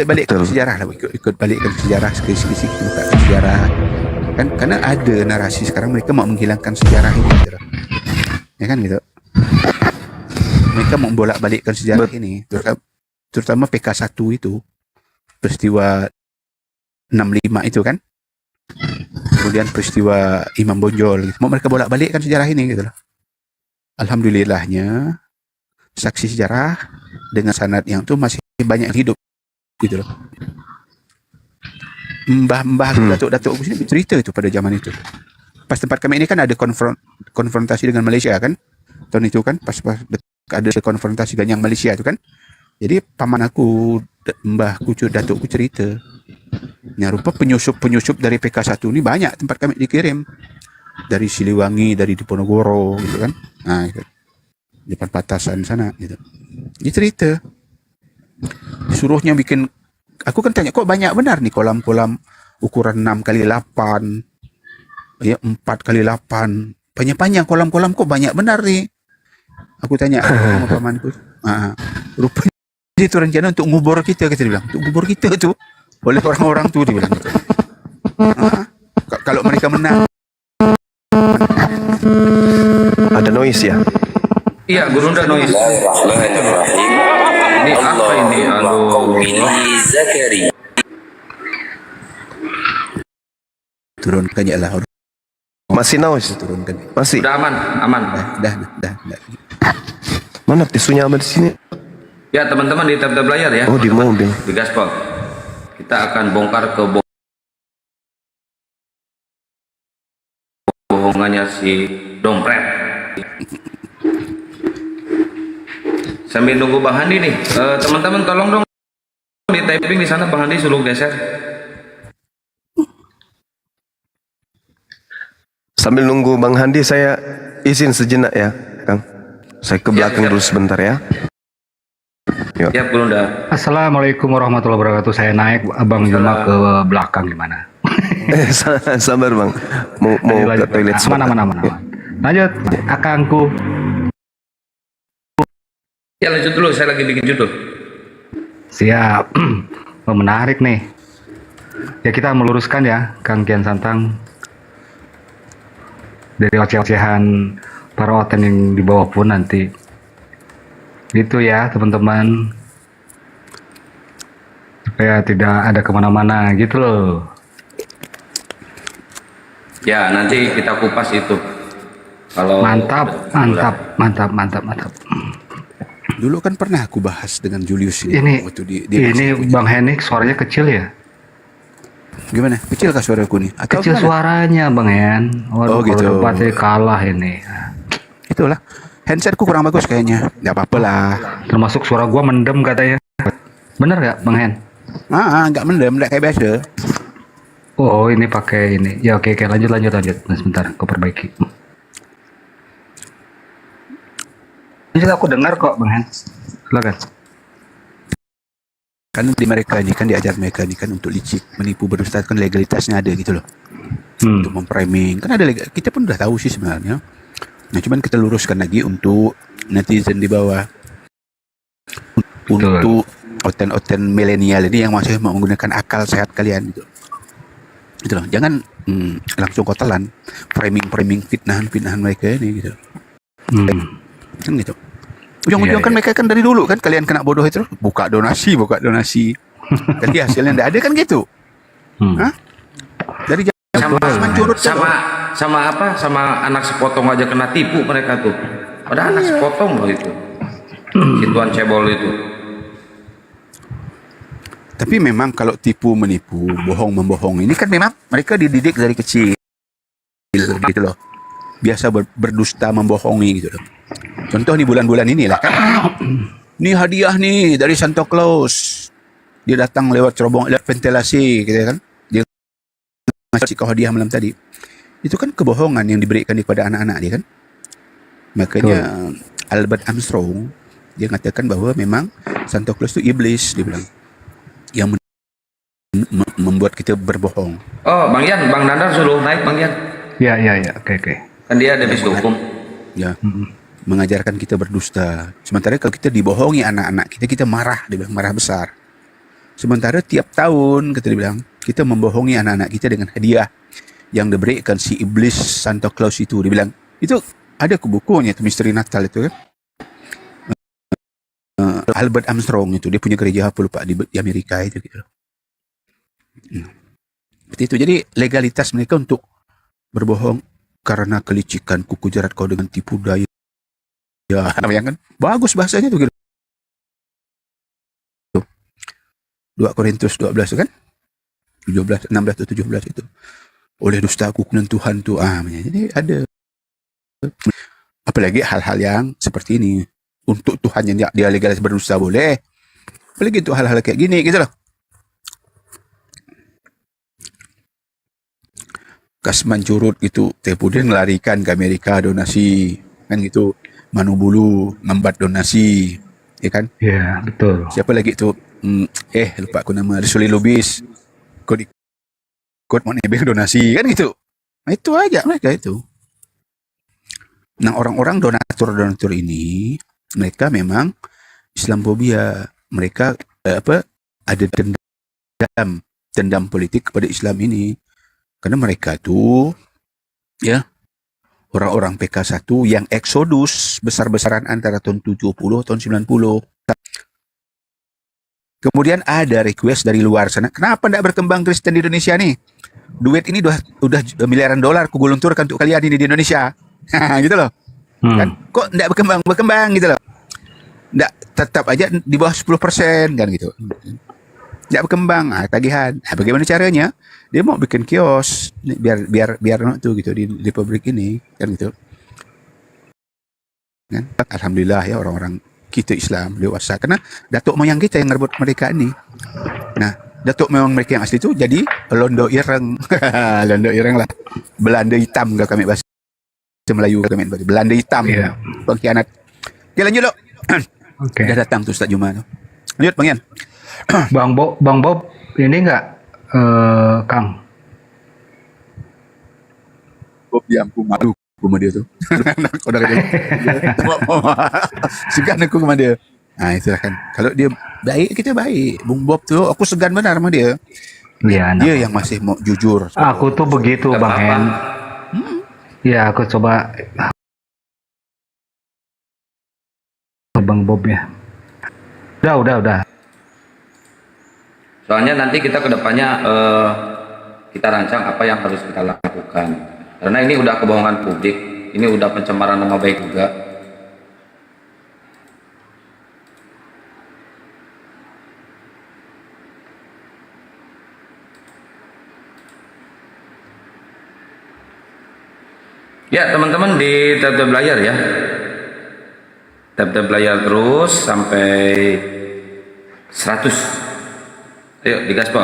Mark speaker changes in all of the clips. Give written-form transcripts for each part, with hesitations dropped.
Speaker 1: balik ke sejarah lah, ikut balik ke sejarah, sekali-sekali kita buka sejarah kan, karena ada narasi sekarang mereka mau menghilangkan sejarah ini gitu loh. Ya kan gitu, mereka mau bolak-balikkan sejarah ini, terutama PK1 itu, peristiwa 65 itu kan, kemudian peristiwa Imam Bonjol gitu. Mau mereka bolak-balikkan sejarah ini gitu loh. Alhamdulillahnya saksi sejarah dengan sanad yang tuh masih banyak yang hidup gitu loh. Mbah-mbah datuk-datuk aku sini cerita itu pada zaman itu. Pas tempat kami ini kan ada konfrontasi dengan Malaysia kan, tahun itu kan, pas ada konfrontasi dengan yang Malaysia itu kan. Jadi paman aku, mbah kucu, datukku cerita, nah rupa penyusup dari PK1 ini banyak tempat kami dikirim, dari Siliwangi, dari Diponegoro gitu kan, nah gitu, depan batasan sana gitu. Dia cerita, disuruhnya bikin, aku kan tanya, kok banyak benar nih kolam-kolam ukuran 6x8, ya 4x8, panjang-panjang kolam-kolam, kok banyak benar nih. Aku tanya sama pamanku, rupanya itu rencana untuk ngubur kita bilang, untuk ngubur kita tuh oleh orang-orang tuh, dia bilang gitu. Kalau mereka menang.
Speaker 2: Ada noise ya?
Speaker 3: Iya, Gurunda noise. Ini apa ini?
Speaker 1: Turunkan ya lah.
Speaker 2: Masih noise?
Speaker 1: Turunkan.
Speaker 2: Masih?
Speaker 3: Udah aman.
Speaker 1: Dah.
Speaker 2: Mana tisunya aman di sini?
Speaker 3: Ya teman-teman di tab layar ya.
Speaker 2: Oh di mobil.
Speaker 3: Di gaspol. Kita akan bongkar kebohongannya si dompret. Sambil nunggu Bang Handi nih, teman-teman tolong dong di typing di sana, Bang Handi suruh geser.
Speaker 2: Sambil nunggu Bang Handi, saya izin sejenak ya, Kang. Saya ke belakang dulu sebentar ya. Yuk.
Speaker 3: Siap, Gurunda.
Speaker 4: Assalamualaikum warahmatullahi wabarakatuh. Saya naik, Abang Juma ke belakang gimana?
Speaker 2: Sabar Bang, mau ke toilet sebentar.
Speaker 4: Aman. Lanjut, akangku.
Speaker 3: Ya lanjut dulu, saya lagi bikin judul.
Speaker 4: Siap. Menarik nih. Ya kita meluruskan ya, Kang Kian Santang. Dari oceh-ocehan para oten yang di bawah pun nanti. Gitu ya teman-teman. Supaya tidak ada kemana-mana gitu loh.
Speaker 3: Ya nanti kita kupas itu. Kalau
Speaker 4: mantap.
Speaker 1: Dulu kan pernah aku bahas dengan Julius
Speaker 4: ini Bang Henik suaranya kecil ya?
Speaker 1: Gimana? Kecil kah suaraku nih? Atau
Speaker 4: kecil gimana? Suaranya Bang Hen.
Speaker 1: Oh gitu.
Speaker 4: Debatnya kalah ini.
Speaker 1: Itulah. Handsetku kurang bagus kayaknya. Gak apa-apa lah.
Speaker 4: Termasuk suara gua mendem katanya. Bener gak Bang Hen?
Speaker 1: Gak mendem, gak kayak biasa.
Speaker 4: Oh ini pakai ini. Ya oke lanjut. Nah, sebentar, aku perbaiki. Ini aku dengar kok Bang Hen. Silakan.
Speaker 1: Kan di mereka ini kan diajar mereka ini kan untuk licik, menipu, berdusta, kan legalitasnya ada gitu loh. Untuk mempriming kan ada kita pun udah tahu sih sebenarnya. Nah cuman kita luruskan lagi untuk netizen di bawah, untuk oten-oten milenial ini yang masih mau menggunakan akal sehat kalian gitu. Gitu loh. Jangan langsung kotelan framing fitnahan mereka ini gitu. Kan gitu. Ujung-ujung kan mereka kan dari dulu kan kalian kena bodoh itu buka donasi. Jadi hasilnya enggak ada kan gitu. Dari
Speaker 3: sama anak sepotong aja kena tipu mereka tuh. Padahal anak sepotong loh itu. Situan cebol itu.
Speaker 1: Tapi memang kalau tipu menipu, bohong membohong ini kan memang mereka dididik dari kecil gitu loh. Biasa berdusta membohongi gitu loh. Contoh nih bulan-bulan inilah kan. Nih hadiah nih dari Santa Claus. Dia datang lewat ventilasi gitu kan. Dia ngasih kau hadiah malam tadi. Itu kan kebohongan yang diberikan kepada anak-anak dia kan. Makanya Albert Armstrong dia mengatakan bahwa memang Santa Claus itu iblis, dia bilang. Yang membuat kita berbohong.
Speaker 3: Oh, Bang Nandar suruh naik Bang Yan.
Speaker 4: Ya, oke.
Speaker 3: Kan dia ada divisi hukum.
Speaker 1: Ya. Mengajarkan kita berdusta. Sementara kalau kita dibohongi anak-anak kita marah, dia bilang marah besar. Sementara tiap tahun, kata dia bilang, kita membohongi anak-anak kita dengan hadiah yang diberikan si iblis Santa Claus itu. Dia bilang, itu ada ke bukunya itu misteri Natal itu kan. Albert Armstrong itu, dia punya gereja apa lupa di Amerika itu gitu. Seperti itu. Jadi legalitas mereka untuk berbohong karena kelicikan kuku jerat kau dengan tipu daya. Ya, yang kan bagus bahasanya tuh gitu. 2 Korintus 12 kan? 16 atau 17 itu. Oleh dusta aku kemuliaan Tuhan tuh. Jadi ada. Apalagi hal-hal yang seperti ini. Untuk Tuhan yang dia legalis berdusta boleh. Apalagi untuk hal-hal kayak gini gitu loh. Kasman curut gitu. Kemudian melarikan ke Amerika donasi. Kan gitu. Manubulu ngembat donasi. Ya kan?
Speaker 4: Ya, betul.
Speaker 1: Siapa lagi tu? Lupa aku nama. Resuli Lubis. Kod mau nebeng donasi. Kan gitu. Nah, itu aja mereka itu. Nah, orang-orang donatur ini, mereka memang Islamfobia. Mereka ada dendam politik kepada Islam ini. Karena mereka tu ya orang-orang PK1 yang eksodus besar-besaran antara tahun 70 tahun 90. Kemudian ada request dari luar sana, kenapa tidak berkembang Kristen di Indonesia nih? Duit ini udah miliaran dolar kugulunturkan untuk kalian ini di Indonesia. Gitu loh. Kan kok tidak berkembang gitu loh. Tidak, tetap aja di bawah 10% kan gitu. Tidak berkembang, tagihan. Bagaimana caranya? Dia mau bikin kios biar tuh gitu di pabrik ini kan gitu. Kan? Alhamdulillah ya orang-orang kita Islam dewasa karena datuk moyang kita yang ngerebut mereka ini. Nah, datuk moyang mereka yang asli itu jadi londo ireng. Londo ireng lah. Belanda hitam kalau kami bahasa Melayu kami Belanda hitam.
Speaker 4: Yeah.
Speaker 1: Pengkhianat. Oke, lanjut loh.
Speaker 4: Oke.
Speaker 1: Dah datang tuh Ustaz Juma tu. Lanjut Bang Yan.
Speaker 4: Bang Bob ini enggak Kang?
Speaker 1: Bob yang aku malu sama dia tu. Udah kerja. Segan aku sama dia. Nah, itulah kan. Kalau dia baik, kita baik. Bung Bob tu aku segan benar sama dia.
Speaker 4: Iya,
Speaker 1: Dia yang masih mau jujur.
Speaker 4: Aku tuh begitu
Speaker 3: Gak
Speaker 4: Bang
Speaker 3: apa-apa.
Speaker 4: Hen. Ya, aku coba Bang Bob ya. Udah.
Speaker 3: Soalnya nanti kita kedepannya kita rancang apa yang harus kita lakukan. Karena ini udah kebohongan publik, ini udah pencemaran nama baik juga. Ya teman-teman di tab-tab layar ya. Tab-tab layar terus sampai 100. Ayo digaspol.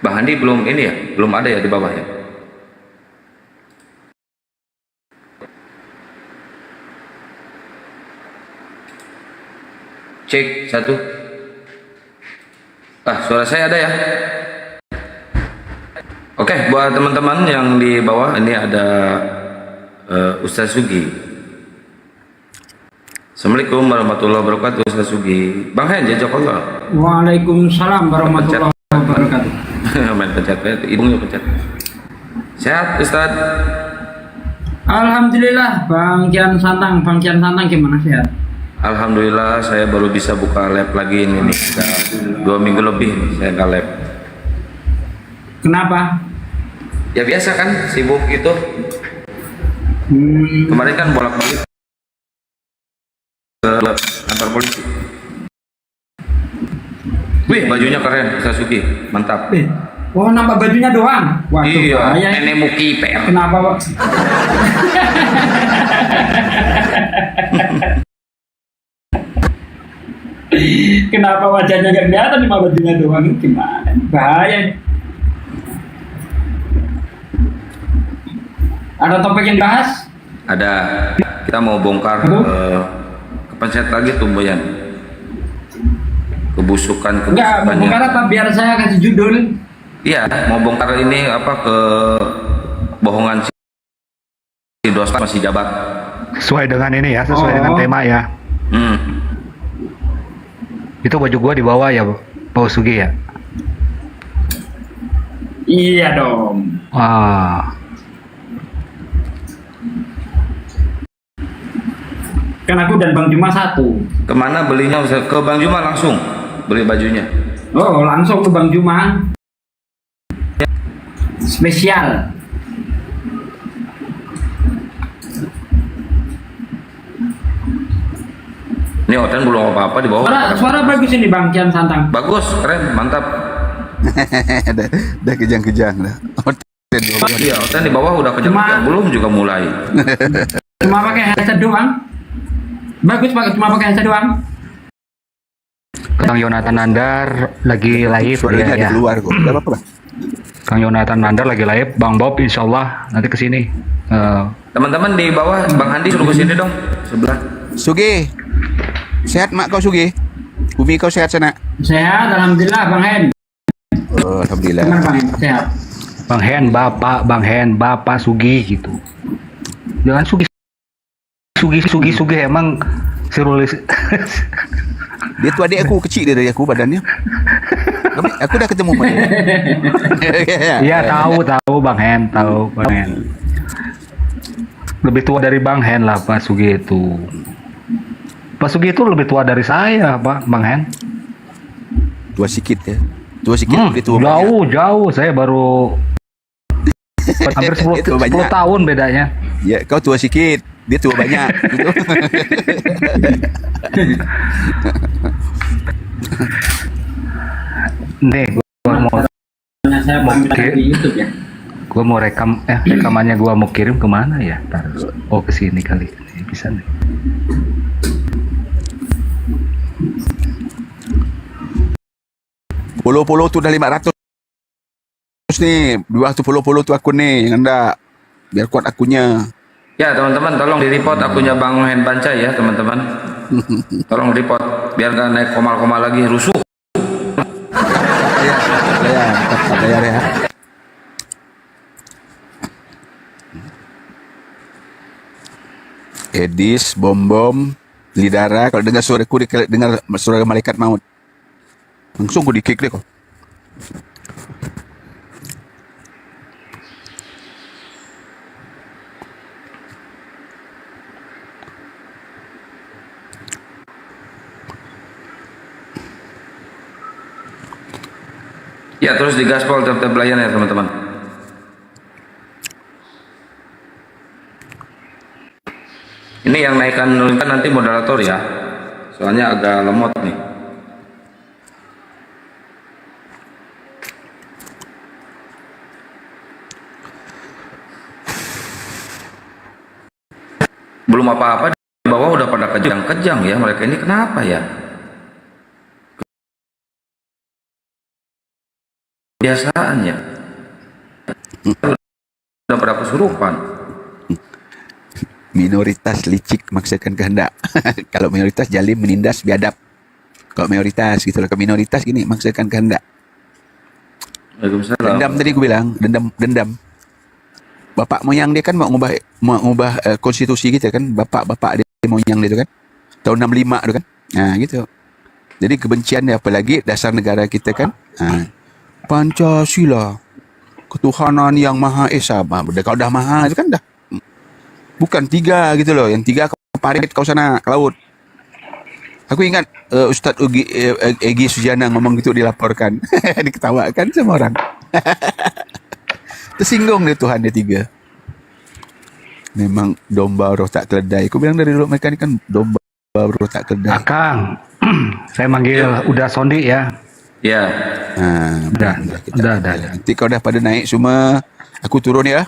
Speaker 3: Bang Handi belum ini ya, belum ada ya di bawah ya. Cek 1. Suara saya ada ya. Oke, buat teman-teman yang di bawah ini ada Ustaz Sugi. Assalamualaikum warahmatullahi wabarakatuh Ustaz Sugi. Bang Hen, jazakallah.
Speaker 5: Waalaikumsalam warahmatullahi wabarakatuh.
Speaker 3: Main pencet, ibunya pencet. Sehat Ustaz?
Speaker 5: Alhamdulillah, Bang Kian Santang gimana sehat?
Speaker 3: Alhamdulillah saya baru bisa buka lab lagi ini nih. Sudah 2 minggu lebih nih saya nggak lab.
Speaker 5: Kenapa?
Speaker 3: Ya biasa kan, sibuk itu. Kemarin kan bolak-balik ke kantor polisi. Wih, bajunya keren, Sasuke, mantap.
Speaker 5: Oh, nambah bajunya doang? Waduh,
Speaker 3: Iya,
Speaker 5: bahaya.
Speaker 3: nenek Muki PR.
Speaker 5: Kenapa, Pak? Kenapa wajahnya nggak kelihatan, cuma bajunya doang? Gimana? Bahaya. Ada topik yang bahas?
Speaker 3: Ada, kita mau bongkar kepencet lagi tuh Boyan. kebusukan
Speaker 5: Enggak, mau bongkar apa? Biar saya kasih judul.
Speaker 3: Iya, mau bongkar ini apa ke bohongan si Dostam masih jabat.
Speaker 4: Sesuai dengan ini ya, sesuai dengan tema ya.
Speaker 3: Hmm.
Speaker 4: Itu baju gua di bawah ya, Pak Sugi ya.
Speaker 5: Iya dong.
Speaker 4: Ah,
Speaker 5: Kan aku dan Bang Juma satu.
Speaker 3: Kemana belinya? Ke Bang Juma langsung beli bajunya.
Speaker 5: Oh, langsung ke Bang Juma. Spesial.
Speaker 3: Ini Oten belum apa-apa di bawah.
Speaker 5: Suara bagus ini Bang Kian Santang.
Speaker 3: Bagus, keren, mantap.
Speaker 1: Dah kejang-kejang dah.
Speaker 3: Iya, Oten di bawah udah kejam-kejam, belum juga mulai.
Speaker 5: Cuma pakai headset doang. Bagus pakai cuma pakai headset doang.
Speaker 4: Kang Yonatan Nandar lagi live
Speaker 1: Suaranya
Speaker 4: ya.
Speaker 1: di keluar kok. Enggak apa-apa, Bang.
Speaker 4: Kang Yonatan Nandar lagi live, Bang Bob insyaallah nanti kesini.
Speaker 3: Teman-teman di bawah, Bang Handi suruh ke sini dong, sebelah.
Speaker 1: Sugi. Sehat mak kau Sugi? Bumi kau sehat sana?
Speaker 5: Sehat, alhamdulillah Bang Hen.
Speaker 1: Oh, alhamdulillah.
Speaker 5: Benar Bang Hen, sehat.
Speaker 4: Bang Hen, Bapak Sugi gitu. Jangan Sugi emang sirulis.
Speaker 1: Dia tuh adik aku, kecil dia dari aku badannya. Aku dah ketemu sama dia.
Speaker 4: Iya tahu Bang Hen. Lebih tua dari Bang Hen lah Pak Sugi itu. Pak Sugi itu lebih tua dari saya Pak Bang Hen.
Speaker 1: Tua sikit ya. Tua sikit lebih tua banyak.
Speaker 4: Jauh. Saya baru hampir 10
Speaker 1: Itu banyak.
Speaker 4: tahun bedanya.
Speaker 1: Ya, kau tua sikit, dia tua banyak. Gitu.
Speaker 4: Nih, gua mau
Speaker 5: Nah, saya mau
Speaker 4: Oke.
Speaker 5: di YouTube ya.
Speaker 4: gua mau rekamannya gua mau kirim kemana ya? Oh, ke sini kali. Ini bisa nih.
Speaker 1: Polo tuh udah 500 nih. Dua tuh polo tuh akun nih yang anda biar kuat akunnya.
Speaker 3: Ya teman-teman, tolong di report akunnya Bang Hen Banca ya teman-teman. Tolong report biar gak naik komal-komal lagi, rusuh.
Speaker 1: Ya, tetap bayar ya. Edis, bom, Lidara. Kalau dengar suaraku, dengar suara malaikat maut. Langsung aku di-kick deh kok.
Speaker 3: Ya terus digaspol tetap pelayan ya teman-teman. Ini yang naikkan nurunkan nanti moderator ya. Soalnya agak lemot nih. Belum apa-apa di bawah udah pada kejang-kejang ya, mereka ini kenapa ya? Biasaannya udah pada kesurupan.
Speaker 1: Minoritas licik maksakan kehendak. Kalau minoritas jalim menindas biadab. Kalau mayoritas gitu loh. Ke minoritas gini maksakan kehendak.
Speaker 3: Waalaikumsalam.
Speaker 1: Dendam tadi aku bilang, dendam. Bapak moyang dia kan mau ngubah konstitusi kita kan, bapak dia moyang dia tu kan. Tahun 65 tu kan. Nah, gitu. Jadi kebencian dia apalagi dasar negara kita kan. Pancasila. Ketuhanan yang Maha Esa. Kalau dah maha itu kan dah. Bukan 3 gitu loh. Yang 3 kau parit kau sana ke laut. Aku ingat Ustaz Egy Sujana ngomong gitu dilaporkan. Diketawakan sama orang. Tersinggung dia Tuhan dia 3. Memang domba roh tak keledai. Aku bilang dari dulu mereka ni kan domba roh tak keledai.
Speaker 4: Akang, saya manggil udah Sondi ya.
Speaker 3: Ya.
Speaker 4: Udah.
Speaker 1: Nanti kau dah pada naik semua, aku turun ya.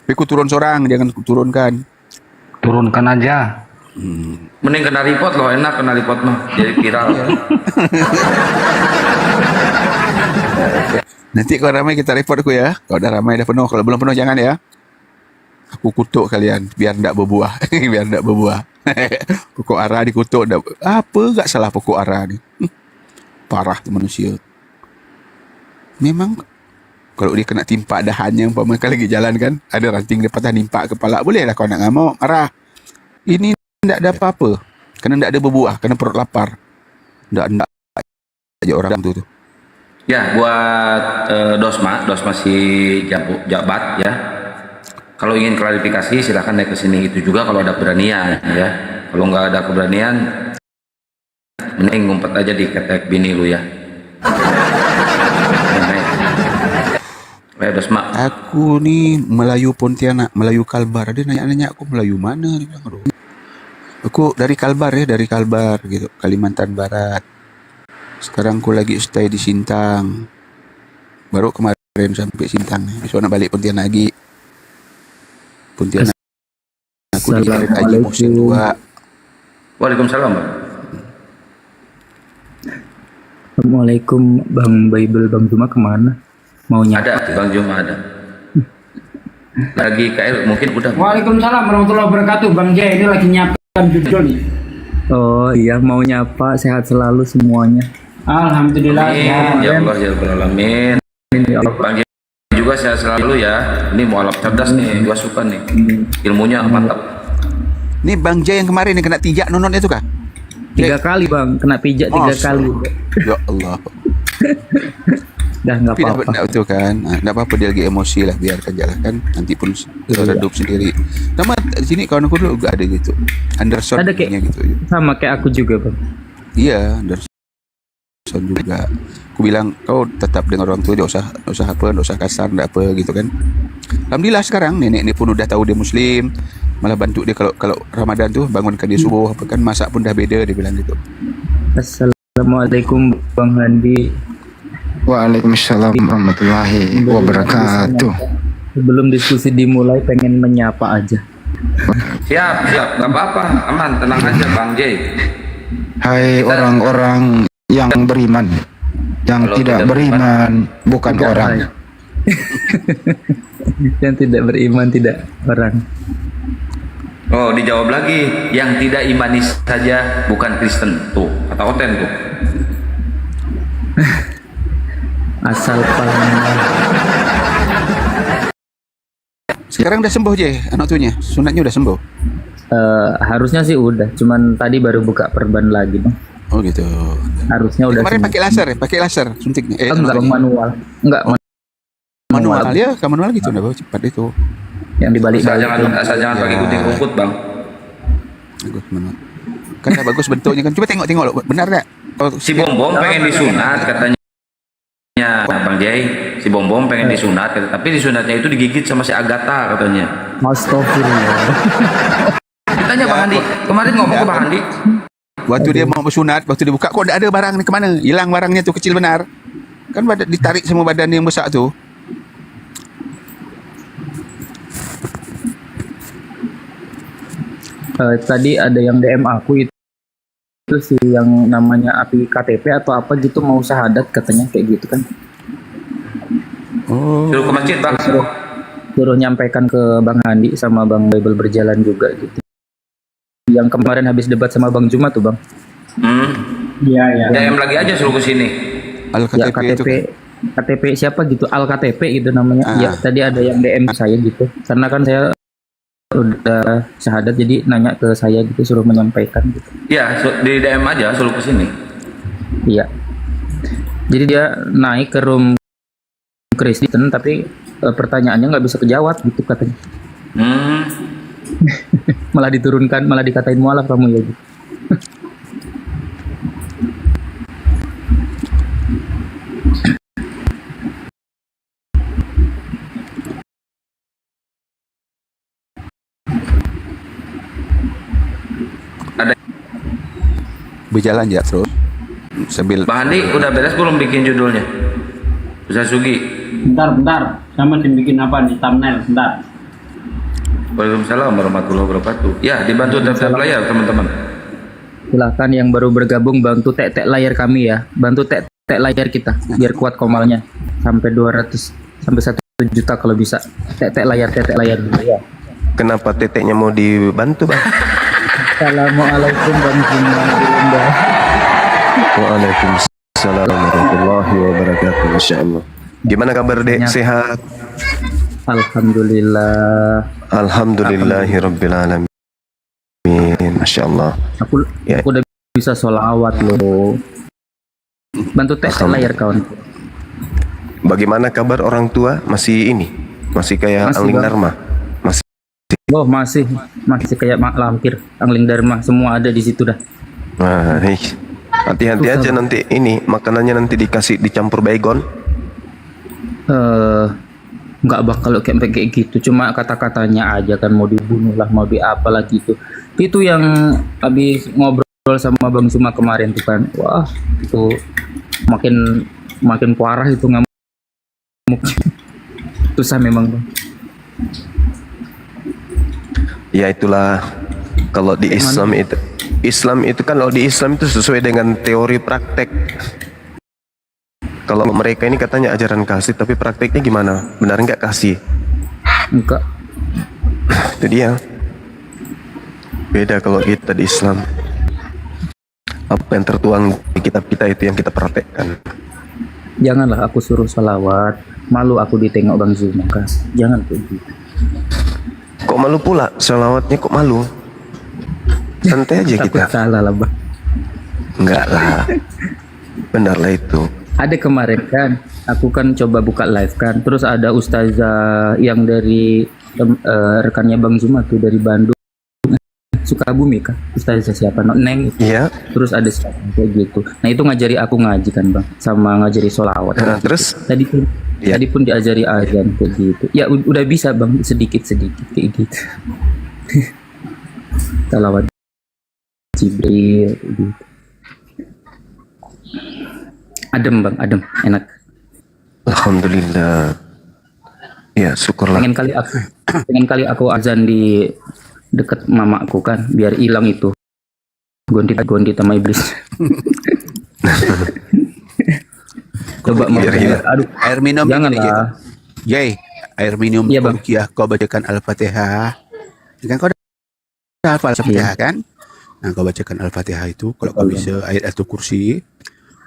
Speaker 1: Tapi aku turun seorang, jangan aku turunkan.
Speaker 4: Turunkan aja.
Speaker 3: Mending kena report loh, enak kena report mah. Jadi viral.
Speaker 1: Nanti kalau ramai kita report aku ya. Kalau dah ramai dah penuh, kalau belum penuh jangan ya. Aku kutuk kalian biar tak berbuah. Biar tak berbuah. Pokok ara dikutuk. Apa gak salah pokok ara ni? parah tuh manusia. Memang kalau dia kena timpa dahannya umpama kau lagi jalan kan, ada ranting dia patah nimpa kepala, boleh lah kau nak ngamuk, marah. Ini tidak ada apa-apa. Kerana tidak ada berbuah, kerana perut lapar. Tidak aja orang tu.
Speaker 3: Ya, buat Dosma si Jabat ya. Kalau ingin klarifikasi silahkan naik ke sini. Itu juga kalau ada keberanian ya. Kalau nggak ada keberanian, mending ngumpet aja di ketek bini lu ya. Ayo Dosma.
Speaker 1: Aku ni Melayu Pontianak, Melayu Kalbar. Dia nanya-nanya aku Melayu mana? Dia bilang, aduh. Aku dari Kalbar ya, dari Kalbar gitu, Kalimantan Barat. Sekarang aku lagi stay di Sintang. Baru kemarin sampai Sintang. Besok nak balik Pontianak lagi. Pontianak. Aku di Haji Muhsin 2.
Speaker 3: Waalaikumsalam, Bang.
Speaker 6: Assalamualaikum Bang Bible, Bang Juma kemana? Mau nyapa?
Speaker 3: Ada, Bang Juma ada. Lagi KL mungkin udah.
Speaker 5: Waalaikumsalam warahmatullahi wabarakatuh. Bang Jay ini lagi nyiapkan judul nih.
Speaker 6: Oh iya, mau nyapa, sehat selalu semuanya.
Speaker 5: Alhamdulillah.
Speaker 3: Amin. Ya Allah, ya Rabbal Alamin. Bang Jay juga sehat selalu ya. Ini mualaf cerdas nih, gua suka nih. Ilmunya mantap.
Speaker 1: Ni Bang Jay yang kemarin yang kena tijak nonon itu kah?
Speaker 6: 3 kali Bang, kena pijak 3 kali.
Speaker 1: Ya Allah.
Speaker 6: Dah nggak
Speaker 1: Tapi
Speaker 6: apa-apa.
Speaker 1: tak betul kan. Tak apa-apa dia lagi emosi lah, biarkan jalan kan. Nanti pun redup sendiri. Nama di sini kawan aku dulu juga ada gitu. Anderson
Speaker 6: Ada kayak
Speaker 1: punya gitu.
Speaker 6: sama kayak aku juga Bang.
Speaker 1: Iya, Anderson juga. Aku bilang kau tetap dengan orang tua, enggak usah apa, enggak usah kasar, enggak apa gitu kan. Alhamdulillah sekarang nenek ni pun udah tahu dia muslim. Malah bantu dia kalau Ramadan tu bangunkan dia subuh apa kan, masak pun dah beda, dia bilang gitu.
Speaker 6: Assalamualaikum Bang Handi.
Speaker 7: Waalaikumsalam warahmatullahi wabarakatuh.
Speaker 6: Sebelum diskusi dimulai, pengen menyapa aja.
Speaker 3: Siap, nggak apa-apa, aman, tenang aja Bang Jay.
Speaker 7: Hai orang-orang yang beriman, yang
Speaker 3: Kalau
Speaker 7: tidak
Speaker 3: tidak
Speaker 7: beriman bukan
Speaker 6: Tidak,
Speaker 7: orang.
Speaker 6: hai. Yang tidak beriman tidak orang.
Speaker 3: Oh, dijawab lagi, yang tidak imanis saja bukan Kristen tuh, kata Oten tuh.
Speaker 6: Asal
Speaker 1: Sekarang dah sembuh je anak tuanya. Sunatnya udah sembuh.
Speaker 6: harusnya sih udah, cuman tadi baru buka perban lagi Bang.
Speaker 1: Oh gitu.
Speaker 6: Harusnya udah
Speaker 1: Kemarin
Speaker 6: sembuh.
Speaker 1: pakai laser ya, pakai laser suntiknya.
Speaker 6: Enggak Bang, manual. Enggak
Speaker 1: manual dia, ke manual gitu, udah cepat itu.
Speaker 6: yang dibalik-balik.
Speaker 3: Asal jangan pakai gunting rumput Bang.
Speaker 1: Bagus manual. Kan dah bagus bentuknya kan. Coba tengok loh, benar tak? Kalau
Speaker 3: Si Bom pengen disunat katanya Bang Jay. Si Bom pengen disunat, tapi disunatnya itu digigit sama si Agatha katanya.
Speaker 6: Astagfirullah.
Speaker 3: Ditanya Bang Andi, kemarin ngomong ke Bang Andi.
Speaker 1: waktu dia mau bersunat, waktu dia buka kok tak ada barang ni, kemana? Hilang barangnya tu, kecil benar. Kan ditarik semua badan dia yang besar tu.
Speaker 6: Tadi ada yang DM aku itu sih yang namanya API KTP atau apa gitu, mau syahadat katanya kayak gitu kan.
Speaker 1: Oh.
Speaker 3: Suruh ke masjid Bang.
Speaker 6: Suruh nyampaikan ke Bang Handi sama Bang Bible berjalan juga gitu. Yang kemarin habis debat sama Bang Juma tuh Bang.
Speaker 5: Iya, iya.
Speaker 3: DM lagi aja suruh ke sini.
Speaker 1: Al
Speaker 6: Ya
Speaker 1: KTP itu.
Speaker 6: KTP, KTP siapa gitu, Al KTP gitu namanya.
Speaker 1: Ah.
Speaker 6: Ya tadi ada yang DM saya gitu. Karena kan saya udah syahadat, jadi nanya ke saya gitu, suruh menyampaikan gitu.
Speaker 3: Ya, di DM aja suruh ke sini.
Speaker 6: Iya. Jadi dia naik ke room Kristen tapi pertanyaannya nggak bisa kejawab gitu katanya. Malah diturunkan, malah dikatain mualaf kamu ya gitu.
Speaker 3: Ada
Speaker 1: Berjalan ya terus. Sambil
Speaker 3: Bang Andi udah beres belum bikin judulnya? Bisa Sugi.
Speaker 5: Bentar. Sama bikin apa nih, thumbnail, bentar.
Speaker 3: Waalaikumsalam warahmatullahi wabarakatuh. Ya, dibantu tap-tap layar teman-teman.
Speaker 6: Silahkan yang baru bergabung bantu tek-tek layar kami ya. Bantu tek-tek layar kita biar kuat komalnya. Sampai 200 sampai 1 juta kalau bisa. Tek-tek layar dulu ya.
Speaker 2: Kenapa teteknya mau dibantu Bang?
Speaker 6: Assalamualaikum Bang Juma.
Speaker 2: Waalaikumsalam Waalaikumsalam warahmatullahi wabarakatuh. Masya Allah. Gimana kabar dek? Sehat?
Speaker 6: Alhamdulillah.
Speaker 2: Alhamdulillahirabbil alamin. Masya Allah.
Speaker 6: Aku
Speaker 2: Ya.
Speaker 6: aku udah bisa sholawat loh. Bantu tek layar kawan.
Speaker 2: Bagaimana kabar orang tua? Masih ini? Masih kayak
Speaker 6: Masih,
Speaker 2: Angling
Speaker 6: Bang.
Speaker 2: Dharma? Masih.
Speaker 6: Oh masih kayak mak lampir, Angling Dharma semua ada di situ dah.
Speaker 2: Nah, hati-hati aja nanti ini makanannya nanti dikasih dicampur baygon.
Speaker 6: Nggak bakal kayak gitu, cuma kata-katanya aja kan mau dibunuh lah, mau di apa lagi itu. Itu yang habis ngobrol sama Bang Suma kemarin tuh kan, wah itu makin parah itu ngamuk. Susah memang Bang.
Speaker 2: Ya itulah kalau di Islam itu kan kalau di Islam itu sesuai dengan teori praktek. Kalau mereka ini katanya ajaran kasih, tapi prakteknya gimana? Benar nggak kasih?
Speaker 6: Enggak.
Speaker 2: Itu dia. Beda kalau kita di Islam. Apa yang tertuang di kitab kita itu yang kita praktekkan.
Speaker 6: Janganlah aku suruh salawat, malu aku ditengok Bang Zuma kan. Jangan kayak gitu.
Speaker 2: Kok malu pula? Salawatnya kok malu? Santai aja
Speaker 6: Takut
Speaker 2: kita.
Speaker 6: salah lah Bang.
Speaker 2: Enggak lah. Benar lah itu.
Speaker 6: Ada kemarin kan, aku kan coba buka live kan, terus ada ustazah yang dari rekannya Bang Zuma tuh dari Bandung, Sukabumi kan, ustazah siapa? Neng.
Speaker 2: Iya.
Speaker 6: Terus ada siapa kayak gitu. Nah itu ngajari aku ngaji kan Bang, sama ngajari sholawat.
Speaker 2: Nah,
Speaker 6: gitu.
Speaker 2: terus? Iya.
Speaker 6: Tadi pun diajari azan kayak gitu. Ya udah bisa Bang, sedikit kayak gitu. Sholawat Jibril gitu. Adem Bang, adem, enak.
Speaker 2: Alhamdulillah. Ya syukurlah.
Speaker 6: Pengen kali aku azan di dekat mamaku kan, biar hilang itu gondit sama iblis. Coba
Speaker 2: Biar hilang.
Speaker 6: aduh,
Speaker 1: Air minum
Speaker 6: janganlah.
Speaker 1: Jay, air minum
Speaker 6: Iya, Bang.
Speaker 1: Rukiah kau bacakan Al-Fatihah. Kan kau dah hafal Al-Fatihah kan? Nah, kau bacakan Al-Fatihah itu kalau kau bisa ayatul kursi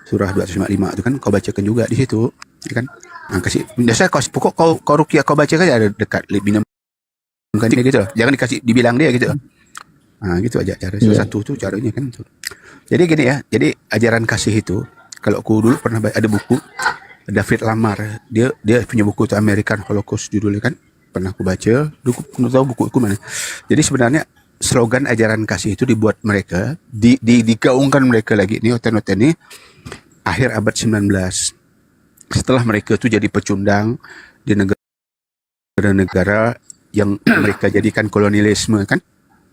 Speaker 1: surah 255 itu kan kau bacakan juga di situ, ya kan? Nah, kasih biasa pokok kau Rukiah kau bacakan ada dekat minum kan dia gitu loh. Jangan dikasih dibilang dia gitu loh. Nah, gitu aja cara salah satu tuh caranya kan tuh. Jadi gini ya, jadi ajaran kasih itu kalau aku dulu pernah ada buku David Lamar, dia punya buku itu American Holocaust judulnya kan, pernah aku baca, aku tahu buku itu mana. Jadi sebenarnya slogan ajaran kasih itu dibuat mereka, digaungkan mereka lagi ini oten-oten ini akhir abad 19. Setelah mereka itu jadi pecundang di negara-negara yang mereka jadikan kolonialisme kan,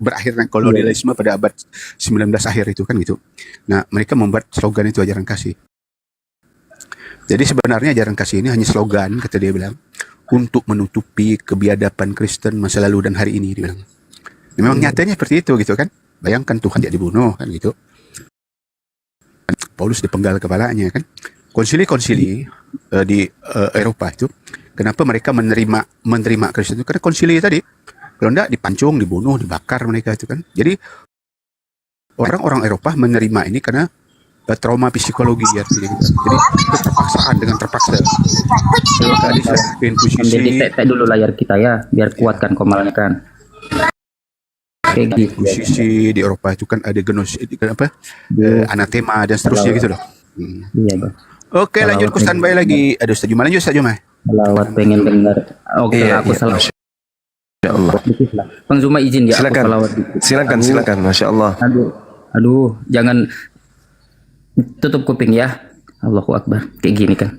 Speaker 1: berakhir dengan kolonialisme pada abad 19 akhir itu kan gitu. Nah, mereka membuat slogan itu ajaran kasih. Jadi sebenarnya ajaran kasih ini hanya slogan, kata dia bilang, untuk menutupi kebiadaban Kristen masa lalu dan hari ini, dia bilang. Memang nyatanya seperti itu gitu kan. Bayangkan Tuhan tidak dibunuh kan gitu. Paulus dipenggal kepalanya kan. Konsili di Eropa itu, kenapa mereka menerima Kristen itu? Karena konsili tadi. Kalau enggak dipancung, dibunuh, dibakar mereka itu kan. Jadi orang-orang Eropa menerima ini karena trauma psikologi artinya gitu. Jadi keterpaksaan dengan terpaksa. Kalau tadi saya
Speaker 6: Ambil di tek dulu layar kita ya, biar kuatkan komalnya kan. Kayak gitu.
Speaker 1: Posisi di Eropa itu kan ada anatema dan seterusnya gitu loh.
Speaker 6: Iya Bang.
Speaker 1: Oke, lanjut ke standby lagi. Aduh, Ustaz Juma lanjut Ustaz Juma.
Speaker 6: Salawat pengen dengar. Oke, aku salawat.
Speaker 2: Masya Allah.
Speaker 6: Dikit lah. Bang Zuma izin ya,
Speaker 2: Silakan.
Speaker 6: aku salawat dikit.
Speaker 2: Silakan. Masya Allah.
Speaker 6: Aduh, jangan tutup kuping ya. Allahu Akbar. Kayak gini kan.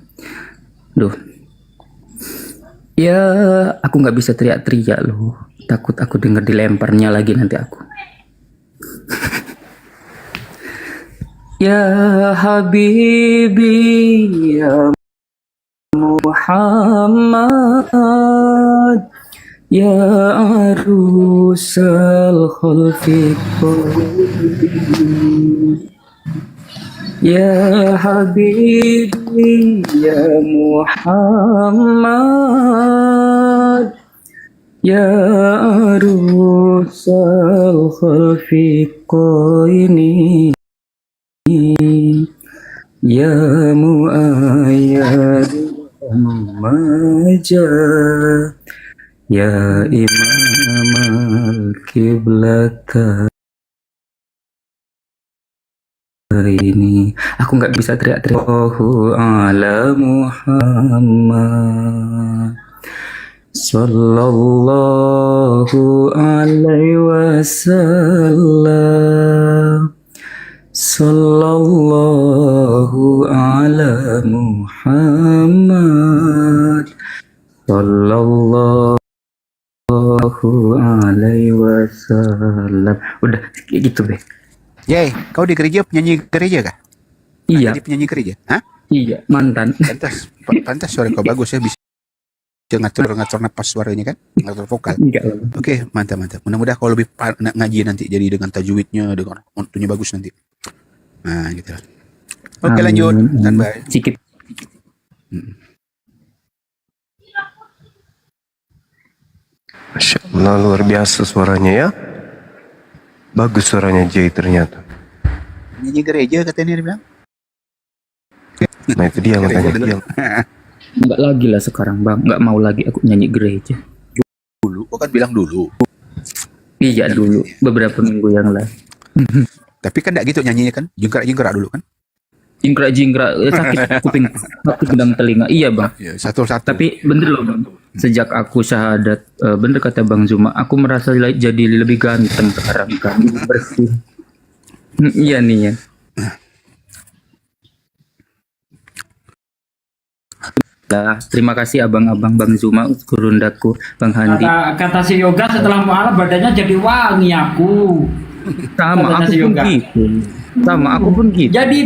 Speaker 6: Duh. Ya, aku nggak bisa teriak-teriak loh. Takut aku dengar dilemparnya lagi nanti aku. Ya Habibi ya Muhammad ya arusal khulfi ya Habibi ya Muhammad ya arusal khulfi ini Ya muayyad maja, ya imam al-qiblat ini. Aku nggak bisa teriak-teriak. Allahu ala Muhammad sallallahu alaihi wasallam, sallallahu ala Muhammad sallallahu alaihi wasallam. Udah kayak gitu deh.
Speaker 1: Jay, kau di gereja penyanyi gereja kah?
Speaker 6: Iya,
Speaker 1: Jadi penyanyi gereja? Hah?
Speaker 6: iya, mantan.
Speaker 1: Pantas suara kau bagus ya, bisa ngatur napas suaranya kan, ngatur vokal.
Speaker 6: Enggak lah.
Speaker 1: Oke, mantap. Mudah-mudahan kau lebih ngaji nanti, jadi dengan tajwidnya, dengan ontunya bagus nanti. Nah, gitu lah. Oke,
Speaker 6: Amin.
Speaker 1: lanjut. Standby.
Speaker 6: Sikit.
Speaker 2: Masya Allah, luar biasa suaranya ya. Bagus suaranya Jay ternyata.
Speaker 1: Penyanyi gereja katanya dia bilang.
Speaker 2: Nah itu dia makanya
Speaker 1: Gereja
Speaker 2: dia.
Speaker 6: Enggak lagi lah sekarang, Bang. Enggak mau lagi aku nyanyi gereja.
Speaker 1: Dulu, kau kan bilang dulu.
Speaker 6: Iya dulu, beberapa minggu yang lalu.
Speaker 1: Tapi kan enggak gitu nyanyinya kan, jingkrak dulu kan.
Speaker 6: Jingkrak-jingkrak, sakit kuping, sakit dalam telinga. Iya, Bang.
Speaker 1: Ya, satu-satu.
Speaker 6: Tapi bener loh, Bang. Sejak aku syahadat, bener kata Bang Zuma, aku merasa jadi lebih ganteng sekarang kan, bersih. Iya nih ya. Nah, terima kasih abang-abang Bang Zuma, kurundaku, Bang Handi.
Speaker 5: Kata si Yoga setelah mualaf badannya jadi wangi aku.
Speaker 6: Sama
Speaker 5: Kata
Speaker 6: aku
Speaker 5: si
Speaker 6: pun
Speaker 5: Yoga.
Speaker 6: gitu. Sama aku pun gitu.
Speaker 5: Jadi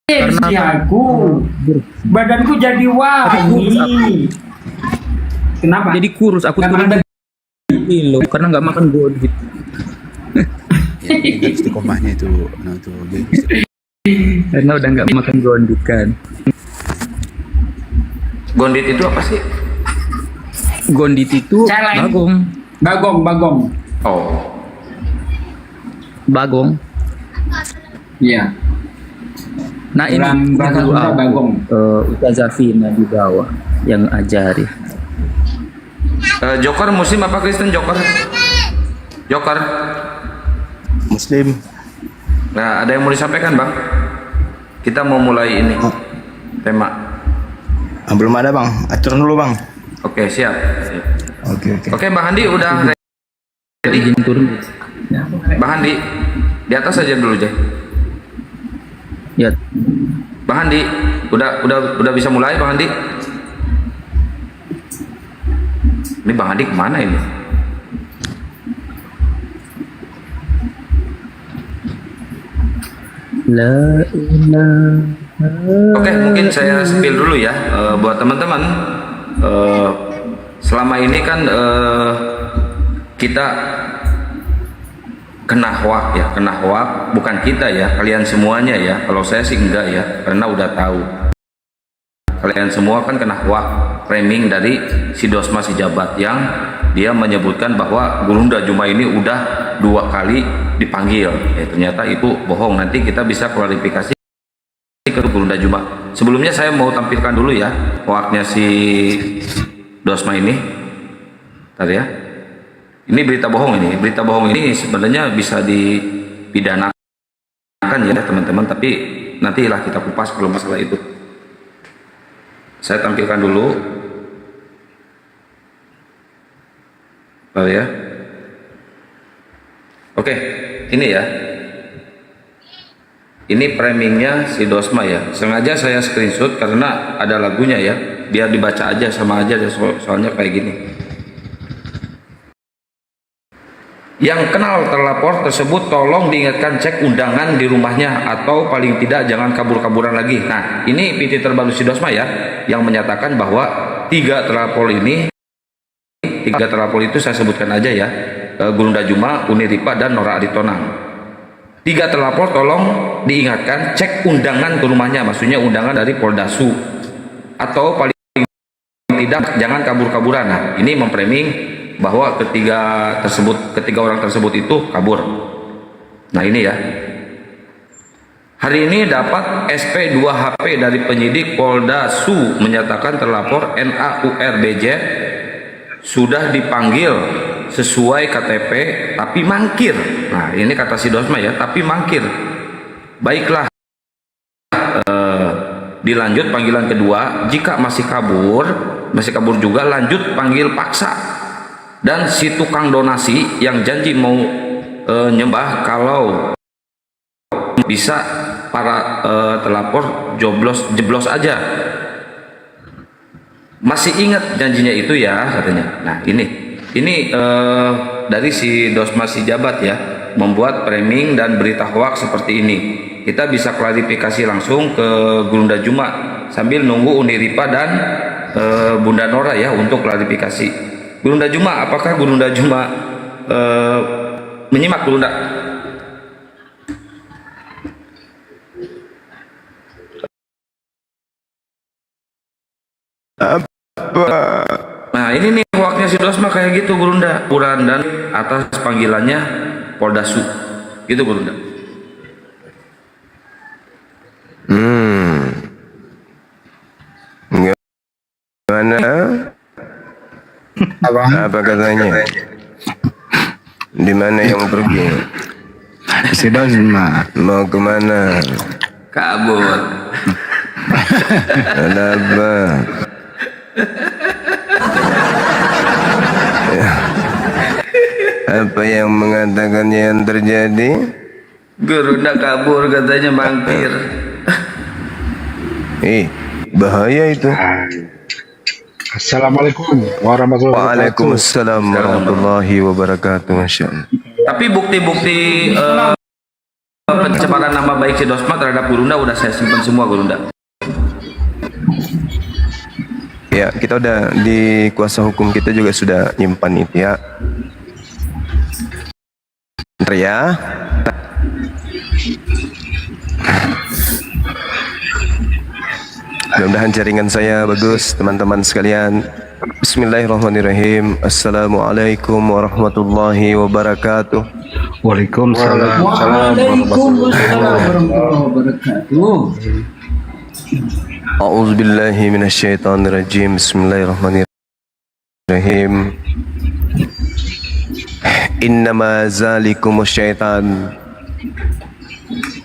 Speaker 5: bersih aku. Badanku jadi wangi. Kenapa?
Speaker 6: Jadi kurus, aku
Speaker 5: Karena
Speaker 6: turun
Speaker 5: ada
Speaker 6: 10 kilo karena nggak makan godit.
Speaker 1: Ya, tinggal istiqomahnya itu. Nah, itu Jay.
Speaker 6: Karena udah nggak makan gondit kan.
Speaker 3: Gondit itu apa sih?
Speaker 6: Gondit itu
Speaker 5: Celeng.
Speaker 6: bagong.
Speaker 3: Oh,
Speaker 6: Bagong.
Speaker 5: Iya.
Speaker 6: Nah ini
Speaker 5: Dalam bahasa
Speaker 6: dulu
Speaker 5: Sunda, bagong.
Speaker 6: Ustazah Vina di bawah yang ajari.
Speaker 3: Joker Muslim apa Kristen Joker? Joker.
Speaker 2: Muslim.
Speaker 3: Nah, ada yang mau disampaikan bang? Kita mau mulai ini tema.
Speaker 7: Belum ada bang, aturan dulu bang.
Speaker 3: Oke siap.
Speaker 7: Oke.
Speaker 3: Oke Bang Handi udah ready?
Speaker 6: Izin turun.
Speaker 3: Bang Handi di atas aja dulu Jay.
Speaker 6: Ya,
Speaker 3: Bang Handi udah bisa mulai Bang Handi? Ini Bang Handi kemana ini?
Speaker 6: la ilaha.
Speaker 3: Oke, mungkin saya spill dulu ya buat teman-teman. Selama ini kan kita kena hoak, bukan kita ya, kalian semuanya ya. Kalau saya sih enggak ya, karena udah tahu. Kalian semua kan kena hoak framing dari si Dosma si Jabat yang dia menyebutkan bahwa Gurunda Juma ini udah 2 kali dipanggil. Ternyata itu bohong. Nanti kita bisa klarifikasi ke Gurunda Juma. Sebelumnya saya mau tampilkan dulu ya hoaknya si Dosma ini. Tadi ya. Ini berita bohong ini. Berita bohong ini sebenarnya bisa dipidanakan ya teman-teman, tapi nantilah kita kupas kalau masalah itu. Saya tampilkan dulu. Tadi ya. Oke, ini ya. Ini framingnya si Dosma ya. Sengaja saya screenshot karena ada lagunya ya. Biar dibaca aja sama aja soalnya kayak gini. Yang kenal terlapor tersebut tolong diingatkan cek undangan di rumahnya atau paling tidak jangan kabur-kaburan lagi. Nah, ini PT terbaru si Dosma ya yang menyatakan bahwa 3 terlapor itu saya sebutkan aja ya. Gurunda Juma, Uniripa dan Nora Aritonang. 3 terlapor tolong diingatkan cek undangan ke rumahnya, maksudnya undangan dari Poldasu atau paling tidak jangan kabur-kaburan. Nah, ini memframing bahwa ketiga orang tersebut itu kabur. Nah, ini ya. Hari ini dapat SP 2 HP dari penyidik Polda Su menyatakan terlapor NAURBJ sudah dipanggil sesuai KTP tapi mangkir. Nah, ini kata si Dosma ya, tapi mangkir. Baiklah, dilanjut panggilan kedua. Jika masih kabur juga, lanjut panggil paksa. Dan si tukang donasi yang janji mau nyembah kalau bisa para terlapor jeblos aja. Masih ingat janjinya itu ya katanya. Nah ini dari si Dosma si Jabat ya, membuat framing dan berita hoax seperti ini. Kita bisa klarifikasi langsung ke Gurunda Juma sambil nunggu Uniripa dan Bunda Nora ya untuk klarifikasi. Gurunda Juma, apakah Gurunda Juma menyimak Gurunda? Nah ini nih hoaxnya si Dosma kayak gitu Gurunda, ukuran dan atas panggilannya Polda Su gitu Gurunda.
Speaker 2: Gimana? Apa katanya? Di mana yang pergi?
Speaker 1: Si Dosma.
Speaker 2: Mau kemana?
Speaker 3: Kabur.
Speaker 2: Kenapa? Apa yang mengatakan yang terjadi?
Speaker 3: Gurunda kabur katanya mangkir.
Speaker 2: Bahaya itu.
Speaker 8: Assalamualaikum warahmatullahi wabarakatuh.
Speaker 2: Waalaikumsalam warahmatullahi wabarakatuh. Masya Allah.
Speaker 3: Tapi bukti-bukti pencemaran nama baik si Dosma terhadap Gurunda udah saya simpan semua Gurunda.
Speaker 2: Ya, kita udah di kuasa hukum kita juga sudah nyimpan itu ya. Ntar ya. Mudah-mudahan jaringan saya bagus, teman-teman sekalian. Bismillahirrahmanirrahim. Assalamualaikum warahmatullahi wabarakatuh.
Speaker 4: Waalaikumsalam.
Speaker 5: Waalaikumsalam warahmatullahi wabarakatuh.
Speaker 2: A'udzu billahi minasyaitonir rajim. Bismillahirrahmanirrahim. Innama zalikumus syaitan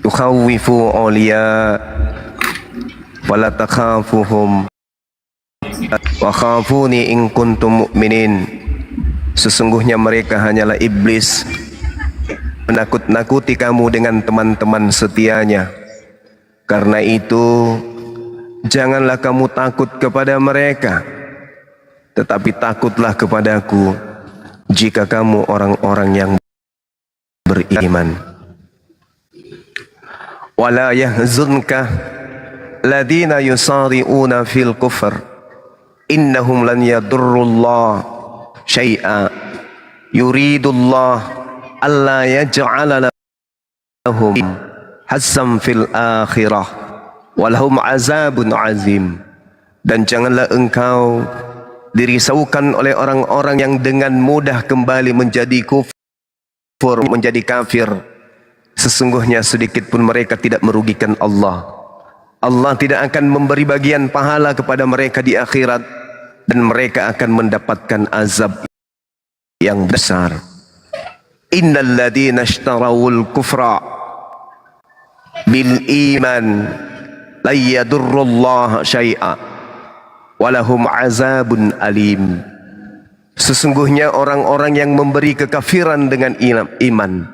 Speaker 2: yukhawwifu awliya wala takhafuhum wa khafuni in kuntum mu'minin. Sesungguhnya mereka hanyalah iblis menakut-nakuti kamu dengan teman-teman setianya. Karena itu janganlah kamu takut kepada mereka, tetapi takutlah kepadaku jika kamu orang-orang yang beriman. Wala yahzunka ladina yusari'una fil kufr innahum lan yadurrullah syai'a yuridullah alla yaj'ala lahum hazzam fil akhirah walahum azabun azim. Dan janganlah engkau dirisaukan oleh orang-orang yang dengan mudah kembali menjadi kufur, menjadi kafir. Sesungguhnya sedikit pun mereka tidak merugikan Allah. Allah tidak akan memberi bagian pahala kepada mereka di akhirat, dan mereka akan mendapatkan azab yang besar. Innal ladzina ishtarawul kufra bil iman la yadurrullaha syai'a walahum azabun alim. Sesungguhnya orang-orang yang memberi kekafiran dengan iman,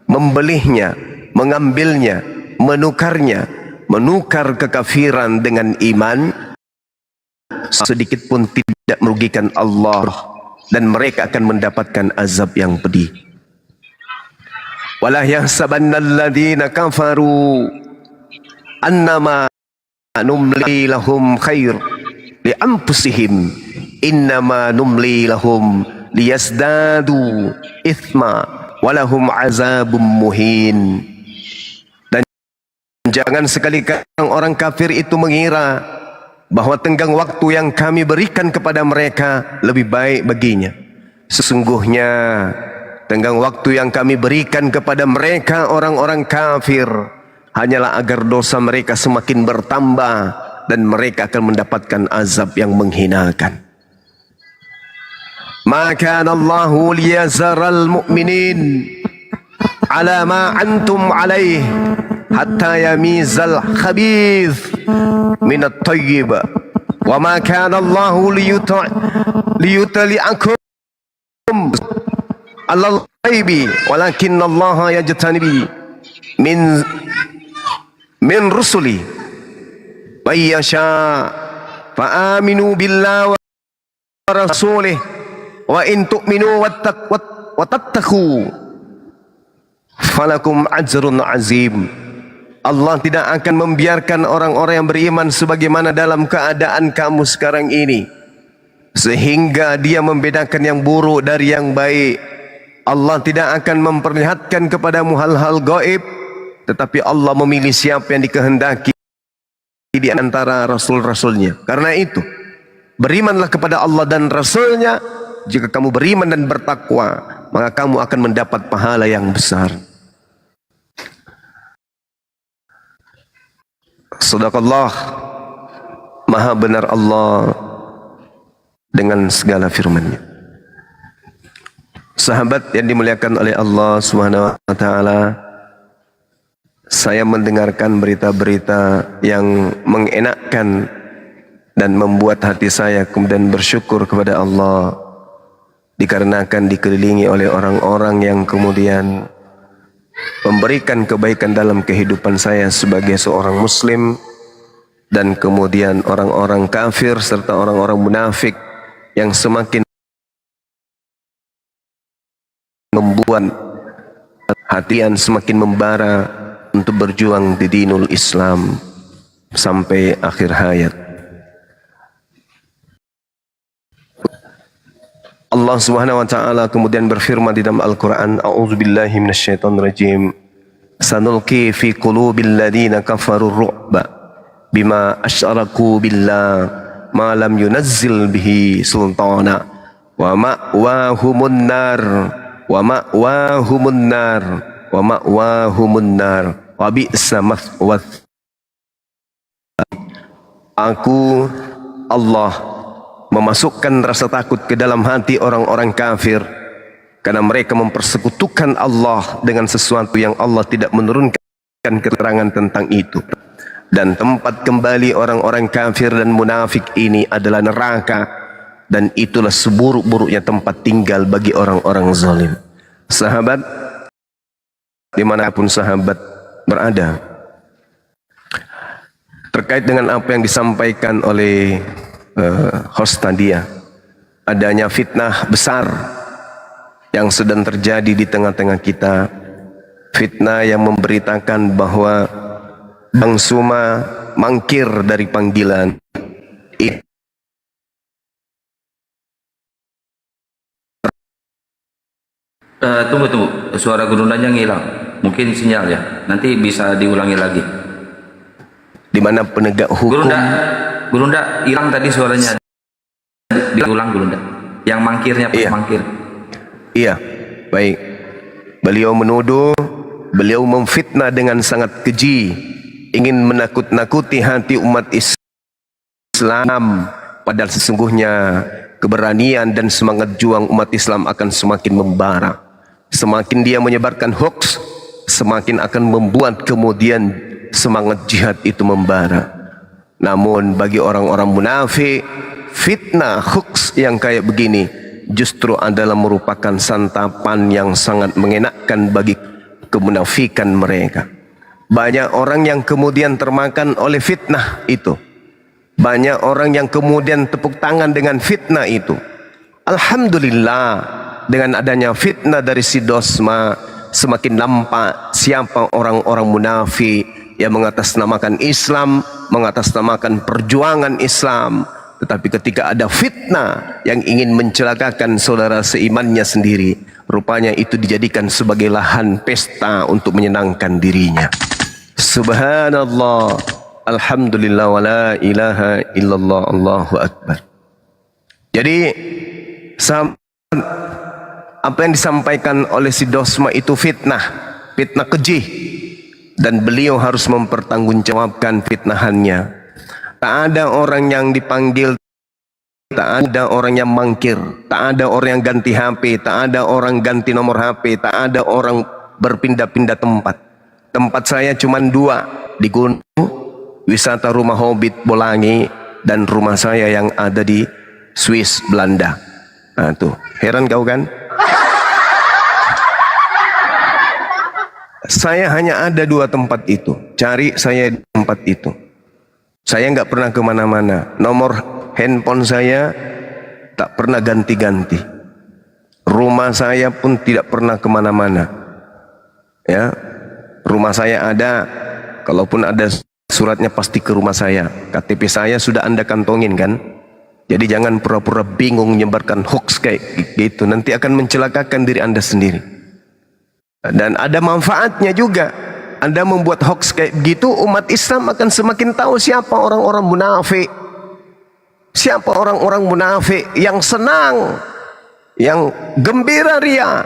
Speaker 2: membelihnya, mengambilnya, menukarnya, menukar kekafiran dengan iman, sedikit pun tidak merugikan Allah, dan mereka akan mendapatkan azab yang pedih. Wala yahsabannal ladzina kafaru annama numli lahum khair li anfusihim innama numli lahum liyazdadu ithma walahum azabum muhin. Dan jangan sekali-kali orang kafir itu mengira bahwa tenggang waktu yang kami berikan kepada mereka lebih baik baginya. Sesungguhnya tenggang waktu yang kami berikan kepada mereka orang-orang kafir hanyalah agar dosa mereka semakin bertambah dan mereka akan mendapatkan azab yang menghinakan. Maka Allahu liyazaral mu'minin ala ma antum alaih hatta yamizal khabith minat tayyib wa ma kana Allahu liyutli'akum alal ghaibi walakin Allah yajtanibi min rusuli wa yasha fa aminu billahi wa rasulih wa in tu'minu wa tattaqu falakum ajrun azim. Allah tidak akan membiarkan orang-orang yang beriman sebagaimana dalam keadaan kamu sekarang ini, sehingga dia membedakan yang buruk dari yang baik. Allah tidak akan memperlihatkan kepadamu hal-hal gaib, tetapi Allah memilih siapa yang dikehendaki di antara rasul-rasulnya. Karena itu, berimanlah kepada Allah dan rasulnya. Jika kamu beriman dan bertakwa, maka kamu akan mendapat pahala yang besar. Sadaqallah, maha benar Allah dengan segala firman-Nya. Sahabat yang dimuliakan oleh Allah Subhanahu wa taala, saya mendengarkan berita-berita yang mengenakkan dan membuat hati saya kemudian bersyukur kepada Allah, dikarenakan dikelilingi oleh orang-orang yang kemudian memberikan kebaikan dalam kehidupan saya sebagai seorang muslim, dan kemudian orang-orang kafir serta orang-orang munafik yang semakin membuat hatian semakin membara untuk berjuang di dinul Islam sampai akhir hayat. Allah Subhanahu wa taala kemudian berfirman di dalam Al-Qur'an, a'udzubillahi minasyaitonir rajim. Sanulqi fi qulubil ladzina kafaru ru'ba bima asyraku billah ma lam yunazzil bihi sultana wa ma'wahumun nar wa ma'wahumun nar wa ma'wahumun nar wa bi'sa mathwat. Aku Allah memasukkan rasa takut ke dalam hati orang-orang kafir karena mereka mempersekutukan Allah dengan sesuatu yang Allah tidak menurunkan keterangan tentang itu. Dan tempat kembali orang-orang kafir dan munafik ini adalah neraka, dan itulah seburuk-buruknya tempat tinggal bagi orang-orang zalim. Sahabat, dimanapun sahabat berada, terkait dengan apa yang disampaikan oleh host tadi, adanya fitnah besar yang sedang terjadi di tengah-tengah kita, fitnah yang memberitakan bahwa Bang Suma mangkir dari panggilan.
Speaker 3: Tunggu, suara gurundanya ngilang, mungkin sinyal ya, nanti bisa diulangi lagi.
Speaker 2: Di mana penegak hukum
Speaker 3: Gurunda hilang tadi suaranya, diulang Gurunda. Yang mangkirnya pas mangkir.
Speaker 2: Iya, baik. Beliau menuduh, beliau memfitnah dengan sangat keji, ingin menakut-nakuti hati umat Islam, padahal sesungguhnya keberanian dan semangat juang umat Islam akan semakin membara. Semakin dia menyebarkan hoax, semakin akan membuat kemudian semangat jihad itu membara. Namun bagi orang-orang munafik, fitnah hoax yang kayak begini justru adalah merupakan santapan yang sangat mengenakkan bagi kemunafikan mereka. Banyak orang yang kemudian termakan oleh fitnah itu. Banyak orang yang kemudian tepuk tangan dengan fitnah itu. Alhamdulillah, dengan adanya fitnah dari si Dosma, semakin nampak siapa orang-orang munafik yang mengatasnamakan Islam, mengatasnamakan perjuangan Islam. Tetapi ketika ada fitnah yang ingin mencelakakan saudara seimannya sendiri, rupanya itu dijadikan sebagai lahan pesta untuk menyenangkan dirinya. Subhanallah, alhamdulillah, wa la ilaha illallah, Allahu akbar. Jadi apa yang disampaikan oleh si Dosma itu fitnah, fitnah keji. dan beliau harus mempertanggungjawabkan fitnahannya. Tak ada orang yang dipanggil, tak ada orang yang mangkir, tak ada orang yang ganti HP, tak ada orang ganti nomor HP, tak ada orang berpindah-pindah tempat. Tempat saya cuma 2, di Gunung, wisata Rumah Hobbit Bolangi, dan rumah saya yang ada di Swiss, Belanda. Nah tuh, heran kau kan? Saya hanya ada 2 tempat itu. Cari saya di tempat itu. Saya nggak pernah kemana-mana. Nomor handphone saya tak pernah ganti-ganti. Rumah saya pun tidak pernah kemana-mana. Ya, rumah saya ada. Kalaupun ada suratnya pasti ke rumah saya. KTP saya sudah Anda kantongin kan? Jadi jangan pura-pura bingung menyebarkan hoax kayak gitu. Nanti akan mencelakakan diri Anda sendiri. Dan ada manfaatnya juga. Anda membuat hoax kayak begitu, umat Islam akan semakin tahu siapa orang-orang munafik. Siapa orang-orang munafik yang senang, yang gembira ria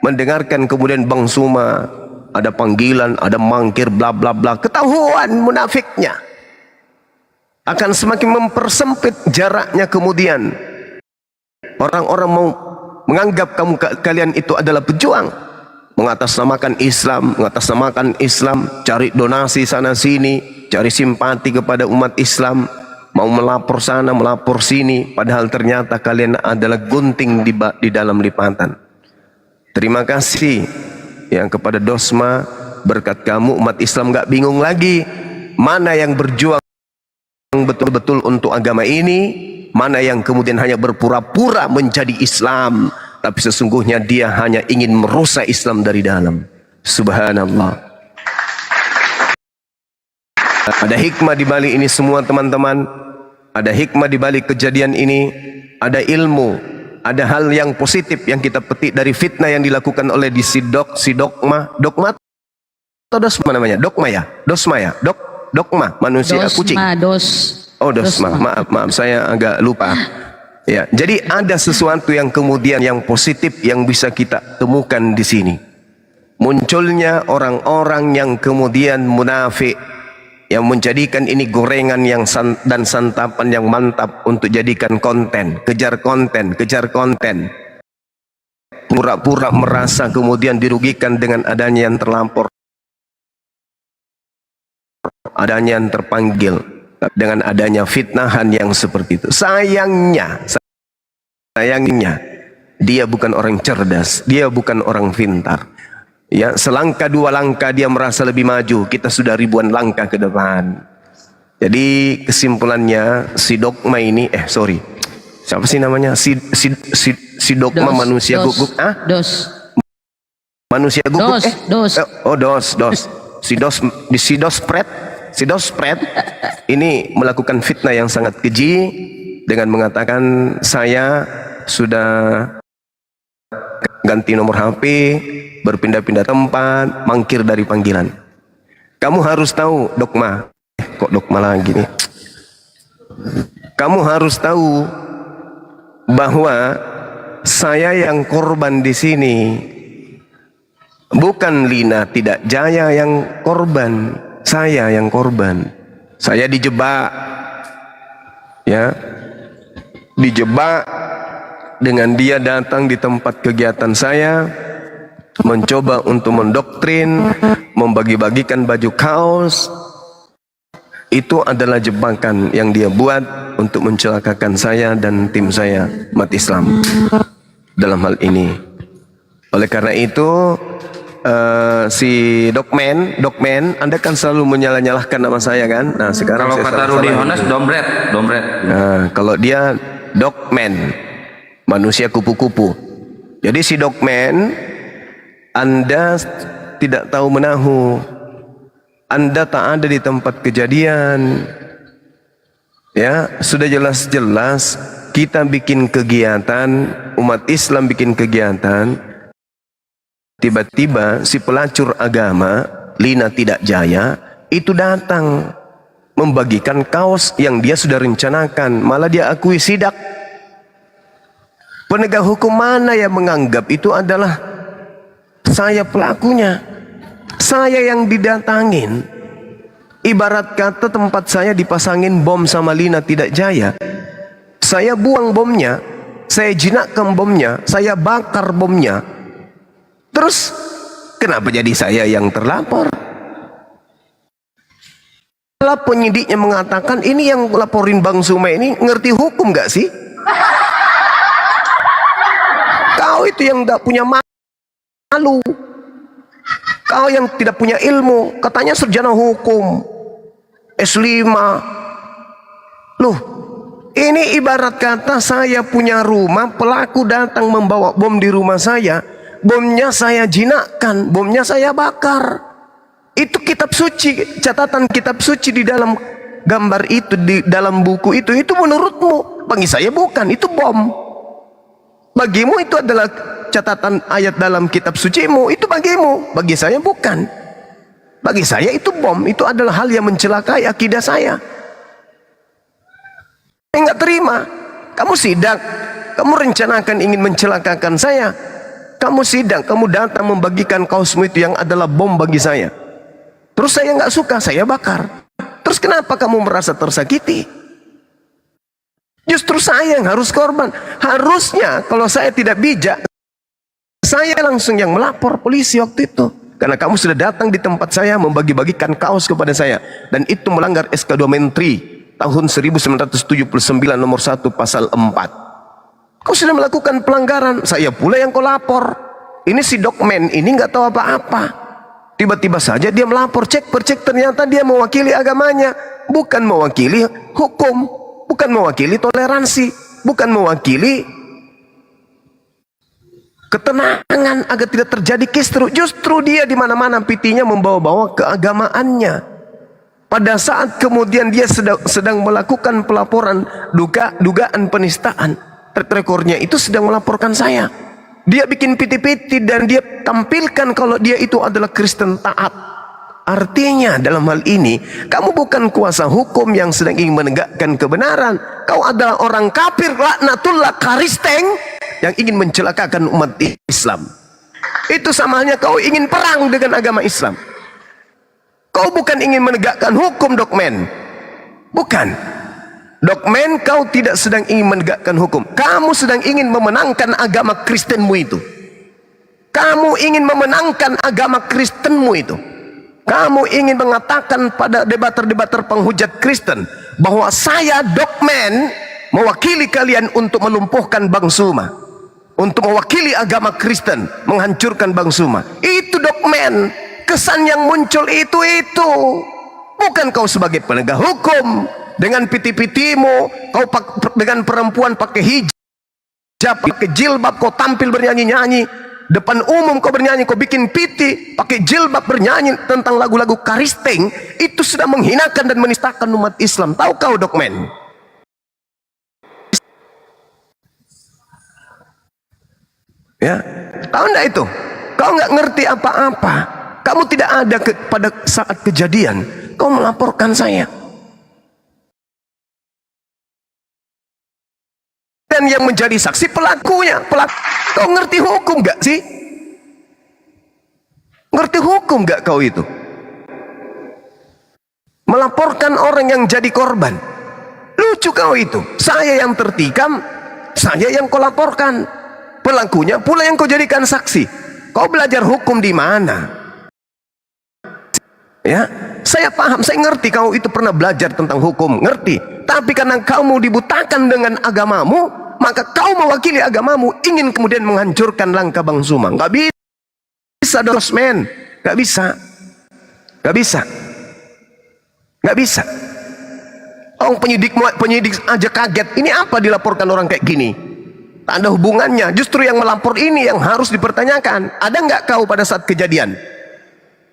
Speaker 2: mendengarkan kemudian Bang Suma ada panggilan, ada mangkir, bla bla bla. Ketahuan munafiknya. Akan semakin mempersempit jaraknya kemudian. Orang-orang mau menganggap kalian itu adalah pejuang. Mengatasnamakan Islam, cari donasi sana sini, cari simpati kepada umat Islam, mau melapor sana, melapor sini, padahal ternyata kalian adalah gunting di dalam lipatan. Terima kasih yang kepada Dosma, berkat kamu umat Islam gak bingung lagi mana yang berjuang betul-betul untuk agama ini, mana yang kemudian hanya berpura-pura menjadi Islam, tapi sesungguhnya dia hanya ingin merusak Islam dari dalam. Subhanallah. Ada hikmah di balik ini semua teman-teman. Ada hikmah di balik kejadian ini. Ada ilmu. Ada hal yang positif yang kita petik dari fitnah yang dilakukan oleh Dokma atau Dosma namanya? Dokma ya? Dosma ya? Dokma, manusia kucing. Oh Dosma, maaf saya agak lupa. Ya, jadi ada sesuatu yang kemudian yang positif yang bisa kita temukan di sini. Munculnya orang-orang yang kemudian munafik, yang menjadikan ini gorengan dan santapan yang mantap untuk jadikan konten, kejar konten. Pura-pura merasa kemudian dirugikan dengan adanya yang terlampor, adanya yang terpanggil, dengan adanya fitnahan yang seperti itu. Sayangnya dia bukan orang cerdas, dia bukan orang pintar. Ya, selangkah 2 langkah dia merasa lebih maju, kita sudah ribuan langkah ke depan. Jadi kesimpulannya si Dokma ini, siapa sih namanya? Si Dokma manusia guguk, manusia guguk, si Dospret ini melakukan fitnah yang sangat keji dengan mengatakan saya sudah ganti nomor HP, berpindah-pindah tempat, mangkir dari panggilan. Kamu harus tahu Dokma, kok Dokma lagi nih? Kamu harus tahu bahwa saya yang korban di sini, bukan Lina Tidak Jaya yang korban. Saya yang korban. Saya dijebak, ya, dijebak dengan dia datang di tempat kegiatan saya, mencoba untuk mendoktrin, membagi-bagikan baju kaos. Itu adalah jebakan yang dia buat untuk mencelakakan saya dan tim saya, umat Islam, dalam hal ini. Oleh karena itu, si Dokmen, Anda kan selalu menyalah-nyalahkan nama saya kan? Nah sekarang
Speaker 3: kalau kata Rudi Honas, dompret.
Speaker 2: Nah kalau dia Dokmen, manusia kupu-kupu. Jadi si Dokmen, Anda tidak tahu menahu, Anda tak ada di tempat kejadian. Ya, sudah jelas-jelas kita bikin kegiatan, umat Islam bikin kegiatan. Tiba-tiba si pelacur agama Lina Tidak Jaya itu datang membagikan kaos yang dia sudah rencanakan, malah dia akui sidak. Penegak hukum mana yang menganggap itu adalah saya pelakunya? saya yang didatangin. Ibarat kata tempat saya dipasangin bom sama Lina Tidak Jaya. Saya buang bomnya, saya jinakkan bomnya, saya bakar bomnya. Terus kenapa jadi saya yang terlapor? Kalau penyidiknya mengatakan ini yang laporin Bang Suma ini ngerti hukum gak sih? Kau itu yang gak punya malu. Kau yang tidak punya ilmu, katanya sarjana hukum S5. Loh, ini ibarat kata saya punya rumah, pelaku datang membawa bom di rumah saya, bomnya saya jinakkan, bomnya saya bakar. Itu kitab suci, catatan kitab suci di dalam gambar itu, di dalam buku itu menurutmu. Bagi saya bukan, itu bom. Bagimu itu adalah catatan ayat dalam kitab sucimu, itu bagimu. Bagi saya bukan. Bagi saya itu bom, itu adalah hal yang mencelakai akidah saya. Saya nggak terima. Kamu sidak, kamu rencanakan ingin mencelakakan saya. Kamu sidak, kamu datang membagikan kaosmu itu yang adalah bom bagi saya. Terus saya nggak suka, saya bakar. Terus kenapa kamu merasa tersakiti? Justru saya yang harus korban. Harusnya kalau saya tidak bijak, saya langsung yang melapor polisi waktu itu. Karena kamu sudah datang di tempat saya membagi-bagikan kaos kepada saya. Dan itu melanggar SK2 Menteri tahun 1979 nomor 1 pasal 4. Kau sudah melakukan pelanggaran, saya pula yang kau lapor. Ini si Dokmen ini nggak tahu apa-apa. Tiba-tiba saja dia melapor, cek ternyata dia mewakili agamanya, bukan mewakili hukum, bukan mewakili toleransi, bukan mewakili ketenangan agar tidak terjadi kisru. Justru dia di mana-mana PT-nya membawa-bawa keagamaannya. Pada saat kemudian dia sedang melakukan pelaporan dugaan penistaan, track recordnya itu sedang melaporkan saya. Dia bikin PT-PT dan dia tampilkan kalau dia itu adalah Kristen taat. Artinya dalam hal ini, kamu bukan kuasa hukum yang sedang ingin menegakkan kebenaran. Kau adalah orang kafir, laknatullah karisteng, yang ingin mencelakakan umat Islam. Itu sama halnya kau ingin perang dengan agama Islam. Kau bukan ingin menegakkan hukum, Dokmen. Bukan. Dokmen, kau tidak sedang ingin menegakkan hukum. Kamu sedang ingin memenangkan agama Kristenmu itu. Kamu ingin memenangkan agama Kristenmu itu. Kamu ingin mengatakan pada debater-debater penghujat Kristen bahwa saya Dokmen mewakili kalian untuk melumpuhkan Bang Suma, untuk mewakili agama Kristen, menghancurkan Bang Suma. Itu Dokmen. Kesan yang muncul itu. Bukan kau sebagai penegak hukum. Dengan piti-pitimu, kau dengan perempuan pakai hijab, pakai jilbab, kau tampil bernyanyi-nyanyi depan umum, kau bernyanyi, kau bikin piti pakai jilbab bernyanyi tentang lagu-lagu karisteng. Itu sudah menghinakan dan menistakan umat Islam. Tahu kau, Dokmen? Ya, tahu enggak itu? Kau nggak ngerti apa-apa. Kamu tidak ada pada saat kejadian. Kau melaporkan saya. Dan yang menjadi saksi pelakunya. Kau ngerti hukum gak sih? Ngerti hukum gak kau itu? Melaporkan orang yang jadi korban. Lucu kau itu. Saya yang tertikam, saya yang kau laporkan. Pelakunya pula yang kau jadikan saksi. Kau belajar hukum di mana? Ya, saya paham, saya ngerti kau itu pernah belajar tentang hukum, ngerti. Tapi karena kamu dibutakan dengan agamamu, maka kau mewakili agamamu, ingin kemudian menghancurkan langkah Bang Suma. Gak bisa, Dosmen. Gak bisa. Gak bisa. Gak bisa. Oh, penyidik aja kaget. Ini apa dilaporkan orang kayak gini? Tak ada hubungannya. Justru yang melapor ini yang harus dipertanyakan. Ada nggak kau pada saat kejadian?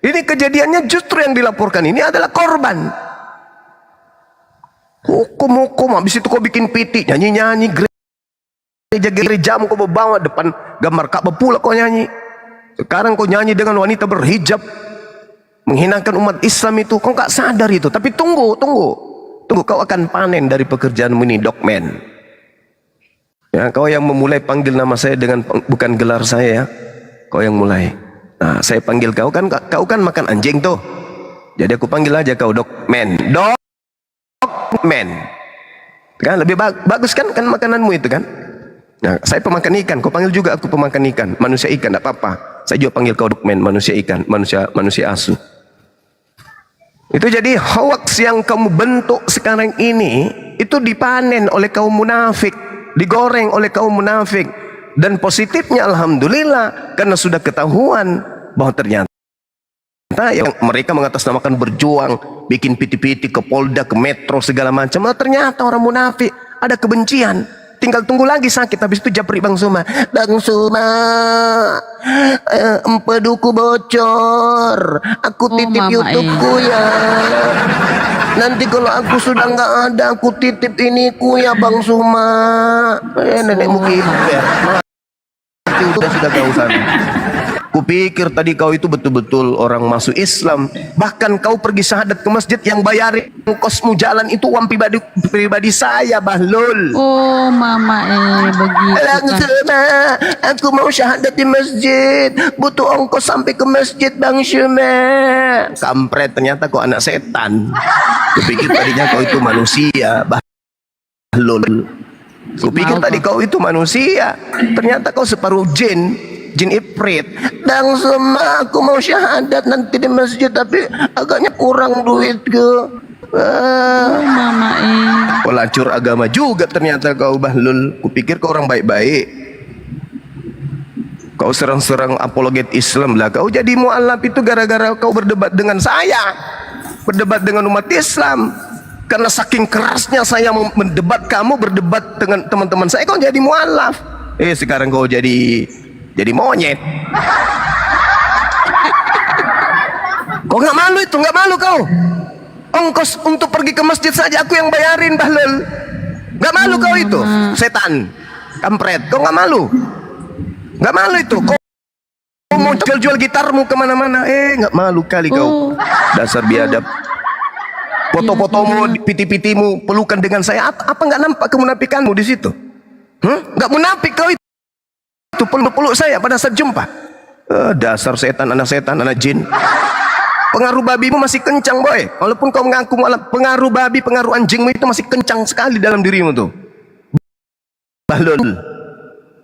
Speaker 2: Ini kejadiannya justru yang dilaporkan ini adalah korban. Hukum. Habis itu kau bikin piti, nyanyi-nyanyi, gerejamu kau bawa depan gambar Ka'bah pula kau nyanyi. Sekarang kau nyanyi dengan wanita berhijab, menghinakan umat Islam itu. Kau nggak sadar itu. Tapi tunggu, kau akan panen dari pekerjaanmu ini, Dokmen. Ya, kau yang memulai panggil nama saya dengan bukan gelar saya ya. Kau yang mulai. Nah, saya panggil kau kan makan anjing tuh. Jadi aku panggil aja kau Dogman. Dogman. Kan lebih bagus kan makananmu itu kan? Nah, saya pemakan ikan, kau panggil juga aku pemakan ikan, manusia ikan, tidak apa-apa. Saya juga panggil kau Dogman, manusia ikan, manusia asu. Itu jadi hoax yang kamu bentuk sekarang ini, itu dipanen oleh kaum munafik, digoreng oleh kaum munafik. Dan positifnya alhamdulillah, karena sudah ketahuan bahwa ternyata yang mereka mengatasnamakan berjuang, bikin piti-piti ke Polda, ke Metro segala macam, ternyata orang munafik, ada kebencian. Tinggal tunggu lagi sakit, habis itu japri Bang Suma. Bang Suma, empeduku bocor, aku titip YouTubeku ya. Nanti kalau aku sudah nggak ada, aku titip iniku ya Bang Suma. Nenekmu gitu ya. Mati sudah kau sana. Kupikir tadi kau itu betul-betul orang masuk Islam. Bahkan kau pergi syahadat ke masjid yang bayarin kosmu jalan itu uang pribadi saya, Bahlul.
Speaker 9: Oh mama begitu
Speaker 2: Langsung aku mau syahadat di masjid, butuh ongkos sampai ke masjid Bang Syuma. Kampret, ternyata kau anak setan. Kupikir tadinya kau itu manusia, Bahlul. Kupikir tadi kau itu manusia, ternyata kau separuh jin ifrit. Dan semua aku mau syahadat nanti di masjid, tapi agaknya kurang duit ke.
Speaker 9: mama
Speaker 2: Pelacur agama juga ternyata kau, Bahlul. Kupikir kau orang baik-baik. Kau serang-serang apologet Islam lah. Kau jadi mu'alaf itu gara-gara kau berdebat dengan saya, berdebat dengan umat Islam. Karena saking kerasnya saya mendebat kamu, berdebat dengan teman-teman saya, kau jadi mu'alaf. Sekarang kau jadi monyet. Kau nggak malu itu, nggak malu kau. Ongkos untuk pergi ke masjid saja aku yang bayarin, Bahlul. Nggak malu kau itu, setan, kampret. Kau nggak malu, nggak malu itu. Kau mau jual gitarmu kemana-mana, nggak malu kali kau. Dasar biadab. Foto-fotomu, piti-pitimu, pelukan dengan saya. Apa nggak nampak kemunafikanmu di situ? Nggak munafik kau itu. Itu peluk saya pada saat jumpa. Dasar setan, anak jin. Pengaruh babimu masih kencang, boy. Walaupun kau mengaku pengaruh babi, pengaruh anjingmu itu masih kencang sekali dalam dirimu tuh. Bahlul,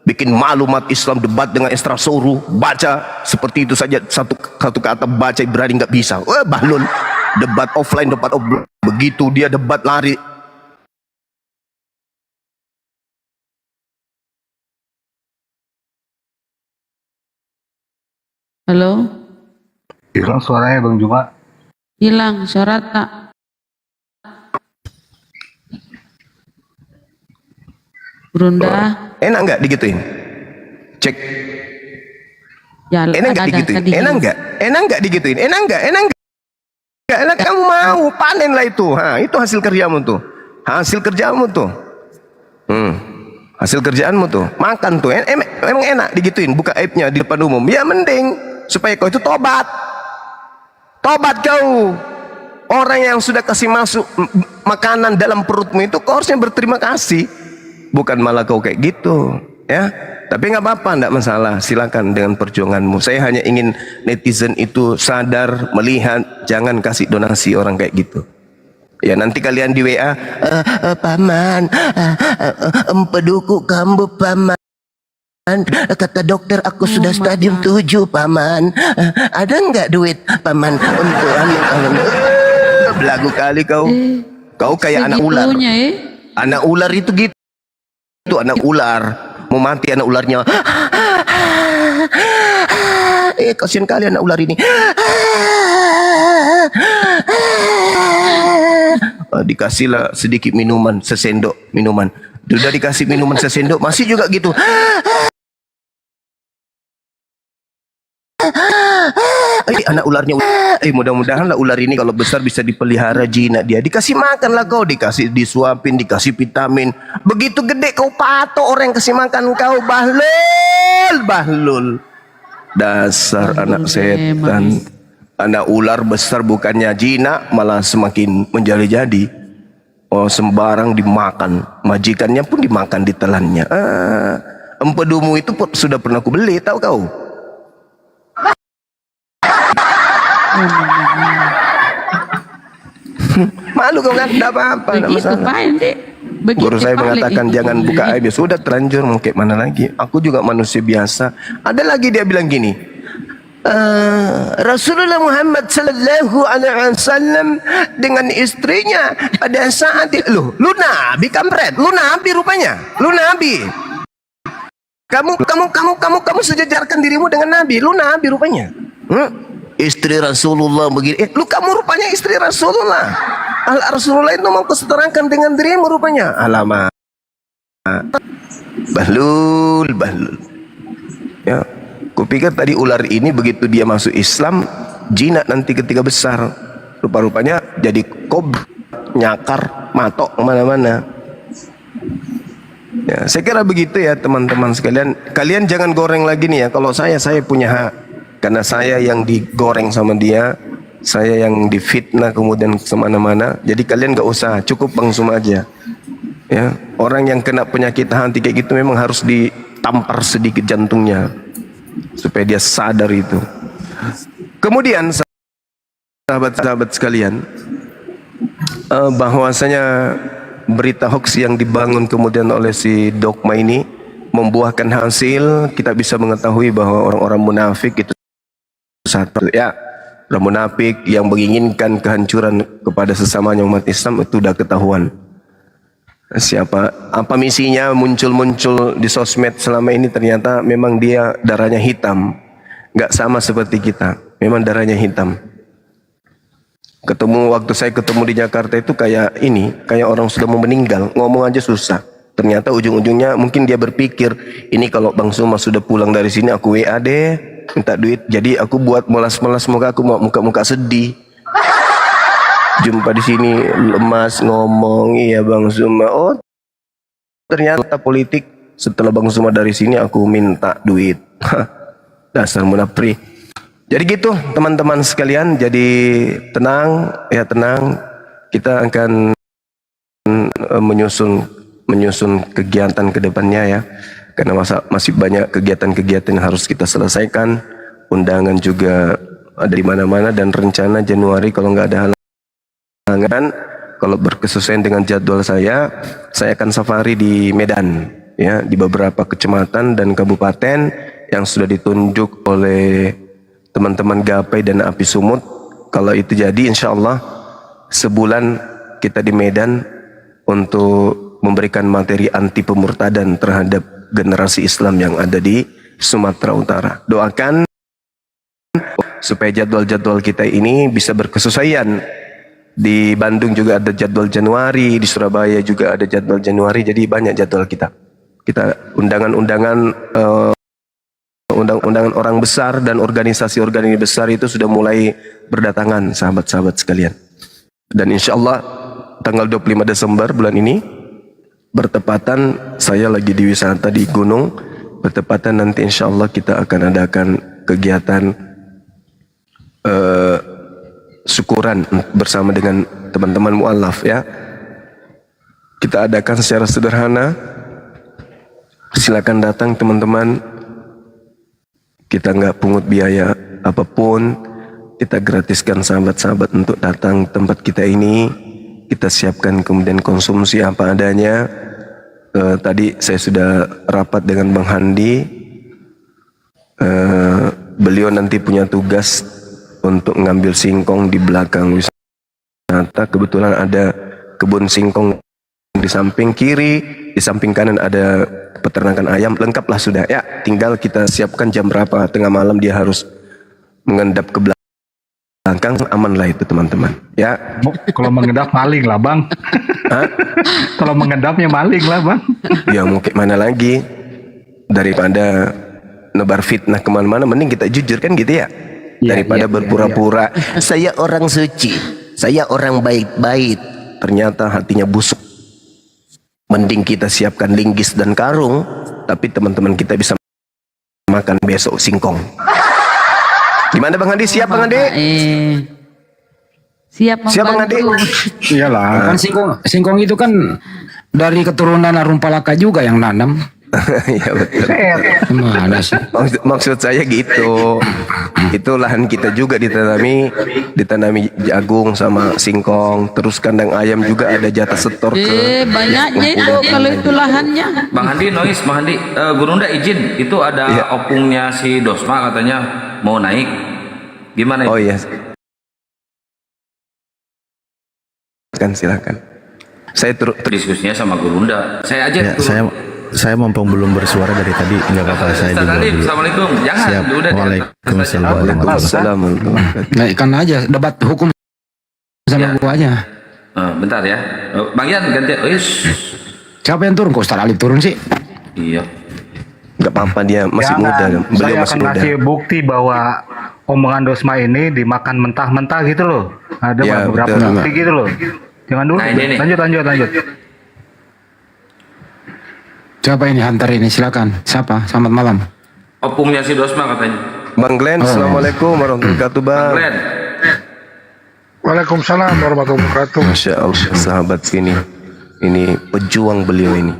Speaker 2: bikin malu umat Islam, debat dengan Estra-Soru, baca seperti itu saja, satu kata baca berani nggak bisa. Bahlul, debat offline, begitu dia debat lari.
Speaker 9: halo
Speaker 4: Hilang suaranya Bang Juma.
Speaker 9: hilang suara tak Brunda
Speaker 2: Enak nggak digituin? Cek.
Speaker 9: jalan
Speaker 2: Enak nggak digituin? Enak nggak digituin? Enak nggak? Enak kamu mau panen lah itu. Itu hasil kerjamu tuh. Hasil kerjamu tuh. Hasil kerjaanmu tuh. Makan tuh. Emang enak digituin. Buka aibnya di depan umum. Ya mending supaya kau itu tobat. Tobat kau. Orang yang sudah kasih masuk makanan dalam perutmu itu kau harusnya berterima kasih. Bukan malah kau kayak gitu, ya. Tapi nggak apa-apa, nggak masalah. Silakan dengan perjuanganmu. Saya hanya ingin netizen itu sadar, melihat, jangan kasih donasi orang kayak gitu. Ya nanti kalian di WA, paman, empeduku kambuh paman. Kata dokter aku sudah stadium 7 paman. Ada nggak duit paman untuk belagu kali kau. Kau kayak anak ular. Anak ular itu gitu. Itu anak ular. Mau mati anak ularnya. Kasihan kali anak ular ini. Dikasihlah sedikit minuman, sesendok minuman. Sudah dikasih minuman sesendok, masih juga gitu. Anak ularnya, mudah-mudahan lah ular ini kalau besar bisa dipelihara jinak dia. Dikasih makan lah kau, dikasih disuapin, dikasih vitamin. Begitu gede kau patok orang yang kasih makan kau, Bahlul. Dasar anak setan. Anak ular besar bukannya jinak, malah semakin menjadi-jadi. Oh, sembarang dimakan. Majikannya pun dimakan, ditelannya. Empedumu itu sudah pernah aku beli, tahu kau? Malu kau kan? Tidak apa-apa, tidak
Speaker 9: Begitu
Speaker 2: masalah.
Speaker 9: Pak Ente. Begitu
Speaker 2: Guru saya
Speaker 9: Pak,
Speaker 2: mengatakan
Speaker 9: itu.
Speaker 2: jangan buka aib. Ya sudah, terlanjur mau kayak mana lagi. Aku juga manusia biasa. Ada lagi dia bilang gini, Rasulullah Muhammad sallallahu alaihi wasallam dengan istrinya pada saat lu nabi kampret, lu nabi rupanya, lu nabi. Kamu sejajarkan dirimu dengan nabi, lu nabi rupanya. Istri Rasulullah begini, lu kamu rupanya istri Rasulullah. Rasulullah itu mau kesetaraan dengan dirimu rupanya. Alamak. Bahlul. Ya, kupikir tadi ular ini begitu dia masuk Islam, jinak nanti ketika besar. Rupa-rupanya jadi kobra, nyakar, matok kemana-mana. Ya, saya kira begitu ya teman-teman sekalian. Kalian jangan goreng lagi nih ya. Kalau saya punya hak. Karena saya yang digoreng sama dia, saya yang difitnah kemudian kemana-mana. Jadi kalian gak usah, cukup Bang Suma aja. Ya, orang yang kena penyakit hati kayak gitu memang harus ditampar sedikit jantungnya supaya dia sadar itu. Kemudian sahabat-sahabat sekalian, bahwasanya berita hoax yang dibangun kemudian oleh si Dogma ini membuahkan hasil. Kita bisa mengetahui bahwa orang-orang munafik itu satu ya, orang munafik yang menginginkan kehancuran kepada sesamanya umat Islam itu sudah ketahuan. Siapa, apa misinya muncul-muncul di sosmed selama ini, ternyata memang dia darahnya hitam, nggak sama seperti kita, memang darahnya hitam. Waktu saya ketemu di Jakarta itu kayak ini, kayak orang sudah mau meninggal, ngomong aja susah. Ternyata ujung-ujungnya mungkin dia berpikir, ini kalau Bang Suma sudah pulang dari sini aku WA deh, minta duit, jadi aku buat melas-melas muka-muka sedih. Jumpa di sini lemas ngomong, iya Bang Suma. Oh, ternyata politik. Setelah Bang Suma dari sini aku minta duit. Dasar munafik. Jadi gitu teman-teman sekalian. Jadi tenang, ya tenang. Kita akan menyusun kegiatan ke depannya ya. Karena masih banyak kegiatan-kegiatan yang harus kita selesaikan. Undangan juga ada di mana-mana dan rencana Januari kalau nggak ada halangan, kalau berkesesuaian dengan jadwal saya akan safari di Medan ya, di beberapa kecamatan dan kabupaten yang sudah ditunjuk oleh teman-teman Gapai dan Api Sumut. Kalau itu jadi insya Allah sebulan kita di Medan untuk memberikan materi anti pemurtadan terhadap generasi Islam yang ada di Sumatera Utara. Doakan supaya jadwal-jadwal kita ini bisa berkesesuaian. Di Bandung juga ada jadwal Januari, di Surabaya juga ada jadwal Januari, jadi banyak jadwal kita. Kita undangan-undangan orang besar dan organisasi-organisasi besar itu sudah mulai berdatangan sahabat-sahabat sekalian. Dan insya Allah tanggal 25 Desember bulan ini bertepatan saya lagi di wisata di gunung, bertepatan nanti insya Allah kita akan adakan kegiatan syukuran bersama dengan teman-teman mu'alaf ya. Kita adakan secara sederhana. Silakan datang teman-teman. Kita nggak pungut biaya apapun. Kita gratiskan sahabat-sahabat untuk datang tempat kita ini. Kita siapkan kemudian konsumsi apa adanya. Tadi saya sudah rapat dengan Bang Handi. Beliau nanti punya tugas untuk ngambil singkong di belakang wisata. Kebetulan ada kebun singkong di samping kiri, di samping kanan ada peternakan ayam, lengkaplah sudah ya. Tinggal kita siapkan jam berapa, tengah malam dia harus mengendap ke belakang, aman lah itu teman-teman ya.
Speaker 4: Kalau mengendap maling lah Bang. Kalau mengendapnya maling lah Bang.
Speaker 2: Ya mau kayak mana lagi, daripada nebar fitnah kemana-mana, mending kita jujur kan gitu ya. Daripada berpura-pura saya orang suci, saya orang baik-baik, ternyata hatinya busuk. Mending kita siapkan linggis dan karung, tapi teman-teman kita bisa makan besok singkong. Gimana Bang Andi? Siap Bang Andi?
Speaker 9: Siap
Speaker 2: Bang Andi?
Speaker 8: Iyalah, kan singkong itu kan dari keturunan Arumpalaka juga yang nanam.
Speaker 2: Ya betul.
Speaker 8: Mana sih?
Speaker 2: Maksud saya gitu. Itu lahan kita juga ditanami jagung sama singkong. Terus kandang ayam juga ada jatah setor ke
Speaker 9: Banyaknya itu kalau itu lahannya.
Speaker 3: Bang Handi, Bang Handi, Gurunda izin, itu ada
Speaker 2: Iya.
Speaker 3: opungnya si Dosma katanya mau naik. Gimana itu?
Speaker 2: Oh iya. Silakan. Saya
Speaker 3: Diskusinya sama Gurunda. Saya aja
Speaker 10: Ya, saya mumpung belum bersuara dari tadi, nggak apa-apa saya
Speaker 3: Ustaz
Speaker 10: jawab
Speaker 3: Alim,
Speaker 10: dulu.
Speaker 3: Assalamualaikum. Jangan,
Speaker 10: Siap.
Speaker 3: udah
Speaker 10: Waalaikumsalam warahmatullahi
Speaker 2: Waalaikumsalam warahmatullahi wabarakatuh.
Speaker 8: Naikkan aja debat hukum sama
Speaker 3: Ya.
Speaker 8: gua aja.
Speaker 3: Bentar ya. Bang Yan ganti.
Speaker 8: Siapa yang turun? Kok Ustaz Ali turun sih?
Speaker 3: Iya.
Speaker 2: Nggak apa-apa, dia masih
Speaker 4: Jangan.
Speaker 2: muda. Beliau
Speaker 4: Saya
Speaker 2: masih
Speaker 4: akan
Speaker 2: muda.
Speaker 4: kasih bukti bahwa omongan Dosma ini dimakan mentah-mentah gitu loh. Ada
Speaker 2: Ya,
Speaker 4: beberapa
Speaker 2: betul.
Speaker 4: bukti gitu loh. Jangan dulu.
Speaker 3: Nah, ini nih.
Speaker 4: Lanjut.
Speaker 8: Siapa ini hantar ini? Silakan. Siapa? Selamat malam.
Speaker 3: Opungnya si Dosma katanya.
Speaker 2: Bang Glenn, assalamualaikum warahmatullahi wabarakatuh, Bang.
Speaker 3: Glenn.
Speaker 8: Waalaikumsalam warahmatullahi wabarakatuh.
Speaker 2: Masya Allah, sahabat ini pejuang beliau ini.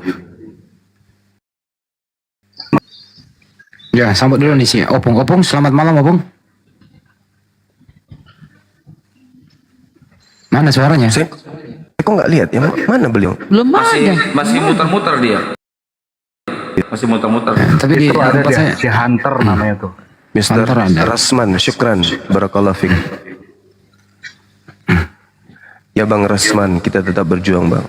Speaker 8: Ya, sambut dulu nih si Opung. Opung, selamat malam Opung. Mana suaranya?
Speaker 2: Saya kok nggak lihat ya, mana beliau?
Speaker 9: Belum ada.
Speaker 3: Masih muter-muter dia. Masih muter-muter.
Speaker 8: Tapi di
Speaker 4: Itu ada
Speaker 8: tempat
Speaker 4: dia,
Speaker 8: saya.
Speaker 4: si Hunter namanya tuh.
Speaker 2: Mr.
Speaker 8: Mantar Anda.
Speaker 2: Rasman, syukran, barakallahu fiik. Ya Bang Rasman, kita tetap berjuang Bang.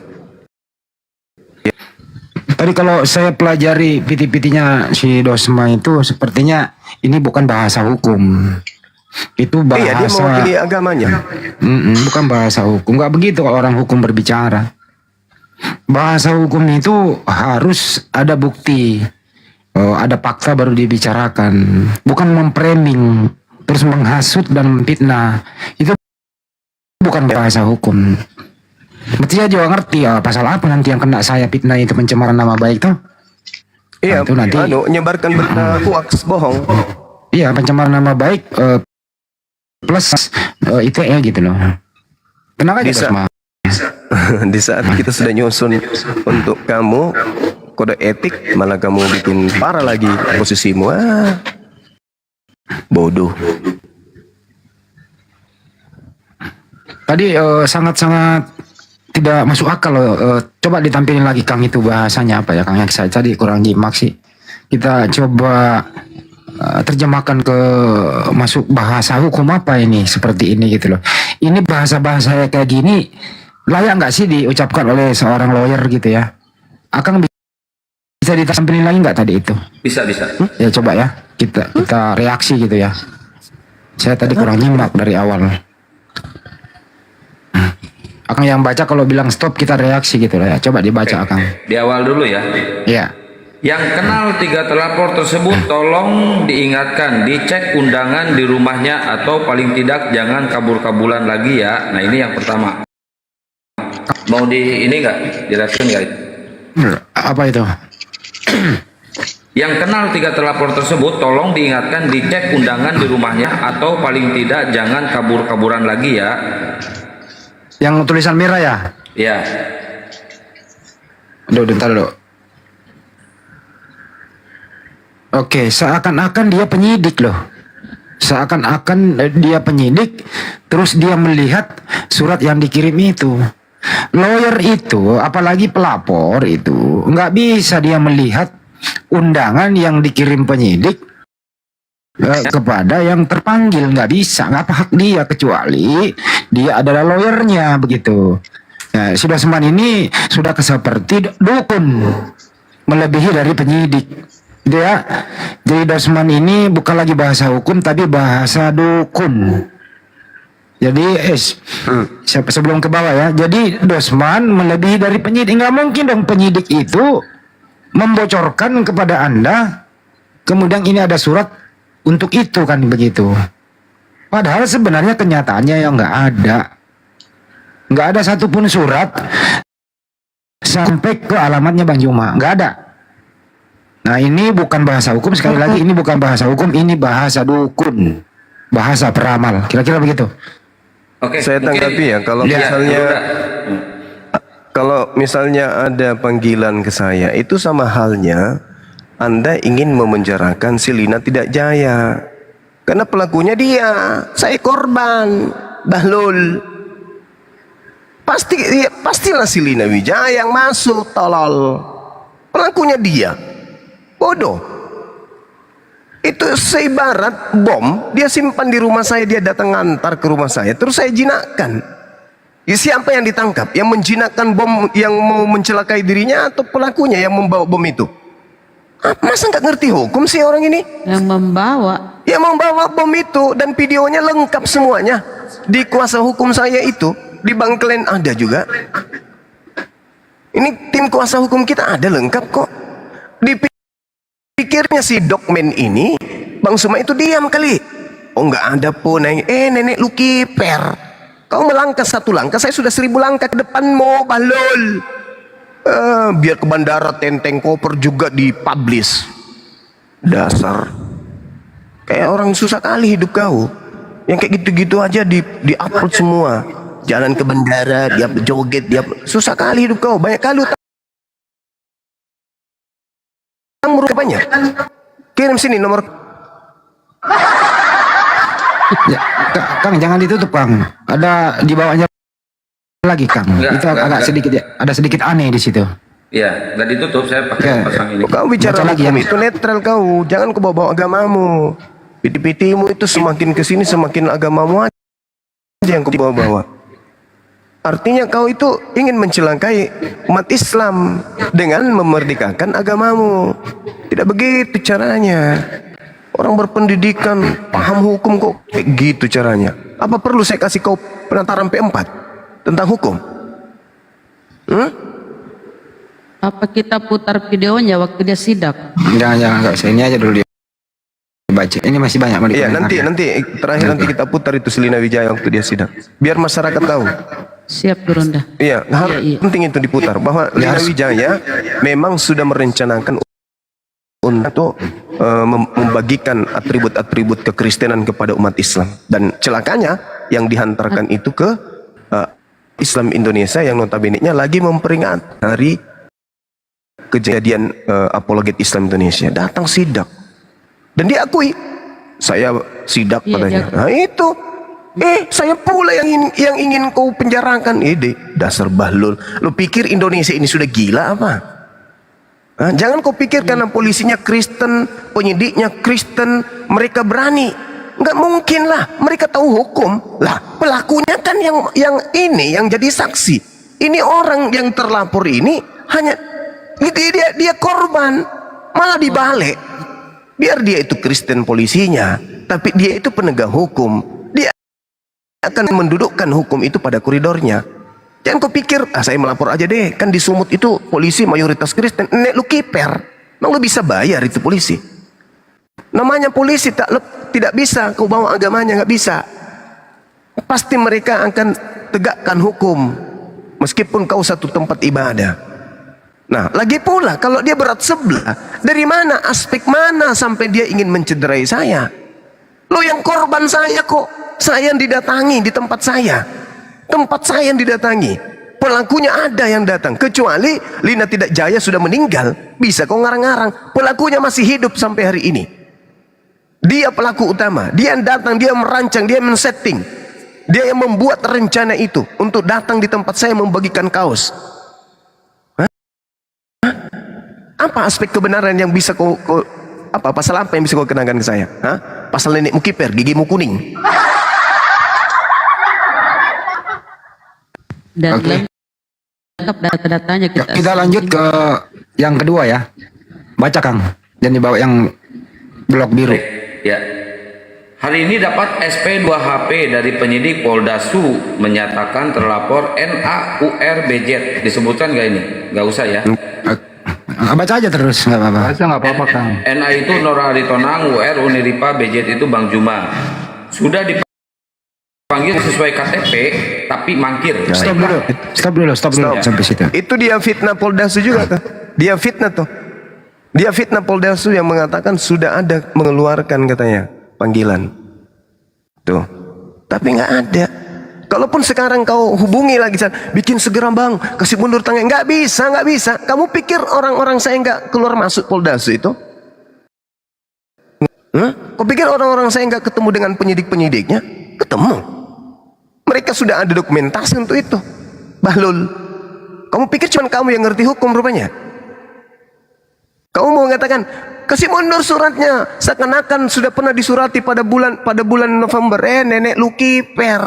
Speaker 8: Tadi kalau saya pelajari piti-pitinya si Dosma itu sepertinya ini bukan bahasa hukum. Itu
Speaker 2: Iya, dia
Speaker 8: bahasa
Speaker 2: mewakili agamanya.
Speaker 8: bukan bahasa hukum. Nggak begitu kalau orang hukum berbicara. Bahasa hukum itu harus ada bukti, ada fakta baru dibicarakan. Bukan memframing, terus menghasut dan memfitnah. Itu bukan bahasa hukum. Mestinya juga ngerti ya pasal apa nanti yang kena saya fitnah itu pencemaran nama baik tuh.
Speaker 2: Iya,
Speaker 8: Nah, itu nanti.
Speaker 2: nyebarkan berita hoax, bohong.
Speaker 8: Iya, pencemaran nama baik plus ITE gitu loh. Tenang aja
Speaker 2: Bisa.
Speaker 8: Dosma.
Speaker 2: Di saat kita sudah nyusun untuk kamu kode etik, malah kamu bikin parah lagi posisimu. Bodoh.
Speaker 8: Tadi sangat-sangat tidak masuk akal loh. Coba ditampilin lagi Kang itu bahasanya apa ya Kang? Yang saya tadi kurang nyimak sih. Kita coba terjemahkan ke masuk bahasa hukum apa ini seperti ini gitu loh. Ini bahasa-bahasa kayak gini layak nggak sih diucapkan oleh seorang lawyer gitu ya? Akang bisa ditampilin lagi nggak tadi itu?
Speaker 3: Bisa.
Speaker 8: Ya coba ya kita reaksi gitu ya. Saya tadi kurang nyimak dari awal. Akang yang baca kalau bilang stop kita reaksi gitu lah ya. Coba dibaca Akang.
Speaker 3: Di awal dulu ya.
Speaker 8: Iya.
Speaker 3: Yang kenal 3 terlapor tersebut tolong diingatkan, dicek undangan di rumahnya atau paling tidak jangan kabur-kaburan lagi ya. Nah ini yang pertama. Mau di ini nggak? Direspon nggak?
Speaker 8: Apa itu?
Speaker 3: Yang kenal 3 terlapor tersebut tolong diingatkan, dicek undangan di rumahnya atau paling tidak jangan kabur-kaburan lagi ya.
Speaker 8: Yang tulisan merah ya?
Speaker 3: Ya.
Speaker 8: Aduh, bentar dulu. Oke, seakan-akan dia penyidik loh. Seakan-akan dia penyidik, terus dia melihat surat yang dikirim itu. Lawyer itu, apalagi pelapor itu, nggak bisa dia melihat undangan yang dikirim penyidik kepada yang terpanggil, nggak bisa, nggak hak dia kecuali dia adalah lawyernya begitu. Nah, sudah Seman ini sudah seperti dukun, melebihi dari penyidik. Dia jadi Dosman ini bukan lagi bahasa hukum tapi bahasa dukun. Jadi sebelum ke bawah ya. Jadi Dosman melebihi dari penyidik. Nggak mungkin dong penyidik itu membocorkan kepada Anda. Kemudian ini ada surat untuk itu kan begitu. Padahal sebenarnya kenyataannya yang nggak ada. Nggak ada satupun surat sampai ke alamatnya Bang Juma. Nggak ada. Nah ini bukan bahasa hukum, sekali lagi ini bukan bahasa hukum, ini bahasa dukun, bahasa peramal, kira-kira begitu.
Speaker 3: Oke.
Speaker 2: Saya tanggapi ya, kalau misalnya ada panggilan ke saya, itu sama halnya Anda ingin memenjarakan si Lina Tidak Jaya. Karena pelakunya dia, saya korban, Bahlul. Pastilah si Lina Wijaya yang masuk, tolol. Pelakunya dia, bodoh. Itu seibarat bom, dia simpan di rumah saya, dia datang ngantar ke rumah saya, terus saya jinakkan. Ya, siapa yang ditangkap? Yang menjinakkan bom yang mau mencelakai dirinya atau pelakunya yang membawa bom itu? Masa nggak ngerti hukum sih orang ini?
Speaker 9: Yang membawa.
Speaker 2: Yang membawa bom itu, dan videonya lengkap semuanya. Di kuasa hukum saya itu, di Bangkelen ada juga. Ini tim kuasa hukum kita ada lengkap kok. Dipikirnya si Dokmen ini, Bang Suma itu diam kali. Oh nggak ada pun. Nenek lu kiper. Kau melangkah 1 langkah, saya sudah 1000 langkah ke depanmu, Bahlul. Biar ke bandara tenteng koper juga dipublish. Dasar. Kayak orang susah kali hidup kau. Yang kayak gitu-gitu aja di-upload semua. Jalan ke bandara, dia joget, dia susah kali hidup kau. Banyak kali utang banyak. Kirim sini nomor.
Speaker 8: Ya, Kang, jangan ditutup, Kang. Ada di bawahnya lagi, Kang. Itu agak sedikit ya. Ada sedikit aneh di situ.
Speaker 3: Iya, nggak ditutup, saya pakai pasang ini.
Speaker 2: Kau bicara
Speaker 8: Baca lagi
Speaker 2: hukum
Speaker 8: yang-
Speaker 2: itu netral kau. Jangan kau bawa agamamu. Piti-pitimu itu semakin kesini semakin agamamu aja yang kau bawa-bawa. Artinya kau itu ingin mencelakai umat Islam dengan memerdekakan agamamu. Tidak begitu caranya. Orang berpendidikan, paham hukum kok kayak gitu caranya. Apa perlu saya kasih kau penataran P4 tentang hukum?
Speaker 9: Apa kita putar videonya waktu dia sidak?
Speaker 8: Jangan, nggak usah. Ini aja dulu dibaca. Ini masih banyak. mau
Speaker 2: Iya,
Speaker 8: dikomentari.
Speaker 2: nanti terakhir nanti kita putar itu Selina Wijaya waktu dia sidang. Biar masyarakat tahu.
Speaker 9: Siap, Turunda.
Speaker 2: Iya,
Speaker 9: Iya.
Speaker 2: penting itu diputar bahwa Lina Wijaya memang sudah merencanakan untuk membagikan atribut-atribut kekristenan kepada umat Islam, dan celakanya yang dihantarkan itu ke Islam Indonesia yang notabene-nya lagi memperingati hari kejadian apologet Islam Indonesia. Datang sidak dan diakui saya sidak
Speaker 9: Iya,
Speaker 2: katanya. Nah itu saya pula yang ingin kau penjarakan. Dasar Bahlul, lu pikir Indonesia ini sudah gila apa? Jangan kau pikir karena polisinya Kristen, penyidiknya Kristen, mereka berani. Nggak mungkin lah, mereka tahu hukum. Lah, pelakunya kan yang jadi saksi. Ini orang yang terlapor ini hanya dia korban, malah dibalik. Biar dia itu Kristen polisinya, tapi dia itu penegak hukum. Dia akan mendudukkan hukum itu pada koridornya. Jangan kau pikir, saya melapor aja deh. Kan di Sumut itu polisi mayoritas Kristen. Nek lu kiper, emang lu bisa bayar itu polisi? Namanya polisi tidak bisa kau bawa agamanya, nggak bisa. Pasti mereka akan tegakkan hukum, meskipun kau satu tempat ibadah. Nah, lagi pula kalau dia berat sebelah, dari mana, aspek mana sampai dia ingin mencederai saya? Lo yang korban saya kok. Saya yang didatangi di tempat saya. Tempat saya yang didatangi. Pelakunya ada yang datang. Kecuali Lina Tidak Jaya sudah meninggal. Bisa kau ngarang-ngarang. Pelakunya masih hidup sampai hari ini. Dia pelaku utama. Dia yang datang, dia merancang, dia men-setting. Dia yang membuat rencana itu untuk datang di tempat saya membagikan kaos. Apa aspek kebenaran yang bisa pasal apa yang bisa kau kenakan ke saya? Pasal nenekmu kiper, gigimu kuning.
Speaker 9: Dan lengkap data-datanya
Speaker 8: Kita lanjut ke yang kedua ya. Baca, Kang. Dan dibawa yang blok biru.
Speaker 3: Ya. Hari ini dapat SP 2 HP dari penyidik Polda Su menyatakan terlapor NAURBZ. Disebutkan nggak ini? Nggak usah ya.
Speaker 8: Baca aja terus, nggak apa-apa.
Speaker 4: Baca nggak apa-apa, Kang.
Speaker 3: NA itu Nur Aritonang, UR Uniripa, BZ itu Bang Juma. Sudah dipanggil sesuai KTP, tapi mangkir.
Speaker 8: Stop dulu sampai situ.
Speaker 2: Itu dia fitnah Poldasu juga tuh. Dia fitnah tuh. Dia fitnah Poldasu yang mengatakan sudah ada mengeluarkan katanya panggilan. Tuh. Tapi nggak ada. Kalaupun sekarang kau hubungi lagi, bikin segera bang, kasih mundur tangan, nggak bisa. Kamu pikir orang-orang saya nggak keluar masuk Poldasu itu? Kau pikir orang-orang saya nggak ketemu dengan penyidik-penyidiknya? Ketemu. Mereka sudah ada dokumentasi untuk itu. Bahlul, kamu pikir cuma kamu yang ngerti hukum rupanya? Kamu mau mengatakan kasih mundur suratnya, seakan-akan sudah pernah disurati pada bulan November. Nenek lu kiper.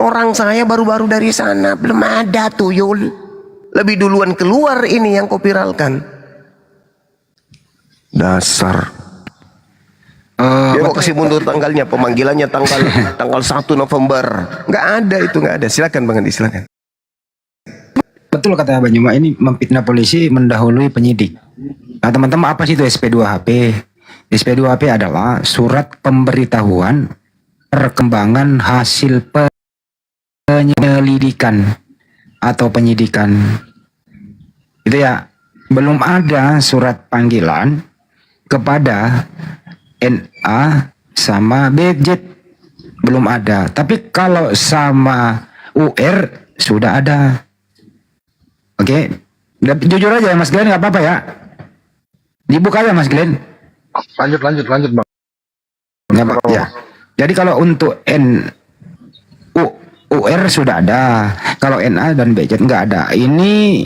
Speaker 2: Orang saya baru-baru dari sana, belum ada tuyul. Lebih duluan keluar ini yang kau viralkan. Dasar. Dia mau kasih mundur tanggalnya, pemanggilannya tanggal 1 November. Nggak ada itu, nggak ada. Silakan Bang Andi, silakan.
Speaker 8: Betul kata Abang Juma, ini memfitnah polisi mendahului penyidik. Nah teman-teman, apa sih itu SP2HP? SP2HP adalah surat pemberitahuan perkembangan hasil penyelidikan atau penyidikan. Itu ya, belum ada surat panggilan kepada NA sama BJ, belum ada. Tapi kalau sama UR sudah ada. Oke, jujur aja Mas Glenn, nggak apa-apa ya. Dibuka aja Mas Glenn.
Speaker 10: Lanjut bang.
Speaker 8: Nggak apa ya. Jadi kalau untuk UR sudah ada, kalau NA dan BJ nggak ada. Ini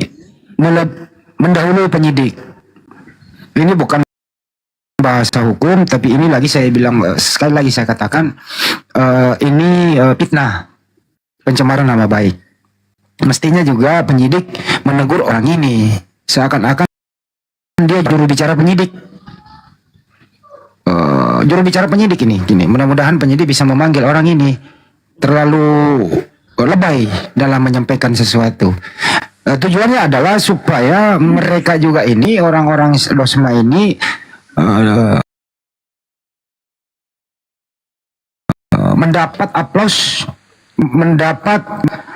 Speaker 8: mendahului penyidik. Ini bukan bahasa hukum, tapi ini lagi saya bilang, sekali lagi saya katakan, ini fitnah, pencemaran nama baik. Mestinya juga penyidik menegur orang ini, seakan-akan dia juru bicara penyidik. Juru bicara penyidik ini, gini, mudah-mudahan penyidik bisa memanggil orang ini. Terlalu lebay dalam menyampaikan sesuatu. Tujuannya adalah supaya mereka juga ini, orang-orang Dosma ini, mendapat aplaus, mendapat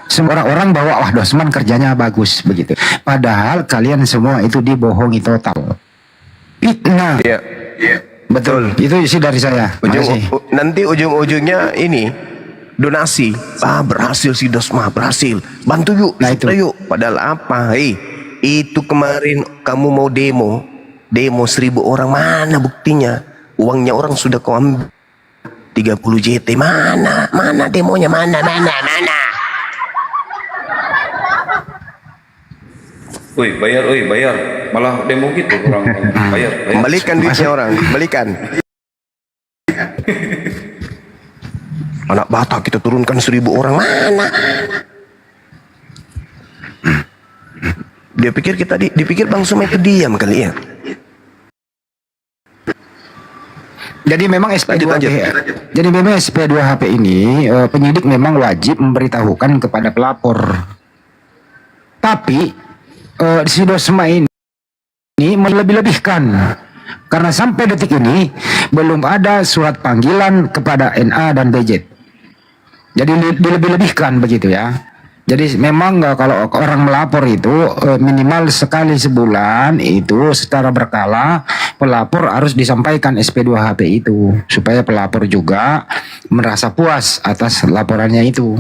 Speaker 8: semua orang bahwa wah Dosman kerjanya bagus begitu. Padahal kalian semua itu dibohongi total. Fitnah.
Speaker 2: Iya.
Speaker 8: Betul. Itu isi dari saya.
Speaker 2: Nanti ujung-ujungnya ini donasi. Berhasil si Dosma, berhasil. Bantu yuk.
Speaker 8: Nah, itu.
Speaker 2: Yuk. Padahal apa? Itu kemarin kamu mau demo 1.000 orang, mana buktinya? Uangnya orang sudah kau ambil 30 JT, mana demonya, mana.
Speaker 3: Bayar. Malah demo gitu orang. Bayar.
Speaker 2: Kembalikan duitnya orang, kembalikan. Anak Batak kita turunkan 1.000 orang, mana? Dia pikir dipikir Bang Suma itu diam kali ya.
Speaker 8: Jadi memang SP2HP, jadi memang SP2HP ini penyidik memang wajib memberitahukan kepada pelapor. Tapi si Dosma ini melebih-lebihkan, karena sampai detik ini belum ada surat panggilan kepada NA dan BJ. Jadi dilebih-lebihkan begitu ya. Jadi memang kalau orang melapor itu minimal sekali sebulan itu secara berkala pelapor harus disampaikan SP2HP itu supaya pelapor juga merasa puas atas laporannya itu.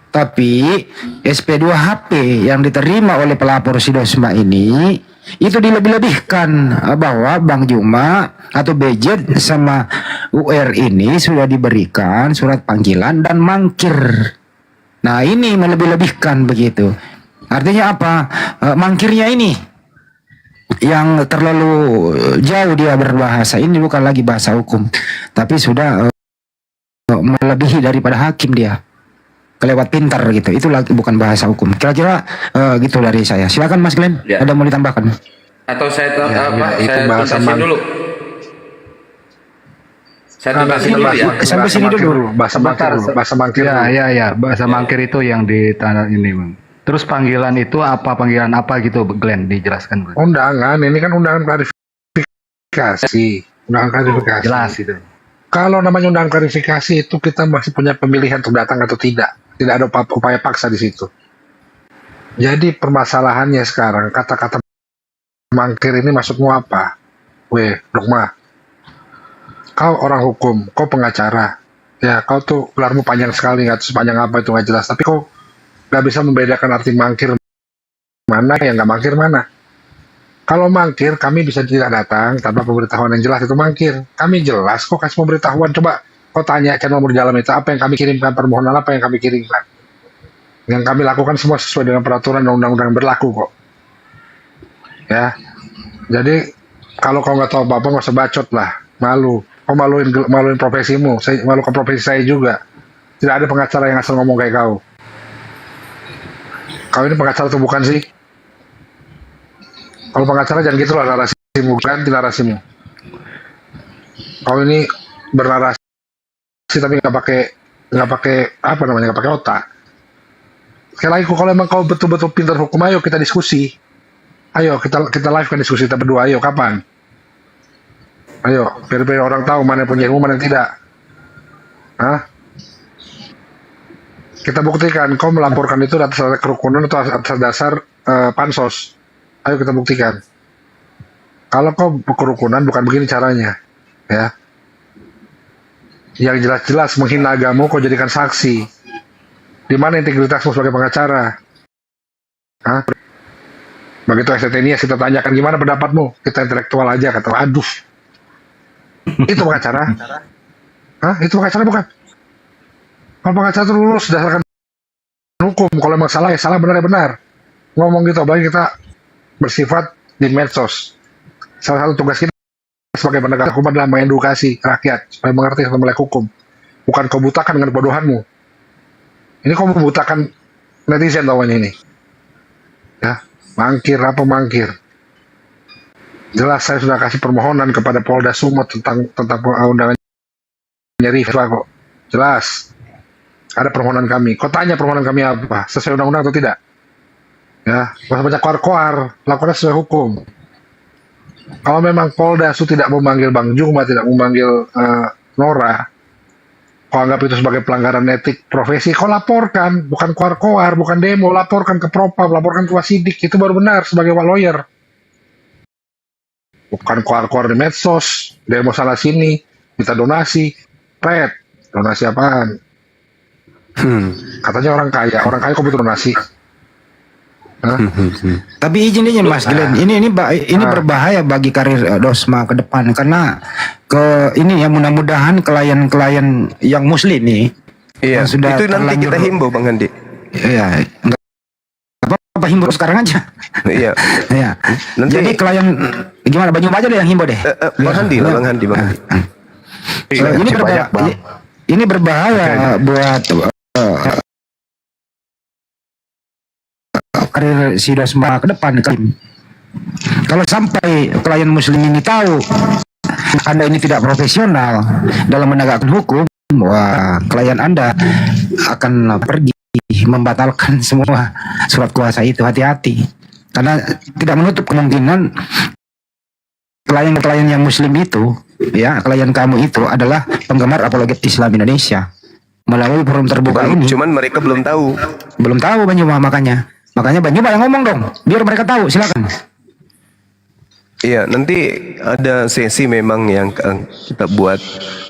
Speaker 8: Tapi SP2HP yang diterima oleh pelapor si Dosma ini itu dilebih-lebihkan bahwa Bang Juma atau BJ sama UR ini sudah diberikan surat panggilan dan mangkir. Nah ini melebih-lebihkan begitu. Artinya apa? Mangkirnya ini yang terlalu jauh dia berbahasa. Ini bukan lagi bahasa hukum, tapi sudah melebihi daripada hakim dia. Kelewat pintar gitu. Itu lagi bukan bahasa hukum. Kira-kira gitu dari saya. Silakan Mas Glenn.
Speaker 3: Ya.
Speaker 8: Ada mau ditambahkan?
Speaker 3: Atau saya
Speaker 10: itu bahasa
Speaker 3: tuntasin dulu. Saya tuntasin dulu ya.
Speaker 8: Sampai sini dulu.
Speaker 10: Bahasa mangkir.
Speaker 4: Ya, bahasa mangkir itu yang di tanah ini, Bang. Terus panggilan itu apa, panggilan apa gitu, Glenn, dijelaskan, Bang.
Speaker 10: Undangan, ini kan undangan klarifikasi. Undangan klarifikasi.
Speaker 4: Jelas itu.
Speaker 10: Kalau namanya undangan klarifikasi itu kita masih punya pemilihan untuk datang atau tidak. Tidak ada upaya paksa di situ. Jadi permasalahannya sekarang, kata-kata mangkir ini maksudmu apa? Dogma. Kau orang hukum, kau pengacara, ya kau tuh gelarmu panjang sekali, nggak tahu sepanjang apa itu nggak jelas. Tapi kau nggak bisa membedakan arti mangkir mana yang nggak mangkir mana. Kalau mangkir, kami bisa tidak datang tanpa pemberitahuan yang jelas, itu mangkir. Kami jelas kok kasih pemberitahuan. Coba kau tanya channel dalam itu, apa yang kami kirimkan, permohonan apa yang kami kirimkan. Yang kami lakukan semua sesuai dengan peraturan dan undang-undang yang berlaku kok. Ya, jadi kalau kau nggak tahu apa-apa, nggak usah bacot lah. Malu. Kau maluin profesimu, saya malukan profesi saya juga. Tidak ada pengacara yang asal ngomong kayak kau. Kau ini pengacara atau bukan sih? Kalau pengacara jangan gitulah narasimu, ganti narasimu. Kau ini bernarasi tapi nggak pakai apa namanya, nggak pakai otak. Sekali lagi, kalau emang kau betul-betul pintar hukum, ayo kita diskusi. Ayo kita live kan diskusi kita berdua. Ayo kapan? Ayo biar orang tahu mana yang punya ilmu, mana yang tidak. Hah? Kita buktikan kau melaporkan itu atas dasar kerukunan atau atas dasar pansos. Ayo kita buktikan. Kalau kau kerukunan bukan begini caranya, ya. Yang jelas-jelas menghina agamamu kau jadikan saksi. Di mana integritasmu sebagai pengacara? Hah? Begitu STNIS kita tanyakan gimana pendapatmu, kita intelektual aja, kata aduh. Itu pengacara? Hah? Itu pengacara bukan? Kalau pengacara itu lulus berdasarkan hukum. Kalau emang salah ya salah, benar ya benar. Ngomong gitu, apalagi kita bersifat di medsos. Salah satu tugas kita sebagai penegak hukum adalah mengedukasi rakyat supaya mengerti tentang melek hukum. Bukan kau butakan dengan kebodohanmu. Ini kau membutakan netizen tahunya ini. Ya, mangkir apa mangkir? Jelas saya sudah kasih permohonan kepada Polda Sumut tentang undangannya Rifa kok. Jelas. Ada permohonan kami. Kau tanya permohonan kami apa? Sesuai undang-undang atau tidak? Ya, nggak usah banyak koar-koar, lakukan sesuai hukum. Kalau memang Polda Su tidak memanggil Bang Juma, tidak memanggil Nora, kau anggap itu sebagai pelanggaran etik profesi, kau laporkan, bukan koar-koar, bukan demo, laporkan ke Propam, laporkan ke Wasidik, itu baru benar sebagai lawyer. Bukan koar-koar di medsos, demo sana sini, minta donasi, donasi apaan? Katanya orang kaya kok butuh donasi.
Speaker 8: Tapi izin Mas Glenn, ini berbahaya bagi karir Dosma ke depan, karena ini ya mudah-mudahan klien-klien yang muslim nih,
Speaker 2: Iya,
Speaker 8: yang sudah
Speaker 2: itu nanti kita himbau Bang Handi.
Speaker 8: Iya, nggak apa-apa, himbau sekarang aja.
Speaker 2: Iya.
Speaker 8: Ya.
Speaker 2: Nanti
Speaker 8: Jadi klien gimana, Bang Juma aja deh yang himbau deh.
Speaker 2: Bang Handi lah, Bang Handi.
Speaker 8: Ini berbahaya buat karir si Dosma ke depan. Kalau sampai klien muslim ini tahu Anda ini tidak profesional dalam menegakkan hukum, wah, klien Anda akan pergi membatalkan semua surat kuasa itu. Hati-hati, karena tidak menutup kemungkinan klien-klien yang muslim itu, ya, klien kamu itu adalah penggemar apologet Islam Indonesia. Melalui forum terbuka ini,
Speaker 2: cuman mereka belum tahu
Speaker 8: Bang Juma, makanya Bang Juma yang ngomong dong, biar mereka tahu. Silakan.
Speaker 2: Iya, nanti ada sesi memang yang kita buat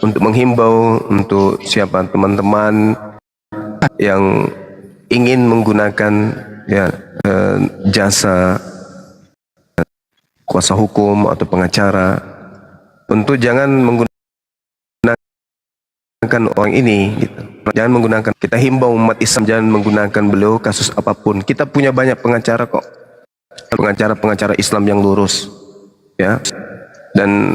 Speaker 2: untuk menghimbau untuk siapa teman-teman yang ingin menggunakan jasa kuasa hukum atau pengacara, untuk jangan menggunakan orang ini gitu. Jangan menggunakan, kita himbau umat Islam jangan menggunakan beliau kasus apapun. Kita punya banyak pengacara kok, pengacara Islam yang lurus, ya. Dan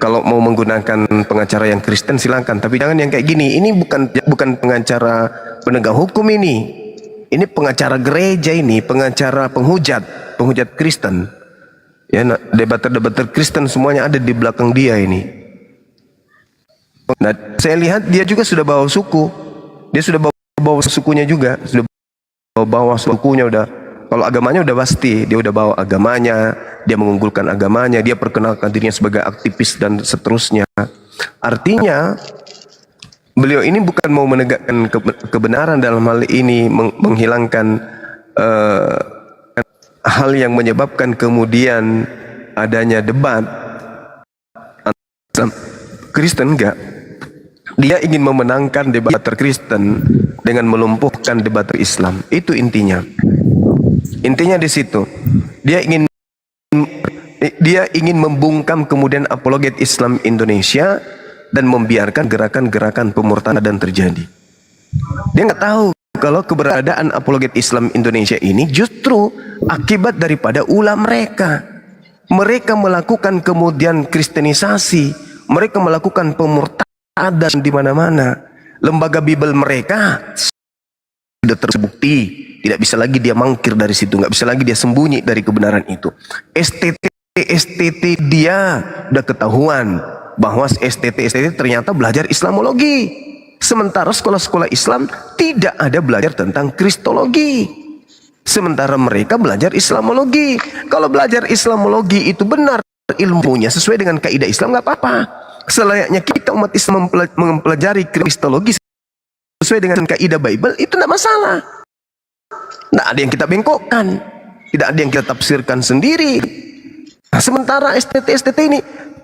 Speaker 2: kalau mau menggunakan pengacara yang Kristen silakan, tapi jangan yang kayak gini. Ini bukan pengacara penegak hukum ini pengacara gereja, ini pengacara penghujat Kristen. Ya, debater Kristen semuanya ada di belakang dia ini. Nah, saya lihat dia juga sudah bawa suku. Dia sudah bawa sukunya juga, sudah bawa sukunya udah. Kalau agamanya udah pasti, dia udah bawa agamanya, dia mengunggulkan agamanya, dia perkenalkan dirinya sebagai aktivis dan seterusnya. Artinya beliau ini bukan mau menegakkan kebenaran dalam hal ini, menghilangkan hal yang menyebabkan kemudian adanya debat Kristen, enggak. Dia ingin memenangkan debater Kristen dengan melumpuhkan debater Islam. Itu intinya. Intinya di situ. Dia ingin dia ingin membungkam kemudian apologet Islam Indonesia dan membiarkan gerakan-gerakan pemurtadan terjadi. Dia nggak tahu kalau keberadaan apologet Islam Indonesia ini justru akibat daripada ulah mereka. Mereka melakukan kemudian kristenisasi, mereka melakukan pemurtadan di mana-mana. Lembaga Bible mereka sudah terbukti, tidak bisa lagi dia mangkir dari situ, nggak bisa lagi dia sembunyi dari kebenaran itu. STT dia udah ketahuan bahwa STT ternyata belajar Islamologi, sementara sekolah-sekolah Islam tidak ada belajar tentang Kristologi. Sementara mereka belajar Islamologi. Kalau belajar Islamologi itu benar ilmunya sesuai dengan kaidah Islam, nggak apa-apa. Selayaknya kita umat Islam mempelajari Kristologi sesuai dengan kaidah Bible, itu tidak masalah. Tidak ada yang kita bengkokkan, tidak ada yang kita tafsirkan sendiri. Nah, sementara STT ini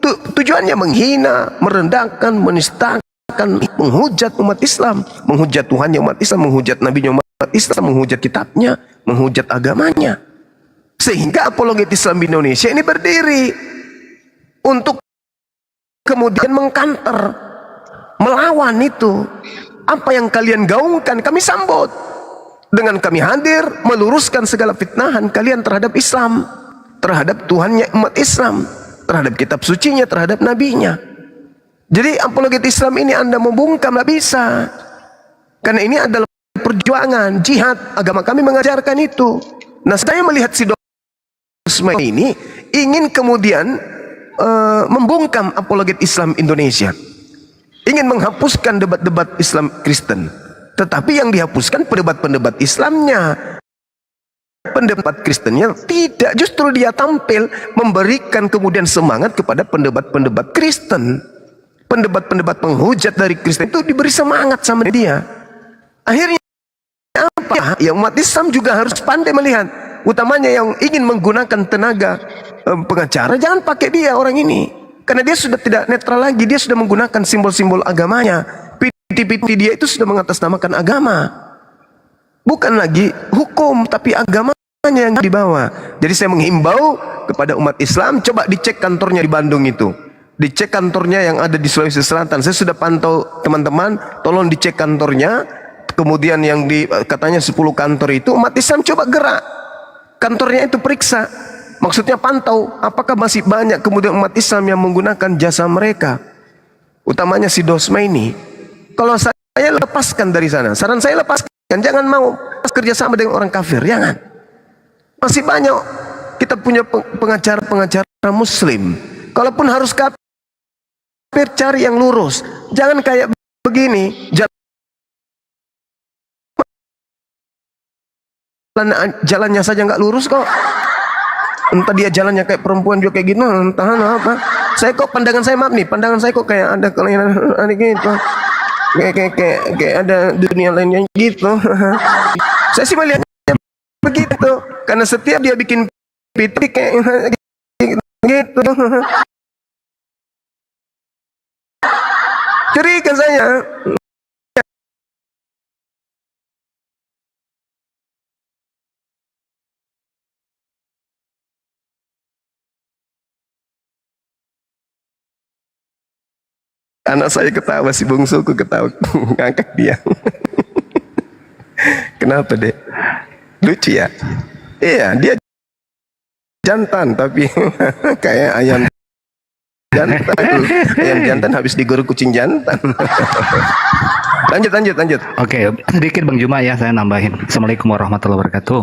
Speaker 2: tujuannya menghina, merendahkan, menistakan, menghujat umat Islam, menghujat Tuhannya umat Islam, menghujat Nabinya umat Islam, menghujat kitabnya, menghujat agamanya. Sehingga apologet Islam di Indonesia ini berdiri untuk kemudian mengkanter, melawan itu. Apa yang kalian gaungkan kami sambut dengan kami hadir meluruskan segala fitnahan kalian terhadap Islam, terhadap Tuhannya umat Islam, terhadap kitab sucinya, terhadap nabinya. Jadi apologet Islam ini Anda membungkam nggak bisa, karena ini adalah perjuangan jihad. Agama kami mengajarkan itu. Nah, saya melihat si Dosma ini ingin kemudian membungkam apologet Islam Indonesia, ingin menghapuskan debat-debat Islam Kristen. Tetapi yang dihapuskan pendebat-pendebat Islamnya, pendebat Kristennya tidak. Justru dia tampil memberikan kemudian semangat kepada pendebat-pendebat Kristen. Pendebat-pendebat penghujat dari Kristen itu diberi semangat sama dia. Akhirnya apa? Ya, umat Islam juga harus pandai melihat. Utamanya yang ingin menggunakan tenaga pengacara, jangan pakai dia orang ini. Karena dia sudah tidak netral lagi, dia sudah menggunakan simbol-simbol agamanya. PT dia itu sudah mengatasnamakan agama. Bukan lagi hukum, tapi agamanya yang dibawa. Jadi saya menghimbau kepada umat Islam, coba dicek kantornya di Bandung itu. Dicek kantornya yang ada di Sulawesi Selatan. Saya sudah pantau teman-teman, tolong dicek kantornya. Kemudian yang katanya 10 kantor itu, umat Islam coba gerak. Kantornya itu periksa. Maksudnya pantau, apakah masih banyak kemudian umat Islam yang menggunakan jasa mereka. Utamanya si Dosma ini. Kalau saya lepaskan dari sana, saran saya lepaskan. Jangan mau kerjasama dengan orang kafir, jangan. Masih banyak kita punya pengacara-pengacara Muslim. Kalaupun harus kafir, cari yang lurus. Jangan kayak begini. Jalannya saja nggak lurus kok. Entah dia jalannya kayak perempuan juga kayak gitu, entah apa. Saya kok pandangan saya, maaf nih, pandangan saya kok kayak ada kelainan gitu. Kayak ada dunia lainnya gitu. Saya sih melihatnya begitu. Karena setiap dia bikin pitik kayak gitu. Curiga saya. Anak saya ketawa, si bungsuku ketawa, ngangkat dia. Kenapa dek? Lucu ya? Iya, dia jantan tapi kayak ayam jantan. Ayam jantan habis digoreng kucing jantan. Lanjut.
Speaker 4: Oke, sedikit Bang Juma ya, saya nambahin. Assalamualaikum warahmatullahi wabarakatuh.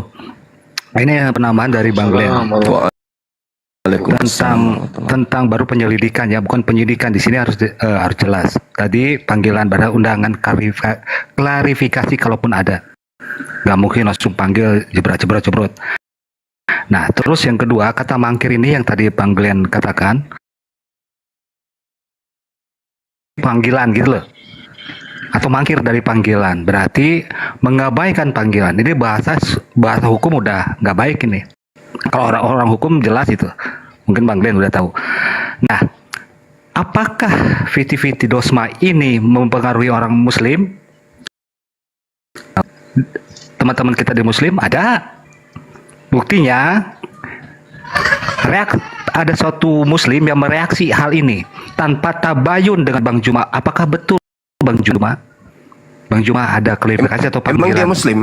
Speaker 4: Ini penambahan dari Bang Glenn. Tentang baru penyelidikan ya, bukan penyidikan. Di sini harus jelas. Tadi panggilan pada undangan klarifikasi kalaupun ada, nggak mungkin langsung panggil jebrot. Nah, terus yang kedua, kata mangkir ini yang tadi Bang Glenn katakan, panggilan gitu loh, atau mangkir dari panggilan, berarti mengabaikan panggilan. Ini bahasa hukum udah nggak baik ini. Kalau orang hukum jelas itu, mungkin Bang Glenn udah tahu. Nah, apakah Viti Dosma ini mempengaruhi orang Muslim? Teman-teman kita di Muslim ada buktinya. ada suatu muslim yang mereaksi hal ini tanpa tabayun dengan Bang Juma. Apakah betul Bang Juma? Bang Juma ada klarifikasi atau
Speaker 2: Emang dia
Speaker 4: panggilan?
Speaker 2: Muslim?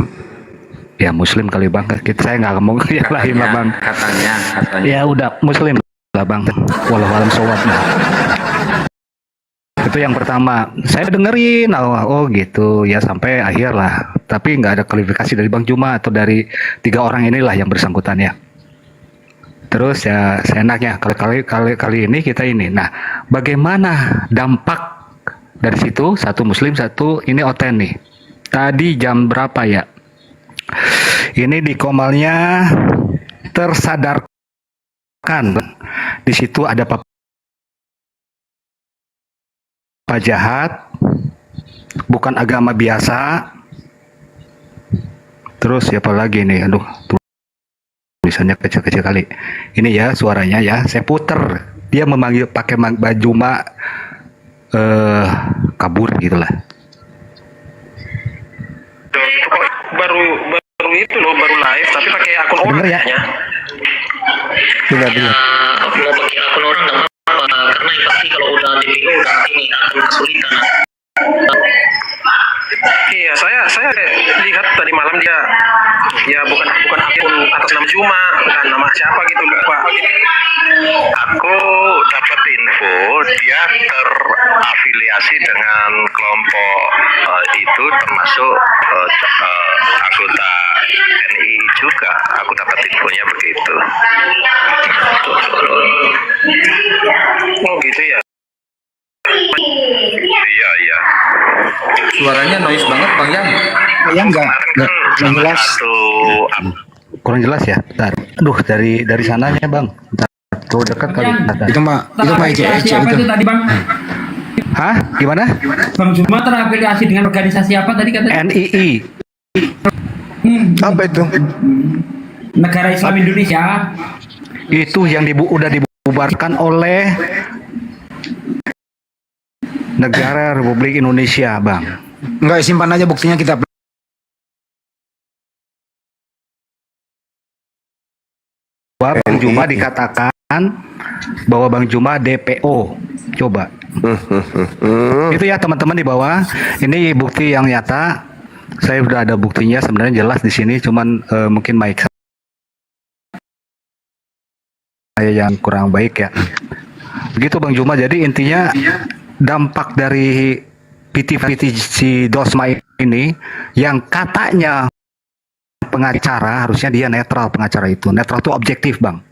Speaker 4: Ya Muslim kali Bang. Saya nggak ngomong yang lain lah Bang.
Speaker 3: Katanya.
Speaker 4: Ya udah Muslim lah Bang. Wallahualam showab. Itu yang pertama. Saya dengerin, oh gitu ya sampai akhir lah. Tapi nggak ada klarifikasi dari Bang Juma atau dari 3 orang inilah yang bersangkutan ya. Terus ya seenaknya kali ini kita ini. Nah, bagaimana dampak dari situ? Satu Muslim, satu ini Oten nih. Tadi jam berapa ya? Ini di Komalnya tersadarkan. Di situ ada Pak jahat, bukan agama biasa. Terus siapa lagi nih? Aduh, tulisannya kecil-kecil kali. Ini ya suaranya ya. Saya puter. Dia memanggil pakai baju kabur gitulah.
Speaker 2: Baru itu loh, baru live tapi pakai akun orang
Speaker 4: Bener ya?
Speaker 1: Benar.
Speaker 6: Mau pakai akun orang nggak apa-apa, karena yang pasti kalau udah DPO udah ini akan kesulitan.
Speaker 2: Iya, saya lihat tadi malam dia ya bukan akun atas nama Juma, bukan nama siapa gitu, lupa. Aku dapat info dia terafiliasi dengan kelompok itu, termasuk anggota NI juga. Aku dapat infonya begitu. Oh gitu ya. Iya.
Speaker 3: Suaranya noise banget Bang Yan.
Speaker 8: Yang enggak jelas.
Speaker 4: Kurang jelas ya. Bentar. Aduh, dari sananya Bang. Bentar. Terlalu dekat kali. Bentar.
Speaker 8: Itu mah
Speaker 5: Terafiliasi
Speaker 8: ece
Speaker 5: apa
Speaker 8: itu.
Speaker 5: itu tadi Bang?
Speaker 4: Hah? Gimana?
Speaker 5: Bang Juma terafiliasi dengan organisasi apa tadi katanya?
Speaker 4: NII.
Speaker 2: Apa itu?
Speaker 5: Negara Islam Indonesia.
Speaker 4: Itu yang udah dibubarkan oleh Negara Republik Indonesia, Bang.
Speaker 8: Enggak, simpan aja buktinya kita.
Speaker 4: Bahwa Bang Juma dikatakan bahwa Bang Juma DPO. Coba. Itu ya teman-teman di bawah. Ini bukti yang nyata. Saya sudah ada buktinya sebenarnya jelas di sini, cuman mungkin mic saya yang kurang baik ya. Begitu Bang Juma. Jadi intinya dampak dari PT si Dosma ini yang katanya pengacara, harusnya dia netral pengacara itu. Netral itu objektif, Bang.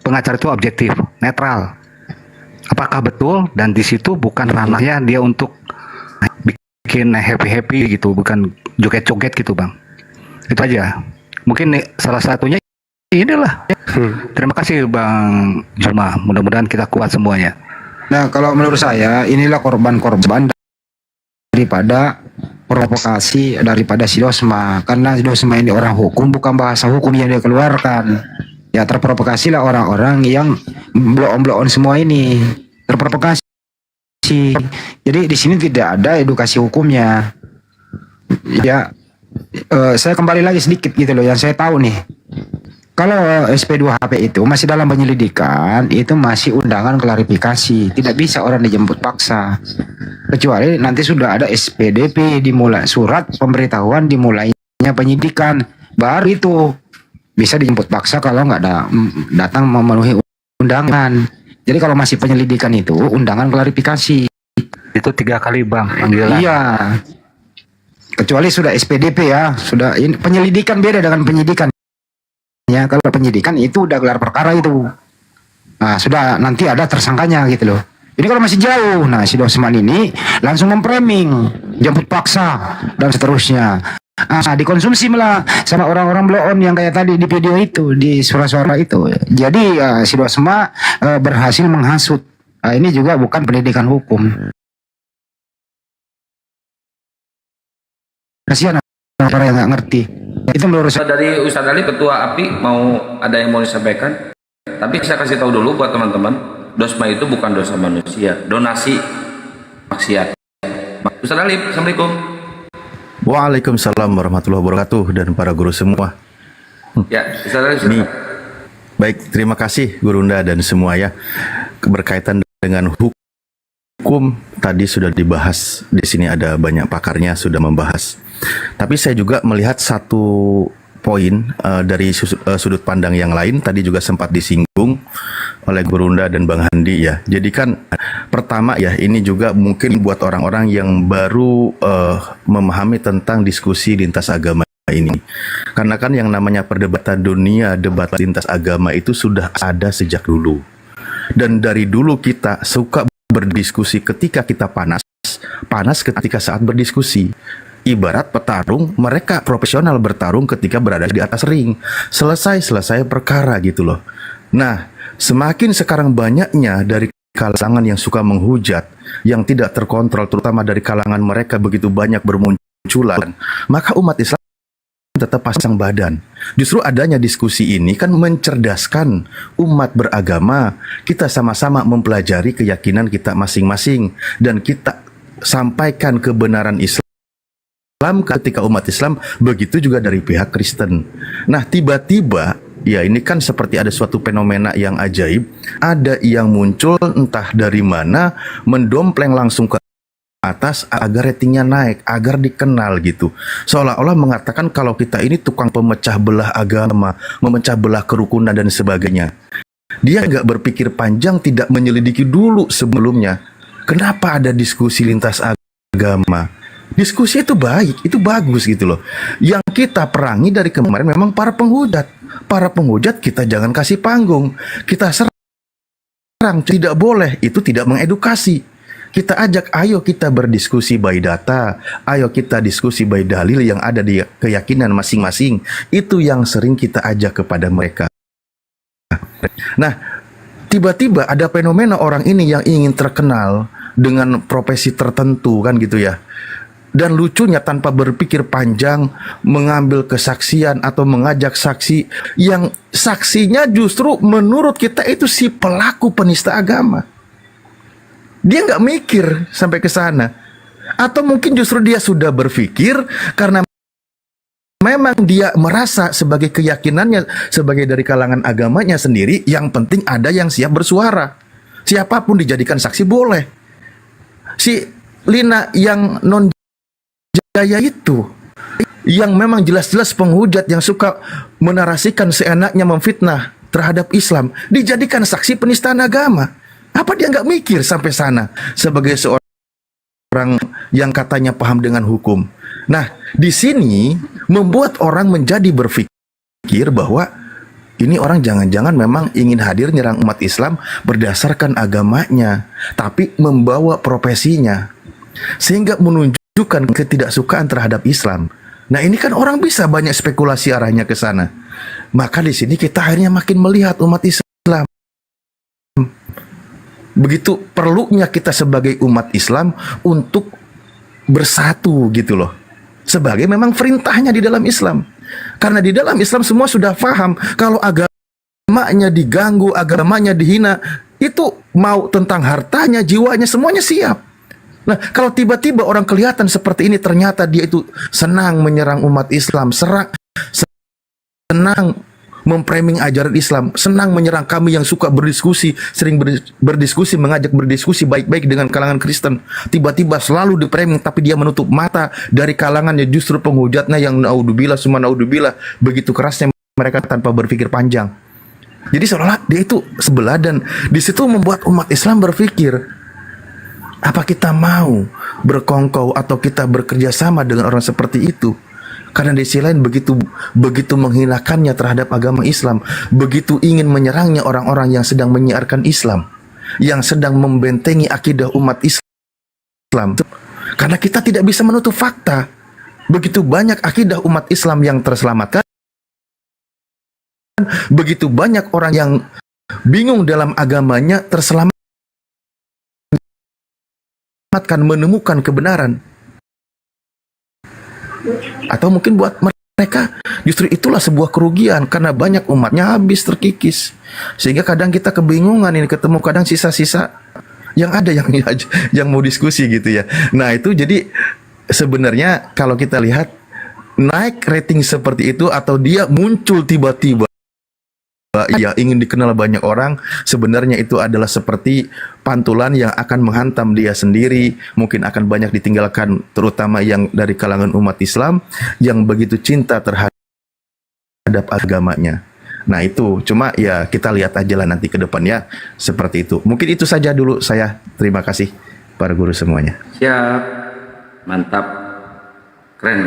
Speaker 4: Pengacara itu objektif, netral. Apakah betul? Dan di situ bukan ranahnya dia untuk bikin happy gitu, bukan joget-joget gitu, Bang. Itu aja. Mungkin salah satunya inilah. Terima kasih Bang Juma. Mudah-mudahan kita kuat semuanya.
Speaker 8: Nah, kalau menurut saya inilah korban-korban daripada provokasi daripada si Dosma, karena si Dosma ini orang hukum, bukan bahasa hukum yang dia keluarkan. Ya terprovokasilah orang-orang yang bloon semua ini, terprovokasi. Jadi di sini tidak ada edukasi hukumnya. Ya, saya kembali lagi sedikit gitu loh, yang saya tahu nih. Kalau SP2HP itu masih dalam penyelidikan, itu masih undangan klarifikasi. Tidak bisa orang dijemput paksa. Kecuali nanti sudah ada SPDP, dimulai surat pemberitahuan dimulainya penyidikan. Baru itu bisa dijemput paksa kalau nggak ada datang memenuhi undangan. Jadi kalau masih penyelidikan itu undangan klarifikasi.
Speaker 4: Itu 3 kali Bang panggilan.
Speaker 8: Iya. Kecuali sudah SPDP ya, sudah ini penyelidikan beda dengan penyidikan. Ya, kalau penyidikan itu udah gelar perkara itu. Nah, sudah nanti ada tersangkanya gitu loh. Jadi kalau masih jauh, nah si Dosman ini langsung memframing, jemput paksa dan seterusnya. Nah, dikonsumsi malah sama orang-orang bloon yang kayak tadi di video itu, di suara-suara itu. Jadi si Dosma berhasil menghasut. Nah, ini juga bukan pendidikan hukum. Kasihan orang yang nggak ngerti. Itu menurut saya.
Speaker 3: Dari Ustadz Ali Ketua API mau ada yang mau disampaikan, tapi saya kasih tahu dulu buat teman-teman, Dosma itu bukan dosa manusia, donasi maksiat. Ustadz Ali, Assalamualaikum.
Speaker 7: Waalaikumsalam warahmatullahi wabarakatuh dan para guru semua.
Speaker 3: Ya, Ustadz Ali,
Speaker 7: Ini
Speaker 11: Baik, terima kasih Gurunda dan semua ya. Berkaitan dengan hukum tadi sudah dibahas. Di sini ada banyak pakarnya sudah membahas. Tapi saya juga melihat satu poin dari sudut pandang yang lain. Tadi juga sempat disinggung oleh Gurunda dan Bang Handi ya. Jadi kan pertama ya, ini juga mungkin buat orang-orang yang baru memahami tentang diskusi lintas agama ini. Karena kan yang namanya perdebatan dunia, debat lintas agama itu sudah ada sejak dulu. Dan dari dulu kita suka berdiskusi ketika kita panas ketika saat berdiskusi. Ibarat petarung, mereka profesional bertarung ketika berada di atas ring. Selesai perkara gitu loh. Nah, semakin sekarang banyaknya dari kalangan yang suka menghujat, yang tidak terkontrol, terutama dari kalangan mereka begitu banyak bermunculan, maka umat Islam tetap pasang badan. Justru adanya diskusi ini kan mencerdaskan umat beragama. Kita sama-sama mempelajari keyakinan kita masing-masing dan kita sampaikan kebenaran Islam ketika umat Islam, begitu juga dari pihak Kristen. Nah, tiba-tiba ya ini kan seperti ada suatu fenomena yang ajaib, ada yang muncul entah dari mana mendompleng langsung ke atas agar ratingnya naik, agar dikenal gitu. Seolah-olah mengatakan kalau kita ini tukang pemecah belah agama, memecah belah kerukunan dan sebagainya. Dia nggak berpikir panjang, tidak menyelidiki dulu sebelumnya. Kenapa ada diskusi lintas agama? Diskusi itu baik, itu bagus gitu loh. Yang kita perangi dari kemarin memang para penghujat. Para penghujat kita jangan kasih panggung. Kita serang, tidak boleh. Itu tidak mengedukasi. Kita ajak, ayo kita berdiskusi by data, ayo kita diskusi by dalil yang ada di keyakinan masing-masing. Itu yang sering kita ajak kepada mereka. Nah, tiba-tiba ada fenomena orang ini yang ingin terkenal dengan profesi tertentu kan gitu ya. Dan lucunya tanpa berpikir panjang, mengambil kesaksian atau mengajak saksi yang saksinya justru menurut kita itu si pelaku penista agama. Dia nggak mikir sampai ke sana. Atau mungkin justru dia sudah berpikir karena memang dia merasa sebagai keyakinannya, sebagai dari kalangan agamanya sendiri, yang penting ada yang siap bersuara. Siapapun dijadikan saksi boleh. Si Lina yang non Jaya itu, yang memang jelas-jelas penghujat yang suka menarasikan seenaknya memfitnah terhadap Islam, dijadikan saksi penistaan agama. Apa dia nggak mikir sampai sana sebagai seorang yang katanya paham dengan hukum? Nah, di sini membuat orang menjadi berpikir bahwa ini orang jangan-jangan memang ingin hadir nyerang umat Islam berdasarkan agamanya, tapi membawa profesinya, sehingga menunjukkan ketidaksukaan terhadap Islam. Nah, ini kan orang bisa banyak spekulasi arahnya ke sana. Maka di sini kita akhirnya makin melihat umat Islam. Begitu perlunya kita sebagai umat Islam untuk bersatu gitu loh. Sebagai memang perintahnya di dalam Islam. Karena di dalam Islam semua sudah paham kalau agamanya diganggu, agamanya dihina, itu mau tentang hartanya, jiwanya, semuanya siap. Nah, kalau tiba-tiba orang kelihatan seperti ini, ternyata dia itu senang menyerang umat Islam, senang memframing ajaran Islam, senang menyerang kami yang suka berdiskusi, sering berdiskusi, mengajak berdiskusi baik-baik dengan kalangan Kristen. Tiba-tiba selalu di-framing, tapi dia menutup mata dari kalangannya justru penghujatnya yang naudzubillah summa naudzubillah, begitu kerasnya mereka tanpa berpikir panjang. Jadi seolah-olah dia itu sebelah, dan di situ membuat umat Islam berpikir, apa kita mau berkongkow atau kita bekerja sama dengan orang seperti itu? Karena di sisi lain begitu menghinakannya terhadap agama Islam, begitu ingin menyerangnya orang-orang yang sedang menyiarkan Islam, yang sedang membentengi akidah umat Islam. Karena kita tidak bisa menutup fakta, begitu banyak akidah umat Islam yang terselamatkan, begitu banyak orang yang bingung dalam agamanya terselamatkan, menemukan kebenaran. Atau mungkin buat mereka justru itulah sebuah kerugian, karena banyak umatnya habis terkikis, sehingga kadang kita kebingungan ini, ketemu kadang sisa-sisa yang ada yang mau diskusi gitu ya. Nah itu jadi sebenarnya kalau kita lihat naik rating seperti itu, atau dia muncul tiba-tiba ya ingin dikenal banyak orang, sebenarnya itu adalah seperti pantulan yang akan menghantam dia sendiri, mungkin akan banyak ditinggalkan, terutama yang dari kalangan umat Islam yang begitu cinta terhadap agamanya. Nah itu, cuma ya kita lihat aja lah nanti ke depannya seperti itu. Mungkin itu saja dulu saya. Terima kasih para guru semuanya.
Speaker 3: Siap, mantap, keren.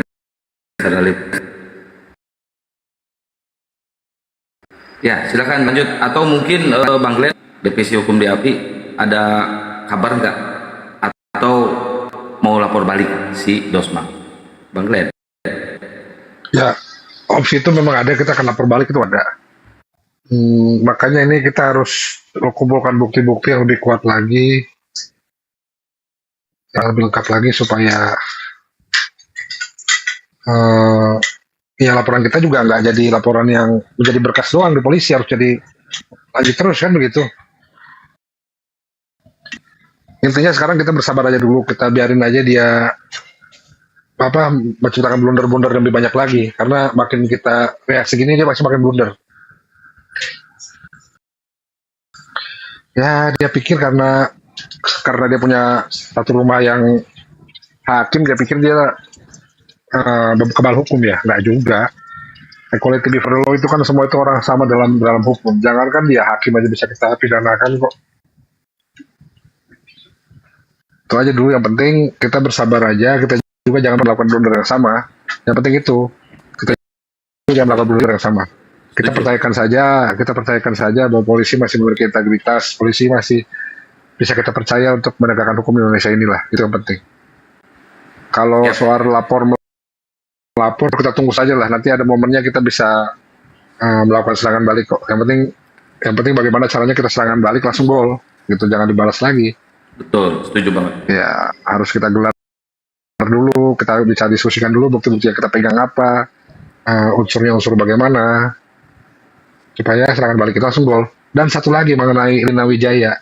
Speaker 3: Ya, silakan lanjut. Atau mungkin Bang Glenn, Divisi Hukum DAPI, ada kabar nggak? Atau mau lapor balik si Dosma? Bang Glenn.
Speaker 10: Ya, opsi itu memang ada, kita akan lapor balik itu ada. Makanya ini kita harus kumpulkan bukti-bukti yang lebih kuat lagi, yang lebih lengkap lagi supaya ya laporan kita juga nggak jadi laporan yang menjadi berkas doang di polisi, harus jadi lanjut terus kan begitu. Intinya sekarang kita bersabar aja dulu, kita biarin aja dia menciptakan blunder-blunder yang lebih banyak lagi, karena makin kita reaksi gini dia masih makin blunder. Ya dia pikir karena dia punya satu rumah yang hakim, dia pikir dia kebal hukum ya, nggak juga. Equality before the law itu kan semua itu orang sama dalam hukum. Jangankan dia hakim aja bisa kita pidanakan kok. Itu aja dulu, yang penting kita bersabar aja, kita juga jangan melakukan blunder yang sama. Yang penting itu, kita jangan melakukan blunder yang sama. Kita percayakan saja bahwa polisi masih memiliki integritas, polisi masih bisa kita percaya untuk menegakkan hukum di Indonesia inilah, itu yang penting. Kalau soal lapor kita tunggu saja lah, nanti ada momennya kita bisa melakukan serangan balik kok. Yang penting bagaimana caranya kita serangan balik langsung gol gitu, jangan dibalas lagi.
Speaker 3: Betul, setuju banget.
Speaker 10: Ya harus kita gelar dulu, kita bisa diskusikan dulu bukti-bukti yang kita pegang apa, unsurnya unsur bagaimana, supaya serangan balik kita langsung gol. Dan satu lagi mengenai Lina Wijaya,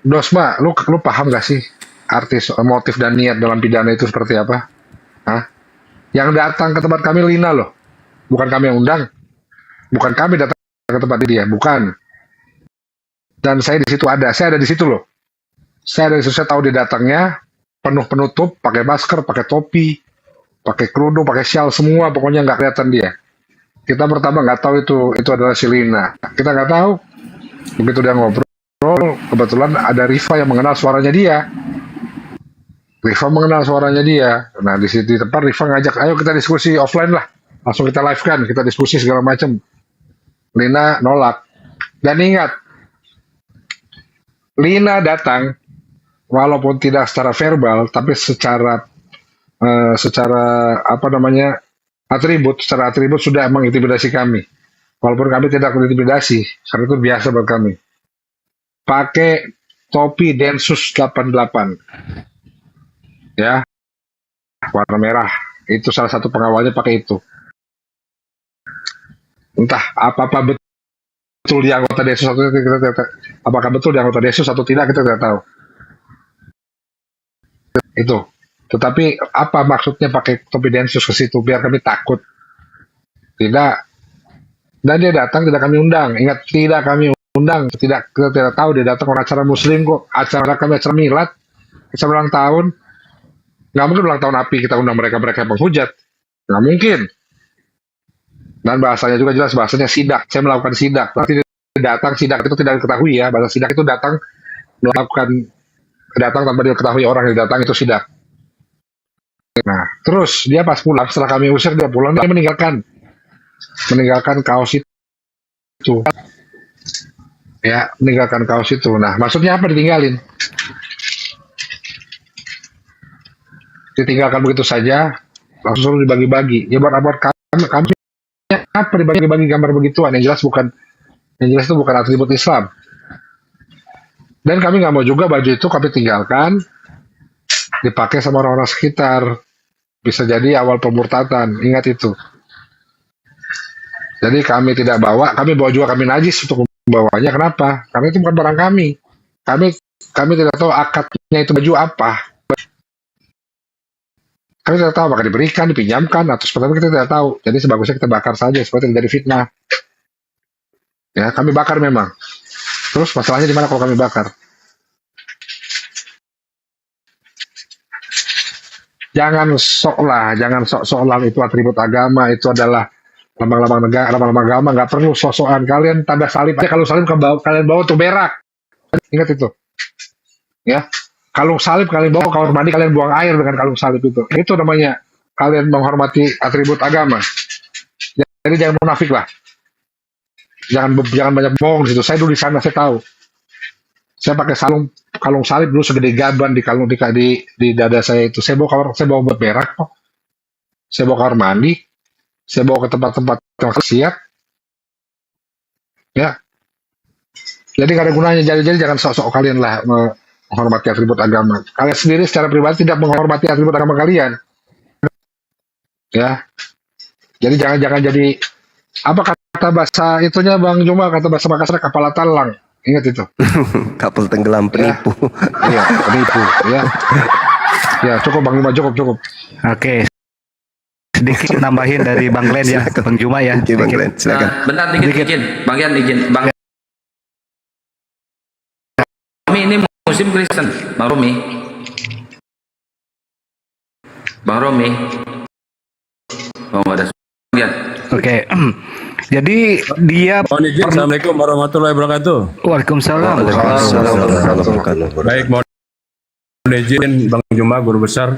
Speaker 10: Dosma, lu paham gak sih arti motif dan niat dalam pidana itu seperti apa? Hah? Yang datang ke tempat kami Lina loh, bukan kami yang undang, bukan kami datang ke tempat dia, bukan. Dan saya di situ saya ada di situ loh. Saya ada di situ, saya tahu dia datangnya penuh penutup, pakai masker, pakai topi, pakai kerudung, pakai shawl, semua pokoknya nggak kelihatan dia. Kita pertama nggak tahu itu adalah si Lina. Kita nggak tahu. Begitu dia ngobrol, kebetulan ada Rifa yang mengenal suaranya dia. Nah di tempat Rifa ngajak, ayo kita diskusi offline lah, langsung kita live kan, kita diskusi segala macam. Lina nolak. Dan ingat, Lina datang walaupun tidak secara verbal, tapi secara atribut sudah mengintimidasi kami. Walaupun kami tidak mengintimidasi, karena itu biasa buat kami. Pakai topi Densus 88. Ya, warna merah. Itu salah satu pengawalnya pakai itu. Entah apa betul dia anggota Densus atau tidak, apakah betul dia anggota Densus atau tidak, kita tidak tahu. Itu. Tetapi apa maksudnya pakai topi Densus ke situ? Biar kami takut. Tidak. Dan dia datang tidak kami undang. Ingat, tidak kami undang. Kita tidak tahu dia datang orang acara muslim kok. Acara milad, acara ulang tahun. Nggak mungkin ulang tahun API kita undang mereka yang penghujat. Nggak mungkin. Dan bahasanya juga jelas, bahasanya sidak. Saya melakukan sidak. Nanti datang sidak itu tidak diketahui ya. Bahasa sidak itu datang tanpa diketahui orang yang datang, itu sidak. Nah, terus dia pas pulang, setelah kami usir dia pulang, dia meninggalkan kaos itu. Ya, meninggalkan kaos itu. Nah, maksudnya apa ditinggalin? Ditinggalkan begitu saja, langsung dibagi-bagi. Ya buat kami apa dibagi-bagi gambar begituan? Yang jelas itu bukan atribut Islam. Dan kami nggak mau juga baju itu kami tinggalkan dipakai sama orang-orang sekitar. Bisa jadi awal pemurtadan. Ingat itu. Jadi kami tidak bawa, kami bawa juga, kami najis untuk membawanya. Kenapa? Karena itu bukan barang kami. Kami tidak tahu akadnya itu baju apa. Kami tidak tahu apakah diberikan, dipinjamkan, atau seperti apa, kita tidak tahu. Jadi sebagusnya kita bakar saja supaya tidak jadi fitnah. Ya, kami bakar memang. Terus masalahnya di mana kalau kami bakar? Jangan sok-sokan itu atribut agama, itu adalah lambang-lambang negara, lambang-lambang agama, nggak perlu sok-sokan. Kalian tanda salib aja, kalau salib kalian bawa tuh berak. Ingat itu. Ya. Kalung salib kalian bawa kamar mandi, kalian buang air dengan kalung salib itu. Itu namanya kalian menghormati atribut agama. Jadi jangan munafik lah. Jangan banyak bohong di situ. Saya dulu di sana, saya tahu. Saya pakai kalung salib dulu segede gaban di dada saya itu. Saya bawa buat berak kok. Saya bawa kamar mandi. Saya bawa ke tempat-tempat maksiat. Ya. Jadi gak ada gunanya. Jadi jangan sok-sok kalian lah menghormati atribut agama. Kalian sendiri secara pribadi tidak menghormati atribut agama kalian. Ya. Jadi jangan jadi apa kata bahasa itunya Bang Juma, kata bahasa Makassar, kepala talang. Ingat itu.
Speaker 2: Kapal tenggelam penipu.
Speaker 10: Iya, penipu. Ya. Ya, cukup Bang Juma, cukup.
Speaker 4: Oke. Sedikit nambahin dari Bang Glenn ya, Bang Juma ya.
Speaker 2: Oke, Bang Glenn, silakan.
Speaker 3: Bentar dikit izin, Bang Yan izin, Bang. Kami ini Muslim Kristen, Bang Romi. Oh, ada Bang Yan.
Speaker 4: Oke. Jadi dia
Speaker 5: Assalamualaikum warahmatullahi wabarakatuh.
Speaker 4: Waalaikumsalam.
Speaker 5: Baik, mohon izin Bang Juma, guru besar.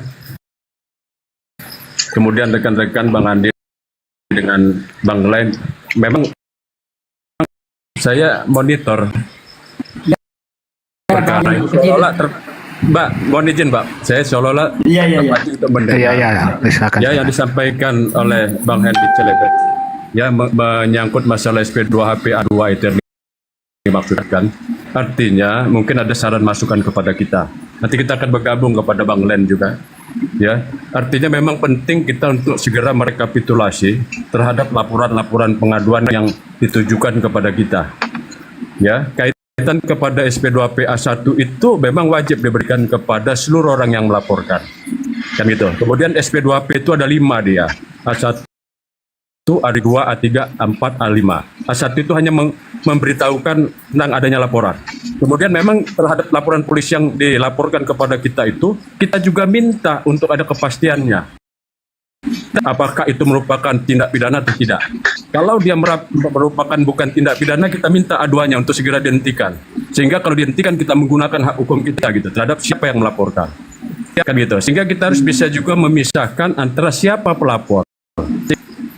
Speaker 5: Kemudian rekan-rekan Bang Andi dengan Bang Glenn. Memang saya monitor perkara ini. Mbak, mohon izin Mbak. Saya seolah-olah untuk mendengar.
Speaker 4: Silakan.
Speaker 5: Ya, yang disampaikan oleh Bang Hendy Celebet. Ya, menyangkut masalah SP2HP A2 itu yang dimaksudkan. Artinya mungkin ada saran masukan kepada kita. Nanti kita akan bergabung kepada Bang Glenn juga. Ya, artinya memang penting kita untuk segera merekapitulasi terhadap laporan-laporan pengaduan yang ditujukan kepada kita. Ya, kaitan kepada SP2P A1 itu memang wajib diberikan kepada seluruh orang yang melaporkan. Kan gitu. Kemudian SP2P itu ada 5 dia. A1, A2, A3, A4, A5. A1 itu hanya memberitahukan tentang adanya laporan. Kemudian memang terhadap laporan polisi yang dilaporkan kepada kita itu, kita juga minta untuk ada kepastiannya. Apakah itu merupakan tindak pidana atau tidak. Kalau dia merupakan bukan tindak pidana, kita minta aduannya untuk segera dihentikan. Sehingga kalau dihentikan, kita menggunakan hak hukum kita gitu terhadap siapa yang melaporkan. Kan gitu. Sehingga kita harus bisa juga memisahkan antara siapa pelapor.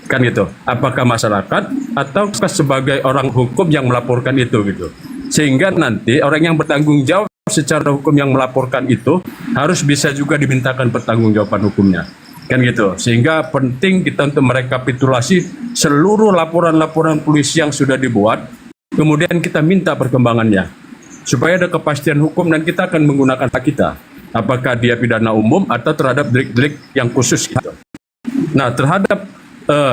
Speaker 5: Kan gitu. Apakah masyarakat atau sebagai orang hukum yang melaporkan itu gitu. Sehingga nanti orang yang bertanggung jawab secara hukum yang melaporkan itu harus bisa juga dimintakan pertanggungjawaban hukumnya. Kan gitu. Sehingga penting kita untuk merekapitulasi seluruh laporan-laporan polisi yang sudah dibuat, kemudian kita minta perkembangannya. Supaya ada kepastian hukum dan kita akan menggunakan hak kita. Apakah dia pidana umum atau terhadap delik-delik yang khusus gitu. Nah, terhadap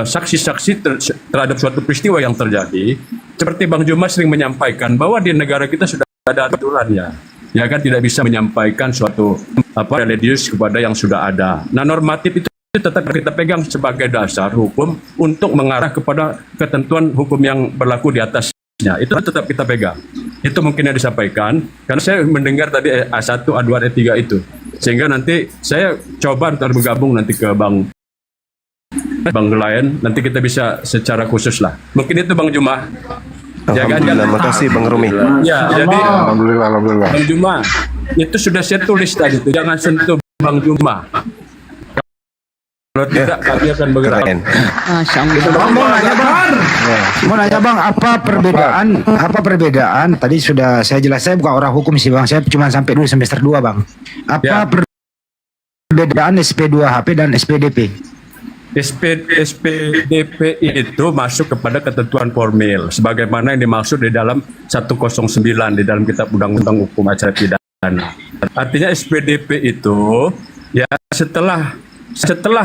Speaker 5: saksi-saksi terhadap suatu peristiwa yang terjadi, seperti Bang Juma sering menyampaikan bahwa di negara kita sudah ada aturannya, ya kan, tidak bisa menyampaikan suatu religius kepada yang sudah ada. Nah, normatif itu tetap kita pegang sebagai dasar hukum untuk mengarah kepada ketentuan hukum yang berlaku di atasnya. Itu tetap kita pegang. Itu mungkin yang disampaikan, karena saya mendengar tadi A1, A2, A3 itu, sehingga nanti saya coba ntar bergabung nanti ke Bang Glenn, nanti kita bisa secara khusus lah. Mungkin itu Bang Juma.
Speaker 2: Alhamdulillah, makasih Bang Romi.
Speaker 5: Ya, jadi
Speaker 10: Alhamdulillah.
Speaker 5: Bang Juma, itu sudah saya tulis tadi itu, jangan sentuh Bang Juma. Kalau tidak, kami akan bergerak.
Speaker 9: Masya Allah.
Speaker 8: Mau nanya bang, apa perbedaan? Tadi sudah saya jelas, saya bukan orang hukum sih bang, saya cuma sampai dulu semester 2 bang. Apa perbedaan SP2HP dan SPDP?
Speaker 5: SPDP itu masuk kepada ketentuan formil sebagaimana yang dimaksud di dalam 109 di dalam Kitab Undang-Undang Hukum Acara Pidana. Artinya SPDP itu ya setelah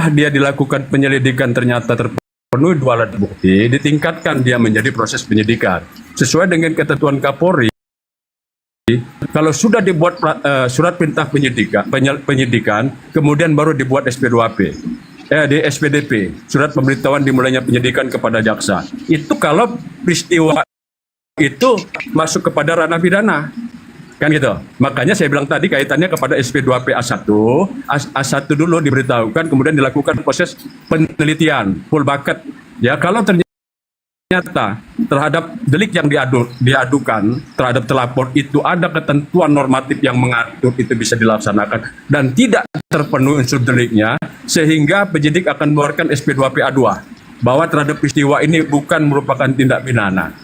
Speaker 5: dia dilakukan penyelidikan ternyata terpenuhi 2 alat bukti, ditingkatkan dia menjadi proses penyidikan sesuai dengan ketentuan Kapolri. Kalau sudah dibuat surat perintah penyidikan, kemudian baru dibuat SP2P. Di SPDP, surat pemberitahuan dimulainya penyidikan kepada jaksa. Itu kalau peristiwa itu masuk kepada ranah pidana. Kan gitu. Makanya saya bilang tadi kaitannya kepada SP2P A1. A1 dulu diberitahukan, kemudian dilakukan proses penelitian full bucket. Ya, kalau ternyata terhadap delik yang diadukan terhadap terlapor itu ada ketentuan normatif yang mengatur itu bisa dilaksanakan dan tidak terpenuhi unsur deliknya, sehingga penyidik akan mengeluarkan SP2P A2 bahwa terhadap peristiwa ini bukan merupakan tindak pidana.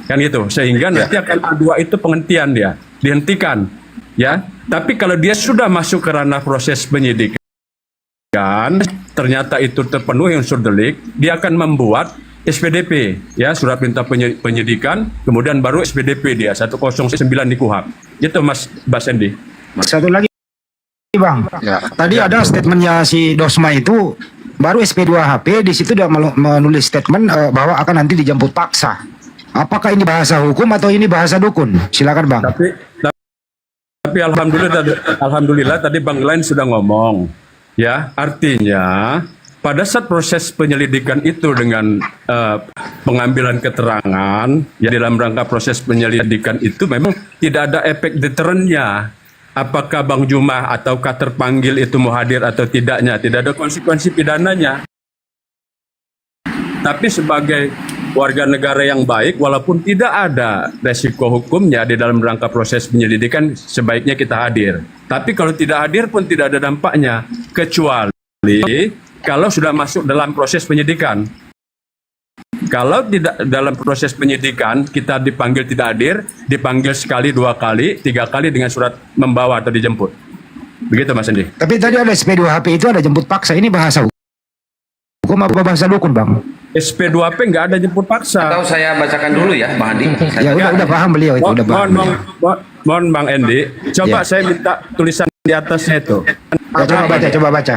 Speaker 5: Kan gitu, sehingga nanti akan A2 itu penghentian dia, dihentikan, ya. Tapi kalau dia sudah masuk ke ranah proses penyidikan, ternyata itu terpenuhi unsur delik, dia akan membuat SPDP, ya, surat perintah penyidikan, kemudian baru SPDP dia 109 di KUHP. Itu Mas Endi.
Speaker 8: Satu lagi Bang, tadi ada statementnya si Dosma itu baru SP2HP, di situ dia menulis statement bahwa akan nanti dijemput paksa. Apakah ini bahasa hukum atau ini bahasa dukun? Silakan Bang.
Speaker 5: Tapi alhamdulillah tadi Bang Glenn sudah ngomong, ya, artinya pada saat proses penyelidikan itu dengan pengambilan keterangan, ya, dalam rangka proses penyelidikan itu memang tidak ada efek deterennya. Apakah Bang Jumah ataukah terpanggil itu mau hadir atau tidaknya, tidak ada konsekuensi pidananya. Tapi sebagai warga negara yang baik, walaupun tidak ada resiko hukumnya di dalam rangka proses penyelidikan, sebaiknya kita hadir. Tapi kalau tidak hadir pun tidak ada dampaknya, kecuali kalau sudah masuk dalam proses penyidikan. Kalau tidak dalam proses penyidikan, kita dipanggil tidak hadir, dipanggil sekali, 2 kali, 3 kali dengan surat membawa atau dijemput. Begitu Mas Andi.
Speaker 8: Tapi tadi ada SP2HP itu ada jemput paksa, ini bahasa hukum apa bahasa dukun Bang?
Speaker 5: SP2P nggak ada jemput paksa.
Speaker 3: Atau saya bacakan dulu ya, Bang Andi.
Speaker 8: Ya udah paham beliau itu, udah paham.
Speaker 5: Mohon Bang Endi, coba saya minta tulisan di atasnya itu.
Speaker 8: Ya, coba baca.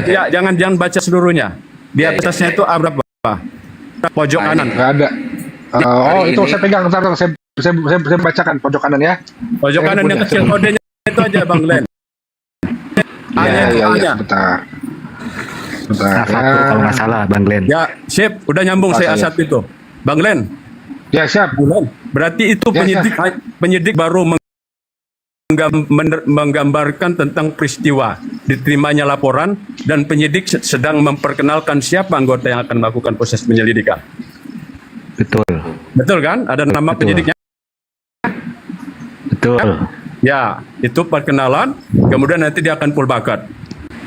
Speaker 5: Ya, jangan baca seluruhnya. Di atasnya itu berapa? Pojok kanan.
Speaker 10: Nggak ada. Itu saya pegang, saya bacakan pojok kanan ya.
Speaker 5: Pojok kanan yang kecil, kodenya itu aja Bang Glenn.
Speaker 10: Iya, bentar.
Speaker 4: A1 kalau nggak salah Bang Glenn.
Speaker 5: Ya, sip, udah nyambung saya A1 itu. Bang Glenn.
Speaker 10: Ya, siap.
Speaker 5: Berarti itu penyidik baru menggambarkan tentang peristiwa, diterimanya laporan, dan penyidik sedang memperkenalkan siapa anggota yang akan melakukan proses penyelidikan.
Speaker 4: Betul.
Speaker 5: Betul kan? Ada nama penyidiknya?
Speaker 4: Betul.
Speaker 5: Ya, itu perkenalan, kemudian nanti dia akan full bucket.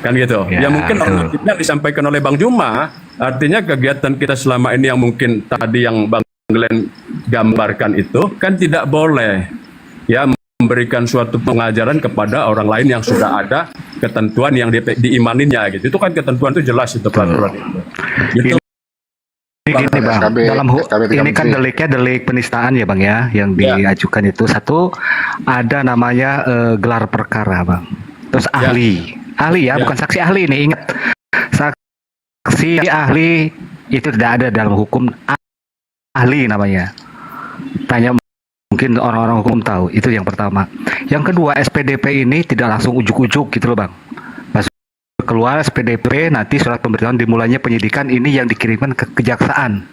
Speaker 5: Kan gitu. Ya mungkin normatifnya disampaikan oleh Bang Juma, artinya kegiatan kita selama ini yang mungkin tadi yang Bang Glenn gambarkan itu kan tidak boleh, ya, memberikan suatu pengajaran kepada orang lain yang sudah ada ketentuan yang diimaninya gitu. Itu kan ketentuan itu jelas itu peraturan itu. Gitu.
Speaker 4: Gini Bang, ini kan deliknya delik penistaan ya Bang ya, yang diajukan itu satu ada namanya gelar perkara Bang. Terus ahli ya, bukan saksi ahli nih, ingat. Saksi ahli itu tidak ada dalam hukum, ahli namanya. Tanya mungkin orang-orang hukum tahu, itu yang pertama. Yang kedua, SPDP ini tidak langsung ujuk-ujuk gitu loh Bang. Masuk keluar SPDP, nanti surat pemberitahuan dimulainya penyidikan ini yang dikirimkan ke kejaksaan.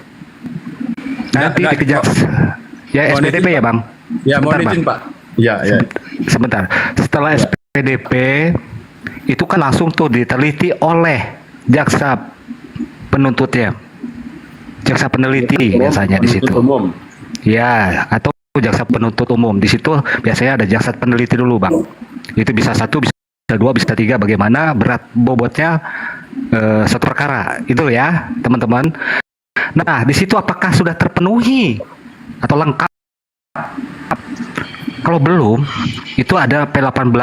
Speaker 4: Nanti di kejaksaan. Ya SPDP ya Bang.
Speaker 5: Ya, mohon izin Pak. Ya.
Speaker 4: Sebentar. Setelah SPDP itu kan langsung tuh diteliti oleh jaksa penuntutnya, jaksa peneliti biasanya di situ. Ya, atau jaksa penuntut umum di situ biasanya ada jaksa peneliti dulu Bang. Itu bisa 1, bisa 2, bisa 3, bagaimana berat bobotnya satu perkara itu ya teman-teman. Nah di situ apakah sudah terpenuhi atau lengkap? Kalau belum, itu ada P18,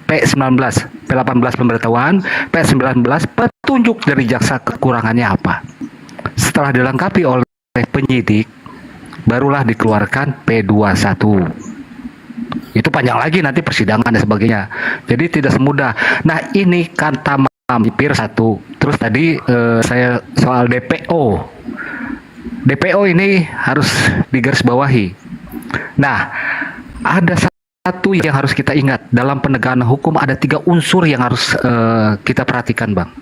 Speaker 4: P19, P18 pemberitahuan, P19 petunjuk dari jaksa kekurangannya apa. Setelah dilengkapi oleh penyidik, barulah dikeluarkan P21. Itu panjang lagi nanti persidangan dan sebagainya. Jadi tidak semudah. Nah ini kata mampir satu. Terus tadi saya soal DPO. DPO ini harus digarisbawahi. Nah, ada satu yang harus kita ingat, dalam penegakan hukum ada 3 unsur yang harus kita perhatikan Bang.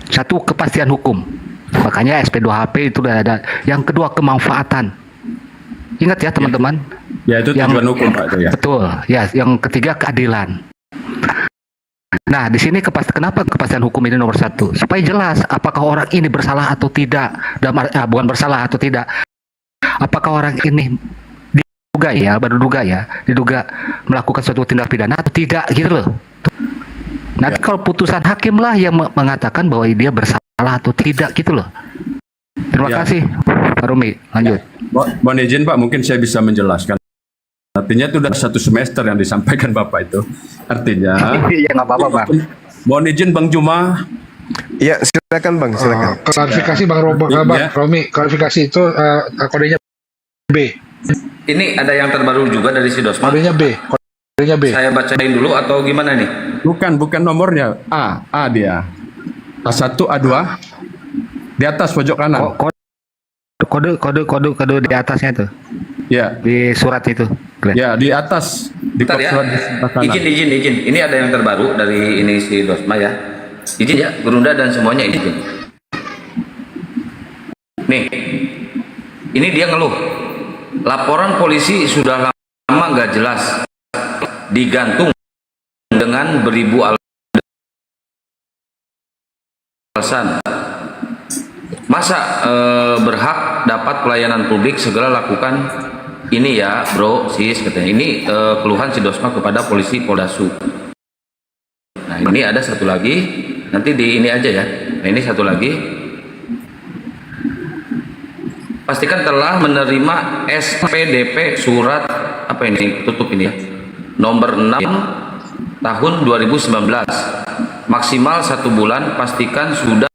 Speaker 4: 1, kepastian hukum. Makanya SP2HP itu udah ada. Yang kedua kemanfaatan. Ingat ya teman-teman.
Speaker 5: Ya itu tujuan hukum Pak itu ya.
Speaker 4: Betul. Ya, yang ketiga keadilan. Nah, di sini kenapa kepastian hukum ini nomor 1? Supaya jelas apakah orang ini bersalah atau tidak. Bukan bersalah atau tidak. Apakah orang ini diduga melakukan suatu tindak pidana atau tidak gitu loh. Nanti kalau putusan hakim lah yang mengatakan bahwa dia bersalah atau tidak gitu loh. Terima kasih Pak Rumi, lanjut.
Speaker 5: Mohon izin Pak, mungkin saya bisa menjelaskan. Artinya itu sudah 1 semester yang disampaikan Bapak itu. Artinya
Speaker 4: ya nggak apa-apa Bang.
Speaker 5: Mohon izin Bang Juma.
Speaker 2: Ya, silakan Bang, silakan.
Speaker 10: Klarifikasi Bang Romi, klarifikasi itu kodenya B.
Speaker 3: Ini ada yang terbaru juga dari si Dosma.
Speaker 10: Kodenya B.
Speaker 3: Saya bacain dulu atau gimana nih?
Speaker 5: Bukan nomornya. A dia. A1, A2. Di atas pojok kanan.
Speaker 4: Kode di atasnya tuh.
Speaker 5: Ya.
Speaker 4: Di surat itu.
Speaker 5: Ya, di atas. Di
Speaker 3: Bentar ya.
Speaker 5: surat di sebelah kanan.
Speaker 3: Izin. Ini ada yang terbaru dari ini si Dosma ya. Izin ya, Gurunda dan semuanya izin. Nih, ini dia ngeluh. Laporan polisi sudah lama nggak jelas, digantung dengan beribu alasan. Masa berhak dapat pelayanan publik segera lakukan ini ya bro sis katanya. Ini keluhan si Dosma kepada polisi Poldasu. Nah ini ada satu lagi, nanti di ini aja ya. Nah ini satu lagi. Pastikan telah menerima SPDP surat apa ini tutup ini ya nomor 6 tahun 2019 maksimal 1 bulan. Pastikan sudah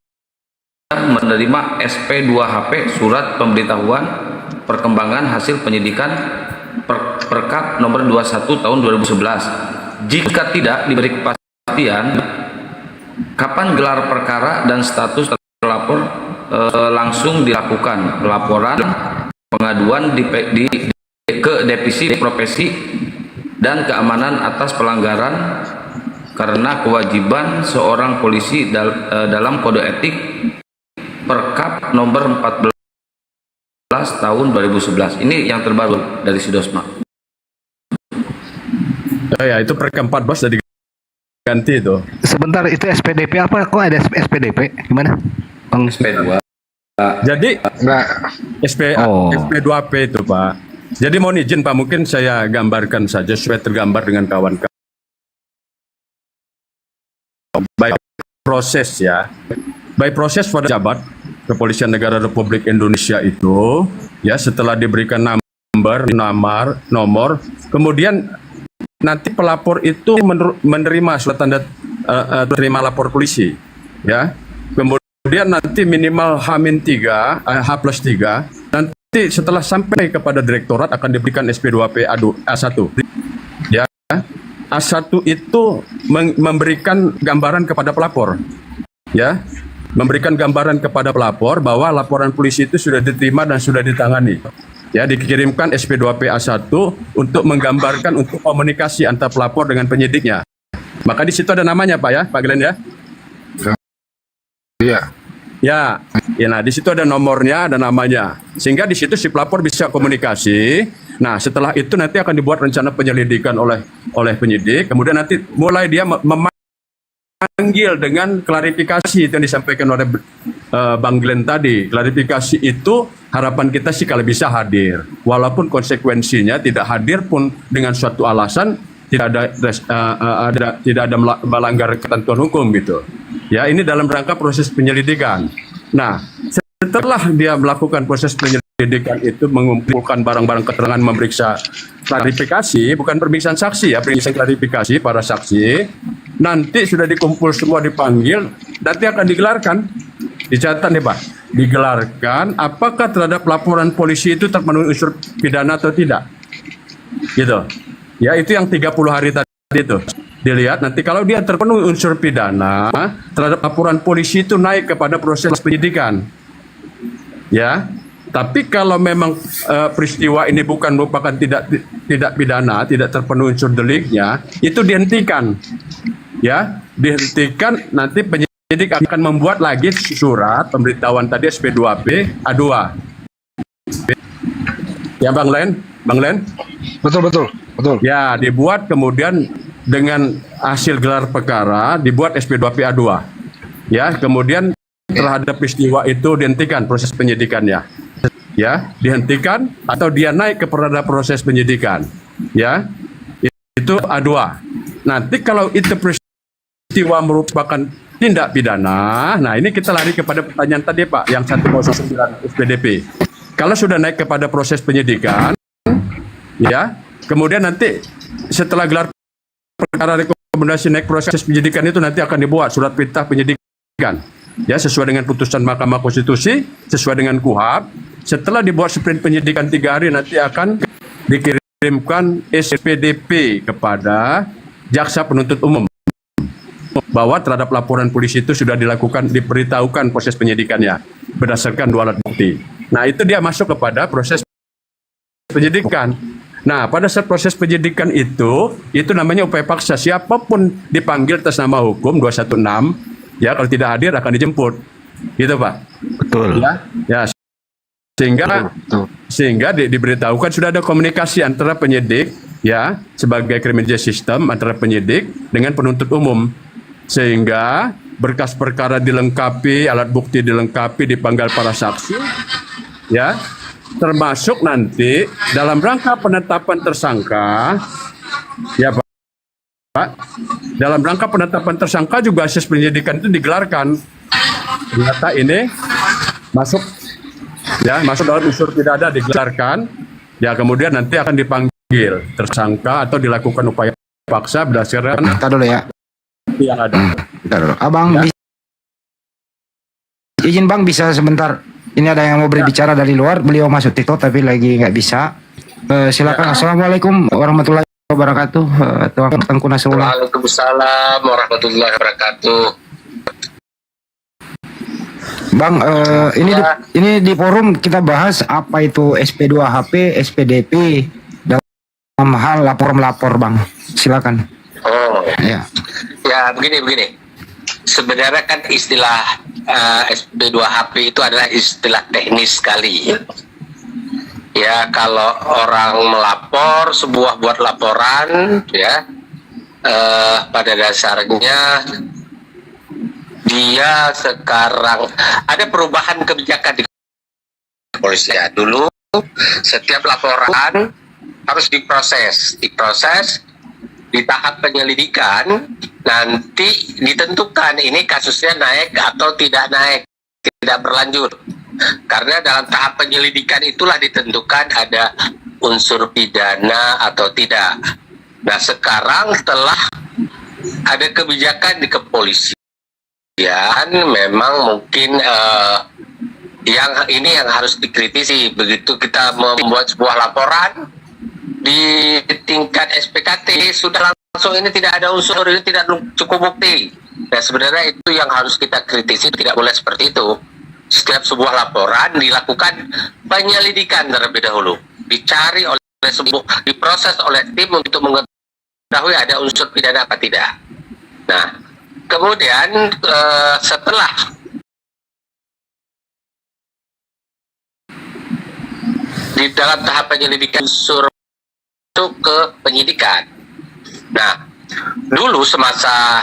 Speaker 3: menerima SP2HP surat pemberitahuan perkembangan hasil penyidikan Perkap nomor 21 tahun 2011. Jika tidak diberi kepastian kapan gelar perkara dan status terlapor langsung dilakukan pelaporan pengaduan ke Divisi Profesi dan Keamanan atas pelanggaran karena kewajiban seorang polisi dalam kode etik Perkap nomor 14 tahun 2011. Ini yang terbaru dari si Dosma.
Speaker 5: Ya, itu Perkap 14 sudah diganti itu.
Speaker 4: Sebentar, itu SPDP apa? Kok ada SPDP? Gimana?
Speaker 3: SP2.
Speaker 5: Jadi SP2P itu Pak. Jadi mohon izin Pak, mungkin saya gambarkan saja supaya tergambar dengan kawan-kawan. Baik proses ya. Baik proses pada jabat Kepolisian Negara Republik Indonesia itu ya setelah diberikan nomor, kemudian nanti pelapor itu menerima surat tanda terima lapor polisi ya. Kemudian nanti minimal H-3, H+3, nanti setelah sampai kepada direktorat akan diberikan SP2P A1. Ya, A1 itu memberikan gambaran kepada pelapor. Ya, memberikan gambaran kepada pelapor bahwa laporan polisi itu sudah diterima dan sudah ditangani. Ya, dikirimkan SP2P A1 untuk menggambarkan untuk komunikasi antar pelapor dengan penyidiknya. Maka di situ ada namanya Pak ya, Pak Glenn ya.
Speaker 10: Iya.
Speaker 5: Ya, nah di situ ada nomornya, ada namanya. Sehingga di situ si pelapor bisa komunikasi. Nah, setelah itu nanti akan dibuat rencana penyelidikan oleh penyidik. Kemudian nanti mulai dia memanggil dengan klarifikasi itu yang disampaikan oleh Bang Glenn tadi. Klarifikasi itu harapan kita sih kalau bisa hadir. Walaupun konsekuensinya tidak hadir pun dengan suatu alasan tidak ada melanggar ketentuan hukum gitu. Ya, ini dalam rangka proses penyelidikan. Nah, setelah dia melakukan proses penyelidikan itu, mengumpulkan barang-barang keterangan, memeriksa klarifikasi, bukan pemeriksaan saksi ya, pemeriksaan klarifikasi para saksi, nanti sudah dikumpul semua dipanggil, nanti akan digelarkan, dicatat nih Pak, digelarkan apakah terhadap laporan polisi itu terpenuhi unsur pidana atau tidak. Gitu. Ya, itu yang 30 hari tadi itu. Dilihat nanti kalau dia terpenuhi unsur pidana terhadap laporan polisi itu naik kepada proses penyidikan. Ya. Tapi kalau memang peristiwa ini bukan merupakan tidak pidana, tidak terpenuhi unsur deliknya, itu dihentikan. Ya, dihentikan nanti penyidik akan membuat lagi surat pemberitahuan tadi SP2P A2. Ya Bang Len?
Speaker 10: Betul.
Speaker 5: Ya, dibuat kemudian dengan hasil gelar perkara dibuat SP2P A2. Ya, kemudian terhadap peristiwa itu dihentikan proses penyidikannya. Ya, dihentikan atau dia naik kepada proses penyidikan. Ya, itu A2. Nanti kalau itu peristiwa merupakan tindak pidana, nah ini kita lari kepada pertanyaan tadi Pak, yang 109 SPDP. Kalau sudah naik kepada proses penyidikan, ya, kemudian nanti setelah gelar perkara rekomendasi naik proses penyidikan itu nanti akan dibuat surat perintah penyidikan, ya, sesuai dengan putusan Mahkamah Konstitusi, sesuai dengan KUHP. Setelah dibuat sprint penyidikan 3 hari nanti akan dikirimkan SPDP kepada jaksa penuntut umum bahwa terhadap laporan polisi itu sudah diberitahukan proses penyidikannya berdasarkan 2 alat bukti. Nah, itu dia masuk kepada proses penyidikan. Nah, pada saat proses penyidikan itu namanya upaya paksa. Siapapun dipanggil atas nama hukum 216, ya, kalau tidak hadir akan dijemput. Gitu, Pak.
Speaker 4: Betul.
Speaker 5: Ya, sehingga diberitahukan sudah ada komunikasi antara penyidik, ya, sebagai criminal system antara penyidik dengan penuntut umum. Sehingga berkas perkara dilengkapi, alat bukti dilengkapi, dipanggil para saksi, ya, termasuk nanti dalam rangka penetapan tersangka, ya Pak, dalam rangka penetapan tersangka juga proses penyidikan itu digelarkan. Ternyata ini masuk, ya, masuk dalam unsur pidana digelarkan, ya, kemudian nanti akan dipanggil tersangka atau dilakukan upaya paksa berdasarkan
Speaker 8: Kita dulu ya.
Speaker 5: yang ada.
Speaker 8: Kita dulu. Abang, izin Bang bisa sebentar. Ini ada yang mau berbicara dari luar. Beliau masuk TikTok tapi lagi nggak bisa. Silakan. Assalamualaikum warahmatullahi wabarakatuh. Tuan Tengku Nasrullah.
Speaker 2: Waalaikumsalam warahmatullahi wabarakatuh.
Speaker 8: Bang, ini di forum kita bahas apa itu SP2HP, SPDP dalam hal lapor-melapor, Bang. Silakan.
Speaker 2: Oh,
Speaker 8: Ya.
Speaker 2: ya begini. Sebenarnya kan istilah SP2HP itu adalah istilah teknis sekali. Ya, kalau orang melapor sebuah buat laporan, ya, pada dasarnya dia sekarang ada perubahan kebijakan di kepolisian. Dulu setiap laporan harus diproses di tahap penyelidikan, nanti ditentukan ini kasusnya naik atau tidak naik, tidak berlanjut. Karena dalam tahap penyelidikan itulah ditentukan ada unsur pidana atau tidak. Nah, sekarang telah ada kebijakan di kepolisian, memang mungkin yang ini yang harus dikritisi. Begitu kita membuat sebuah laporan di tingkat SPKT sudah langsung ini tidak ada unsur, ini tidak cukup bukti. Nah, sebenarnya itu yang harus kita kritisi, tidak boleh seperti itu. Setiap sebuah laporan dilakukan penyelidikan terlebih dahulu, dicari oleh diproses oleh tim untuk mengetahui ada unsur pidana apa tidak. Nah, kemudian setelah di dalam tahap penyelidikan unsur itu ke penyidikan. Nah, dulu semasa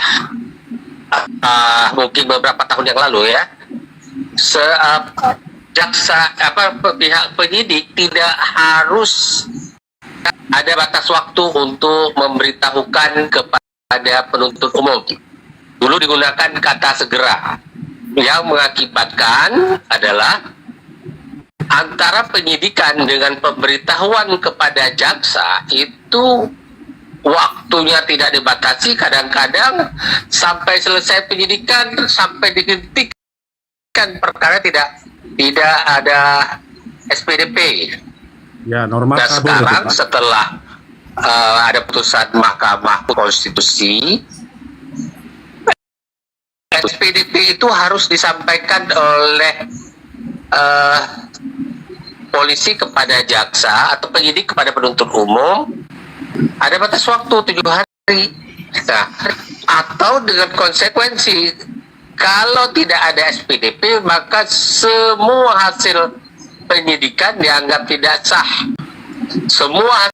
Speaker 2: mungkin beberapa tahun yang lalu, ya, pihak penyidik tidak harus ada batas waktu untuk memberitahukan kepada penuntut umum. Dulu digunakan kata segera, yang mengakibatkan adalah antara penyidikan dengan pemberitahuan kepada jaksa itu waktunya tidak dibatasi, kadang-kadang sampai selesai penyidikan, sampai dihentikan perkara tidak ada SPDP.
Speaker 5: Ya, normal.
Speaker 2: Nah, sekarang setelah ada putusan Mahkamah Konstitusi, SPDP itu harus disampaikan oleh polisi kepada jaksa atau penyidik kepada penuntut umum, ada batas waktu 7 hari. Nah, atau dengan konsekuensi
Speaker 12: kalau tidak ada SPDP, maka semua hasil penyidikan dianggap tidak sah. Semua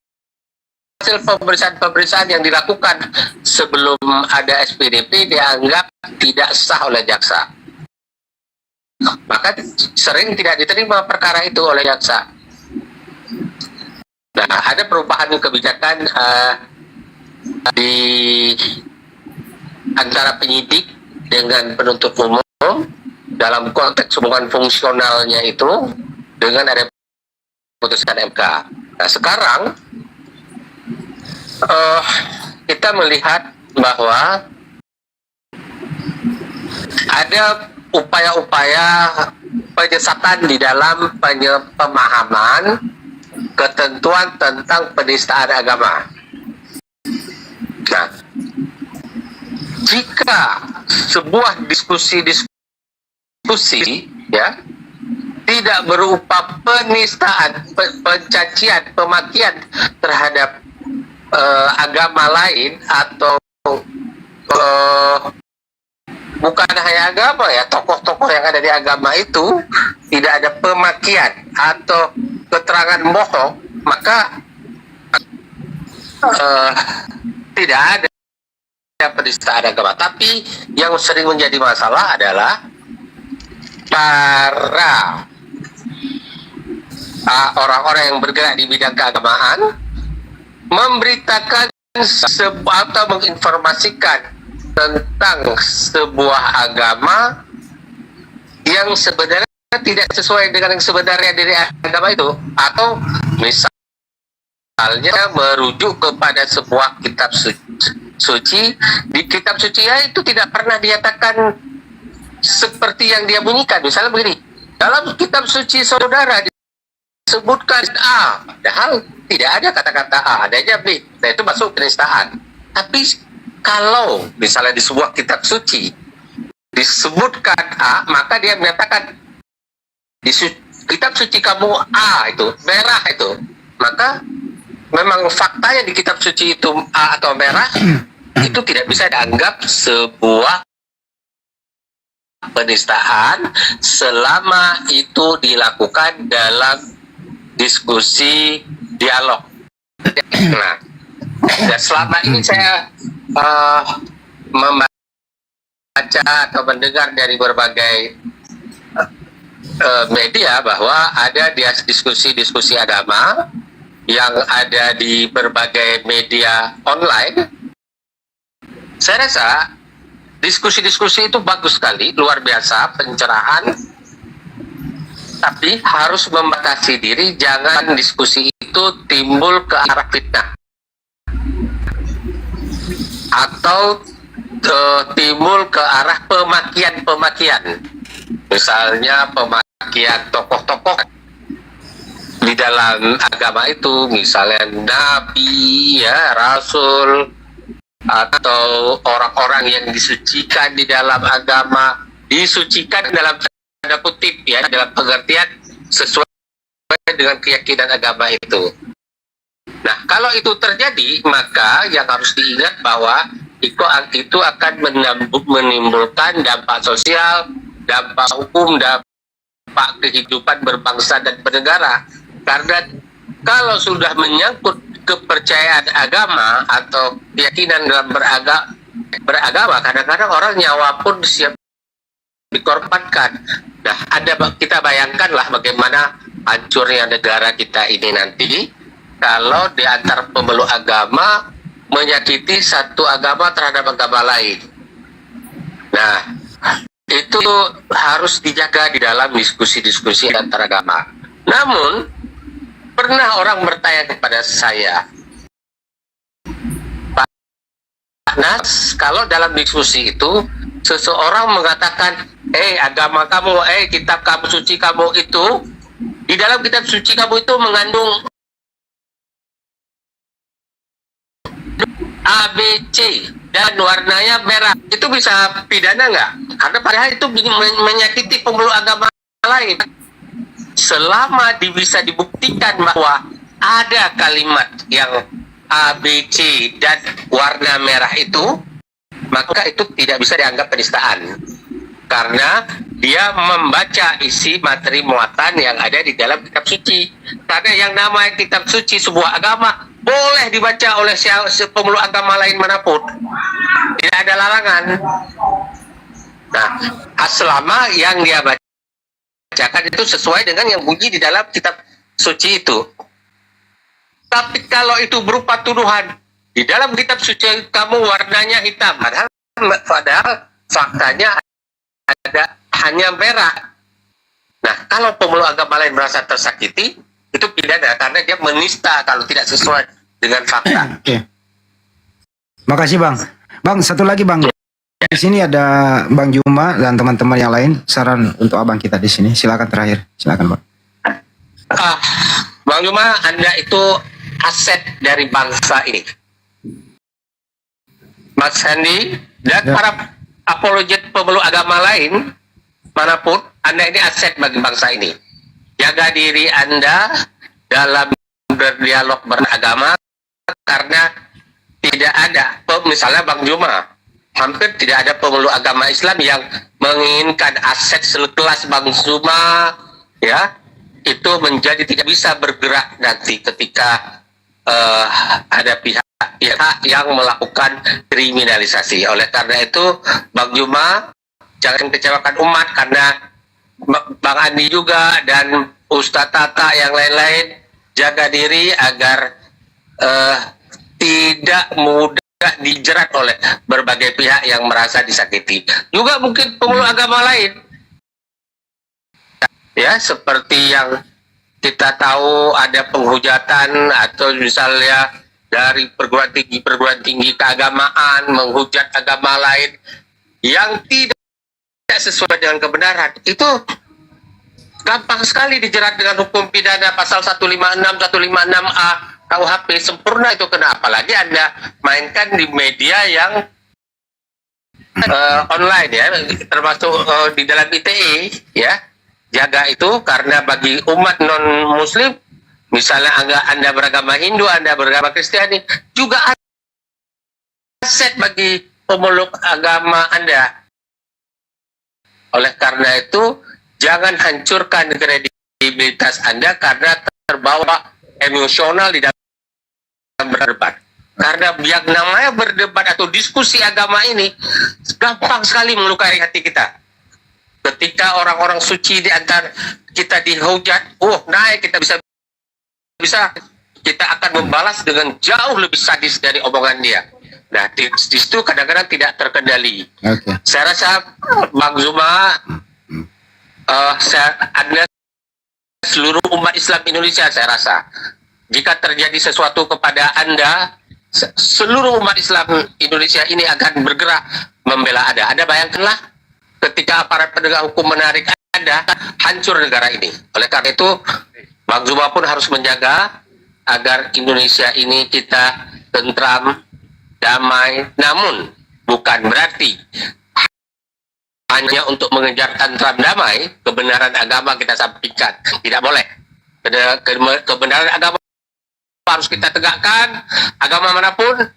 Speaker 12: hasil pemeriksaan-pemeriksaan yang dilakukan sebelum ada SPDP dianggap tidak sah oleh jaksa. Maka sering tidak diterima perkara itu oleh jaksa. Nah, ada perubahan kebijakan di antara penyidik dengan penuntut umum dalam konteks hubungan fungsionalnya itu dengan ada putusan MK. Nah, sekarang kita melihat bahwa ada upaya-upaya penyesatan di dalam pemahaman ketentuan tentang penistaan agama. Nah, jika sebuah diskusi ya tidak berupa penistaan, pencacian, pemakian terhadap agama lain atau bukan hanya agama ya, tokoh-tokoh yang ada di agama itu tidak ada pemakian atau keterangan bohong, maka tidak ada penistaan agama. Tapi yang sering menjadi masalah adalah para orang-orang yang bergerak di bidang keagamaan memberitakan atau menginformasikan tentang sebuah agama yang sebenarnya tidak sesuai dengan yang sebenarnya dari agama itu, atau misalnya merujuk kepada sebuah kitab suci. Di kitab suci itu tidak pernah dinyatakan seperti yang dia bunyikan. Misalnya begini, dalam kitab suci saudara disebutkan A, padahal tidak ada kata-kata A, adanya B. Nah, itu masuk penistaan. Tapi kalau misalnya di sebuah kitab suci disebutkan A, maka dia menyatakan di kitab suci kamu A itu merah itu, maka memang faktanya di kitab suci itu A atau merah itu tidak bisa dianggap sebuah penistaan selama itu dilakukan dalam diskusi dialog. Nah, dan selama ini saya membaca atau mendengar dari berbagai media bahwa ada diskusi-diskusi agama yang ada di berbagai media online. Saya rasa diskusi-diskusi itu bagus sekali, luar biasa, pencerahan, tapi harus membatasi diri, jangan diskusi itu timbul ke arah fitnah atau timbul ke arah pemakian-pemakian, misalnya pemakian tokoh-tokoh di dalam agama itu, misalnya nabi, ya, rasul, atau orang-orang yang disucikan di dalam agama, disucikan dalam tanda kutip ya, dalam pengertian sesuai dengan keyakinan agama itu. Nah, kalau itu terjadi, maka yang harus diingat bahwa itu akan menimbulkan dampak sosial, dampak hukum, dampak kehidupan berbangsa dan bernegara. Karena kalau sudah menyangkut kepercayaan agama atau keyakinan dalam beragama, kadang-kadang orang nyawa pun siap dikorbankan. Nah, kita bayangkanlah bagaimana hancurnya negara kita ini nanti kalau di antar pemeluk agama menyakiti satu agama terhadap agama lain. Nah, itu harus dijaga di dalam diskusi-diskusi antar agama. Namun, pernah orang bertanya kepada saya, Pak Nas, kalau dalam diskusi itu seseorang mengatakan, agama kamu, kitab kamu suci kamu itu, di dalam kitab suci kamu itu mengandung A, B, C dan warnanya merah, itu bisa pidana nggak? Karena padahal itu menyakiti pemeluk agama lain. Selama bisa dibuktikan bahwa ada kalimat yang A, B, C dan warna merah itu, maka itu tidak bisa dianggap penistaan. karena dia membaca isi materi muatan yang ada di dalam kitab suci. Karena yang namanya kitab suci sebuah agama boleh dibaca oleh pemeluk agama lain manapun, tidak ada larangan. Nah, selama yang dia bacakan itu sesuai dengan yang bunyi di dalam kitab suci itu. Tapi kalau itu berupa tuduhan, di dalam kitab suci kamu warnanya hitam, padahal faktanya ada hanya merah. Nah, kalau pemeluk agama lain merasa tersakiti, itu pidana karena dia menista kalau tidak sesuai dengan fakta.
Speaker 8: Oke. Makasih Bang. Bang, satu lagi Bang. Di sini ada Bang Juma dan teman-teman yang lain. Saran untuk abang kita di sini. Silakan terakhir. Silakan Bang.
Speaker 12: Bang Juma, Anda itu aset dari bangsa ini. Mas Sandi dan para apologet pemeluk agama lain manapun, Anda ini aset bagi bangsa ini. Jaga diri Anda dalam berdialog beragama, karena tidak ada, misalnya Bang Juma, hampir tidak ada pemeluk agama Islam yang menginginkan aset sekelas Bang Juma, ya, itu menjadi tidak bisa bergerak nanti ketika ada pihak yang melakukan kriminalisasi. Oleh karena itu, Bang Juma, jangan kecewakan umat, karena Bang Andi juga dan Ustadz Tata yang lain-lain jaga diri agar tidak mudah dijerat oleh berbagai pihak yang merasa disakiti. Juga mungkin pemeluk agama lain, ya, seperti yang kita tahu ada penghujatan atau misalnya dari perguruan tinggi keagamaan menghujat agama lain yang tidak sesuai dengan kebenaran, itu gampang sekali dijerat dengan hukum pidana pasal 156, 156A KUHP, sempurna itu kena. Apalagi Anda mainkan di media yang online, ya, termasuk di dalam ITE, ya. Jaga itu, karena bagi umat non muslim, misalnya Anda beragama Hindu, Anda beragama Kristiani, juga aset bagi pemeluk agama Anda. Oleh karena itu, jangan hancurkan kredibilitas Anda karena terbawa emosional di dalam berdebat. Karena yang namanya berdebat atau diskusi agama ini gampang sekali melukai hati kita. Ketika orang-orang suci di antara kita dihujat, naik, kita bisa kita akan membalas dengan jauh lebih sadis dari omongan dia. Nah, di situ kadang-kadang tidak terkendali.
Speaker 8: Oke.
Speaker 12: Saya rasa Bang Zuma, Anda seluruh umat Islam Indonesia, saya rasa jika terjadi sesuatu kepada Anda, seluruh umat Islam Indonesia ini akan bergerak membela Anda. Anda bayangkanlah ketika aparat penegak hukum menarik Anda, hancur negara ini. Oleh karena itu, Bang Zuma pun harus menjaga agar Indonesia ini kita tentram, damai, namun bukan berarti hanya untuk mengejar tentram damai, kebenaran agama kita sampaikan. Tidak boleh. Kebenaran agama harus kita tegakkan, agama manapun,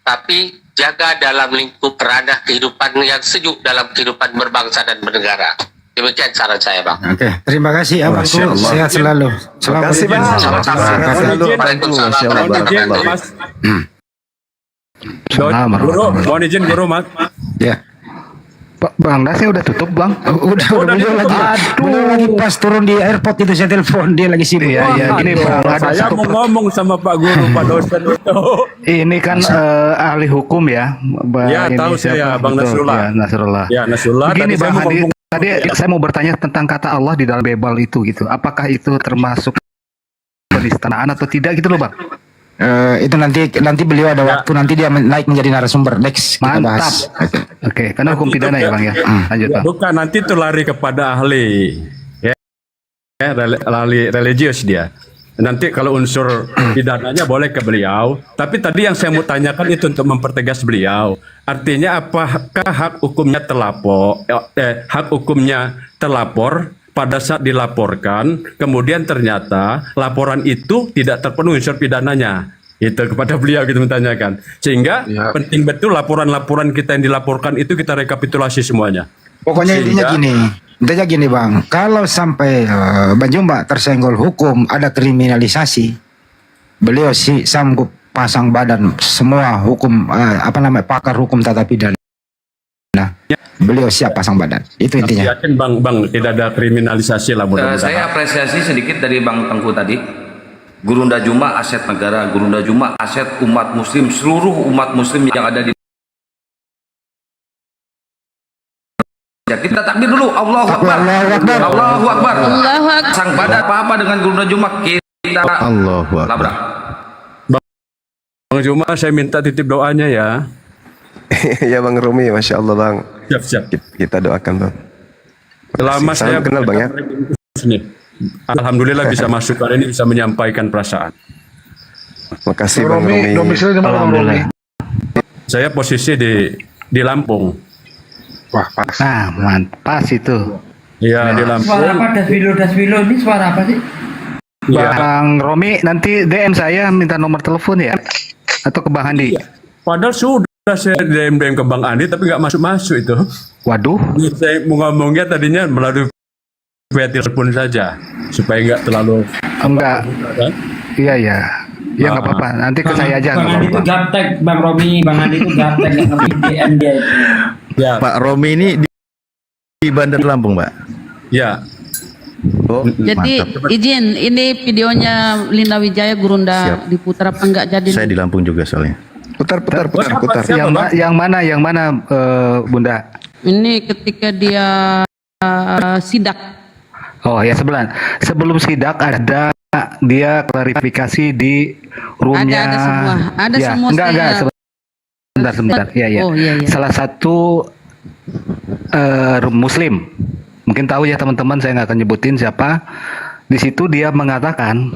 Speaker 12: tapi jaga dalam lingkup ranah kehidupan yang sejuk dalam kehidupan berbangsa dan bernegara. Demikian saran saya, Bang.
Speaker 8: Oke. Terima kasih Abangku. Sehat selalu.
Speaker 11: Terima kasih Bang.
Speaker 5: Mohon izin guru, Mas.
Speaker 8: Ya.
Speaker 4: Bang Dasnya udah tutup Bang.
Speaker 8: Udah beliau lagi. Beliau lagi pas turun di airport itu saya telepon, dia lagi sibuk.
Speaker 4: Iya, ini Bang, ada
Speaker 5: Saya
Speaker 4: satu
Speaker 5: mau ngomong sama Pak Guru, Pak dosen itu.
Speaker 4: ini kan ahli hukum ya.
Speaker 5: Ya, tahu saya, Bang
Speaker 4: Betul,
Speaker 5: Nasrullah.
Speaker 4: Ya, Nasrullah.
Speaker 5: Ya, Nasrullah.
Speaker 4: Begini
Speaker 5: Tadi
Speaker 4: Bang
Speaker 5: saya mau
Speaker 4: Hadi,
Speaker 5: ngomong.
Speaker 4: tadi saya mau bertanya tentang kata Allah di dalam Bible itu gitu. Apakah itu termasuk penistaan atau tidak gitu loh Bang?
Speaker 8: Itu nanti beliau ada waktu, nanti dia naik menjadi narasumber. Next kita
Speaker 4: Mantap.
Speaker 8: bahas.
Speaker 4: Oke, karena hukum pidana ya Bang ya. Lanjut Bang.
Speaker 5: Bukan, nanti itu lari kepada ahli, ya, ahli religius dia. Nanti kalau unsur pidananya boleh ke beliau. Tapi tadi yang saya mau tanyakan itu untuk mempertegas beliau. Artinya apakah hak hukumnya terlapor pada saat dilaporkan, kemudian ternyata laporan itu tidak terpenuhi unsur pidananya. Itu kepada beliau kita menanyakan. Sehingga penting betul laporan-laporan kita yang dilaporkan itu kita rekapitulasi semuanya.
Speaker 8: Pokoknya intinya gini Bang, kalau sampai Bang Jumba tersenggol hukum, ada kriminalisasi, beliau sih sanggup pasang badan semua hukum pakar hukum tata pidana. Beliau siap pasang badan. Itu intinya.
Speaker 5: Yakin Bang tidak ada kriminalisasi lah mudah-mudahan.
Speaker 3: Saya apresiasi sedikit dari Bang Tengku tadi. Gurunda Juma aset negara, Gurunda Juma aset umat muslim, seluruh umat muslim yang ada di. Ya, kita takbir dulu. Allahu Akbar. Allahu Akbar.
Speaker 9: Allahu Akbar.
Speaker 3: Sang badan apa dengan Gurunda Juma kita
Speaker 11: Allahu Akbar.
Speaker 3: labrak.
Speaker 5: Bang Juma, saya minta titip doanya ya.
Speaker 2: Ya Bang Romi, Masya Allah Bang.
Speaker 5: Siap.
Speaker 2: Kita doakan Bang.
Speaker 5: Selama saya
Speaker 2: Salam kenal Bang ya.
Speaker 5: Sini. Alhamdulillah bisa masuk hari ini, bisa menyampaikan perasaan.
Speaker 2: Makasih Bang Romi.
Speaker 10: Domisili di mana Bang Romi?
Speaker 5: Saya posisi di Lampung.
Speaker 10: Wah, pas.
Speaker 4: Nah, pas itu.
Speaker 5: Iya, di Lampung.
Speaker 6: Suara apa Daswilo ini suara apa sih?
Speaker 5: Ya,
Speaker 4: Bang Romi nanti DM saya minta nomor telepon ya, atau ke Bang Andi.
Speaker 5: padahal sudah saya DM ke Bang Andi tapi nggak masuk itu.
Speaker 4: Waduh.
Speaker 5: Saya mau ngomongnya tadinya melalui via telepon saja supaya nggak terlalu
Speaker 4: Enggak.
Speaker 5: kan?
Speaker 4: Iya ya. Ya nggak apa-apa. Nanti ke saya aja.
Speaker 6: Bang
Speaker 4: nggak
Speaker 6: Andi itu
Speaker 4: apa-apa.
Speaker 6: gaptek, Bang Romi. Bang Andi itu gaptek, nggak ngerti DM dia itu.
Speaker 5: Ya,
Speaker 11: Pak Romi ini di Bandar Lampung, Pak.
Speaker 5: ya.
Speaker 11: Oh,
Speaker 9: Jadi
Speaker 11: mantap.
Speaker 9: izin, ini videonya Lina Wijaya Gurunda
Speaker 11: Siap.
Speaker 9: diputar apa enggak jadi?
Speaker 11: Saya di Lampung juga soalnya.
Speaker 2: Putar.
Speaker 4: Yang mana Bunda?
Speaker 9: Ini ketika dia sidak.
Speaker 4: Oh ya sebelum sidak ada dia klarifikasi di roomnya.
Speaker 9: Ada semua. Ada
Speaker 4: ya,
Speaker 9: semua
Speaker 4: enggak sebentar. Iya.
Speaker 9: Oh, iya.
Speaker 4: Salah satu Muslim. Mungkin tahu ya teman-teman, saya nggak akan nyebutin siapa. Di situ dia mengatakan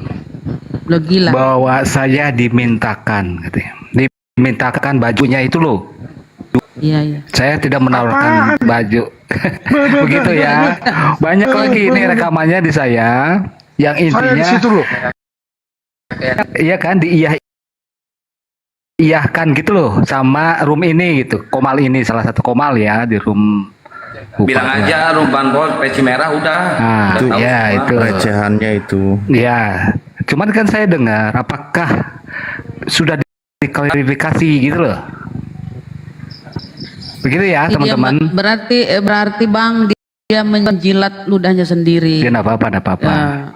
Speaker 9: Lo gila.
Speaker 4: bahwa saya dimintakan, katanya. Dimintakan bajunya itu loh.
Speaker 9: Iya.
Speaker 4: Saya tidak menawarkan baju. Begitu ya. Banyak lagi ini rekamannya di saya. Yang
Speaker 10: Saya di
Speaker 4: intinya
Speaker 10: situ loh.
Speaker 4: iya kan diiyahkan gitu loh sama room ini gitu. Komal ini salah satu komal ya di room.
Speaker 3: Bilang aja Rumpan Pol peci merah udah.
Speaker 4: Nah,
Speaker 3: Udah tahu
Speaker 4: ya
Speaker 3: semua.
Speaker 4: itu.
Speaker 11: Recehannya itu.
Speaker 4: Ya, cuman kan saya dengar apakah sudah diklarifikasi gitu loh. Begitu ya
Speaker 9: Dia
Speaker 4: teman-teman.
Speaker 9: berarti Bang dia menjilat ludahnya sendiri.
Speaker 4: Ya nggak apa-apa.
Speaker 9: Ya.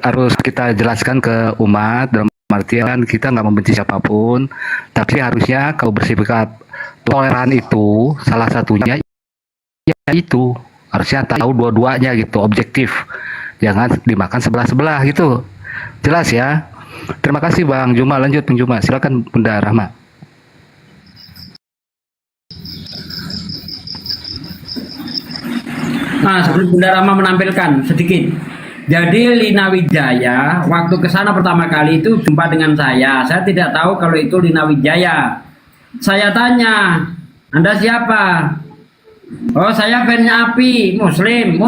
Speaker 4: Harus kita jelaskan ke umat dalam artian kita nggak membenci siapapun, tapi harusnya kalau bersikap toleran itu salah satunya ya itu harusnya tahu dua-duanya gitu, objektif, jangan dimakan sebelah-sebelah gitu. Jelas ya. Terima kasih Bang Juma. Lanjut Bang Juma, silakan Bunda Rahma.
Speaker 6: Nah, sebelum Bunda Rama menampilkan sedikit. Jadi Lina Wijaya waktu ke sana pertama kali itu jumpa dengan saya. Saya tidak tahu kalau itu Lina Wijaya. Saya tanya, "Anda siapa?" "Oh, saya fansnya API, Muslim.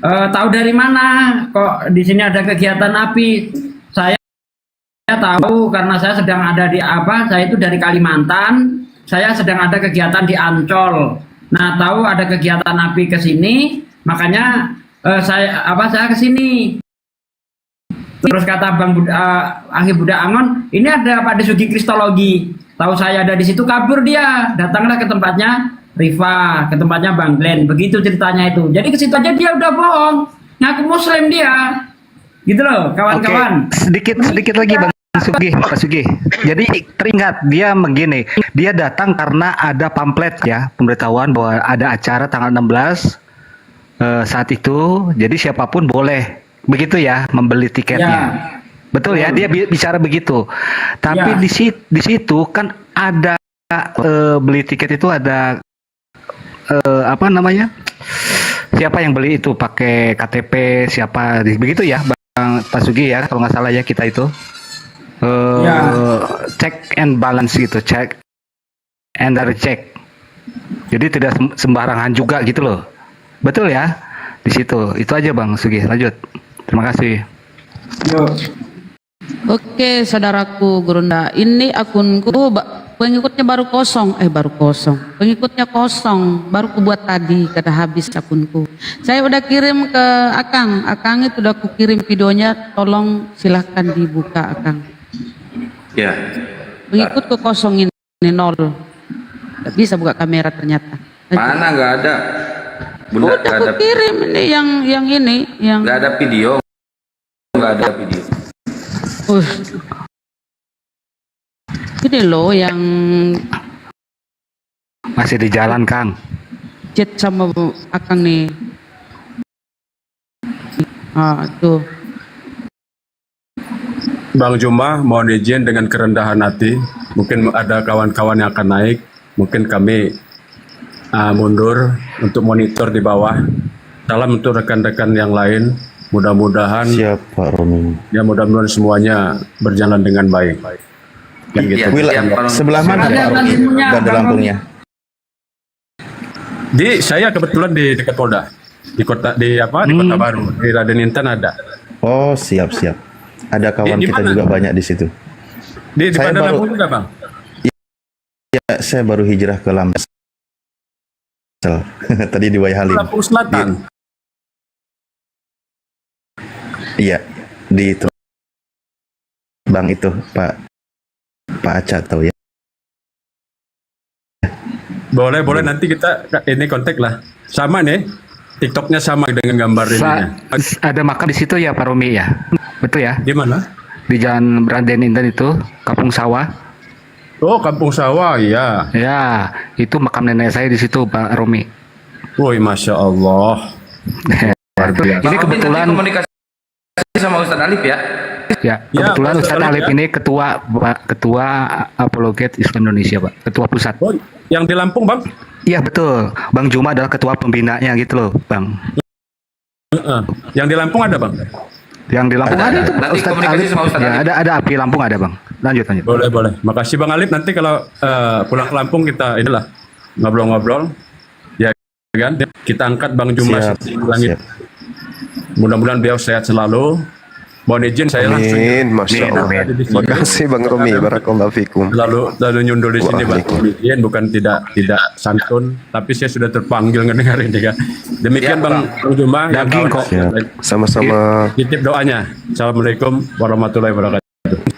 Speaker 6: Tahu dari mana? Kok di sini ada kegiatan API?" Saya tahu karena saya sedang ada di saya itu dari Kalimantan. Saya sedang ada kegiatan di Ancol. Nah, tahu ada kegiatan API ke sini, makanya saya ke sini. Terus kata Bang Akhi Buddha Angon, ini ada Pak Desugi Kristologi. Tahu saya ada di situ, kabur dia. Datanglah ke tempatnya Rifa, ke tempatnya Bang Glenn. Begitu ceritanya itu. Jadi ke situ aja dia udah bohong. Ngaku Muslim dia. Gitu loh, kawan-kawan.
Speaker 4: Oke, sedikit lagi Bang Pak Sugih. Jadi teringat dia begini, dia datang karena ada pamflet ya, pemberitahuan bahwa ada acara tanggal 16 saat itu. Jadi siapapun boleh begitu ya membeli tiketnya.
Speaker 6: Ya.
Speaker 4: Betul ya, dia bicara begitu. Tapi
Speaker 6: Ya.
Speaker 4: di situ kan ada beli tiket itu ada apa namanya? Siapa yang beli itu pakai KTP, siapa begitu ya, Bang Pak Sugih ya, kalau nggak salah ya kita itu. Check and balance gitu, check and recheck. Jadi tidak sembarangan juga gitu loh. Betul ya? Di situ. Itu aja Bang Sugih. Lanjut. Terima kasih.
Speaker 9: Oke, saudaraku Gurunda. Ini akunku pengikutnya baru kosong, pengikutnya kosong, baru kubuat tadi, kata habis akunku. Saya udah kirim ke Akang itu udah ku kirim videonya, tolong silahkan dibuka Akang.
Speaker 3: Ya.
Speaker 9: Pengikutku kosong ini nol, nggak bisa buka kamera ternyata.
Speaker 3: Mana nggak ada? Bunda
Speaker 9: Udah
Speaker 3: nggak
Speaker 9: aku
Speaker 3: ada.
Speaker 9: kirim ini yang
Speaker 3: Nggak ada video. Nggak ada video.
Speaker 9: ini loh yang
Speaker 4: Masih di jalan, Kang.
Speaker 9: chat sama Akang nih. Tuh.
Speaker 5: Bang Juma, mohon izin dengan kerendahan hati. Mungkin ada kawan-kawan yang akan naik. Mungkin kami mundur untuk monitor di bawah. Salam untuk rekan-rekan yang lain. Mudah-mudahan
Speaker 11: Siap Pak Romi.
Speaker 5: ya mudah-mudahan semuanya berjalan dengan baik. Yang gitu.
Speaker 11: Sebelah mana Pak Romi Ganda Lampungnya?
Speaker 5: Saya kebetulan di dekat Polda. Di kota Kota Baru, di Raden Intan ada.
Speaker 11: Oh, siap. Ada kawan
Speaker 5: Di
Speaker 11: kita
Speaker 5: mana?
Speaker 11: juga banyak di situ.
Speaker 5: Di
Speaker 11: Saya
Speaker 5: Bandar
Speaker 11: baru-
Speaker 5: Lampung juga, Bang.
Speaker 11: Ya, saya baru hijrah ke Lamsel. Tadi di Waihalim.
Speaker 5: Lampung Selatan.
Speaker 11: Iya, di itu. Bang itu Pak Aca tahu ya.
Speaker 5: Boleh nanti kita ini kontak lah. Sama nih. TikToknya sama dengan gambar ini.
Speaker 4: Ada makam di situ ya Pak Romi ya? Betul ya?
Speaker 5: Di mana?
Speaker 4: Di Jalan Raden Intan itu, Kampung Sawah.
Speaker 5: Oh, Kampung Sawah, iya.
Speaker 4: Ya, itu makam nenek saya di situ Pak Romi.
Speaker 5: Woi, Masya Allah.
Speaker 4: Ini kebetulan
Speaker 3: komunikasi sama Ustadz Alif ya.
Speaker 4: ya, kebetulan
Speaker 5: Pak
Speaker 4: Ustadz
Speaker 5: Ustadz
Speaker 4: Alif
Speaker 5: ya.
Speaker 4: ini ketua Apologet Islam Indonesia, Pak. Ketua pusat.
Speaker 5: Oh, yang di Lampung, Bang?
Speaker 4: Iya, betul. Bang Juma adalah ketua pembinanya gitu loh, Bang.
Speaker 5: Yang di Lampung ada, Bang?
Speaker 4: Yang di Lampung ada, itu
Speaker 3: Nanti
Speaker 4: Ustadz
Speaker 3: komunikasi
Speaker 4: Alif.
Speaker 3: sama Ustadz
Speaker 4: Ya,
Speaker 3: Alif.
Speaker 4: ada api Lampung ada, Bang. Lanjut.
Speaker 5: Boleh. Makasih Bang Alif. Nanti kalau pulang ke Lampung kita inilah ngobrol-ngobrol. Ya kan? Kita angkat Bang Juma
Speaker 11: Siap,
Speaker 5: langit.
Speaker 11: siap.
Speaker 5: Mudah-mudahan beliau sehat selalu. Mohon izin saya langsung
Speaker 2: Amin, Masya Allah. Makasih Bang Romi, barakallahu fikum.
Speaker 5: lalu nyundul di sini Bang. Izin bukan tidak santun, tapi saya sudah terpanggil ngedengar ini kan. Demikian Bang Juma yang
Speaker 4: Daging
Speaker 5: kawan-
Speaker 4: kok.
Speaker 2: Siap. Sama-sama.
Speaker 5: Titip doanya. Assalamualaikum warahmatullahi wabarakatuh.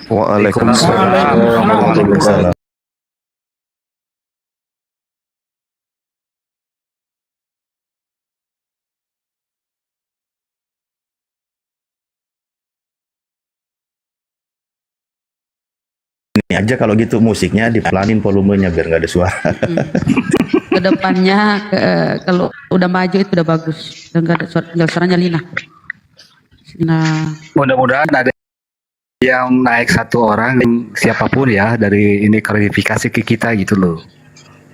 Speaker 2: Waalaikumsalam.
Speaker 11: Waalaikumsalam. Ini aja kalau gitu musiknya dipelanin volumenya biar nggak ada suara.
Speaker 9: Kedepannya kalau udah maju itu udah bagus, dan nggak ada tinggal suaranya Lina.
Speaker 4: Mudah-mudahan ada yang naik satu orang, siapapun ya, dari ini klarifikasi ke kita gitu loh.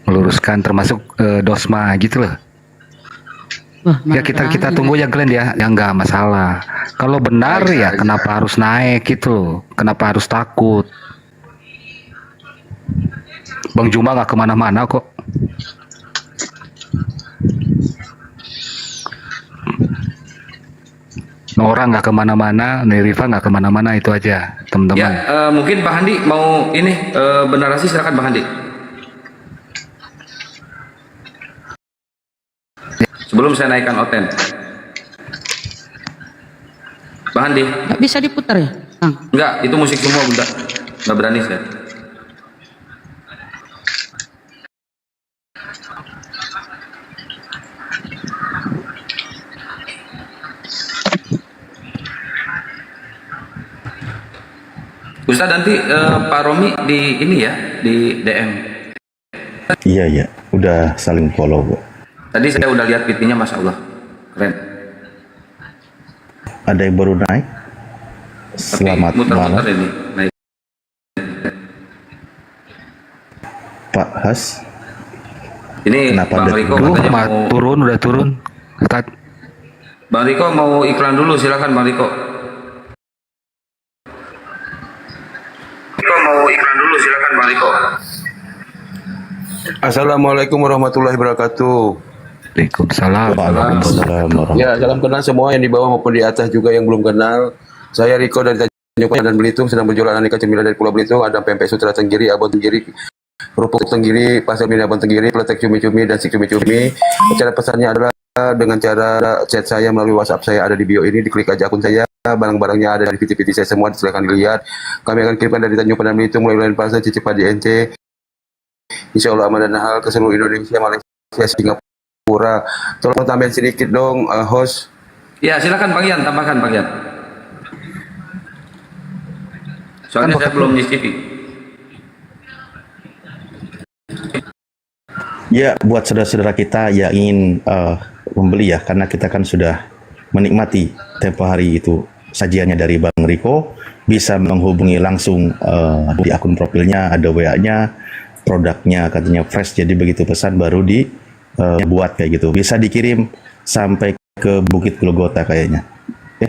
Speaker 4: Meluruskan termasuk Dosma gitu loh.
Speaker 9: Wah,
Speaker 4: Ya kita tunggu ya Glenn ya, yang nggak masalah. Kalau benar ya kenapa harus naik gitu loh? Kenapa harus takut? Bang Juma nggak kemana-mana kok. Orang nggak kemana-mana, Nerifa nggak kemana-mana, itu aja teman-teman.
Speaker 3: Ya, mungkin Pak Handi mau ini bernarasi, silakan Pak Handi. Sebelum saya naikkan Oten. Pak Handi,
Speaker 9: nggak bisa diputar ya, Kang?
Speaker 3: enggak, itu musik semua Bunda. Enggak berani saya. Ustaz nanti Pak Romi di ini ya, di DM.
Speaker 11: Iya, udah saling follow kok.
Speaker 3: Tadi saya udah lihat PT-nya, Masya Allah, keren.
Speaker 11: Ada yang baru naik.
Speaker 3: Tapi
Speaker 11: Selamat
Speaker 3: muter-muter
Speaker 11: malam,
Speaker 3: ini. Naik.
Speaker 11: Pak Has.
Speaker 3: Ini
Speaker 11: Kenapa
Speaker 3: Bang
Speaker 11: ada
Speaker 3: Riko
Speaker 4: Duh,
Speaker 3: katanya mau,
Speaker 4: udah turun. Ustaz.
Speaker 3: Bang Riko mau iklan dulu, silakan Bang Riko. Mau iklan dulu, silakan Bang Riko.
Speaker 13: Assalamualaikum warahmatullahi wabarakatuh.
Speaker 4: Waalaikumsalam.
Speaker 11: Waalaikumsalam warahmatullahi
Speaker 13: Ya, salam kenal semua yang di bawah maupun di atas juga yang belum kenal. Saya Riko dari Tanjung Panjang dan Belitung, sedang berjualan aneka cemilan dari Pulau Belitung. Ada pempek Sutra Tenggiri, abon Tenggiri, kerupuk tenggiri, pasar mini abang tenggiri, peletek cumi-cumi dan si cumi-cumi. Cara pesannya adalah dengan cara chat saya melalui WhatsApp saya ada di bio ini, diklik aja akun saya, barang-barangnya ada di PT-PT saya semua, silakan dilihat. Kami akan kirimkan dari Tanjung Pandan Belitung mulai bulan puasa Cicipadi NC. Insya Allah aman dan halal ke seluruh Indonesia, Malaysia, Singapura. Tolong tambahin sedikit dong, host.
Speaker 3: Ya, silakan Bang Ian, tambahkan Bang Ian. Soalnya saya belum nyicipi.
Speaker 11: Ya, buat saudara-saudara kita yang ingin membeli ya, karena kita kan sudah menikmati tempo hari itu sajiannya dari Bang Riko, bisa menghubungi langsung di akun profilnya, ada WA-nya, produknya katanya fresh, jadi begitu pesan baru dibuat kayak gitu. Bisa dikirim sampai ke Bukit Golgota kayaknya.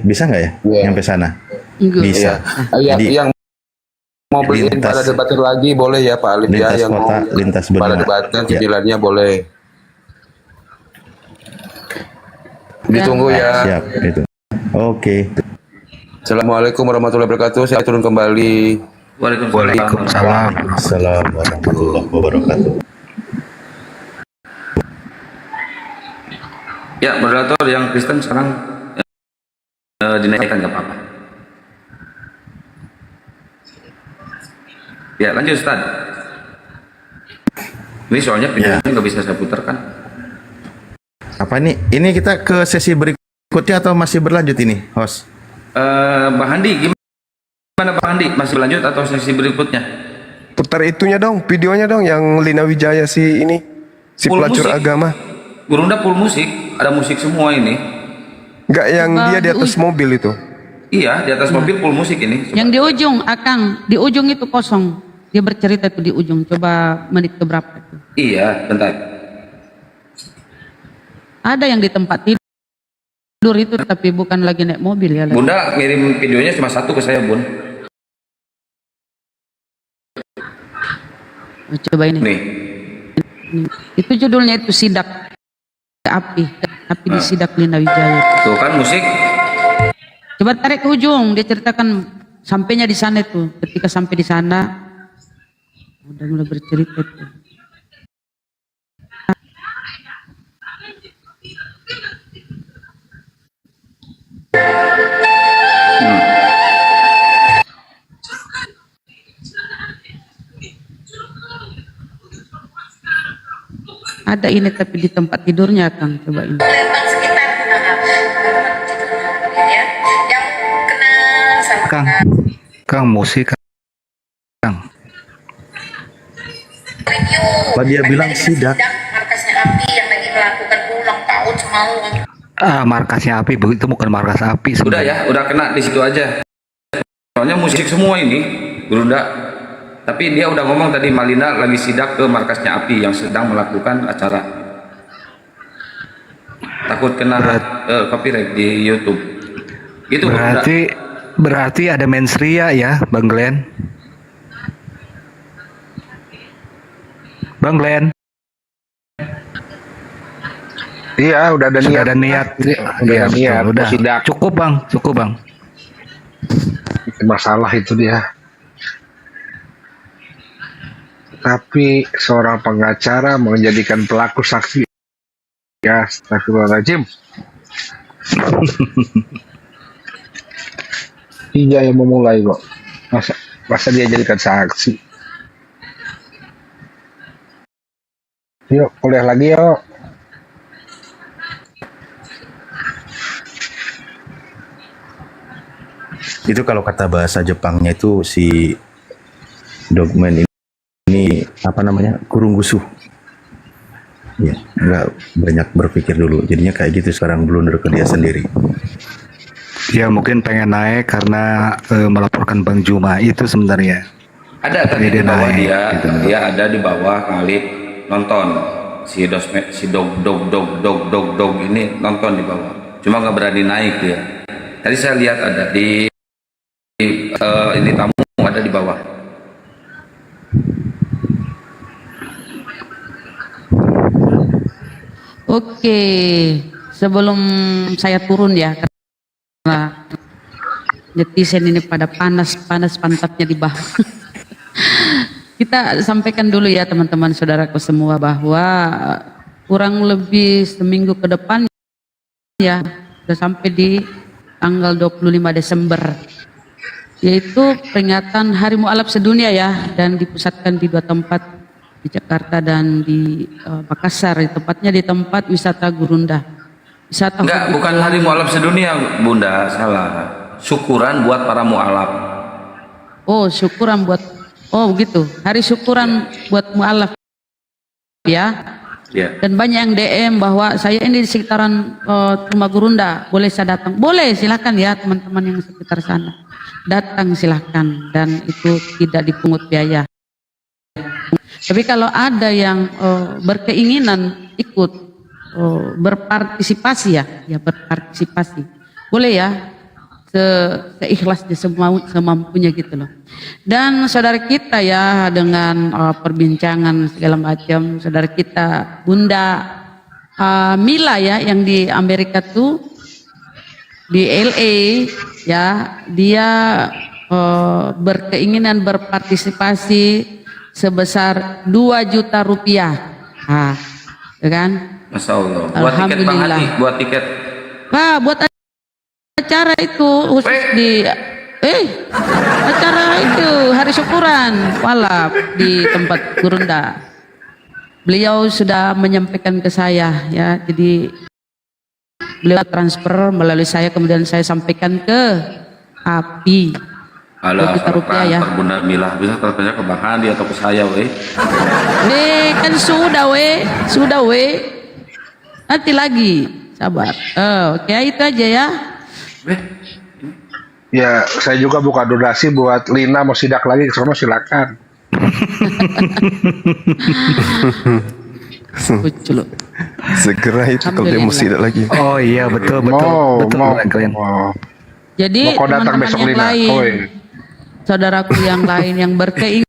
Speaker 11: Bisa nggak ya? Nyampe sana? Bisa.
Speaker 13: Jadi, yang mau beliin para debater lagi boleh ya Pak Alif ya, yang
Speaker 11: kota,
Speaker 13: mau
Speaker 11: lintas
Speaker 13: para
Speaker 11: benua.
Speaker 13: debater cicilannya boleh. Ditunggu ya.
Speaker 11: Siap, itu. Oke.
Speaker 13: Assalamualaikum warahmatullahi wabarakatuh. Saya turun kembali.
Speaker 4: Waalaikumsalam.
Speaker 11: Assalamualaikum warahmatullahi wabarakatuh.
Speaker 3: Ya, moderator yang Kristen sekarang dinaikkan nggak apa-apa. Ya, lanjut Ustaz. Ini soalnya videonya nggak bisa saya putarkan.
Speaker 11: Apa ini? Ini kita ke sesi berikutnya atau masih berlanjut ini, host?
Speaker 3: Bang Handi, gimana Bang Handi? Masih berlanjut atau sesi berikutnya?
Speaker 2: Putar itunya dong, videonya dong yang Lina Wijaya si
Speaker 3: Full
Speaker 2: pelacur
Speaker 3: musik.
Speaker 2: agama.
Speaker 3: Gurunda full musik, ada musik semua ini.
Speaker 2: Enggak, yang dia di atas mobil itu.
Speaker 3: Iya, di atas mobil full musik ini.
Speaker 9: Yang di ujung, Akang, di ujung itu kosong. Dia bercerita itu di ujung. Coba menit keberapa itu?
Speaker 3: Iya, bentar.
Speaker 9: Ada yang di tempat tidur itu, tapi bukan lagi naik mobil ya.
Speaker 3: Bunda ngirim videonya cuma satu ke saya, Bun.
Speaker 9: Coba ini.
Speaker 3: Nih.
Speaker 9: Itu judulnya itu Sidak Api di Sidak Lina Wijaya.
Speaker 3: Tuh kan musik.
Speaker 9: Coba tarik ke ujung, dia ceritakan sampainya di sana itu. Ketika sampai di sana, udah mulai bercerita itu. Ada ini tapi di tempat tidurnya, Kang. Coba ini.
Speaker 4: Kang musik, Kang.
Speaker 11: Apa dia bilang sidak?
Speaker 14: Markasnya Api yang lagi melakukan ulang tahun semalam.
Speaker 4: Markasnya Api, begitu bukan markas Api
Speaker 3: Udah
Speaker 4: sebenarnya.
Speaker 3: ya, udah kena di situ aja. Soalnya musik semua ini, Gurunda. Tapi dia udah ngomong tadi Malina lagi sidak ke markasnya Api yang sedang melakukan acara. Takut kena copyright di YouTube. Itu
Speaker 4: Berarti ada mensria ya, Bang Glenn. Bang Glenn.
Speaker 10: Iya, udah ada
Speaker 4: Sudah
Speaker 10: niat.
Speaker 4: ada niat.
Speaker 10: Udah ada niat.
Speaker 4: Udah.
Speaker 10: Sidak.
Speaker 4: Cukup Bang.
Speaker 10: Masalah itu dia. Tapi seorang pengacara menjadikan pelaku saksi. Ya, astagfirullahaladzim. Tiga yang memulai kok. Masa dia jadikan saksi. Yuk, kuliah lagi yuk.
Speaker 11: Itu kalau kata bahasa Jepangnya itu si Dogman ini apa namanya, kurunggusu. Ya, nggak banyak berpikir dulu. Jadinya kayak gitu sekarang, blunder ke dia sendiri.
Speaker 4: Ya mungkin pengen naik karena melaporkan Bang Juma itu sebenarnya.
Speaker 3: Ada tadi di bawah
Speaker 4: naik,
Speaker 3: dia,
Speaker 4: gitu.
Speaker 3: dia ada di bawah ngalip nonton si dog ini nonton di bawah. Cuma nggak berani naik dia. Tadi saya lihat ada di ini tamu ada di bawah.
Speaker 9: Oke, sebelum saya turun ya, karena netizen ini pada panas pantatnya di bawah. Kita sampaikan dulu ya teman-teman saudaraku semua bahwa kurang lebih seminggu ke depan ya sudah sampai di tanggal 25 Desember yaitu peringatan Hari Mu'alaf sedunia ya, dan dipusatkan di 2 tempat di Jakarta dan di Makassar. Tepatnya di tempat wisata Gurunda. Wisata
Speaker 3: Enggak, bukan Hari Mu'alaf sedunia, Bunda, salah. Syukuran buat para mu'alaf.
Speaker 9: Oh, syukuran buat, oh begitu, hari syukuran buat mu'alaf ya.
Speaker 3: Ya.
Speaker 9: Dan banyak yang DM bahwa saya ini di sekitaran rumah Gurunda, boleh saya datang? Boleh, silakan ya teman-teman yang sekitar sana. Datang silakan, dan itu tidak dipungut biaya. Tapi kalau ada yang berkeinginan ikut berpartisipasi ya berpartisipasi, boleh ya, seikhlasnya semampunya gitu loh. Dan saudara kita ya dengan perbincangan segala macam, saudara kita Bunda Mila ya yang di Amerika tuh di LA ya, dia berkeinginan berpartisipasi sebesar 2 juta rupiah. Ya kan?
Speaker 3: Masya Allah. Buat tiket Bang Hadi, buat tiket.
Speaker 9: Wah, buat acara itu khusus di acara itu hari syukuran Mu'alaf di tempat Gurunda. Beliau sudah menyampaikan ke saya ya, jadi beliau transfer melalui saya, kemudian saya sampaikan ke API.
Speaker 3: Alah,
Speaker 9: Rupiah ya.
Speaker 3: Bunda Mila bisa transfernya ke Bang Hadi atau ke saya, weh.
Speaker 9: Kan sudah weh. Nanti lagi, sabar. Oke, itu aja ya.
Speaker 10: Ya, saya juga buka donasi buat Lina mau sidak lagi, semua silakan.
Speaker 2: Segera itu kalau dia mau sidak lagi.
Speaker 4: Oh iya, betul.
Speaker 9: Jadi
Speaker 10: mau datang
Speaker 9: teman-teman
Speaker 10: besok
Speaker 9: yang
Speaker 10: Lina.
Speaker 9: lain, saudaraku yang lain yang berkeinginan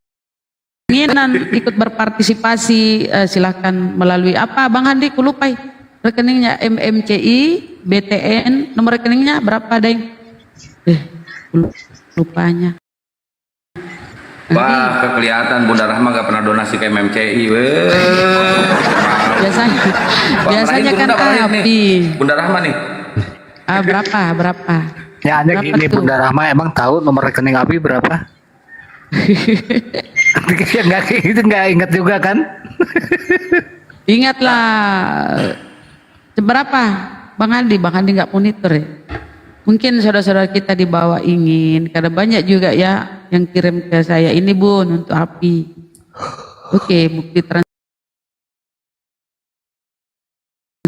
Speaker 9: ikut berpartisipasi, silahkan melalui apa Bang Handi, kulupai rekeningnya MMCI, BTN, nomor rekeningnya berapa Deng? Lupanya.
Speaker 3: Wah, kelihatan Bunda Rahma gak pernah donasi ke MMCI, weh.
Speaker 9: Biasanya kan API.
Speaker 3: Bunda Rahma nih.
Speaker 9: Berapa?
Speaker 4: Ya, hanya gini,
Speaker 9: tuh?
Speaker 4: Bunda Rahma emang tahu nomor rekening API berapa? Nggak ingat juga kan?
Speaker 9: Ingatlah. Berapa? Bang Handi nggak monitor ya? Mungkin saudara-saudara kita di bawah ingin, karena banyak juga ya yang kirim ke saya, ini Bun untuk API. Oke, bukti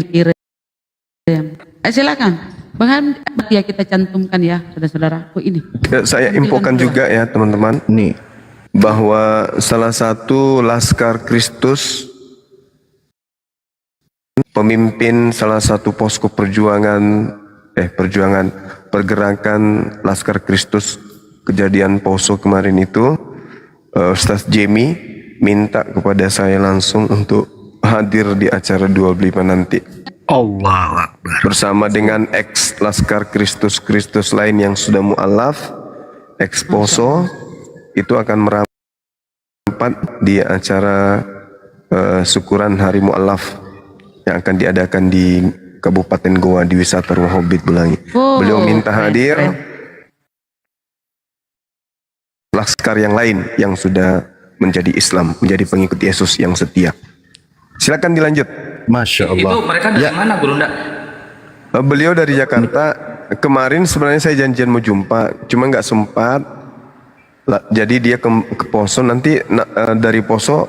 Speaker 9: kirim. Silakan. Bang Handi ya, kita cantumkan ya saudara-saudara. Oh ini.
Speaker 2: Ya, saya infokan juga ya teman-teman nih bahwa salah satu Laskar Kristus, pemimpin salah satu posko pergerakan Laskar Kristus kejadian Poso kemarin itu, Ustaz Jemi minta kepada saya langsung untuk hadir di acara 25 nanti.
Speaker 4: Allah Akbar.
Speaker 2: Bersama dengan ex Laskar Kristus lain yang sudah mu'alaf, ex Poso, itu akan merapat di acara syukuran Hari Mu'alaf yang akan diadakan di Kabupaten Goa di Wisata Rumah Hobbit Bulangi. Beliau minta hadir Laskar yang lain yang sudah menjadi Islam, menjadi pengikut Yesus yang setia. Silakan dilanjut.
Speaker 11: Masya Allah.
Speaker 3: Itu mereka dari mana, Gurunda?
Speaker 2: Beliau dari Jakarta. Kemarin sebenarnya saya janjian mau jumpa, cuma nggak sempat. Jadi dia ke Poso, nanti dari Poso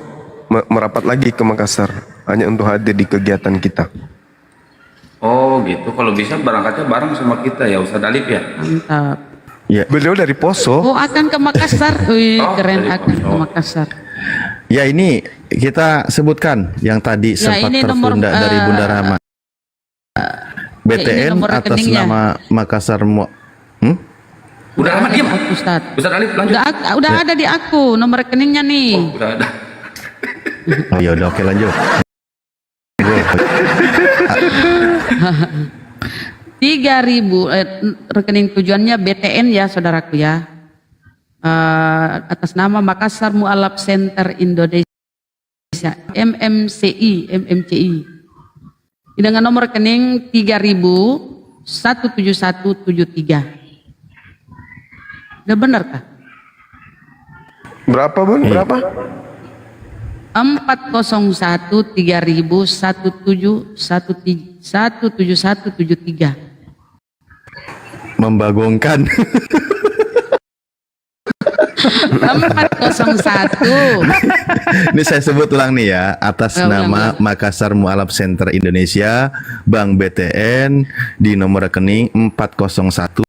Speaker 2: merapat lagi ke Makassar hanya untuk hadir di kegiatan kita.
Speaker 3: Oh gitu, kalau bisa berangkatnya bareng sama kita ya Ustaz Alif ya.
Speaker 9: Mantap.
Speaker 2: Ya. Beliau dari Poso.
Speaker 9: Oh, akan ke Makassar. Wih, keren, akan ke Makassar.
Speaker 11: Ya, ini kita sebutkan yang tadi sempat
Speaker 9: ini
Speaker 11: tertunda dari Bunda Rahma. BTN
Speaker 9: nomor
Speaker 11: atas
Speaker 9: rekeningnya.
Speaker 11: nama Makassar
Speaker 3: Udah amat diam.
Speaker 9: Ustaz.
Speaker 3: Ustaz Alif lanjut.
Speaker 9: Udah ada di aku nomor rekeningnya nih.
Speaker 3: Udah ada.
Speaker 11: Oh ya udah, oke lanjut.
Speaker 9: 3.000 rekening tujuannya BTN ya saudaraku ya. atas nama Makassar Mu'alaf Center Indonesia, MMCI dengan nomor rekening 3000-17173. Udah benar kah?
Speaker 2: Berapa Bun? Berapa?
Speaker 9: 401-3000-17173.
Speaker 11: Membagongkan.
Speaker 9: 401.
Speaker 11: Ini saya sebut ulang nih ya, atas nama Makassar Mu'alaf Center Indonesia, Bank BTN di nomor rekening 401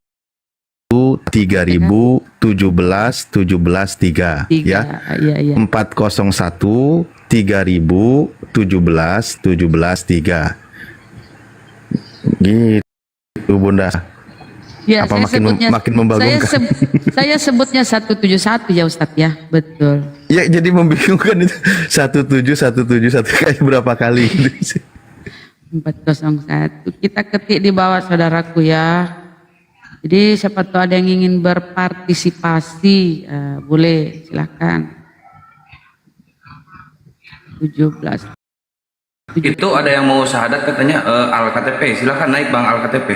Speaker 11: 3000-17173 ya.
Speaker 9: Iya.
Speaker 11: 401 3000-17173. Gitu Bunda.
Speaker 9: Ya,
Speaker 11: Apa makin membagongkan?
Speaker 9: Saya sebutnya 171 ya Ustadz ya, betul.
Speaker 11: Ya jadi membingungkan itu 17171 kayak berapa kali?
Speaker 9: 401 kita ketik di bawah saudaraku ya. Jadi siapa tahu ada yang ingin berpartisipasi, boleh silakan. 17.
Speaker 3: Itu ada yang mau syahadat katanya Al-KTP, silakan naik Bang Al-KTP.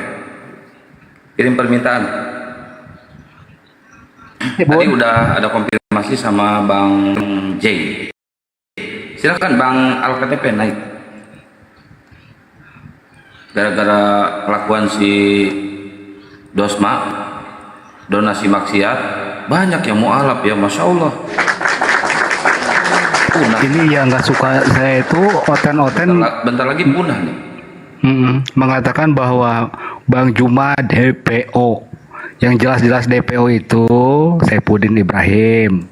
Speaker 3: Kirim permintaan. Tadi udah ada konfirmasi sama Bang J. Silakan Bang Al-KTP naik. Gara-gara kelakuan si Dosma, donasi maksiat, banyak yang mu'alaf ya, Masya Allah.
Speaker 4: Ini yang nggak suka saya itu oten-oten.
Speaker 3: Bentar lagi punah nih.
Speaker 4: Mengatakan bahwa Bang Juma DPO, yang jelas-jelas DPO itu Saifuddin Ibrahim,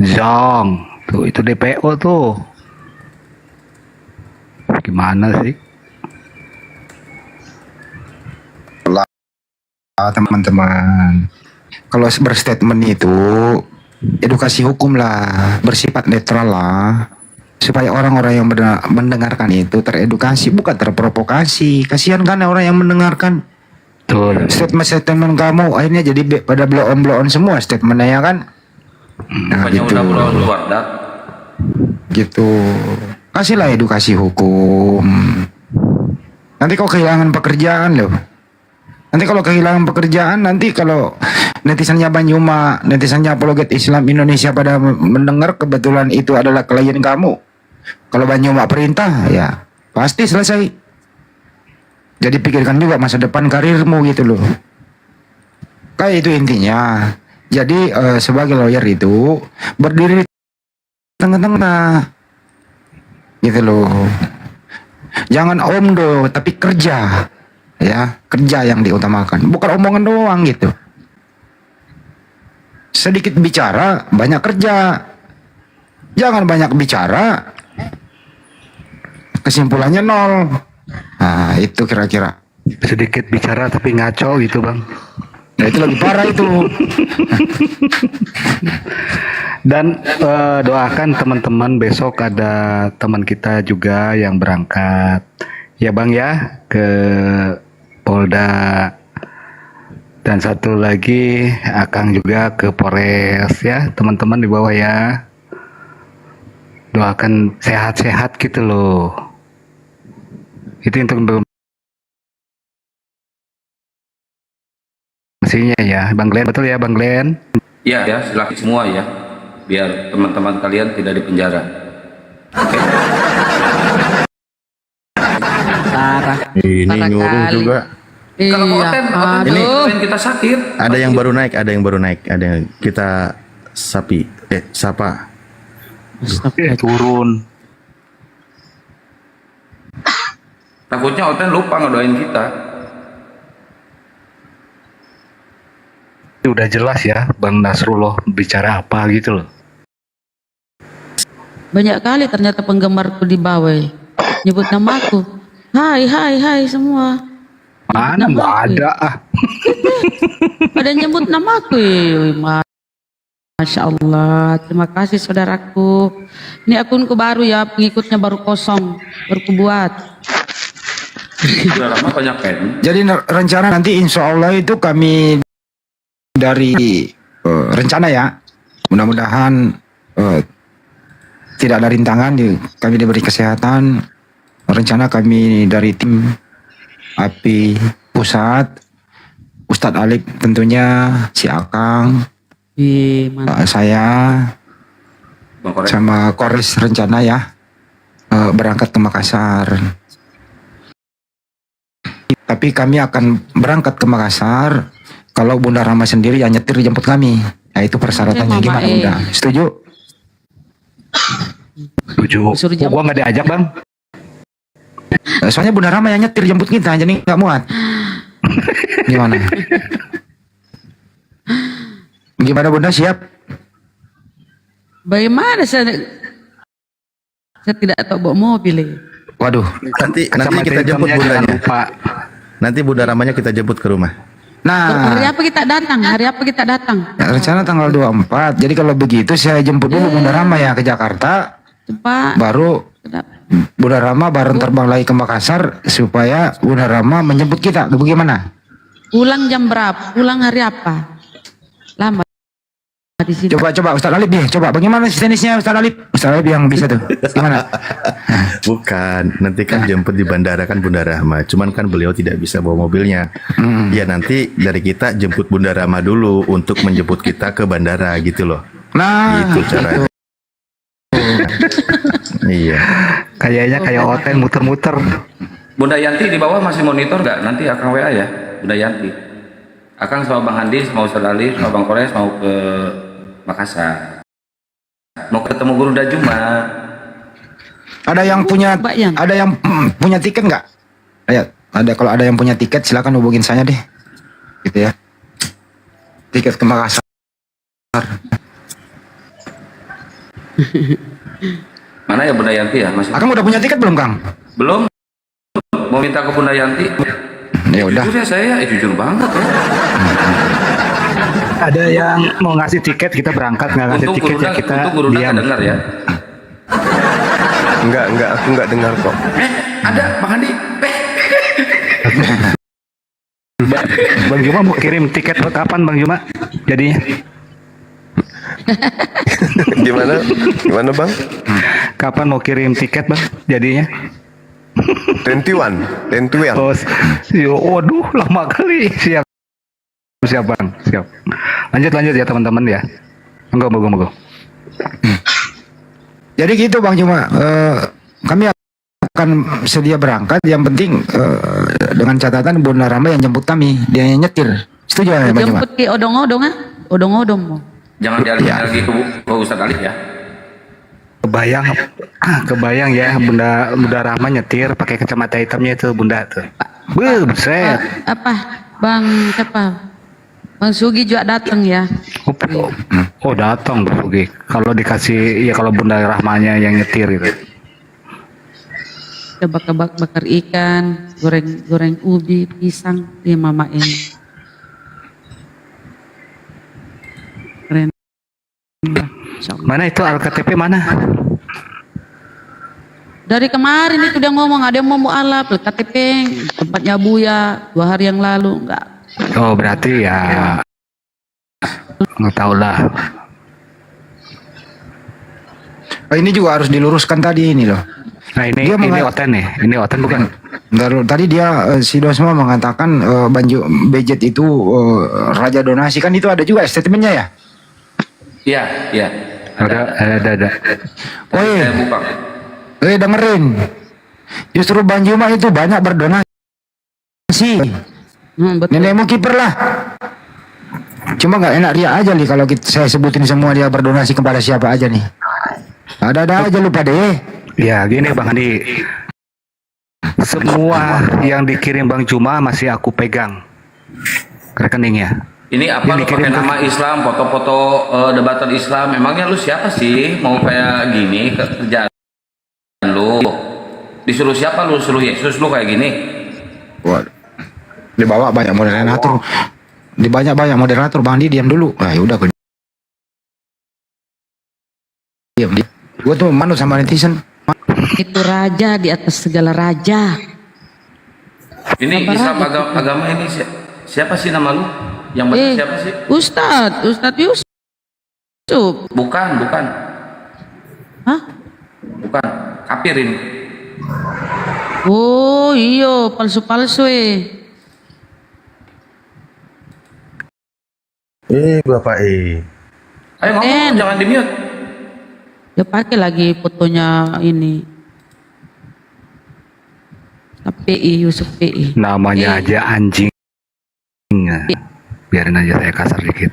Speaker 4: Zong, tuh itu DPO tuh. Gimana sih?
Speaker 8: Teman-teman, kalau berstatement itu edukasi hukum lah, bersifat netral lah, supaya orang-orang yang mendengarkan itu teredukasi, bukan terprovokasi. Kasihan kan orang yang mendengarkan. Statement kamu akhirnya jadi pada blow on semua statementnya ya kan. Nah,
Speaker 3: Bukannya
Speaker 8: gitu.
Speaker 3: udah keluar dat.
Speaker 8: Gitu. Kasihlah edukasi hukum. Nanti kau kehilangan pekerjaan loh. Nanti kalau kehilangan pekerjaan, nanti kalau netizennya Banyuma, netizennya Apologet Islam Indonesia pada mendengar kebetulan itu adalah klien kamu. Kalau Banyuma perintah, ya pasti selesai. Jadi pikirkan juga masa depan karirmu gitu loh. Kayak itu intinya. Jadi sebagai lawyer itu berdiri di tengah-tengah. Gitu loh. Jangan omdo tapi kerja. Ya, kerja yang diutamakan, bukan omongan doang gitu. Sedikit bicara, banyak kerja. Jangan banyak bicara, kesimpulannya nol. Nah, itu kira-kira.
Speaker 4: Sedikit bicara tapi ngaco gitu Bang.
Speaker 8: Nah, itu lebih parah itu.
Speaker 4: Dan doakan teman-teman, besok ada teman kita juga yang berangkat ya Bang ya ke Polda, dan satu lagi Akang juga ke Polres ya, teman-teman di bawah ya. Doakan sehat-sehat gitu loh. Itu untuk informasinya ya Bang Glenn, betul ya Bang Glenn?
Speaker 3: Iya ya, silakan semua ya, biar teman-teman kalian tidak dipenjara. Oke.
Speaker 11: Ini nyuruh juga.
Speaker 3: Kalau konten
Speaker 11: Ini
Speaker 3: kita sakit.
Speaker 11: Ada yang baru naik, ada yang kita sapa.
Speaker 4: Turun.
Speaker 3: Takutnya Oten lupa ngedoain kita.
Speaker 4: Udah jelas ya Bang Nasrullah bicara apa gitu loh.
Speaker 9: Banyak kali ternyata penggemarku di bawah nyebut namaku. Hai semua.
Speaker 4: Mana nggak ada ah.
Speaker 9: Ada nyebut namaku. Masya Allah, terima kasih saudaraku. Ini akunku baru ya, pengikutnya baru kosong, baru kubuat.
Speaker 3: Sudah lama banyak kan?
Speaker 8: Jadi rencana nanti insya Allah itu kami dari rencana ya. Mudah-mudahan tidak ada rintangan, kami diberi kesehatan. Rencana kami dari tim API Pusat, Ustadz Alik tentunya, si Akang, saya, sama Kores rencana ya berangkat ke Makassar. Tapi kami akan berangkat ke Makassar kalau Bunda Rama sendiri yang nyetir jemput kami. Nah, itu persyaratannya gimana Bunda? Setuju?
Speaker 4: Setuju. Gua nggak diajak bang.
Speaker 8: Soalnya Bunda Rama yang nyetir jemput kita, jadi nggak muat. Gimana? Gimana Bunda, siap?
Speaker 9: Bagaimana saya tidak tahu bawa mobil.
Speaker 8: Waduh.
Speaker 11: Nanti kita jemput bundanya. Nanti Bunda Ramanya kita jemput ke rumah.
Speaker 8: Nah,
Speaker 9: Hari apa kita datang? Hari apa kita datang?
Speaker 8: rencana tanggal 24. Jadi kalau begitu saya jemput dulu Bunda Rama ya ke Jakarta.
Speaker 9: Cepat.
Speaker 8: Baru Bunda Rama baru terbang lagi ke Makassar supaya Bunda Rama menjemput kita. Bagaimana?
Speaker 9: Pulang jam berapa? Pulang hari apa? Lama di sini.
Speaker 8: Coba Ustaz Alip ya. Coba bagaimana jenisnya Ustaz Alip? Ustaz Alip yang bisa tuh. Gimana?
Speaker 11: Bukan, nanti kan jemput di bandara kan Bunda Rahma. Cuman kan beliau tidak bisa bawa mobilnya. Ya nanti dari kita jemput Bunda Rahma dulu untuk menjemput kita ke bandara gitu loh.
Speaker 8: Nah,
Speaker 11: gitu caranya. Iya.
Speaker 4: Kayaknya kayak hotel muter-muter.
Speaker 3: Bunda Yanti di bawah masih monitor nggak? Nanti Akang WA ya, Bunda Yanti. Akang sama Bang Handi, sama Ustadz Ali, sama Bang Kores mau ke Makassar. Mau ketemu Guru Dajuma.
Speaker 8: ada yang punya tiket nggak? Ada, kalau ada yang punya tiket silakan hubungin saya deh. Gitu ya. Tiket ke Makassar.
Speaker 3: Mana ya Bunda Yanti ya? Masih.
Speaker 8: Akang udah punya tiket belum, Kang?
Speaker 3: Belum. Mau minta ke Bunda Yanti.
Speaker 8: Ya udah.
Speaker 3: Jujur ya saya, jujur banget ya.
Speaker 4: Ada yang mau ngasih tiket, kita berangkat. Nggak ngasih tiket ya kita diam.
Speaker 3: Dengar ya.
Speaker 2: Enggak, aku enggak dengar kok.
Speaker 3: Ada Bang Handi.
Speaker 4: Bang Juma mau kirim tiket kapan Bang Juma? Jadinya?
Speaker 2: Gimana Bang?
Speaker 4: Kapan mau kirim tiket Bang? Jadinya?
Speaker 2: 21.
Speaker 4: Oh, waduh lama kali. Siap Bang, siap. Lanjut ya teman-teman ya. Monggo.
Speaker 8: Jadi gitu Bang Juma, kami akan sedia berangkat. Yang penting dengan catatan Bunda Rama yang jemput kami, dia yang nyetir. Setuju ya Bang Juma?
Speaker 9: Jemput ke odong-odong ah? Odong-odong mau.
Speaker 3: Jangan dialihkan lagi ke Ustadz Ali ya.
Speaker 4: Kebayang ya Bunda Rahma nyetir pakai kacamata hitamnya itu Bunda tuh. Buset.
Speaker 9: Apa? Bang siapa? Bang Sugi juga datang ya.
Speaker 4: Oh datang Bang Sugi. Kalau dikasih ya kalau Bunda Rahmanya yang nyetir gitu.
Speaker 9: Kita bakar ikan, goreng ubi, pisang, dia mamain. Keren.
Speaker 4: Mana itu Alktp mana?
Speaker 9: Dari kemarin itu dia ngomong ada yang mau alap KTP tempatnya Buya 2 hari yang lalu enggak.
Speaker 4: Oh berarti ya nggak tahu lah.
Speaker 8: Ini juga harus diluruskan tadi ini loh.
Speaker 4: Nah ini Oten nih, ini Oten bukan?
Speaker 8: Tadi dia si Dosma mengatakan budget itu raja donasi, kan itu ada juga statementnya ya?
Speaker 3: Iya.
Speaker 4: Ada.
Speaker 8: Dengerin. Justru Bang Juma itu banyak berdonasi. Nenek mau kiper lah. Cuma nggak enak dia aja nih kalau saya sebutin semua dia berdonasi kepada siapa aja nih. Ada aja lupa deh.
Speaker 4: Ya gini Bang Andi, semua yang dikirim Bang Juma masih aku pegang rekeningnya.
Speaker 3: Ini apa lu pakai nama Islam, foto-foto debatan Islam? Emangnya lu siapa sih mau kayak gini kerjaan lu? Disuruh siapa lu? Suruh Yesus lu kayak gini?
Speaker 8: Waduh. Dibawa banyak moderator. Bang Andi diam dulu. Ah ya udah gue diam. Gue tuh manut sama netizen.
Speaker 9: Itu raja di atas segala raja.
Speaker 3: Ini Islam agama ini siapa sih nama lu? Yang benar siapa sih?
Speaker 9: Ustadz Yusuf.
Speaker 3: Bukan.
Speaker 9: Hah?
Speaker 3: Bukan. Kafir ini.
Speaker 9: Oh iya, palsu-palsu
Speaker 11: Bapak
Speaker 3: Ayo ngomong, jangan di-mute.
Speaker 9: Dia pakai lagi fotonya ini. PI, Yusuf PI.
Speaker 4: Namanya aja anjing. Nah, biarin aja saya kasar dikit.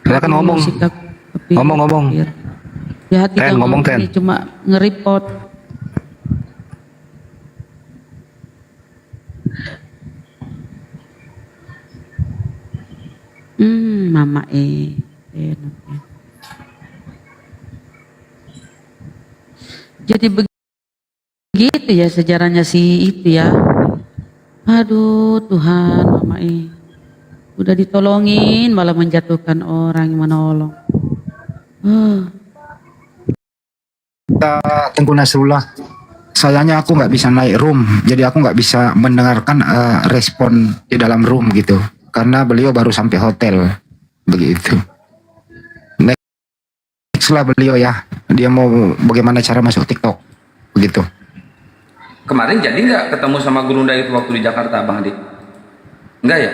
Speaker 4: Silakan ngomong. Ngomong.
Speaker 9: Ya hati
Speaker 4: Ten, ngomong, Ten.
Speaker 9: ini cuma nge-report. Mama Jadi begitu ya sejarahnya si itu ya. Aduh Tuhan, Mama udah ditolongin malah menjatuhkan orang yang menolong.
Speaker 8: Tengku Nasrullah, sayangnya aku nggak bisa naik room, jadi aku nggak bisa mendengarkan respon di dalam room gitu, karena beliau baru sampai hotel, begitu. Next lah beliau ya, dia mau bagaimana cara masuk TikTok, begitu.
Speaker 3: Kemarin jadi nggak ketemu sama Gurunda itu waktu di Jakarta, Bang Adi? Enggak ya?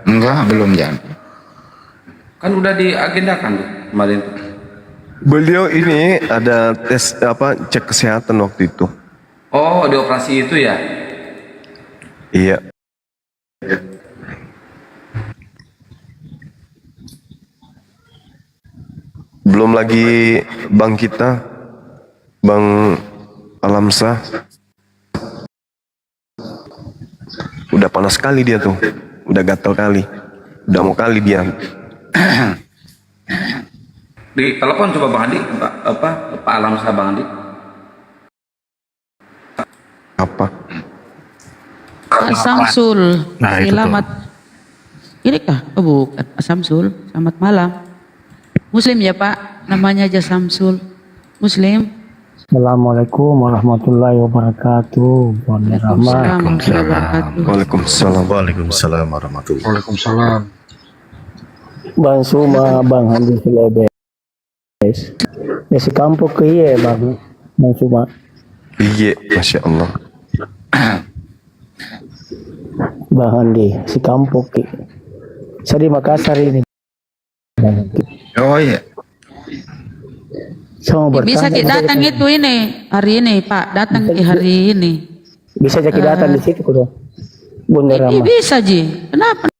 Speaker 8: Enggak, belum jadi.
Speaker 3: Kan udah diagendakan tuh kemarin tuh.
Speaker 2: Beliau ini ada tes cek kesehatan waktu itu.
Speaker 3: Oh, di operasi itu ya?
Speaker 2: Iya. Belum lagi bang kita, Bang Alamsa. Udah panas kali dia tuh. Udah gatal kali. Udah mau kali dia.
Speaker 3: Di telepon coba Bang Adi, Pak Alamsa Bang Adi.
Speaker 2: Apa?
Speaker 9: Pak Samsul,
Speaker 4: Nah, itu
Speaker 9: selamat. Ini kah? Oh bukan, Pak Samsul. Selamat malam. Muslim ya Pak, namanya aja Samsul. Muslim.
Speaker 15: Assalamualaikum warahmatullahi wabarakatuh.
Speaker 2: Waalaikumsalam.
Speaker 11: Waalaikumsalam warahmatullahi.
Speaker 10: Waalaikumsalam.
Speaker 15: Bang Suma, Bang Handi Selebes. Ya si kampung ke iya Bang Suma.
Speaker 2: Iya, Masya Allah.
Speaker 15: Bang Handi, si kampung ke. Saya di Makassar ini.
Speaker 8: Oh iya.
Speaker 9: Bisa kita datang itu ini hari ini Pak, datang ke hari ini.
Speaker 15: Bisa jadi datang di situ kudu. Bunda Rama.
Speaker 9: Bisa Ji, kenapa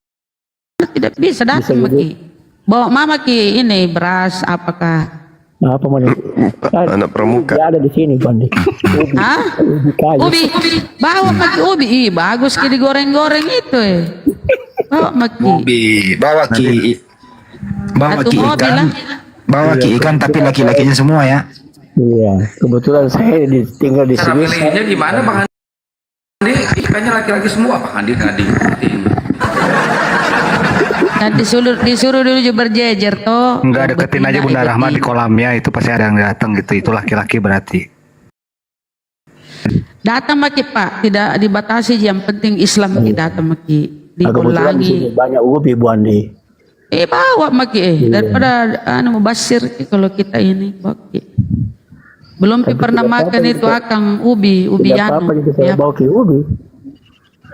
Speaker 9: tidak bisa datang Maki? Bawa Mama ki ini beras apakah?
Speaker 15: Apa mau?
Speaker 2: Anak pramuka.
Speaker 15: Dia ada di sini Bandi.
Speaker 9: Hah? Ubi, bawa Maki ubi, bagus ki digoreng-goreng itu Bawa Maki.
Speaker 8: Bawa ki
Speaker 9: Satu mobil lah.
Speaker 8: Bawa ki ikan tapi laki-lakinya semua ya.
Speaker 15: Iya, kebetulan saya tinggal di
Speaker 3: Cara
Speaker 15: sini.
Speaker 3: pilihnya di mana Bang Andi? Ikannya laki-laki semua Bang Andi tadi.
Speaker 9: Dan disuruh dulu juga berjejer toh.
Speaker 4: Enggak, deketin aja Bunda Rahma di kolamnya, itu pasti ada yang datang gitu. Itu laki-laki berarti.
Speaker 9: Datang Maki Pak, tidak dibatasi, yang penting Islam Maki datang Maki.
Speaker 15: Kebetulan di sini
Speaker 9: Diulangi.
Speaker 15: banyak ubi Bu Andi.
Speaker 9: Bawa Maki daripada mubasir kalau kita ini Maki. Belum pernah makan itu akang ubi
Speaker 15: Tidak apa-apa gitu saya bawa ke ubi.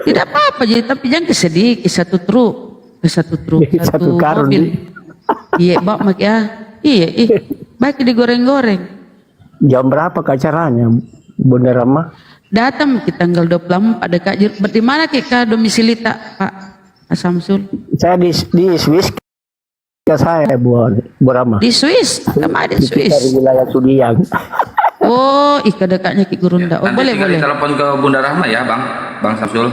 Speaker 9: Tidak apa-apa jadi, tapi jangan sedikit satu truk. Satu
Speaker 15: karun
Speaker 9: mobil. Iya, bawa Maki ya. Iya, baik digoreng-goreng.
Speaker 15: Jam berapa ke acaranya Bunda Rama?
Speaker 9: Datang kita tanggal 24 dekat di mana kita domisili tak Pak Samsul?
Speaker 15: Saya di Swiss ke saya Bu Rama.
Speaker 9: Di Swiss, sama di
Speaker 15: Di
Speaker 9: Swiss.
Speaker 15: wilayah Sudiang.
Speaker 9: Oh, dekatnya Ki Gurunda. Oh,
Speaker 3: Nanti
Speaker 9: boleh
Speaker 3: tinggal
Speaker 9: boleh.
Speaker 3: ditelepon ke Bunda Rahma ya Bang Samsul.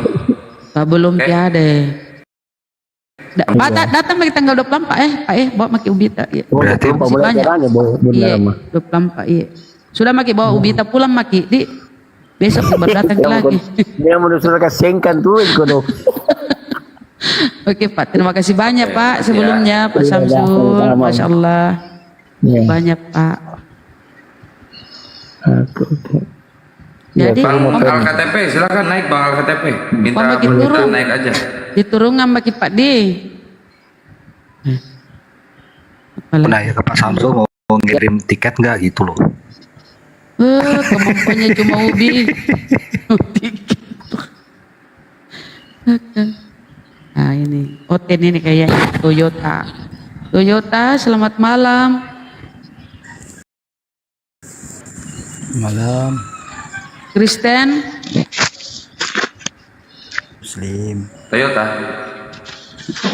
Speaker 9: Belum tiada. Datang Maki tanggal 24 Pak bawa Maki ubi tak.
Speaker 4: Berarti
Speaker 15: Masih banyak. Bunda Rama.
Speaker 9: 24 Sudah Maki bawa ubi tak pulang Maki. Besok berdatang lagi.
Speaker 15: Dia menusulkan sengkan tuh kono.
Speaker 9: Oke Pak, terima kasih banyak Pak sebelumnya Pak Samsul. Masya Allah. Banyak Pak.
Speaker 15: Ya,
Speaker 9: Jadi
Speaker 3: Bang
Speaker 15: terima kasih.
Speaker 3: Al-KTP, silakan naik Bang Al-KTP. Minta
Speaker 9: Bang, bagi
Speaker 3: permintaan
Speaker 9: turun.
Speaker 3: naik aja.
Speaker 9: diturungan bagi Pak D. Apalagi.
Speaker 4: Nah ya ke Pak Samsul mau ngirim tiket nggak gitu loh.
Speaker 9: Kemampuannya cuma ubi. Nah ini, Oten ini kayaknya Toyota. Toyota, selamat malam.
Speaker 7: Malam.
Speaker 9: Kristen,
Speaker 7: Muslim.
Speaker 3: Toyota.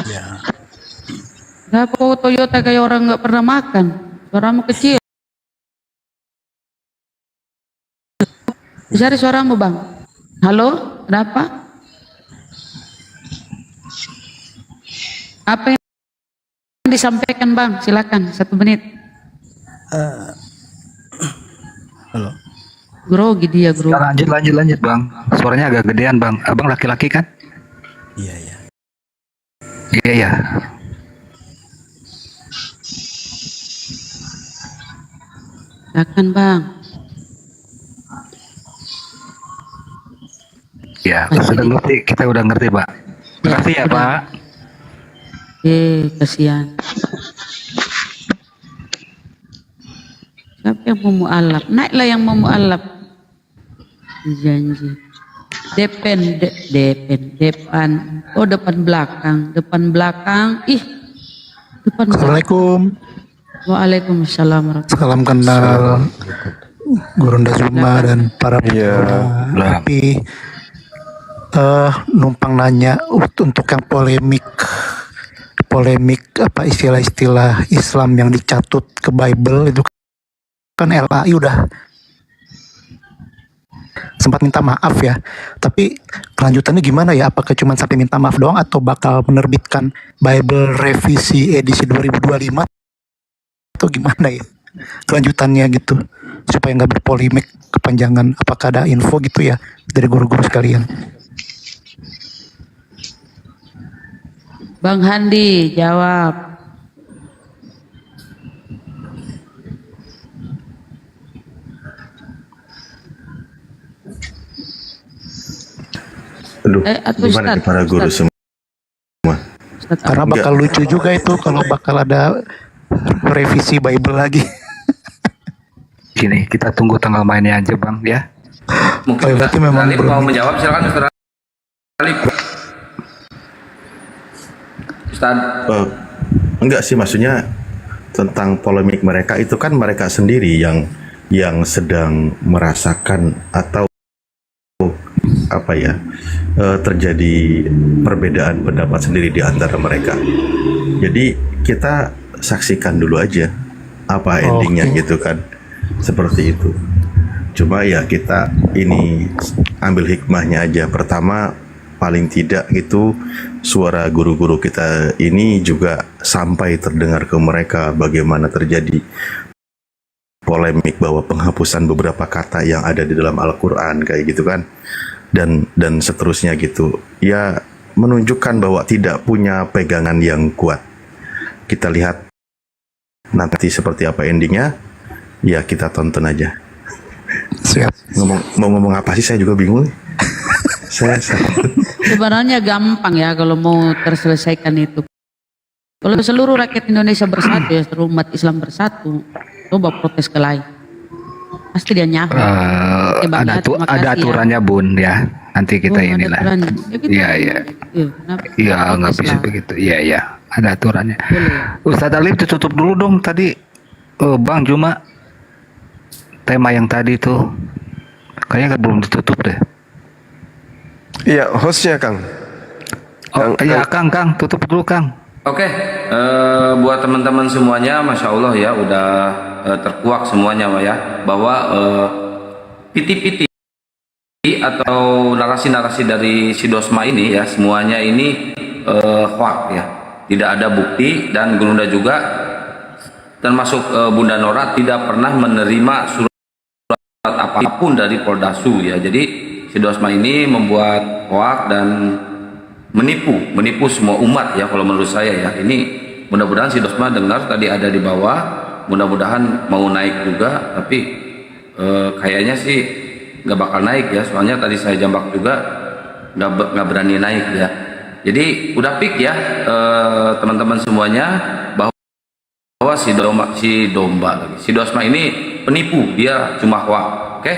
Speaker 7: Ya.
Speaker 9: kenapa kau Toyota kayak orang nggak pernah makan? Suaramu kecil. Cari suaramu bang. Halo, kenapa? Apa yang disampaikan bang? Silakan 1 menit.
Speaker 7: Halo.
Speaker 9: Grogi dia grogi.
Speaker 4: Ya, lanjut bang. Suaranya agak gedean bang. Abang laki-laki kan?
Speaker 7: Iya, iya.
Speaker 4: Iya.
Speaker 9: Silakan bang.
Speaker 4: Ya, kita udah ngerti pak. Makasih ya pak.
Speaker 9: Kasihan. Siapa yang mau mu'alaf? Naiklah yang mau mu'alaf. Janji. Depan. Oh depan belakang. Ih. Depan belakang.
Speaker 16: Assalamualaikum.
Speaker 9: Waalaikumsalam warahmatullahi
Speaker 16: Salam kenal Gurunda Zuma dan para tapi numpang nanya untuk yang polemik apa istilah-istilah Islam yang dicatut ke Bible itu kan LAI udah sempat minta maaf ya, tapi kelanjutannya gimana ya, apakah cuma sampai minta maaf doang atau bakal menerbitkan Bible revisi edisi 2025 atau gimana ya kelanjutannya gitu supaya nggak berpolemik kepanjangan? Apakah ada info gitu ya dari guru-guru sekalian?
Speaker 9: Bang Handi jawab.
Speaker 11: Aduh,
Speaker 9: atau
Speaker 11: gimana nih para guru semua?
Speaker 16: Karena bakal lucu juga itu kalau bakal ada revisi Bible lagi.
Speaker 4: Gini, kita tunggu tanggal mainnya aja bang ya.
Speaker 3: Mungkin
Speaker 16: berarti memang
Speaker 3: Alif mau menjawab, silakan Ustaz Alif. Ustaz.
Speaker 11: Enggak sih, maksudnya tentang polemik mereka itu kan mereka sendiri yang sedang merasakan atau apa ya, terjadi perbedaan pendapat sendiri di antara mereka. Jadi kita saksikan dulu aja apa endingnya gitu kan, seperti itu. Cuma ya kita ini ambil hikmahnya aja. Pertama, paling tidak itu suara guru-guru kita ini juga sampai terdengar ke mereka bagaimana terjadi polemik bahwa penghapusan beberapa kata yang ada di dalam Al-Quran kayak gitu kan, dan seterusnya gitu ya, menunjukkan bahwa tidak punya pegangan yang kuat. Kita lihat nanti seperti apa endingnya, ya kita tonton aja.
Speaker 16: Siap.
Speaker 11: Mau ngomong apa sih, saya juga bingung. saya
Speaker 9: Sebenarnya gampang ya kalau mau terselesaikan itu. Kalau seluruh rakyat Indonesia bersatu ya, seluruh umat Islam bersatu, coba protes ke lain, pasti dia nyaho.
Speaker 4: Ada aturannya bun ya. Nanti kita inilah. Iya nggak bisa begitu. Iya ada aturannya. Ustadz Alif tutup dulu dong tadi. Bang Juma, tema yang tadi tuh kayaknya belum ditutup deh.
Speaker 2: Iya, hostnya Kang.
Speaker 4: Iya Kang, tutup dulu Kang.
Speaker 3: Oke, buat teman-teman semuanya, Masya Allah ya, udah terkuak semuanya ya, bahwa piti-piti atau narasi-narasi dari si Dosma ini ya, semuanya ini hoax ya, tidak ada bukti, dan Gurunda juga termasuk Bunda Nora tidak pernah menerima surat apapun dari Poldasu ya. Jadi si Dosma ini membuat hoax dan menipu semua umat ya, kalau menurut saya ya. Ini mudah-mudahan si Dosma dengar tadi ada di bawah, mudah-mudahan mau naik juga, tapi kayaknya sih nggak bakal naik ya. Soalnya tadi saya jambak juga nggak berani naik ya. Jadi udah pick ya teman-teman semuanya bahwa si Dosma ini penipu, dia cuma hoax. Oke?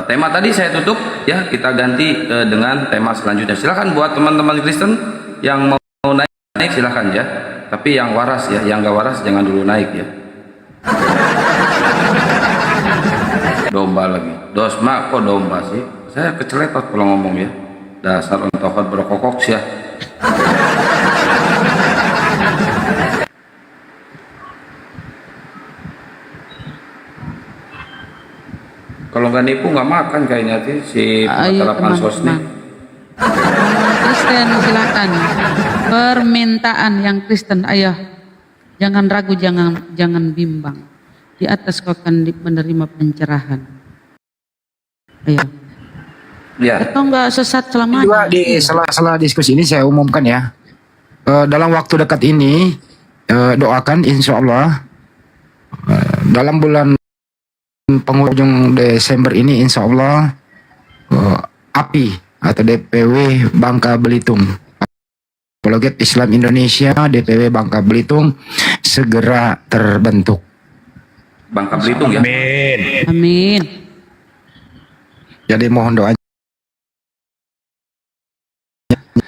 Speaker 3: Tema tadi saya tutup ya, kita ganti dengan tema selanjutnya. Silakan buat teman-teman Kristen yang mau naik silakan ya. Tapi yang waras ya, yang nggak waras jangan dulu naik ya. Domba lagi. Dosma kok domba sih? Saya keceletot kalau ngomong ya. Dasar ontokot berkokok ya. Kalau nggak nipu nggak makan kayaknya si penerapan sos nih.
Speaker 9: Kristen silakan. Permintaan yang Kristen, ayo. Jangan ragu, jangan bimbang. Di atas kau akan menerima pencerahan. Ayo.
Speaker 3: Ya.
Speaker 9: Atau enggak sesat selamanya.
Speaker 8: Juga di sela-sela diskusi ini saya umumkan ya. Dalam waktu dekat ini doakan insya Allah dalam bulan penghujung Desember ini insya Allah API atau DPW Bangka Belitung, Apologet Islam Indonesia DPW Bangka Belitung segera terbentuk.
Speaker 3: Bangka Belitung ya.
Speaker 4: Amin.
Speaker 9: Amin.
Speaker 8: Jadi mohon doanya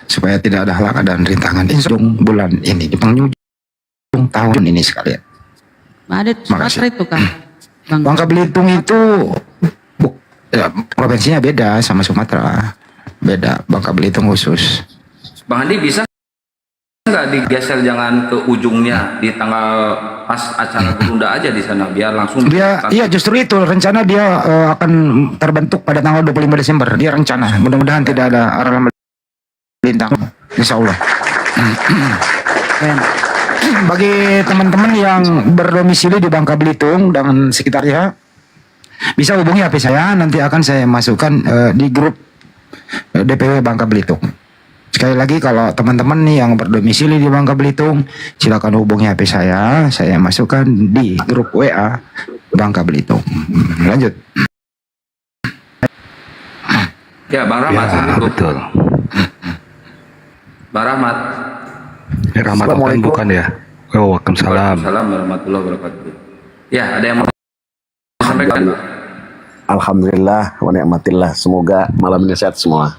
Speaker 8: supaya tidak ada halangan dan rintangan insya Allah bulan ini di penghujung tahun ini sekalian.
Speaker 9: Ada Sumatera itu kan.
Speaker 8: Bangka Belitung itu ya, provinsinya beda sama Sumatera, beda. Bangka Belitung khusus.
Speaker 3: Bang Andi bisa nggak digeser jangan ke ujungnya di tanggal pas acara Gurunda aja di sana biar langsung
Speaker 8: Iya justru itu rencana dia akan terbentuk pada tanggal 25 Desember. Dia rencana mudah-mudahan tidak ada arah melintang insya Allah. Bagi teman-teman yang berdomisili di Bangka Belitung dan sekitarnya bisa hubungi HP saya, nanti akan saya masukkan di grup DPW Bangka Belitung. Sekali lagi kalau teman-teman nih yang berdomisili di Bangka Belitung silakan hubungi HP saya masukkan di grup WA Bangka Belitung. Lanjut.
Speaker 3: Ya Bang Rahmat
Speaker 4: Ya, betul.
Speaker 3: Bang Rahmat.
Speaker 4: Rahmat bukan ya? Oh, Waalaikumsalam.
Speaker 3: Waalaikumsalam warahmatullahi wabarakatuh. Ya, ada yang mau disampaikan?
Speaker 13: Alhamdulillah wa ni'matillah. Semoga malam ini sehat semua.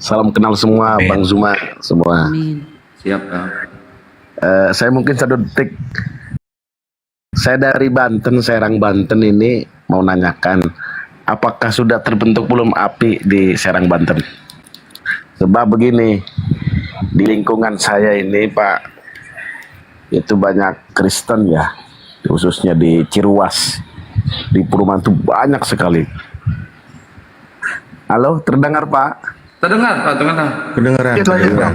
Speaker 13: Salam kenal semua. Amin. Bang Zuma semua.
Speaker 9: Amin.
Speaker 3: Siap Bang.
Speaker 13: Saya mungkin 1 detik. Saya dari Banten, Serang Banten ini mau nanyakan apakah sudah terbentuk belum API di Serang Banten? Sebab begini, di lingkungan saya ini Pak, itu banyak Kristen ya, khususnya di Ciruas, di perumahan itu banyak sekali. Halo, terdengar Pak?
Speaker 3: Terdengar Pak, terdengar.
Speaker 11: Kedengaran.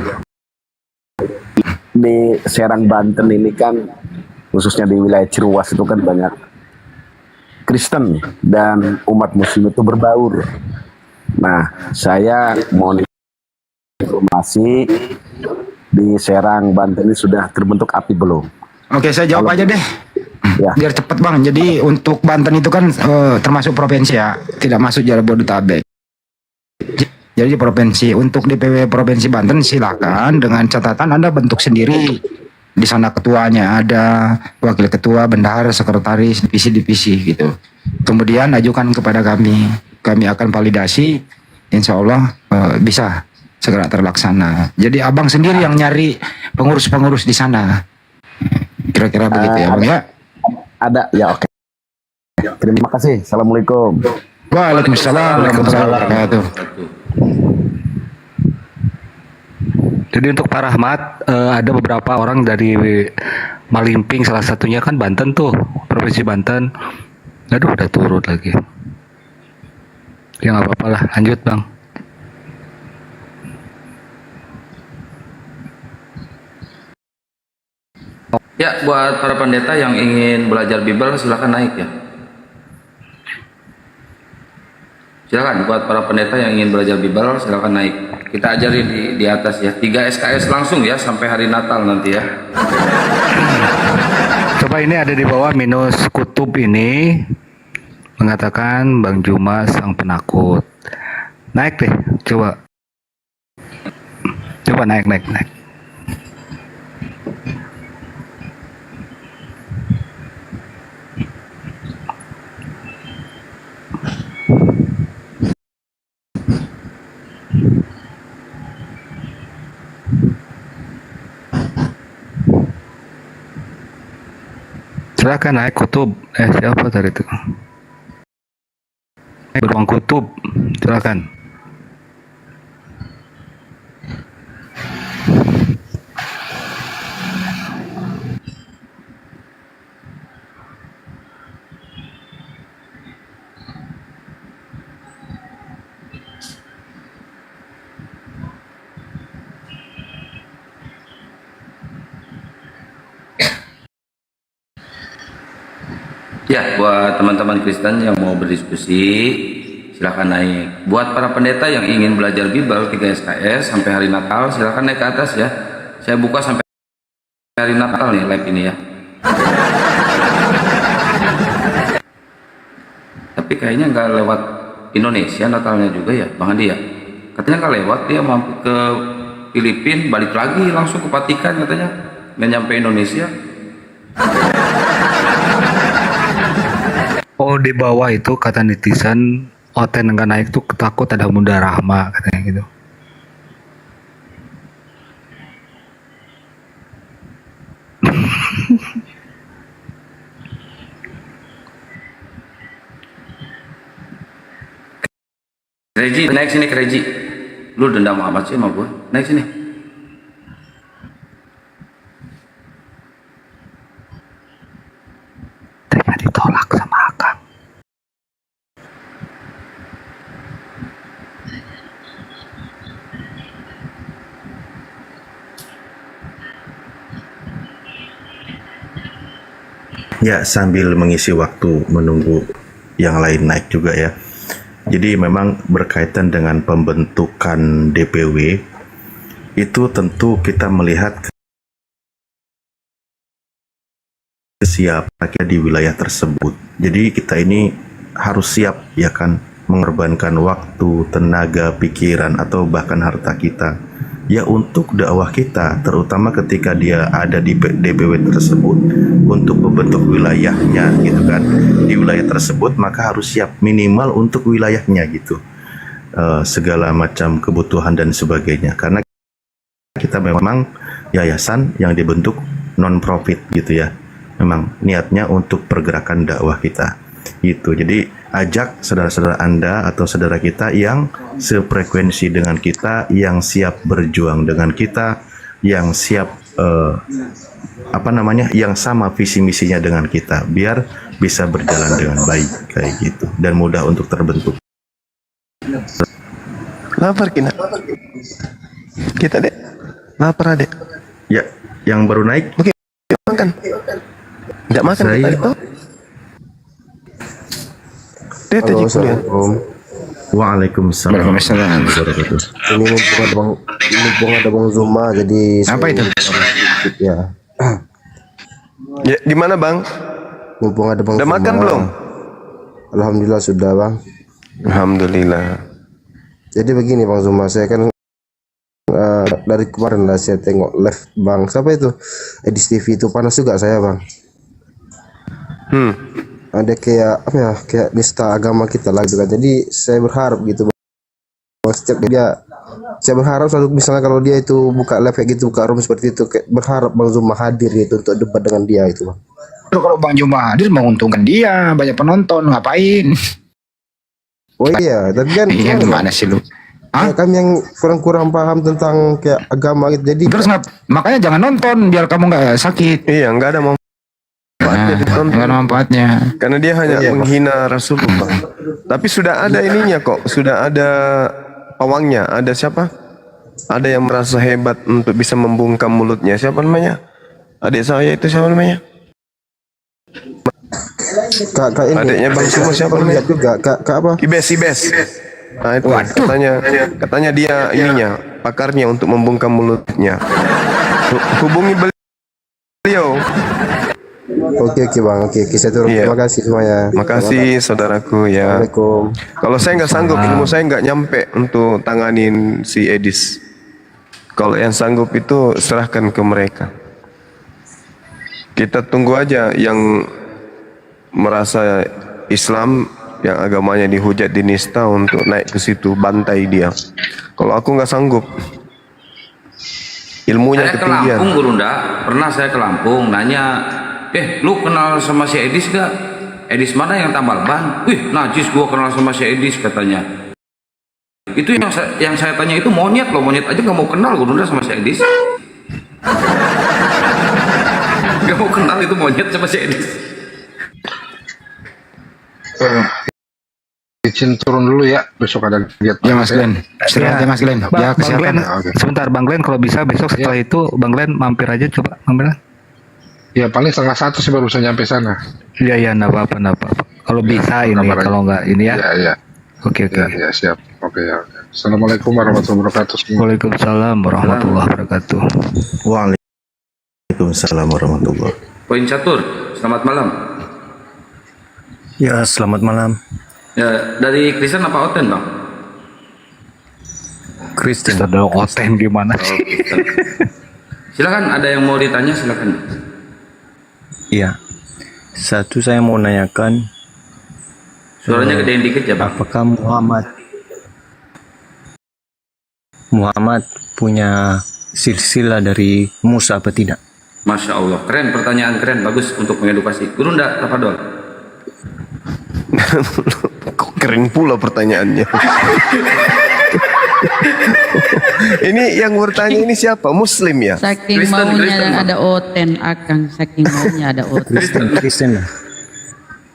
Speaker 13: Di Serang Banten ini kan, khususnya di wilayah Ciruas itu kan banyak Kristen dan umat Muslim itu berbaur. Nah, saya mau informasi di Serang Banten ini sudah terbentuk API belum?
Speaker 8: Oke, saya jawab aja deh.
Speaker 13: Ya.
Speaker 8: Biar cepet Bang. Jadi untuk Banten itu kan termasuk provinsi ya, tidak masuk Jabodetabek. Jadi provinsi, untuk DPW Provinsi Banten silakan dengan catatan Anda bentuk sendiri. Di sana ketuanya ada, wakil ketua, bendahara, sekretaris, divisi-divisi gitu. Kemudian ajukan kepada kami. Kami akan validasi, insya Allah bisa segera terlaksana. Jadi abang sendiri yang nyari pengurus-pengurus di sana. Kira-kira begitu ya Bang ya?
Speaker 13: Ada, ya oke. Terima kasih. Assalamualaikum.
Speaker 8: Waalaikumsalam warahmatullahi wabarakatuh.
Speaker 4: Jadi untuk Pak Rahmat ada beberapa orang dari Malimping, salah satunya kan Banten tuh, Provinsi Banten. Aduh, udah turut lagi. Ya nggak apa-apa lah, lanjut Bang.
Speaker 3: Ya, buat para pendeta yang ingin belajar Bible silakan naik ya. Silakan buat para pendeta yang ingin belajar Bible silakan naik. Kita ajari di atas ya. 3 SKS langsung ya sampai hari Natal nanti ya.
Speaker 4: Coba ini ada di bawah minus kutub ini. mengatakan Bang Juma sang penakut. Naik deh, coba naik. Silakan naik Kutub. Siapa tadi itu? Beruang Kutub. Silakan.
Speaker 3: Ya, buat teman-teman Kristen yang mau berdiskusi, silakan naik. Buat para pendeta yang ingin belajar Bible 3 SKS sampai hari Natal, silakan naik ke atas ya. Saya buka sampai hari Natal nih live ini ya. Tapi kayaknya nggak lewat Indonesia Natalnya juga ya, Bang Andi ya. Katanya nggak lewat, dia mampir ke Filipina, balik lagi langsung ke Vatikan katanya, nggak nyampe Indonesia.
Speaker 4: Oh, di bawah itu kata netizen, Oten nggak naik tuh takut ada Bunda Rahma katanya gitu.
Speaker 3: Reji, naik sini ke Reji. Lu dendam amat sih sama gue. Naik sini.
Speaker 4: Terima ditolak sama Akang.
Speaker 11: Ya, sambil mengisi waktu menunggu yang lain naik juga ya. Jadi memang berkaitan dengan pembentukan DPW itu tentu kita melihat siapa kita di wilayah tersebut. Jadi kita ini harus siap ya kan, mengorbankan waktu, tenaga, pikiran atau bahkan harta kita ya untuk dakwah kita, terutama ketika dia ada di DPW tersebut untuk membentuk wilayahnya gitu kan, di wilayah tersebut maka harus siap minimal untuk wilayahnya gitu, segala macam kebutuhan dan sebagainya, karena kita memang yayasan yang dibentuk non profit gitu ya, memang niatnya untuk pergerakan dakwah kita gitu. Jadi ajak saudara-saudara Anda atau saudara kita yang sefrekuensi dengan kita, yang siap berjuang dengan kita, yang siap yang sama visi misinya dengan kita, biar bisa berjalan dengan baik kayak gitu dan mudah untuk terbentuk.
Speaker 2: Lapar kita dek, lapar adek.
Speaker 11: Ya, yang baru naik.
Speaker 2: Oke, makan. Tidak makan
Speaker 11: Saya...
Speaker 2: kita.
Speaker 11: Waalaikumsalam.
Speaker 13: Ini mumpung ada Bang Zuma, jadi
Speaker 8: Apa itu?
Speaker 13: Ya.
Speaker 2: Ya, gimana Bang?
Speaker 13: Mumpung ada Bang
Speaker 2: Udah
Speaker 13: Zuma.
Speaker 2: makan belum?
Speaker 13: Alhamdulillah sudah Bang.
Speaker 2: Alhamdulillah.
Speaker 13: Jadi begini Bang Zuma, saya kan dari kemarin lah saya tengok live Bang siapa itu Edis TV itu, panas juga saya Bang. Ada kayak nista agama kita lah gitu kan. Jadi saya berharap gitu Bang, setiap dia, saya berharap selalu misalnya kalau dia itu buka live kayak gitu, buka room seperti itu, kayak berharap Bang Zuma hadir gitu untuk debat dengan dia itu Bang.
Speaker 8: Kalau Bang Juma hadir menguntungkan dia, banyak penonton, ngapain?
Speaker 13: Oh iya, tapi kan
Speaker 8: gimana sih lu?
Speaker 13: Ya, kami yang kurang paham tentang kayak agama gitu. Jadi
Speaker 8: terus makanya jangan nonton biar kamu nggak sakit.
Speaker 2: Iya, nggak ada
Speaker 8: nggak ada manfaatnya.
Speaker 2: Karena dia hanya menghina Rasulullah. Tapi sudah ada ininya kok, sudah ada pawangnya. Ada siapa? Ada yang merasa hebat untuk bisa membungkam mulutnya. Siapa namanya? Adik saya itu siapa namanya?
Speaker 13: Kak ini.
Speaker 2: Adiknya Bang Sumo siapa namanya?
Speaker 13: Juga kak apa?
Speaker 2: Ibes. Nah itu katanya dia ininya, pakarnya untuk membungkam mulutnya. Hubungi beliau.
Speaker 13: Oke bang, oke saya turun.
Speaker 2: Iya.
Speaker 13: Terima kasih semuanya.
Speaker 2: Makasih saudaraku ya.
Speaker 13: Assalamualaikum.
Speaker 2: Kalau saya nggak sanggup, ilmu saya nggak nyampe untuk tanganin si Edis. Kalau yang sanggup itu serahkan ke mereka. Kita tunggu aja yang merasa Islam, yang agamanya dihujat, dinista untuk naik ke situ, bantai dia. Kalau aku nggak sanggup. Ilmunya
Speaker 3: Saya ke
Speaker 2: ketinggian.
Speaker 3: Lampung, Gurunda. Pernah saya ke Lampung, nanya, lu kenal sama si Edis gak? Edis mana yang tambal ban? Wih, najis, gua kenal sama si Edis, katanya. Itu yang saya tanya itu monyet loh, monyet aja gak mau kenal Gurunda sama si Edis. Gak mau kenal itu monyet sama si Edis.
Speaker 10: Izin turun dulu ya, besok ada kegiatan.
Speaker 8: Ya Mas Glenn, istirahat ya Mas Glenn. Ya
Speaker 4: Bang
Speaker 8: kesehatan.
Speaker 4: Glenn, sebentar Bang Glenn, kalau bisa besok setelah itu Bang Glenn mampir aja coba, Bang Glenn.
Speaker 10: Ya paling 1:30 sih baru bisa nyampe sana.
Speaker 4: Iya, enggak apa-apa. Kalau bisa ini,
Speaker 10: kabar aja.
Speaker 4: kalau enggak ini ya.
Speaker 10: Iya.
Speaker 4: Oke.
Speaker 10: Ya siap. Oke ya. Assalamualaikum warahmatullahi wabarakatuh.
Speaker 4: Waalaikumsalam warahmatullahi wabarakatuh.
Speaker 11: Waalaikumsalam warahmatullahi.
Speaker 3: Poin catur, selamat malam.
Speaker 15: Ya, selamat malam.
Speaker 3: Ya, dari Kristen apa Oten, Bang?
Speaker 15: Kristen.
Speaker 4: Ada oten gimana sih?
Speaker 3: Silakan, ada yang mau ditanya, silakan.
Speaker 15: Iya. Satu saya mau nanyakan.
Speaker 3: Suaranya gedein dikit ya, Bang.
Speaker 15: Apakah Muhammad punya silsilah dari Musa apa tidak?
Speaker 3: Masya Allah, keren, pertanyaan keren, bagus untuk mengedukasi. Gurunda, tafadhol.
Speaker 2: Kok keren pula pertanyaannya. Ini yang bertanya ini siapa? Muslim ya?
Speaker 9: Saking
Speaker 3: Kristen,
Speaker 9: maunya
Speaker 3: Bang.
Speaker 9: ada oten Akang, saking maunya ada oten.
Speaker 15: Kristen lah.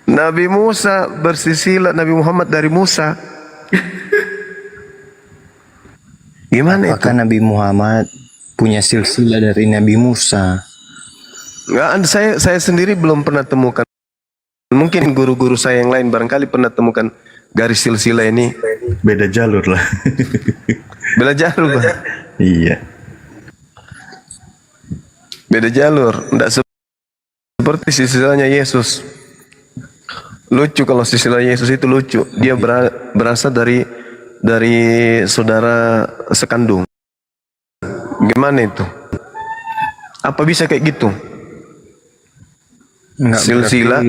Speaker 2: Nabi Musa bersisilat Nabi Muhammad dari Musa. Gimana
Speaker 15: Apakah
Speaker 2: itu?
Speaker 15: Nabi Muhammad punya silsilah dari Nabi Musa?
Speaker 2: Nggak, saya sendiri belum pernah temukan. Mungkin guru-guru saya yang lain barangkali pernah temukan garis silsilah ini.
Speaker 11: Beda jalur lah.
Speaker 2: Beda jalur, Bang.
Speaker 11: Iya.
Speaker 2: Beda jalur. Tidak seperti silsilahnya Yesus. Lucu kalau silsilah Yesus itu lucu. Dia berasal dari saudara sekandung. Gimana itu? Apa bisa kayak gitu?
Speaker 15: Enggak,
Speaker 2: Silsilah.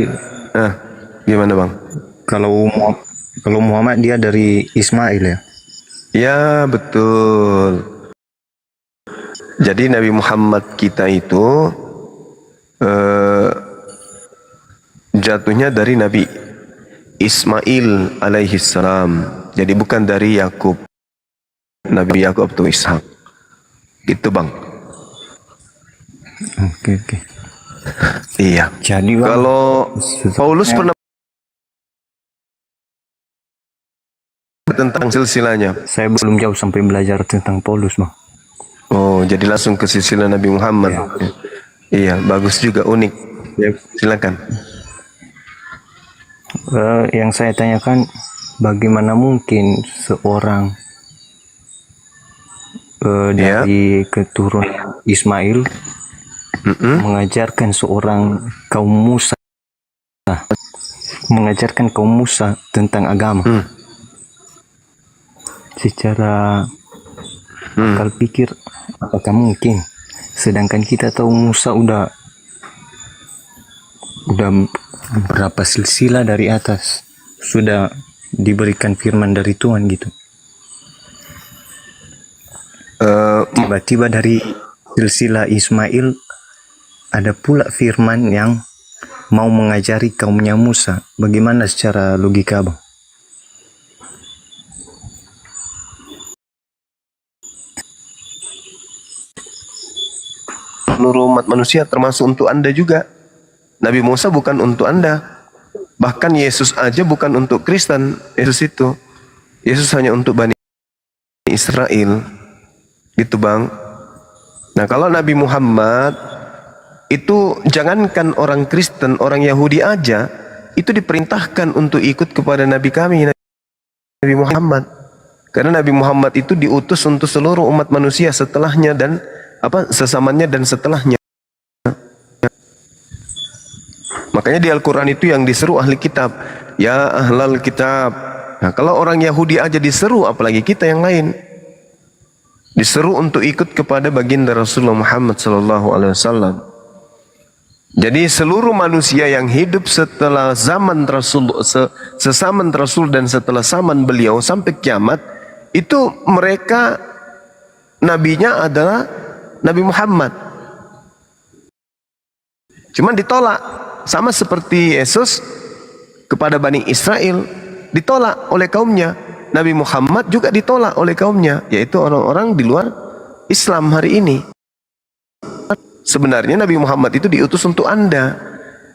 Speaker 2: Gimana Bang?
Speaker 15: Kalau Muhammad dia dari Ismail ya.
Speaker 2: Ya betul. Jadi Nabi Muhammad kita itu jatuhnya dari Nabi Ismail alaihi salam. Jadi bukan dari Yakub. Nabi Yakub itu Ishak. Gitu Bang.
Speaker 15: Oke.
Speaker 2: Iya.
Speaker 15: Jadi Bang,
Speaker 2: Kalau Paulus pernah tentang silsilahnya.
Speaker 15: saya belum jauh sampai belajar tentang Paulus, Bang.
Speaker 2: Oh, jadi langsung ke silsilah Nabi Muhammad. Iya, bagus juga, unik. Ya, silakan.
Speaker 15: Yang saya tanyakan, bagaimana mungkin seorang dari keturunan Ismail mengajarkan seorang kaum Musa tentang agama? Secara akal pikir, apakah mungkin? Sedangkan kita tahu Musa udah berapa silsilah dari atas, sudah diberikan firman dari Tuhan gitu. Tiba-tiba dari silsilah Ismail ada pula firman yang mau mengajari kaumnya Musa. Bagaimana secara logika, Bang?
Speaker 2: Seluruh umat manusia termasuk untuk Anda juga. Nabi Musa bukan untuk Anda. Bahkan Yesus aja bukan untuk Kristen. Yesus hanya untuk Bani Israel. Gitu Bang. Nah kalau Nabi Muhammad itu jangankan orang Kristen, orang Yahudi aja itu diperintahkan untuk ikut kepada Nabi kami, Nabi Muhammad. Karena Nabi Muhammad itu diutus untuk seluruh umat manusia setelahnya dan sesamanya dan setelahnya. Makanya di Al-Quran itu yang diseru ahli kitab, ya ahlal kitab. Nah, kalau orang Yahudi aja diseru, apalagi kita yang lain. Diseru untuk ikut kepada baginda Rasulullah Muhammad SAW. Jadi seluruh manusia yang hidup setelah zaman Rasul, sesaman Rasul dan setelah zaman beliau sampai kiamat, itu mereka nabinya adalah Nabi Muhammad. Cuman ditolak, sama seperti Yesus kepada Bani Israel ditolak oleh kaumnya. Nabi Muhammad juga ditolak oleh kaumnya, yaitu orang-orang di luar Islam hari ini. Sebenarnya Nabi Muhammad itu diutus untuk Anda.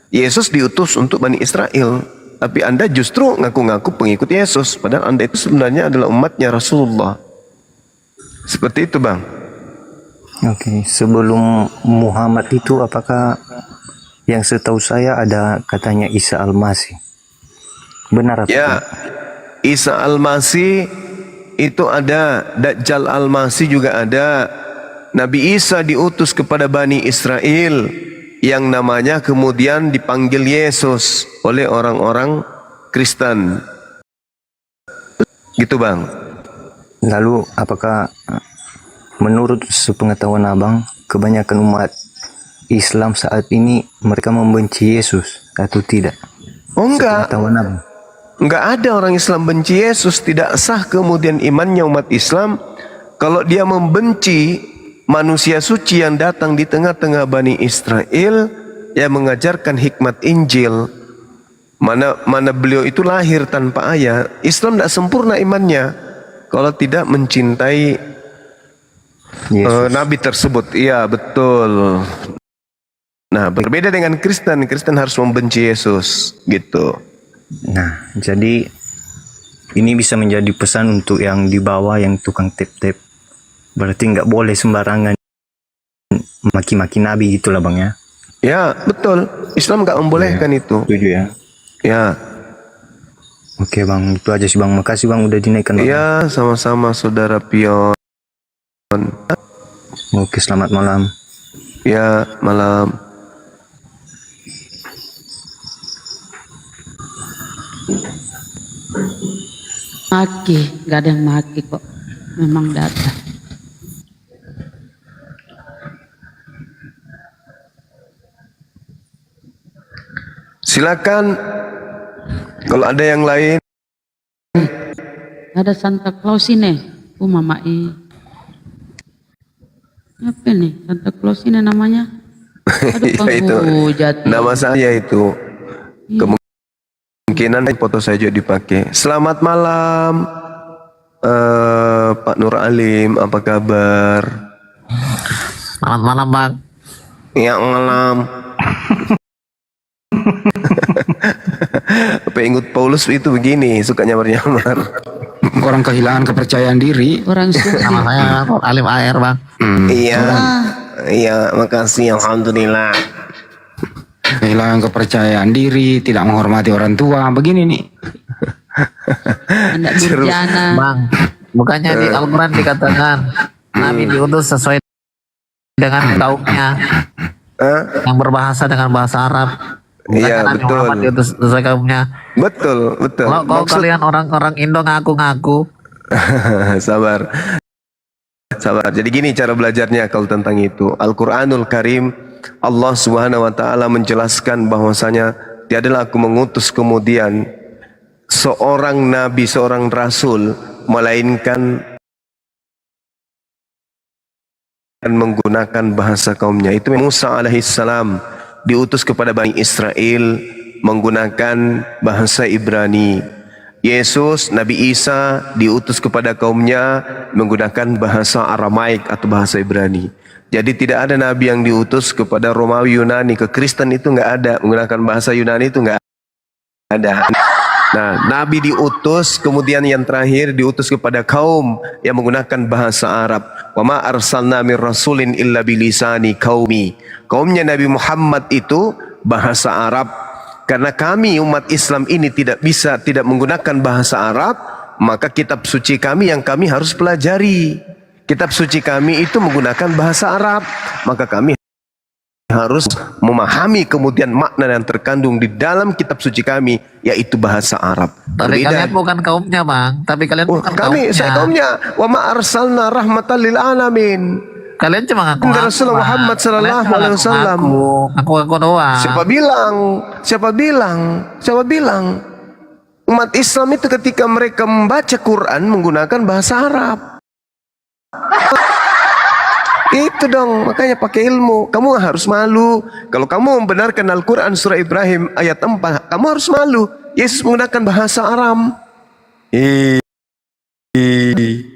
Speaker 2: Yesus diutus untuk Bani Israel. Tapi Anda justru ngaku-ngaku pengikut Yesus, padahal Anda itu sebenarnya adalah umatnya Rasulullah. Seperti itu, Bang.
Speaker 17: Oke, sebelum Muhammad itu apakah yang setahu saya ada katanya Isa Al-Masih? Benar apa?
Speaker 2: Ya, Isa Al-Masih itu ada, Dajjal Al-Masih juga ada. Nabi Isa diutus kepada Bani Israel yang namanya kemudian dipanggil Yesus oleh orang-orang Kristen. Gitu, Bang.
Speaker 17: Lalu apakah menurut sepengetahuan Abang, kebanyakan umat Islam saat ini mereka membenci Yesus atau tidak?
Speaker 2: Oh, enggak.
Speaker 17: Sepengetahuan Abang.
Speaker 2: Enggak ada orang Islam benci Yesus. Tidak sah kemudian imannya umat Islam kalau dia membenci manusia suci yang datang di tengah-tengah Bani Israel yang mengajarkan hikmat Injil. Mana beliau itu lahir tanpa ayah. Islam tidak sempurna imannya kalau tidak mencintai Nabi tersebut. Iya, betul. Nah, berbeda dengan Kristen. Kristen harus membenci Yesus, gitu.
Speaker 17: Nah, jadi ini bisa menjadi pesan untuk yang di bawah, yang tukang tap-tap. Berarti nggak boleh sembarangan maki-maki Nabi gitulah, Bang ya.
Speaker 2: Ya, betul. Islam nggak membolehkan itu.
Speaker 17: Setuju ya.
Speaker 2: Ya.
Speaker 17: Oke, Bang, itu aja sih, Bang. Makasih, Bang, udah dinaikkan, Bang.
Speaker 2: Ya, sama-sama Saudara Pion.
Speaker 17: Oke, selamat malam.
Speaker 2: Ya, malam.
Speaker 9: Maki, nggak ada yang maki kok. Memang data.
Speaker 2: Silakan kalau ada yang lain.
Speaker 9: Ada Santa Claus ini, Mama I. Apa nih Santa Claus ini namanya? Aduh,
Speaker 2: Ya, itu
Speaker 9: jatuh.
Speaker 2: nama saya itu. Kemungkinan foto saya juga dipakai. Selamat malam, Pak Nur Alim, apa kabar?
Speaker 18: Selamat malam, Bang.
Speaker 2: Ya, malam. Pengikut Paulus itu begini, suka nyamar-nyamar.
Speaker 8: Orang kehilangan kepercayaan diri.
Speaker 9: Orang suci.
Speaker 18: Nama saya Alim AR, Bang.
Speaker 2: Iya, iya, makasih, alhamdulillah.
Speaker 8: Kehilangan kepercayaan diri, tidak menghormati orang tua, begini nih.
Speaker 9: Anak durjana.
Speaker 18: Bang, bukannya di Al-Quran dikatakan Nabi diutus sesuai dengan kaumnya yang berbahasa dengan bahasa Arab.
Speaker 2: Iya,
Speaker 18: Nabi
Speaker 2: betul.
Speaker 18: Muhammad diutus sesuai kaumnya.
Speaker 2: Betul, betul.
Speaker 18: Kalau kalian orang-orang Indo ngaku-ngaku.
Speaker 2: Sabar. Sabar. Jadi gini cara belajarnya kalau tentang itu. Al-Quranul Karim, Allah Subhanahu wa taala menjelaskan bahwasanya tiadalah aku mengutus kemudian seorang nabi, seorang rasul melainkan dan menggunakan bahasa kaumnya. Itu Musa alaihissalam diutus kepada Bani Israel menggunakan bahasa Ibrani. Yesus, Nabi Isa diutus kepada kaumnya menggunakan bahasa Aramaik atau bahasa Ibrani. Jadi tidak ada nabi yang diutus kepada Romawi, Yunani, ke Kristen itu nggak ada, menggunakan bahasa Yunani itu nggak ada. Nah, nabi diutus kemudian yang terakhir diutus kepada kaum yang menggunakan bahasa Arab. Wa ma arsalna mir rasulin illa bilisani qaumi. Kaumnya Nabi Muhammad itu bahasa Arab. Karena kami umat Islam ini tidak menggunakan bahasa Arab, maka kitab suci kami yang kami harus pelajari. Kitab suci kami itu menggunakan bahasa Arab, maka kami harus memahami kemudian makna yang terkandung di dalam kitab suci kami, yaitu bahasa Arab.
Speaker 18: Tapi kalian bukan kaumnya, Bang. Tapi kalian bukan
Speaker 2: Kami,
Speaker 18: kaumnya.
Speaker 2: saya kaumnya. Wa ma arsalna rahmatan lil alamin.
Speaker 18: Kalian cuma ngaku.
Speaker 2: Rasulullah Muhammad sallallahu alaihi wasallam.
Speaker 18: Aku doang.
Speaker 2: Siapa bilang umat Islam itu ketika mereka membaca Quran menggunakan bahasa Arab? Itu dong, makanya pakai ilmu. Kamu harus malu. Kalau kamu membenarkan Al-Quran surah Ibrahim ayat 4, kamu harus malu. Yesus menggunakan bahasa Aram.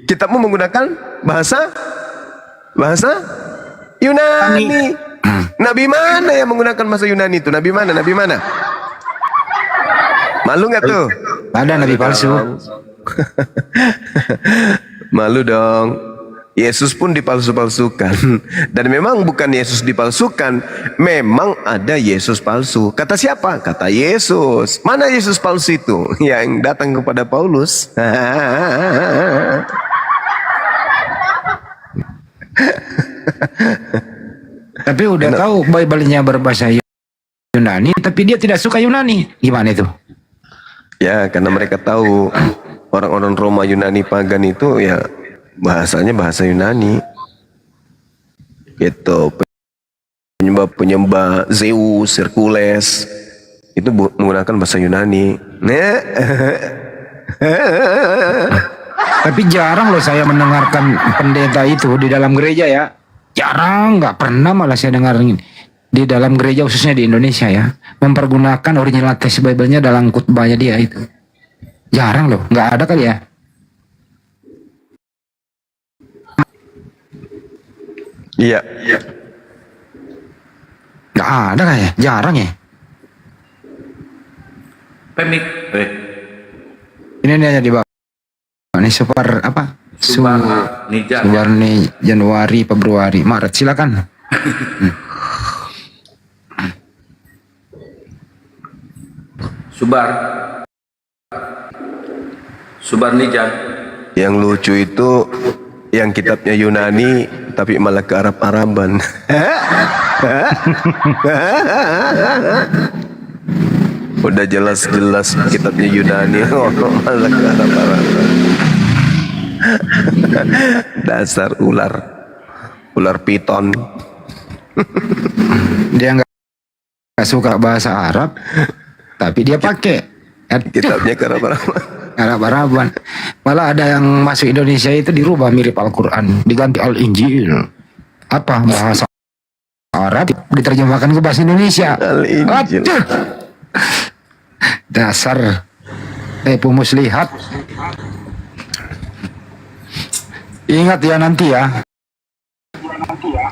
Speaker 2: Kitabmu menggunakan bahasa Yunani. Nabi mana yang menggunakan bahasa Yunani itu? Nabi mana? Malu nggak tuh?
Speaker 8: Ada nabi palsu.
Speaker 2: Malu dong. Yesus pun dipalsu-palsukan. Dan memang bukan Yesus dipalsukan, memang ada Yesus palsu. Kata siapa? Kata Yesus. Mana Yesus palsu itu? Yang datang kepada Paulus.
Speaker 8: Tapi udah tahu Bible-nya berbahasa Yunani, tapi dia tidak suka Yunani. Gimana itu?
Speaker 2: Ya, karena mereka tahu orang-orang Roma, Yunani, pagan itu ya bahasanya bahasa Yunani. Gitu. Penyembah Zeus, Hercules itu menggunakan bahasa Yunani.
Speaker 8: Tapi jarang loh saya mendengarkan pendeta itu di dalam gereja ya. Jarang, nggak pernah malah saya dengar di dalam gereja khususnya di Indonesia ya, mempergunakan original teks Bible-nya dalam khotbahnya dia itu. Jarang loh, nggak ada kali ya.
Speaker 2: Iya.
Speaker 8: Nggak ada kayak, jarang ya.
Speaker 3: Pemik.
Speaker 8: Ini aja di bawah. Ini Subar apa?
Speaker 3: Subarnija.
Speaker 8: Subarni Januari, Februari, Maret. Silakan.
Speaker 3: Subarnija.
Speaker 2: Yang lucu itu yang kitabnya Yunani tapi malah ke Arab-Araban. Udah jelas-jelas kitabnya Yunani malah ke Arab-Araban. Dasar ular piton.
Speaker 8: Dia nggak suka bahasa Arab, tapi dia pakai
Speaker 2: kitabnya ke
Speaker 8: Arab-Araban. Malah ada yang masuk Indonesia itu dirubah mirip Al-Quran, diganti Al-Injil. Apa bahasa Arab diterjemahkan ke bahasa Indonesia.
Speaker 2: Al-Injil.
Speaker 8: Dasar tipu muslihat. Ingat ya nanti ya,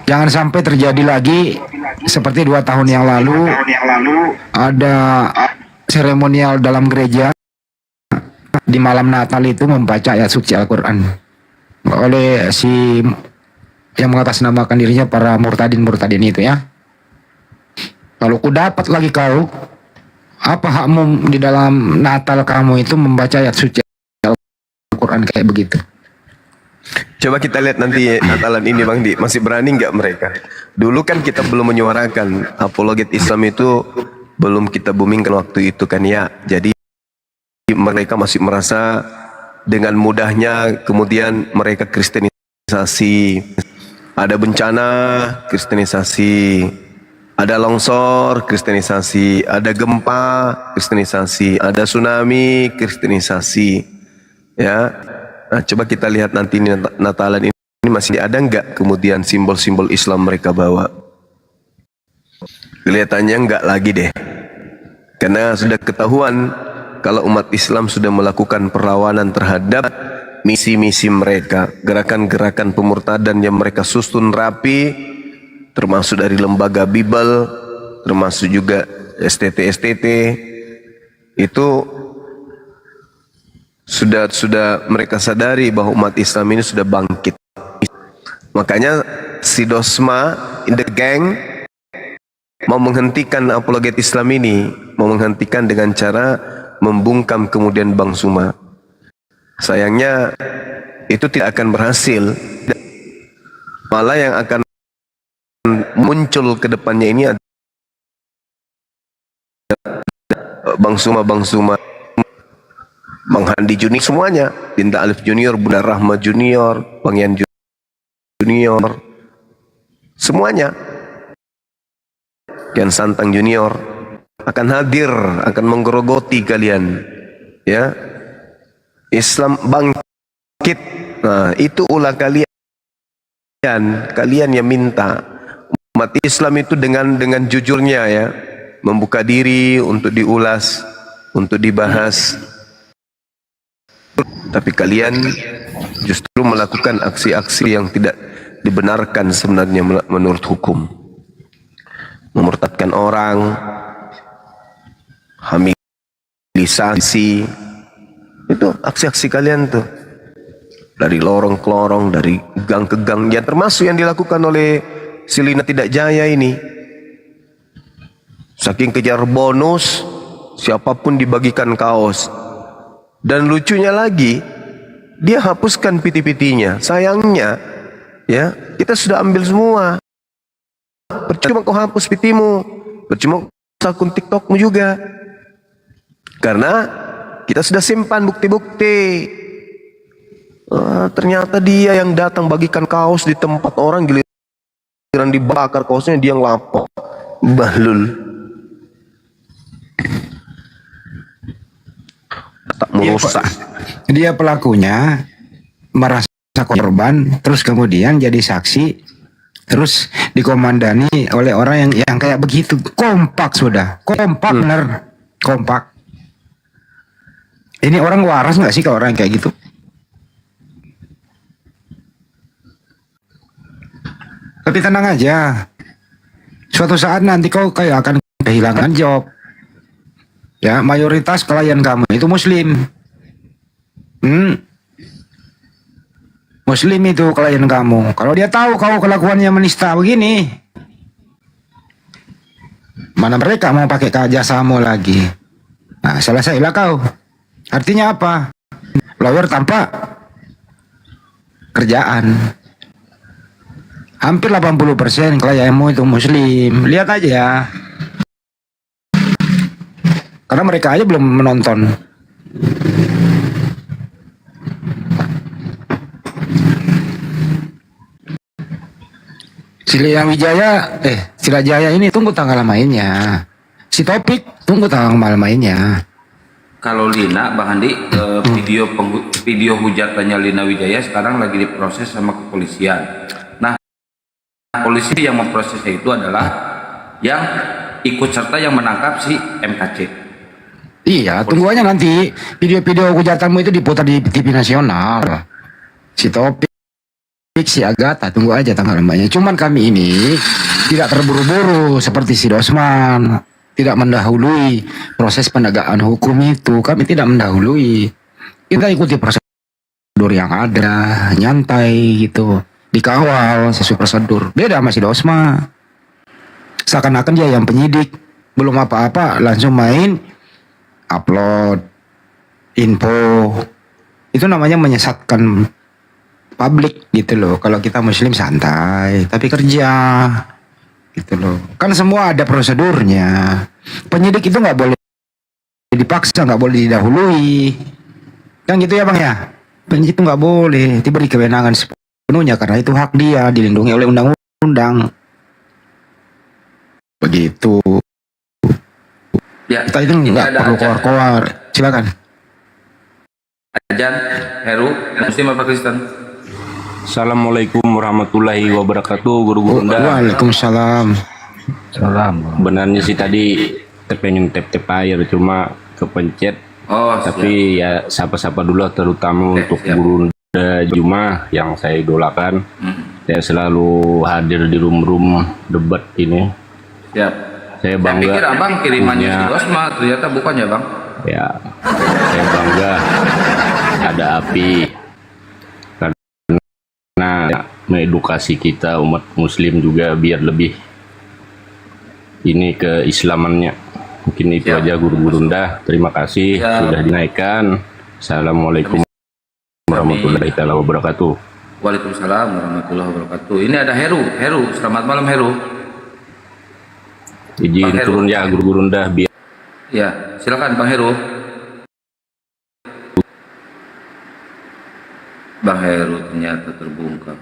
Speaker 8: jangan sampai terjadi lagi seperti 2 tahun yang lalu ada seremonial dalam gereja di malam Natal itu membaca ayat suci Al-Quran oleh si yang mengatasnamakan dirinya para murtadin itu ya. Kalau ku dapat lagi kau, apa hakmu di dalam Natal kamu itu membaca ayat suci Al-Quran kayak begitu?
Speaker 2: Coba kita lihat nanti Natalan ini Bang Di, masih berani nggak mereka? Dulu kan kita belum menyuarakan apologet Islam itu, belum kita boomingkan waktu itu kan ya. Jadi mereka masih merasa dengan mudahnya kemudian mereka kristenisasi. Ada bencana, kristenisasi. Ada longsor, kristenisasi. Ada gempa, kristenisasi. Ada tsunami, kristenisasi. Ya. Nah, coba kita lihat nanti Natalan ini masih ada nggak kemudian simbol-simbol Islam mereka bawa? Kelihatannya nggak lagi deh. Karena sudah ketahuan kalau umat Islam sudah melakukan perlawanan terhadap misi-misi mereka, gerakan-gerakan pemurtadan yang mereka susun rapi, termasuk dari lembaga Bible, termasuk juga STT, itu sudah mereka sadari bahwa umat Islam ini sudah bangkit. Makanya si Dosma in the gang mau menghentikan apologet Islam ini, mau menghentikan dengan cara membungkam kemudian Bang Suma. Sayangnya itu tidak akan berhasil. Malah yang akan muncul ke depannya ini ada Bang Suma, Bang Handi Junior, semuanya, Dinta Alif Junior, Bunda Rahma Junior, Bang Yan Junior, semuanya, Kian Santang Junior akan hadir, akan menggerogoti kalian, ya. Islam bangkit. Nah, itu ulah kalian yang minta umat Islam itu dengan jujurnya, ya, membuka diri untuk diulas, untuk dibahas. Tapi kalian justru melakukan aksi-aksi yang tidak dibenarkan sebenarnya menurut hukum. Memurtadkan orang, hamilisasi, itu aksi-aksi kalian tuh. Dari lorong ke lorong, dari gang ke gang, ya termasuk yang dilakukan oleh Silina Tidak Jaya ini. Saking kejar bonus, siapapun dibagikan kaos. Dan lucunya lagi, dia hapuskan piti-pitinya. Sayangnya, ya, kita sudah ambil semua. Percuma kau hapus pitimu, percuma akun TikTokmu juga. Karena kita sudah simpan bukti-bukti. Ternyata dia yang datang bagikan kaos di tempat orang, giliran dibakar kaosnya dia yang lapor. Bahlul. Tak merusak.
Speaker 8: Dia pelakunya merasa korban, terus kemudian jadi saksi, terus dikomandani oleh orang yang kayak begitu. Kompak sudah, kompak bener, kompak. Ini orang waras nggak sih kalau orang kayak gitu? Tapi tenang aja, suatu saat nanti kau kayak akan kehilangan job. Ya, mayoritas klien kamu itu Muslim. Muslim itu klien kamu. Kalau dia tahu kau kelakuannya menista begini, mana mereka mau pakai jasamu lagi? Nah, selesailah kau. Artinya apa? Lawyer tanpa kerjaan. Hampir 80% klienmu itu Muslim. Lihat aja. Karena mereka aja belum menonton. Sila Jaya ini tunggu tanggal mainnya. Si Topik tunggu tanggal mainnya.
Speaker 3: Kalau Lina, Bang Handi, video hujatannya Lina Wijaya sekarang lagi diproses sama kepolisian. Nah, polisi yang memprosesnya itu adalah yang ikut serta yang menangkap si MKC.
Speaker 8: Iya, tunggu aja nanti video-video hujatanmu itu diputar di TV nasional. Si Topik, si Agatha, tunggu aja tanggal mainnya. Cuman kami ini tidak terburu-buru seperti si Dosman. Tidak mendahului proses penegakan hukum itu. Kami tidak mendahului. Kita ikuti prosedur yang ada, nyantai gitu, dikawal sesuai prosedur. Beda sama si Dosma. Seakan-akan dia yang penyidik, belum apa-apa langsung main upload info. Itu namanya menyesatkan publik gitu loh. Kalau kita Muslim santai, tapi kerja gitu loh. Kan semua ada prosedurnya. Penyidik itu nggak boleh dipaksa, nggak boleh didahului. Kan gitu ya Bang ya. Penyidik itu nggak boleh diberi kewenangan sepenuhnya karena itu hak dia, dilindungi oleh undang-undang. Begitu.
Speaker 3: Ya,
Speaker 8: kita itu nggak perlu keluar-keluar. Silakan.
Speaker 3: Ajan, Heru, Muslim apa Kristen?
Speaker 19: Assalamualaikum warahmatullahi wabarakatuh, Guru Gurunda.
Speaker 8: Waalaikumsalam.
Speaker 19: Salam. Benarnya sih tadi pengen tap air cuma kepencet. Tapi ya sapa-sapa dulu terutama untuk Gurunda Juma yang saya idolakan. Saya selalu hadir di room debat ini.
Speaker 3: Siap.
Speaker 19: Saya bangga.
Speaker 3: Saya pikir abang kirimannya si Dosma, ternyata bukan ya bang?
Speaker 19: Ya, saya bangga ada api. Nah, mengedukasi kita umat Muslim juga biar lebih ini keislamannya. Mungkin itu aja Guru Gurunda. Terima kasih sudah dinaikkan. Assalamualaikum warahmatullahi wabarakatuh.
Speaker 3: Waalaikumsalam warahmatullahi wabarakatuh. Ini ada Heru. Selamat malam Heru.
Speaker 19: Izin
Speaker 3: Bang Heru.
Speaker 19: turun ya Guru Gurunda biar
Speaker 3: Ya, silakan Bang Heru. Bang Heru ternyata terbungkam.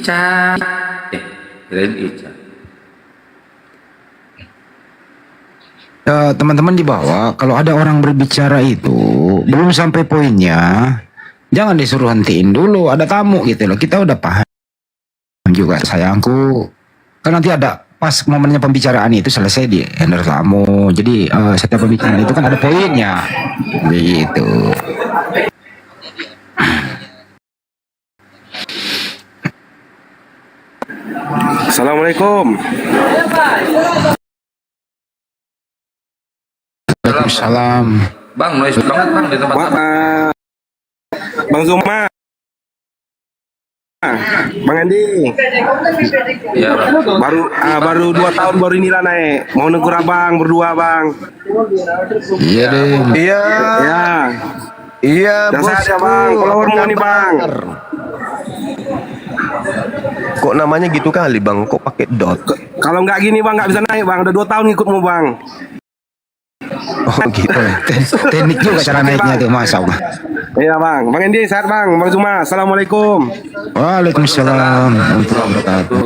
Speaker 3: Ica. Kirain Ica.
Speaker 8: Teman-teman di bawah, kalau ada orang berbicara itu belum sampai poinnya, jangan disuruh hentiin dulu. Ada tamu gitu loh. Kita udah paham juga sayangku. Kan nanti ada pas momennya pembicaraan itu selesai di ender tamu. Jadi setiap pembicaraan itu kan ada poinnya. Begitu.
Speaker 20: Assalamualaikum.
Speaker 8: Waalaikumsalam.
Speaker 3: Bang, noise banget Bang di tempat
Speaker 20: Bang Zuma. Bang Andi.
Speaker 3: Ya, Bang.
Speaker 20: Baru 2 tahun baru inilah naik. Mau negur abang berdua bang.
Speaker 8: Iya deh.
Speaker 2: Iya.
Speaker 20: Ya.
Speaker 2: Iya,
Speaker 20: Dan
Speaker 2: bosku.
Speaker 20: saya bang, follower mau nih bang.
Speaker 2: Kok namanya gitu kali bang? Kok pakai dot?
Speaker 20: Kalau nggak gini bang nggak bisa naik bang. Udah 2 tahun ngikutmu bang.
Speaker 2: Oh gitu.
Speaker 8: Teknik juga cara naiknya tuh masa Allah.
Speaker 20: Iya bang. Bang Andi sehat bang. Bang Zuma. Assalamualaikum.
Speaker 8: Waalaikumsalam warahmatullahi wabarakatuh.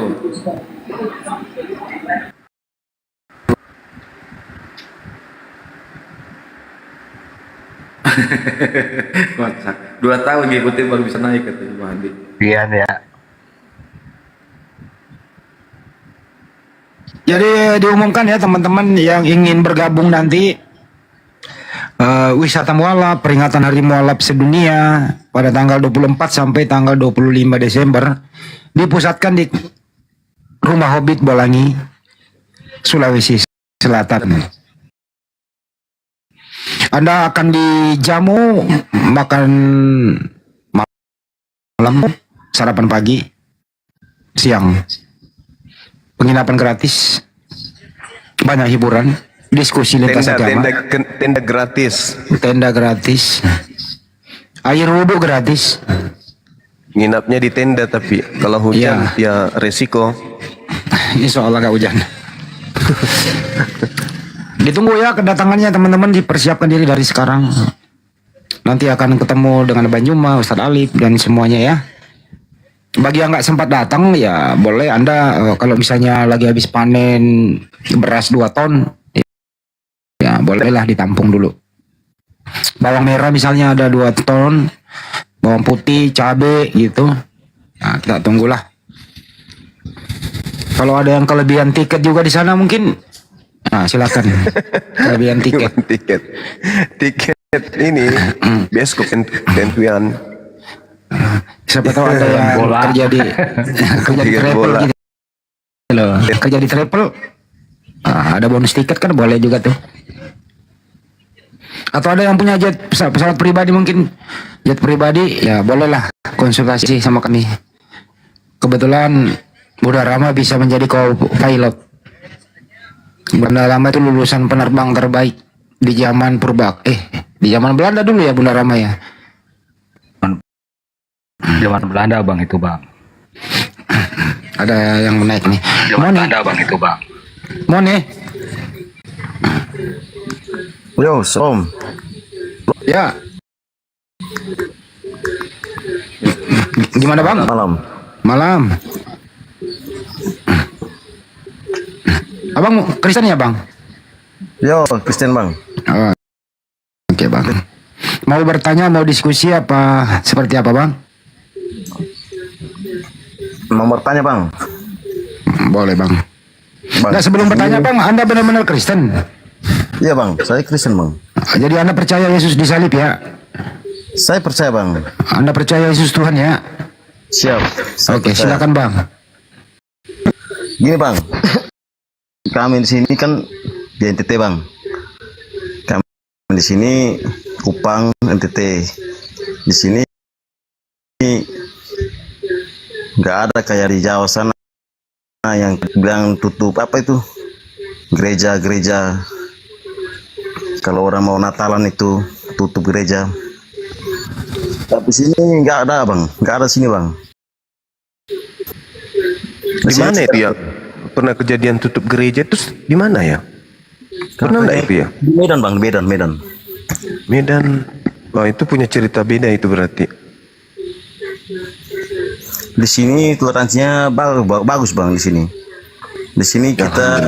Speaker 3: Kocak. 2 tahun ngikutin baru bisa naik katanya Bang Andi.
Speaker 4: Iya ya.
Speaker 8: Jadi diumumkan ya teman-teman yang ingin bergabung nanti wisata mualaf, peringatan Hari Mualaf sedunia pada tanggal 24 sampai tanggal 25 Desember dipusatkan di Rumah Hobbit Bolangi, Sulawesi Selatan. Anda akan dijamu makan malam, sarapan pagi, siang. Penginapan gratis, banyak hiburan, diskusi lintas agama,
Speaker 2: Tenda gratis.
Speaker 8: tenda gratis, air wudhu gratis.
Speaker 2: Nginapnya di tenda tapi kalau hujan ya resiko.
Speaker 8: Insya Allah nggak hujan. Ditunggu ya kedatangannya teman-teman, dipersiapkan diri dari sekarang. Nanti akan ketemu dengan Bang Juma, Ustadz Alif dan semuanya ya. Bagi yang nggak sempat datang ya boleh Anda kalau misalnya lagi habis panen beras 2 ton ya bolehlah ditampung dulu. Bawang merah misalnya ada 2 ton, bawang putih, cabai gitu. Nah, kita tunggulah. Kalau ada yang kelebihan tiket juga di sana mungkin, nah silakan kelebihan tiket.
Speaker 2: Tiket ini bioskop tentuan.
Speaker 8: Siapa tahu ada yang kerja di travel gitu loh. Kerja di travel ada bonus tiket kan boleh juga tuh. Atau ada yang punya pesawat pribadi mungkin jet pribadi ya bolehlah konsultasi sama kami. Kebetulan Bunda Rama bisa menjadi co-pilot. Bunda Rama itu lulusan penerbang terbaik di zaman di zaman Belanda dulu ya Bunda Rama ya.
Speaker 4: Zaman Belanda bang itu bang.
Speaker 8: Ada yang menaik nih.
Speaker 4: Zaman Belanda bang itu bang.
Speaker 8: Mone.
Speaker 11: Yo, Som.
Speaker 8: Ya. Gimana bang? Malam. Abang Kristen ya bang?
Speaker 11: Yo, Kristen bang.
Speaker 8: Oh, oke bang. Mau bertanya, mau diskusi apa seperti apa bang?
Speaker 11: Mau bertanya bang?
Speaker 8: Boleh bang. Nah sebelum bertanya bang, Anda benar-benar Kristen?
Speaker 11: Iya bang, saya Kristen bang.
Speaker 8: Jadi Anda percaya Yesus disalib ya?
Speaker 11: Saya percaya bang.
Speaker 8: Anda percaya Yesus Tuhan ya?
Speaker 11: Siap.
Speaker 8: Oke, silakan bang.
Speaker 11: Gini bang, kami di sini kan di NTT bang. Kami di sini Kupang NTT. Di sini nggak ada kayak di Jawa sana yang bilang tutup apa itu gereja-gereja. Kalau orang mau Natalan itu tutup gereja. Tapi sini nggak ada bang, nggak ada sini bang.
Speaker 2: Di mana itu ya? Pernah kejadian tutup gereja itu di mana ya? Pernah enggak itu ya?
Speaker 17: Di Medan bang, Medan.
Speaker 2: Medan. Oh, itu punya cerita beda itu berarti.
Speaker 17: Di sini toleransinya bagus bang di sini. Di sini kita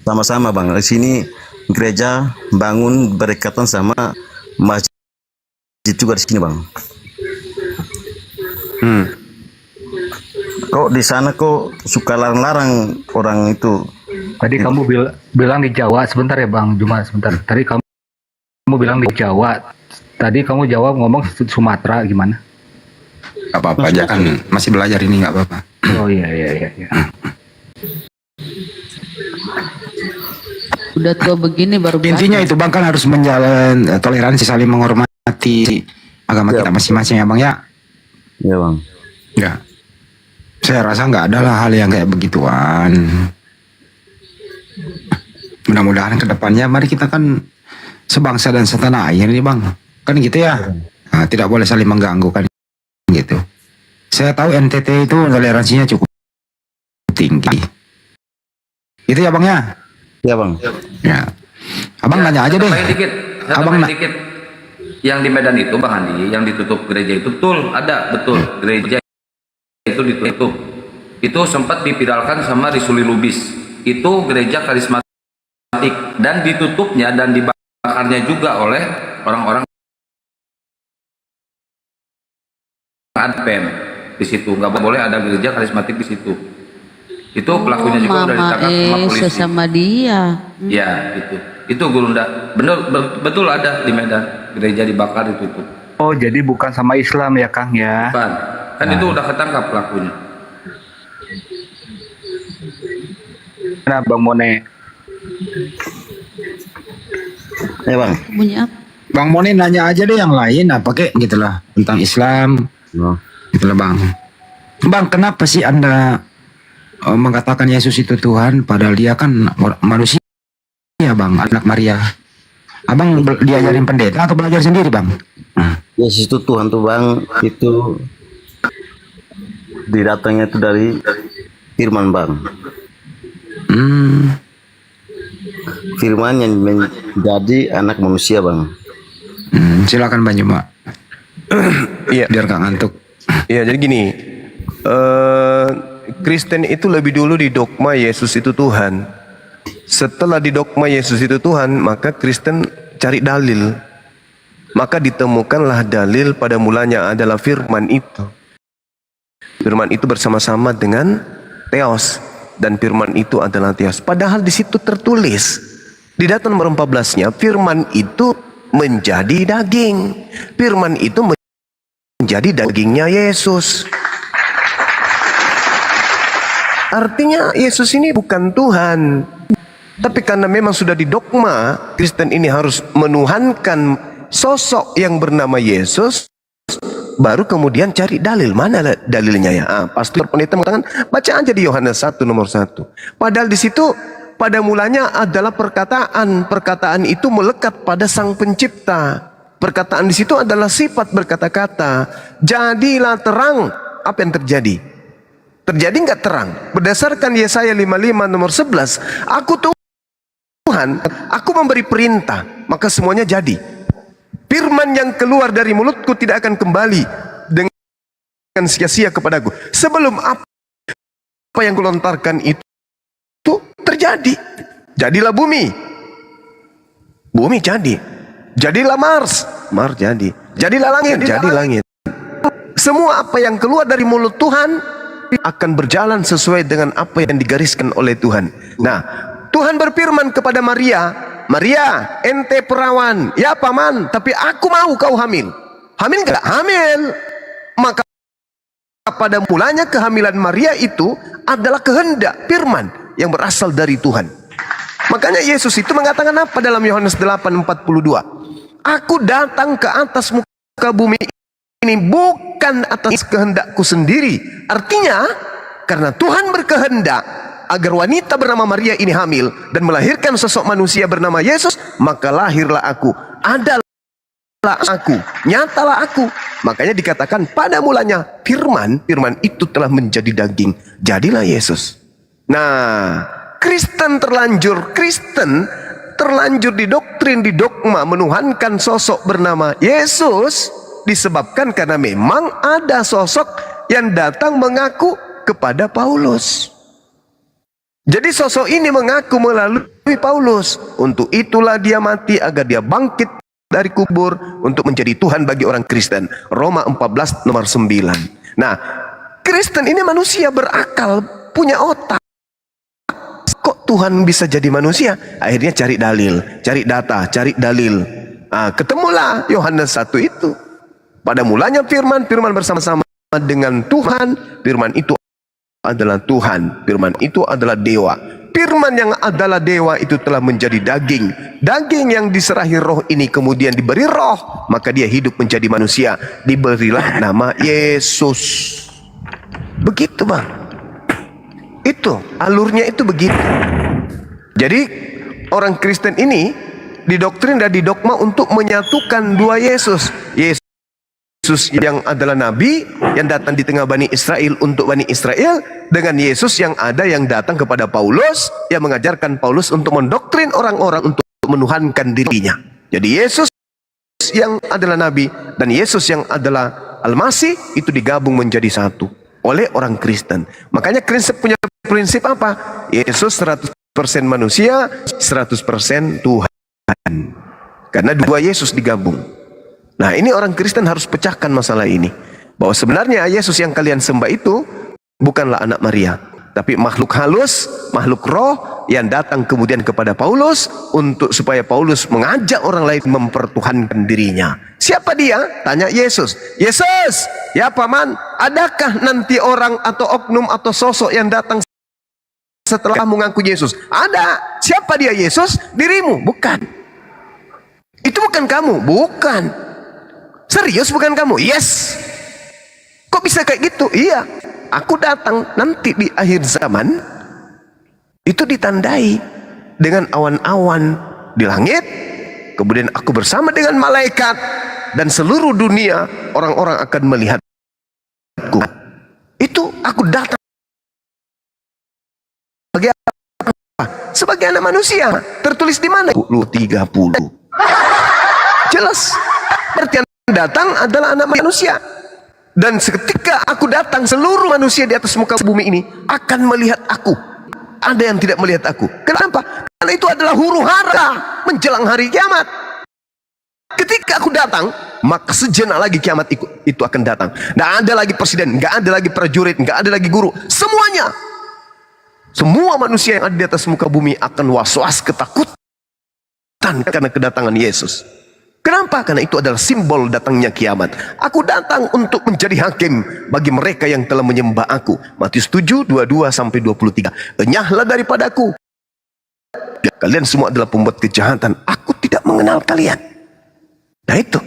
Speaker 17: sama-sama bang. Di sini gereja bangun berdekatan sama masjid juga di sini bang. Kok di sana kok suka larang-larang orang itu?
Speaker 4: Tadi kamu bilang di Jawa, sebentar ya Bang Juma, sebentar. Tadi kamu bilang di Jawa. Tadi kamu jawab ngomong Sumatera gimana?
Speaker 8: Gak apa-apa aja kan masih belajar ini, nggak apa-apa.
Speaker 4: Oh iya.
Speaker 9: Udah tua begini baru
Speaker 8: Intinya itu Bang kan harus menjalin toleransi, saling menghormati agama kita masing-masing ya Bang ya.
Speaker 17: Iya Bang.
Speaker 8: Ya. Saya rasa nggak ada lah hal yang kayak begituan. Mudah-mudahan kedepannya mari kita kan sebangsa dan setanah air nih Bang. Kan gitu ya. Nah, tidak boleh saling mengganggu kan gitu. Saya tahu NTT itu toleransinya cukup tinggi. Itu ya Bang ya?
Speaker 17: Iya Bang.
Speaker 8: Ya. Abang nanya aja deh.
Speaker 3: Abang dikit. Yang di Medan itu Bang Andi, yang ditutup gereja itu betul gereja itu ditutup. Itu sempat dipiralkan sama Risuli Lubis. Itu gereja karismatik dan ditutupnya dan dibakarnya juga oleh orang-orang Advent di situ. Nggak boleh ada gereja karismatik di situ. Itu pelakunya juga udah ditangkap sama polisi.
Speaker 9: Sesama dia.
Speaker 3: Ya, itu Gurunda. Betul ada di Medan gereja dibakar ditutup.
Speaker 4: Oh, jadi bukan sama Islam ya Kang ya?
Speaker 3: Bukan. Kan itu udah ketangkap pelakunya.
Speaker 4: Nah, Bang Mone.
Speaker 17: Ya Bang.
Speaker 9: Punya
Speaker 8: Bang Mone nanya aja deh yang lain apa kek gitulah tentang Islam. Gitulah Bang. Bang, kenapa sih Anda mengatakan Yesus itu Tuhan padahal dia kan manusia ya Bang, anak Maria. Abang diajarin pendeta atau belajar sendiri Bang?
Speaker 17: Yesus itu Tuhan tuh Bang, itu didatangnya itu dari firman Bang. Firman yang menjadi anak manusia Bang.
Speaker 8: Silakan Bang Juma.
Speaker 2: Iya.
Speaker 8: Biar gak ngantuk.
Speaker 2: Iya, jadi gini. Kristen itu lebih dulu didogma Yesus itu Tuhan. Setelah didogma Yesus itu Tuhan, maka Kristen cari dalil. Maka ditemukanlah dalil pada mulanya adalah firman itu. Firman itu bersama-sama dengan Theos, dan firman itu adalah Theos. Padahal di situ tertulis di Datan nomor 14-nya, firman itu menjadi daging. Firman itu menjadi dagingnya Yesus. Artinya Yesus ini bukan Tuhan. Tapi karena memang sudah didogma, Kristen ini harus menuhankan sosok yang bernama Yesus, baru kemudian cari dalil. Mana dalilnya ya? Pastor pendeta mengatakan, baca aja di Yohanes 1 nomor 1. Padahal di situ pada mulanya adalah perkataan. Perkataan itu melekat pada Sang Pencipta. Perkataan di situ adalah sifat berkata-kata. Jadilah terang. Apa yang terjadi? Terjadi nggak terang? Berdasarkan Yesaya 55 nomor 11, aku Tuhan, aku memberi perintah, maka semuanya jadi. Firman yang keluar dari mulutku tidak akan kembali dengan sia-sia kepadaku. Sebelum apa yang kulontarkan itu terjadi. Jadilah bumi. Bumi jadi. Jadilah Mars. Mars jadi. Jadilah langit. Jadi langit. Semua apa yang keluar dari mulut Tuhan akan berjalan sesuai dengan apa yang digariskan oleh Tuhan. Nah, Tuhan berfirman kepada Maria, Maria, ente perawan, ya paman, tapi aku mau kau hamil. Hamil gak? Hamil. Maka pada mulanya kehamilan Maria itu adalah kehendak firman yang berasal dari Tuhan. Makanya Yesus itu mengatakan apa dalam Yohanes 8:42? Aku datang ke atas muka bumi ini bukan atas kehendakku sendiri. Artinya, karena Tuhan berkehendak agar wanita bernama Maria ini hamil dan melahirkan sosok manusia bernama Yesus, maka lahirlah aku, adalah aku, nyatalah aku. Makanya dikatakan pada mulanya firman itu telah menjadi daging Jadilah Yesus. Nah, Kristen terlanjur didoktrin, didogma menuhankan sosok bernama Yesus disebabkan karena memang ada sosok yang datang mengaku kepada Paulus. Jadi sosok ini mengaku melalui Paulus. Untuk itulah dia mati agar dia bangkit dari kubur untuk menjadi Tuhan bagi orang Kristen. Roma 14 nomor 9. Nah, Kristen ini manusia berakal, punya otak. Kok Tuhan bisa jadi manusia? Akhirnya cari dalil, cari data, cari dalil. Nah, ketemulah Yohanes 1 itu. Pada mulanya firman bersama-sama dengan Tuhan. Firman itu adalah Tuhan, firman itu adalah dewa. Firman yang adalah dewa itu telah menjadi daging. Daging yang diserahi roh ini kemudian diberi roh, maka dia hidup menjadi manusia. Diberilah nama Yesus. Begitu bang. Itu alurnya itu begitu. Jadi orang Kristen ini didoktrin dan didogma untuk menyatukan dua Yesus. Yesus yang adalah nabi yang datang di tengah Bani Israel untuk Bani Israel, dengan Yesus yang datang kepada Paulus yang mengajarkan Paulus untuk mendoktrin orang-orang untuk menuhankan dirinya. Jadi Yesus yang adalah nabi dan Yesus yang adalah Al-Masih itu digabung menjadi satu oleh orang Kristen. Makanya Kristen punya prinsip apa? Yesus 100% manusia, 100% Tuhan. Karena dua Yesus digabung. Nah, ini orang Kristen harus pecahkan masalah ini. Bahwa sebenarnya Yesus yang kalian sembah itu bukanlah anak Maria, tapi makhluk halus, makhluk roh yang datang kemudian kepada Paulus untuk supaya Paulus mengajak orang lain mempertuhankan dirinya. Siapa dia? Tanya Yesus. Yesus, ya paman, adakah nanti orang atau oknum atau sosok yang datang setelah mengaku Yesus? Ada. Siapa dia Yesus? Dirimu? Bukan. Itu bukan kamu? Bukan. Serius bukan kamu? Yes. Kok bisa kayak gitu? Iya. Aku datang nanti di akhir zaman itu ditandai dengan awan-awan di langit. Kemudian aku bersama dengan malaikat dan seluruh dunia orang-orang akan melihatku. Itu aku datang sebagai apa? Sebagai anak manusia. Tertulis di mana? 30. Jelas. Berarti yang datang adalah anak manusia. Dan seketika aku datang, seluruh manusia di atas muka bumi ini akan melihat aku. Ada yang tidak melihat aku. Kenapa? Karena itu adalah huru hara menjelang hari kiamat. Ketika aku datang, maka sejenak lagi kiamat itu akan datang. Tidak ada lagi presiden, nggak ada lagi prajurit, nggak ada lagi guru. Semuanya, semua manusia yang ada di atas muka bumi akan was-was ketakutan karena kedatangan Yesus. Kenapa? Karena itu adalah simbol datangnya kiamat. Aku datang untuk menjadi hakim bagi mereka yang telah menyembah aku. Matius 7, 22-23. Enyahlah daripadaku. Kalian semua adalah pembuat kejahatan. Aku tidak mengenal kalian. Nah itu.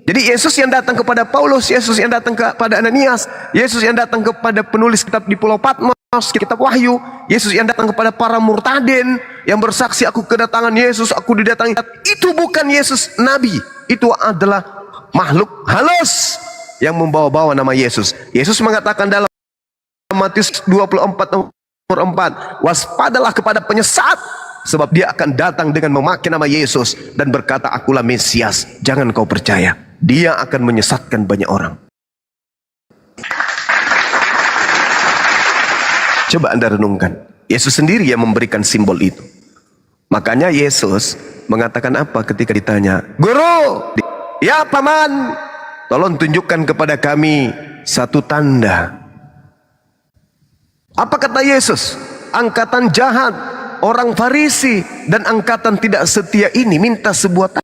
Speaker 2: Jadi Yesus yang datang kepada Paulus, Yesus yang datang kepada Ananias, Yesus yang datang kepada penulis kitab di Pulau Patmos, kitab Wahyu, Yesus yang datang kepada para murtadin yang bersaksi aku kedatangan Yesus, aku didatangi. Itu bukan Yesus Nabi, itu adalah makhluk halus yang membawa-bawa nama Yesus. Yesus mengatakan dalam Matius 24 nomor 4, waspadalah kepada penyesat, sebab dia akan datang dengan memakai nama Yesus dan berkata akulah Mesias. Jangan kau percaya, dia akan menyesatkan banyak orang. Coba Anda renungkan, Yesus sendiri yang memberikan simbol itu. Makanya Yesus mengatakan apa ketika ditanya, Guru, ya paman, tolong tunjukkan kepada kami satu tanda. Apa kata Yesus? Angkatan jahat, orang Farisi dan angkatan tidak setia ini minta sebuah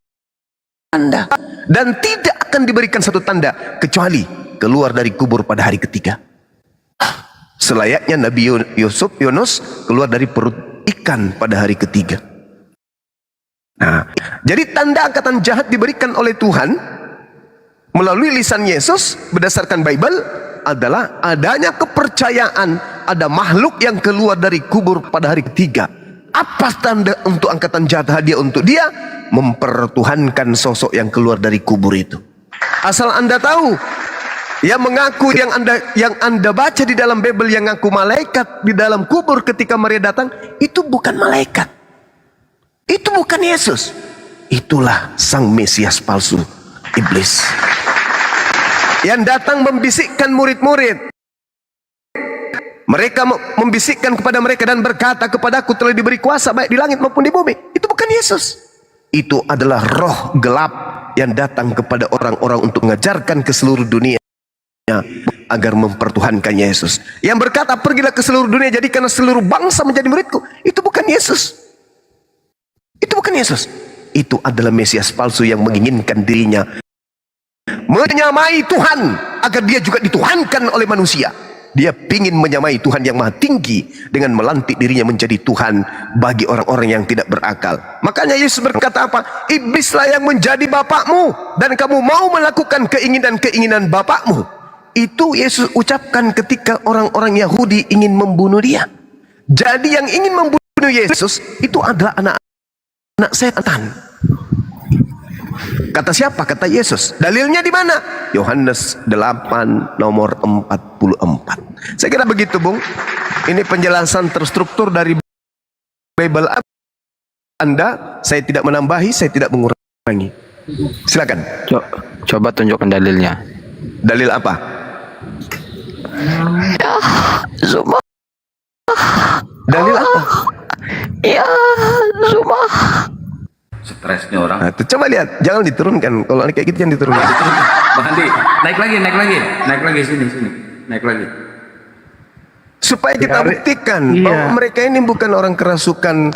Speaker 2: tanda, dan tidak akan diberikan satu tanda kecuali keluar dari kubur pada hari ketiga. Selayaknya Nabi Yunus keluar dari perut ikan pada hari ketiga. Nah, jadi tanda angkatan jahat diberikan oleh Tuhan melalui lisan Yesus berdasarkan Bible adalah adanya kepercayaan ada makhluk yang keluar dari kubur pada hari ketiga. Apa tanda untuk angkatan jahat hadiah untuk dia? Mempertuhankan sosok yang keluar dari kubur itu. Asal Anda tahu, yang mengaku yang anda baca di dalam Bible yang ngaku malaikat di dalam kubur ketika Maria datang, itu bukan malaikat, itu bukan Yesus, itulah sang Mesias palsu, iblis, yang datang membisikkan murid-murid. Mereka membisikkan kepada mereka dan berkata, kepadaku telah diberi kuasa baik di langit maupun di bumi. Itu bukan Yesus, itu adalah roh gelap yang datang kepada orang-orang untuk mengajarkan ke seluruh dunia agar mempertuhankan Yesus. Yang berkata, pergilah ke seluruh dunia, jadikanlah seluruh bangsa menjadi muridku. Itu bukan Yesus. Itu bukan Yesus. Itu adalah Mesias palsu yang menginginkan dirinya menyamai Tuhan agar dia juga dituhankan oleh manusia. Dia ingin menyamai Tuhan yang maha tinggi dengan melantik dirinya menjadi Tuhan bagi orang-orang yang tidak berakal. Makanya Yesus berkata apa? Iblislah yang menjadi bapakmu dan kamu mau melakukan keinginan-keinginan bapakmu. Itu Yesus ucapkan ketika orang-orang Yahudi ingin membunuh dia. Jadi yang ingin membunuh Yesus itu adalah anak-anak setan. Kata siapa? Kata Yesus. Dalilnya di mana? Yohanes 8 nomor 44. Saya kira begitu, Bung. Ini penjelasan terstruktur dari Bible Anda. Saya tidak menambahi, saya tidak mengurangi. Silakan.
Speaker 6: Coba tunjukkan dalilnya.
Speaker 2: Dalil apa?
Speaker 15: Ya, Zuma.
Speaker 2: Dalil apa?
Speaker 15: Ya, Zuma.
Speaker 3: Stresnya orang.
Speaker 2: Nah, coba lihat, jangan diturunkan. Kalau kayak gitu jangan diturunkan.
Speaker 3: Bang Andi, naik lagi sini, naik lagi.
Speaker 2: Supaya kita buktikan bahwa mereka ini bukan orang kerasukan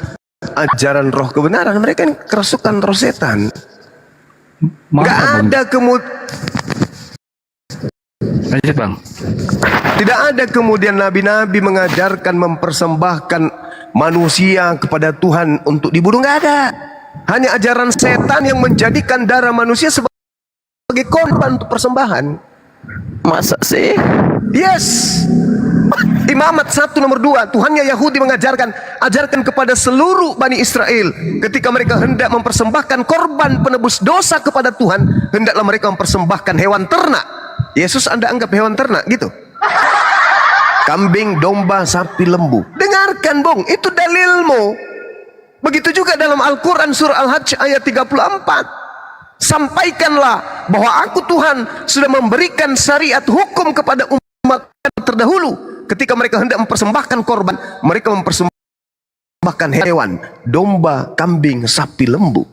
Speaker 2: ajaran roh kebenaran, mereka ini kerasukan roh setan. Gak ada tidak ada kemudian nabi-nabi mengajarkan mempersembahkan manusia kepada Tuhan untuk dibunuh, nggak ada. Hanya ajaran setan yang menjadikan darah manusia sebagai korban untuk persembahan.
Speaker 15: Masa sih?
Speaker 2: Yes. Imamat 1 nomor 2, Tuhannya Yahudi ajarkan kepada seluruh Bani Israel ketika mereka hendak mempersembahkan korban penebus dosa kepada Tuhan, hendaklah mereka mempersembahkan hewan ternak. Yesus Anda anggap hewan ternak gitu? Kambing, domba, sapi, lembu. Dengarkan, Bung, itu dalilmu. Begitu juga dalam Al-Quran surah Al-Hajj ayat 34. Sampaikanlah bahwa aku Tuhan sudah memberikan syariat hukum kepada umat terdahulu. Ketika mereka hendak mempersembahkan korban, mereka mempersembahkan hewan, domba, kambing, sapi, lembu.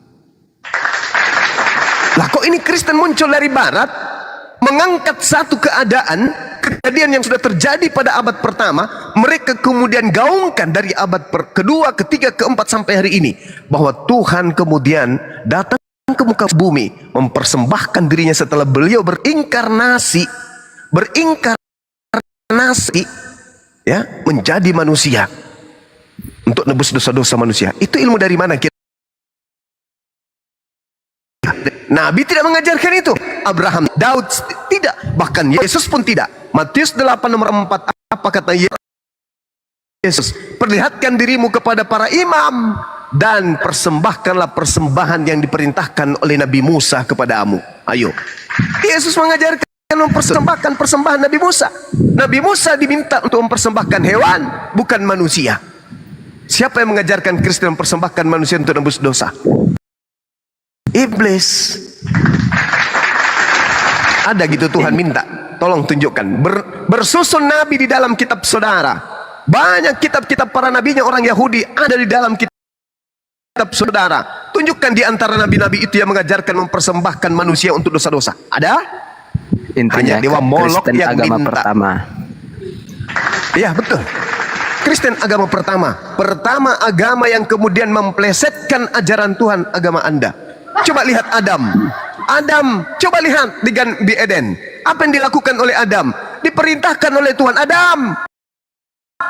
Speaker 2: Lah kok ini Kristen muncul dari barat, mengangkat satu kejadian yang sudah terjadi pada abad pertama, mereka kemudian gaungkan dari abad kedua, ketiga, keempat sampai hari ini, bahwa Tuhan kemudian datang ke muka bumi mempersembahkan dirinya setelah beliau berinkarnasi ya, menjadi manusia untuk nebus dosa-dosa manusia. Itu ilmu dari mana kira? Nabi tidak mengajarkan itu. Abraham, Daud tidak, bahkan Yesus pun tidak. Matius 8 nomor 4, apa kata Yesus? Perlihatkan dirimu kepada para imam dan persembahkanlah persembahan yang diperintahkan oleh Nabi Musa kepadamu. Ayo. Yesus mengajarkan mempersembahkan persembahan Nabi Musa. Nabi Musa diminta untuk mempersembahkan hewan, bukan manusia. Siapa yang mengajarkan Kristen mempersembahkan manusia untuk nebus dosa? Iblis. Ada gitu Tuhan minta, tolong tunjukkan. Bersusun nabi di dalam kitab saudara. Banyak kitab-kitab para nabinya orang Yahudi ada di dalam kitab saudara. Tunjukkan di antara nabi-nabi itu yang mengajarkan mempersembahkan manusia untuk dosa-dosa. Ada?
Speaker 6: Intinya
Speaker 2: hanya dewa Molok
Speaker 6: Kristen
Speaker 2: yang
Speaker 6: agama
Speaker 2: minta.
Speaker 6: pertama.
Speaker 2: Iya betul. Kristen agama pertama agama yang kemudian memplesetkan ajaran Tuhan, agama Anda. Coba lihat Adam, coba lihat di Eden. Apa yang dilakukan oleh Adam? Diperintahkan oleh Tuhan, Adam,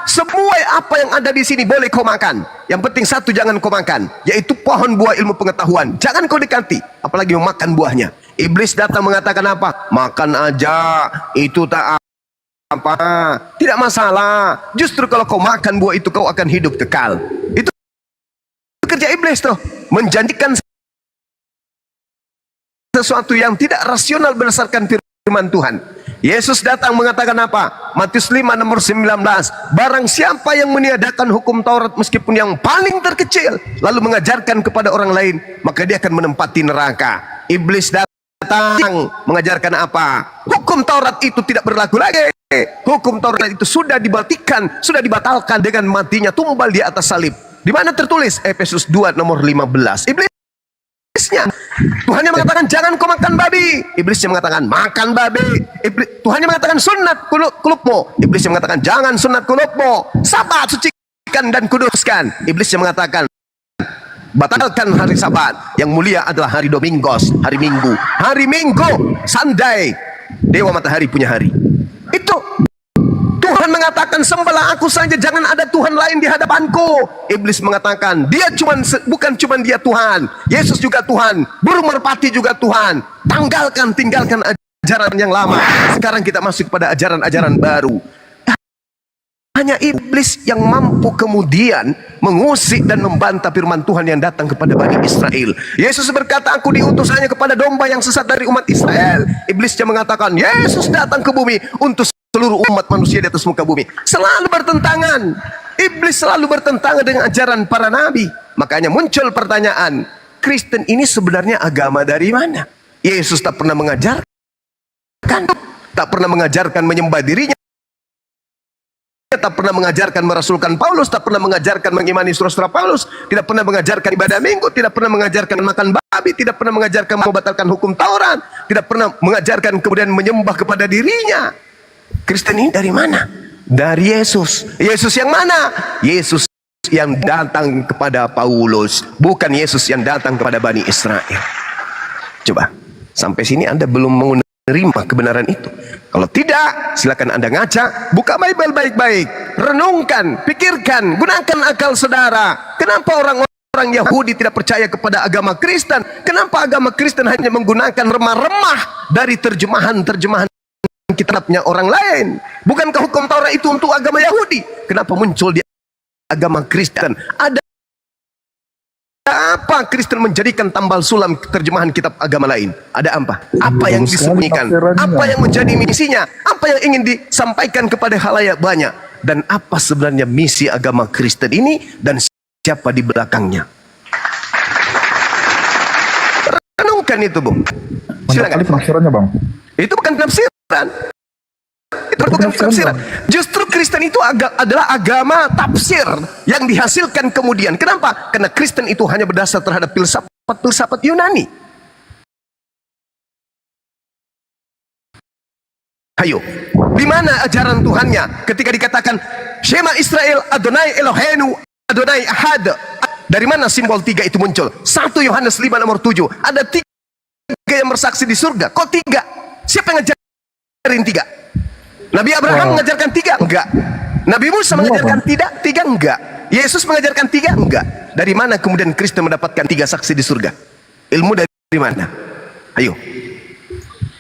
Speaker 2: semua apa yang ada di sini boleh kau makan. Yang penting satu jangan kau makan, yaitu pohon buah ilmu pengetahuan. Jangan kau dekati, apalagi memakan buahnya. Iblis datang mengatakan apa? Makan aja, itu tak apa, tidak masalah. Justru kalau kau makan buah itu kau akan hidup kekal. Itu kerja iblis tuh, menjanjikan sesuatu yang tidak rasional berdasarkan firman firman Tuhan. Yesus datang mengatakan apa? Matius 5 nomor 19. Barang siapa yang meniadakan hukum Taurat meskipun yang paling terkecil, lalu mengajarkan kepada orang lain, maka dia akan menempati neraka. Iblis datang mengajarkan apa? Hukum Taurat itu tidak berlaku lagi. Hukum Taurat itu sudah dibatalkan dengan matinya tumbal di atas salib. Di mana tertulis? Efesus 2 nomor 15. Iblisnya, Tuhan yang mengatakan jangan kau makan babi. Iblis yang mengatakan makan babi. Tuhan yang mengatakan sunat kulupmu. Iblis yang mengatakan jangan sunat kulupmu. Sabat sucikan dan kuduskan. Iblis yang mengatakan batalkan hari Sabat. Yang mulia adalah hari Domingos, hari Minggu. Hari Minggu, Sunday, Dewa Matahari punya hari. Itu Tuhan mengatakan sembahlah aku saja, jangan ada Tuhan lain di hadapanku. Iblis mengatakan dia bukan cuma dia Tuhan, Yesus juga Tuhan, burung merpati juga Tuhan. Tinggalkan ajaran yang lama. Sekarang kita masuk kepada ajaran-ajaran baru. Hanya iblis yang mampu kemudian mengusik dan membantah firman Tuhan yang datang kepada Bani Israel. Yesus berkata, aku diutus hanya kepada domba yang sesat dari umat Israel. Iblis yang mengatakan Yesus datang ke bumi untuk seluruh umat manusia di atas muka bumi. Selalu bertentangan. Iblis selalu bertentangan dengan ajaran para nabi. Makanya muncul pertanyaan, Kristen ini sebenarnya agama dari mana? Yesus tak pernah mengajarkan, tak pernah mengajarkan menyembah dirinya, tak pernah mengajarkan merasulkan Paulus, tak pernah mengajarkan mengimani surat-surat Paulus, tidak pernah mengajarkan ibadah minggu, tidak pernah mengajarkan makan babi, tidak pernah mengajarkan membatalkan hukum Taurat, tidak pernah mengajarkan kemudian menyembah kepada dirinya. Kristen ini dari mana? Dari Yesus. Yesus yang mana? Yesus yang datang kepada Paulus, bukan Yesus yang datang kepada Bani Israel. Coba, sampai sini Anda belum menerima kebenaran itu. Kalau tidak, silakan Anda ngaca, buka Bible baik-baik, renungkan, pikirkan, gunakan akal saudara. Kenapa orang-orang Yahudi tidak percaya kepada agama Kristen? Kenapa agama Kristen hanya menggunakan remah-remah dari terjemahan-terjemahan kitabnya orang lain? Bukankah hukum Taurat itu untuk agama Yahudi? Kenapa muncul di agama Kristen? Ada apa Kristen menjadikan tambal sulam terjemahan kitab agama lain? Ada apa? Apa yang disembunyikan? Apa yang menjadi misinya? Apa yang ingin disampaikan kepada khalayak banyak? Dan apa sebenarnya misi agama Kristen ini? Dan siapa di belakangnya? Renungkan itu, Bung. Silakan.
Speaker 21: Penafsirannya, Bang.
Speaker 2: Itu bukan penafsiran. Itu bukan penafsiran. Justru Kristen itu adalah agama tafsir yang dihasilkan kemudian. Kenapa? Karena Kristen itu hanya berdasar terhadap filsafat Yunani. Ayo, di mana ajaran Tuhannya ketika dikatakan Shema Israel Adonai Eloheinu Adonai Ahad? Dari mana simbol 3 itu muncul? 1 Yohanes 5 nomor 7. Ada 3 yang bersaksi di surga. Kok 3? Siapa yang ngajarin 3? Nabi Abraham mengajarkan 3? Enggak. Nabi Musa mengajarkan 3? Enggak. Yesus mengajarkan 3? Enggak. Dari mana kemudian Kristen mendapatkan 3 saksi di surga? Ilmu dari mana? Ayo.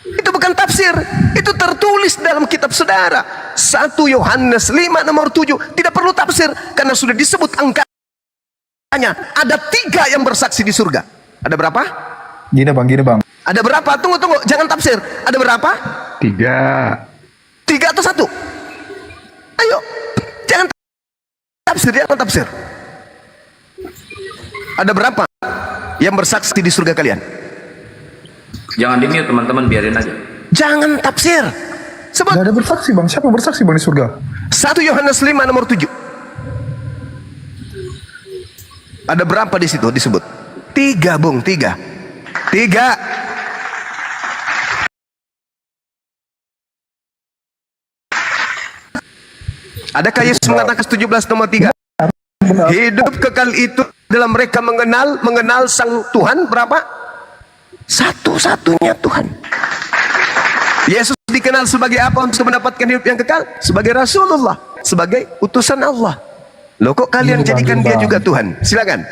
Speaker 2: Itu bukan tafsir. Itu tertulis dalam kitab saudara. 1 Yohanes 5 nomor 7. Tidak perlu tafsir. Karena sudah disebut angkanya. Ada 3 yang bersaksi di surga. Ada berapa?
Speaker 21: Gini bang.
Speaker 2: Ada berapa? Tunggu. Jangan tafsir. Ada berapa?
Speaker 21: 3.
Speaker 2: 3 atau 1? Ayo. Jangan tafsir. Ada berapa yang bersaksi di surga kalian?
Speaker 3: Jangan di-mute teman-teman, biarin aja.
Speaker 2: Jangan tafsir. Sebut.
Speaker 21: Gak ada bersaksi, Bang. Siapa yang bersaksi, Bang, di surga?
Speaker 2: 1 Yohanes 5 nomor 7. Ada berapa di situ disebut? 3, Bung. 3. Adakah Yesus mengatakan 17 nomor 3? Hidup kekal itu dalam mereka mengenal sang Tuhan berapa? Satu-satunya Tuhan. Yesus dikenal sebagai apa untuk mendapatkan hidup yang kekal? Sebagai Rasulullah, sebagai utusan Allah. Loh kok kalian jadikan dia juga Tuhan? Silakan.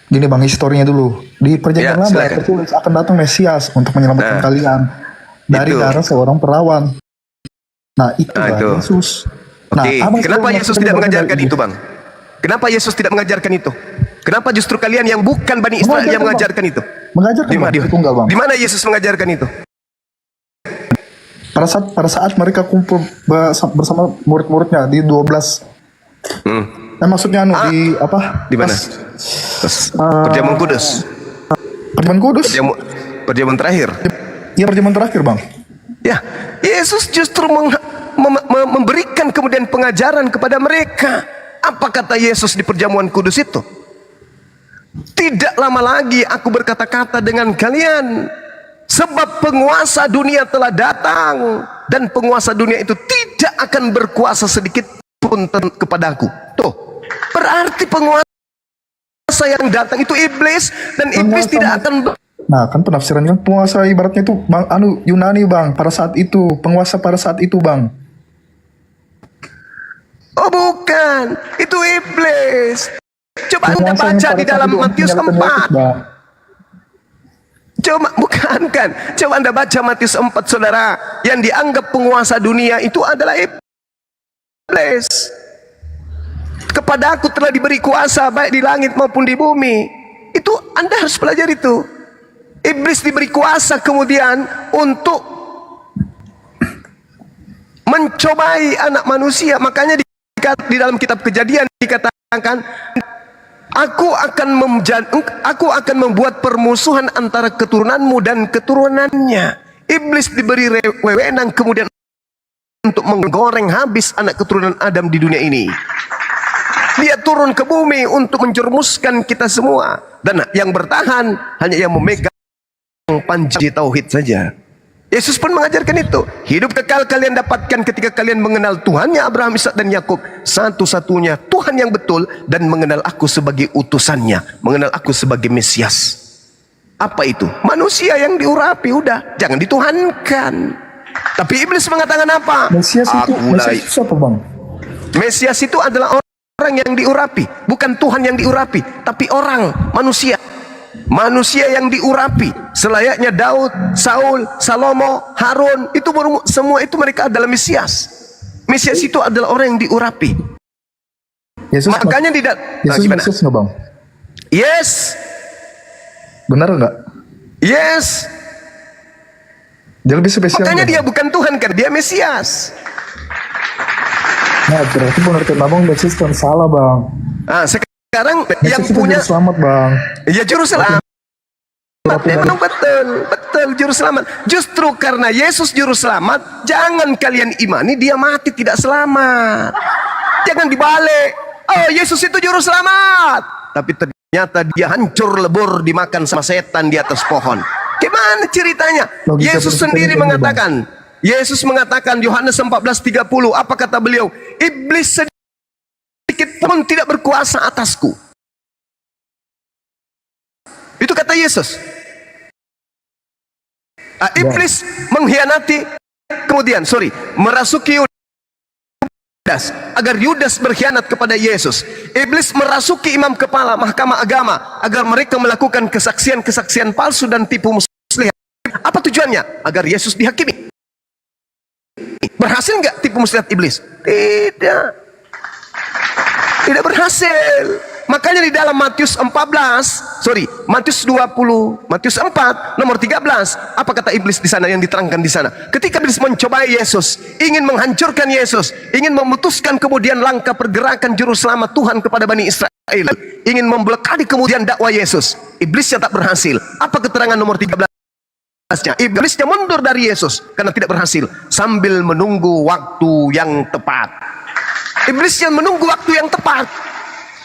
Speaker 21: Gini Bang, historinya dulu. Di perjanjian lama tertulis akan datang Mesias untuk menyelamatkan kalian dari darah seorang perawan. Nah itu Yesus.
Speaker 2: Oke, kenapa Yesus tidak mengajarkan itu, Bang? Kenapa Yesus tidak mengajarkan itu? Kenapa justru kalian yang bukan Bani Israel yang mengajarkan itu?
Speaker 21: Mengajarkan
Speaker 2: di mana Yesus mengajarkan itu?
Speaker 21: pada saat mereka kumpul bersama murid-muridnya di 12. Maksudnya di apa?
Speaker 2: Di mana? Perjamuan kudus.
Speaker 21: Perjamuan kudus.
Speaker 2: Perjamuan terakhir.
Speaker 21: Iya, perjamuan terakhir, Bang.
Speaker 2: Ya, Yesus justru memberikan kemudian pengajaran kepada mereka. Apa kata Yesus di perjamuan kudus itu? Tidak lama lagi aku berkata-kata dengan kalian, sebab penguasa dunia telah datang, dan penguasa dunia itu tidak akan berkuasa sedikit pun kepadaku. Tuh, berarti penguasa yang datang itu iblis, dan iblis tidak akan
Speaker 21: Nah, kan penafsirannya penguasa ibaratnya itu Bang Yunani, Bang, pada saat itu, penguasa pada saat itu, Bang.
Speaker 2: Oh bukan, itu iblis. Coba Anda baca di dalam Matius 4. Coba, bukan kan? Coba Anda baca Matius 4, saudara. Yang dianggap penguasa dunia itu adalah iblis. Kepada aku telah diberi kuasa baik di langit maupun di bumi. Itu Anda harus pelajari itu. Iblis diberi kuasa kemudian untuk mencobai anak manusia. Makanya di dalam kitab Kejadian dikatakan, Aku akan membuat permusuhan antara keturunanmu dan keturunannya. Iblis diberi wewenang kemudian untuk menggoreng habis anak keturunan Adam di dunia ini. Dia turun ke bumi untuk menjerumuskan kita semua. Dan yang bertahan hanya yang memegang panji tauhid saja. Yesus pun mengajarkan itu. Hidup kekal kalian dapatkan ketika kalian mengenal Tuhannya Abraham, Ishak dan Yakub, satu-satunya Tuhan yang betul, dan mengenal aku sebagai utusannya, mengenal aku sebagai Mesias. Apa itu? Manusia yang diurapi, udah, jangan dituhankan. Tapi iblis mengatakan apa?
Speaker 21: Mesias itu apa, Bang?
Speaker 2: Mesias itu adalah orang yang diurapi, bukan Tuhan yang diurapi, tapi orang, manusia. Manusia yang diurapi selayaknya Daud, Saul, Salomo, Harun, itu semua itu mereka adalah Mesias. Mesias itu adalah orang yang diurapi.
Speaker 21: Yesus,
Speaker 2: makanya tidak
Speaker 21: Yesus nggak, Bang?
Speaker 2: Yes.
Speaker 21: Benar nggak?
Speaker 2: Yes.
Speaker 21: Dia lebih spesial.
Speaker 2: Makanya dia bukan Tuhan kan, dia Mesias.
Speaker 21: Nah, berarti pengertian Abang Mesias kan salah, Bang.
Speaker 2: Sekarang
Speaker 21: Mesias
Speaker 2: yang punya
Speaker 21: juru selamat, Bang.
Speaker 2: Ya, juru selamat. Memang betul juru selamat. Justru karena Yesus juru selamat, jangan kalian imani dia mati tidak selamat. Jangan dibalik. Oh, Yesus itu juru selamat, tapi ternyata dia hancur lebur dimakan sama setan di atas pohon. Gimana ceritanya? Yesus sendiri mengatakan, Yesus mengatakan Yohanes 14:30, apa kata beliau? Iblis sedikit pun tidak berkuasa atasku. Itu kata Yesus. Iblis mengkhianati, kemudian merasuki Yudas agar Yudas berkhianat kepada Yesus. Iblis merasuki imam kepala mahkamah agama agar mereka melakukan kesaksian-kesaksian palsu dan tipu muslihat. Apa tujuannya? Agar Yesus dihakimi. Berhasil nggak tipu muslihat iblis? Tidak berhasil. Makanya di dalam Matius 4 nomor 13, apa kata iblis di sana yang diterangkan di sana? Ketika iblis mencobai Yesus, ingin menghancurkan Yesus, ingin memutuskan kemudian langkah pergerakan juru selamat Tuhan kepada Bani Israel, ingin memblokade kemudian dakwah Yesus, iblisnya tak berhasil. Apa keterangan nomor 13-nya? Iblisnya mundur dari Yesus karena tidak berhasil sambil menunggu waktu yang tepat. Iblisnya menunggu waktu yang tepat.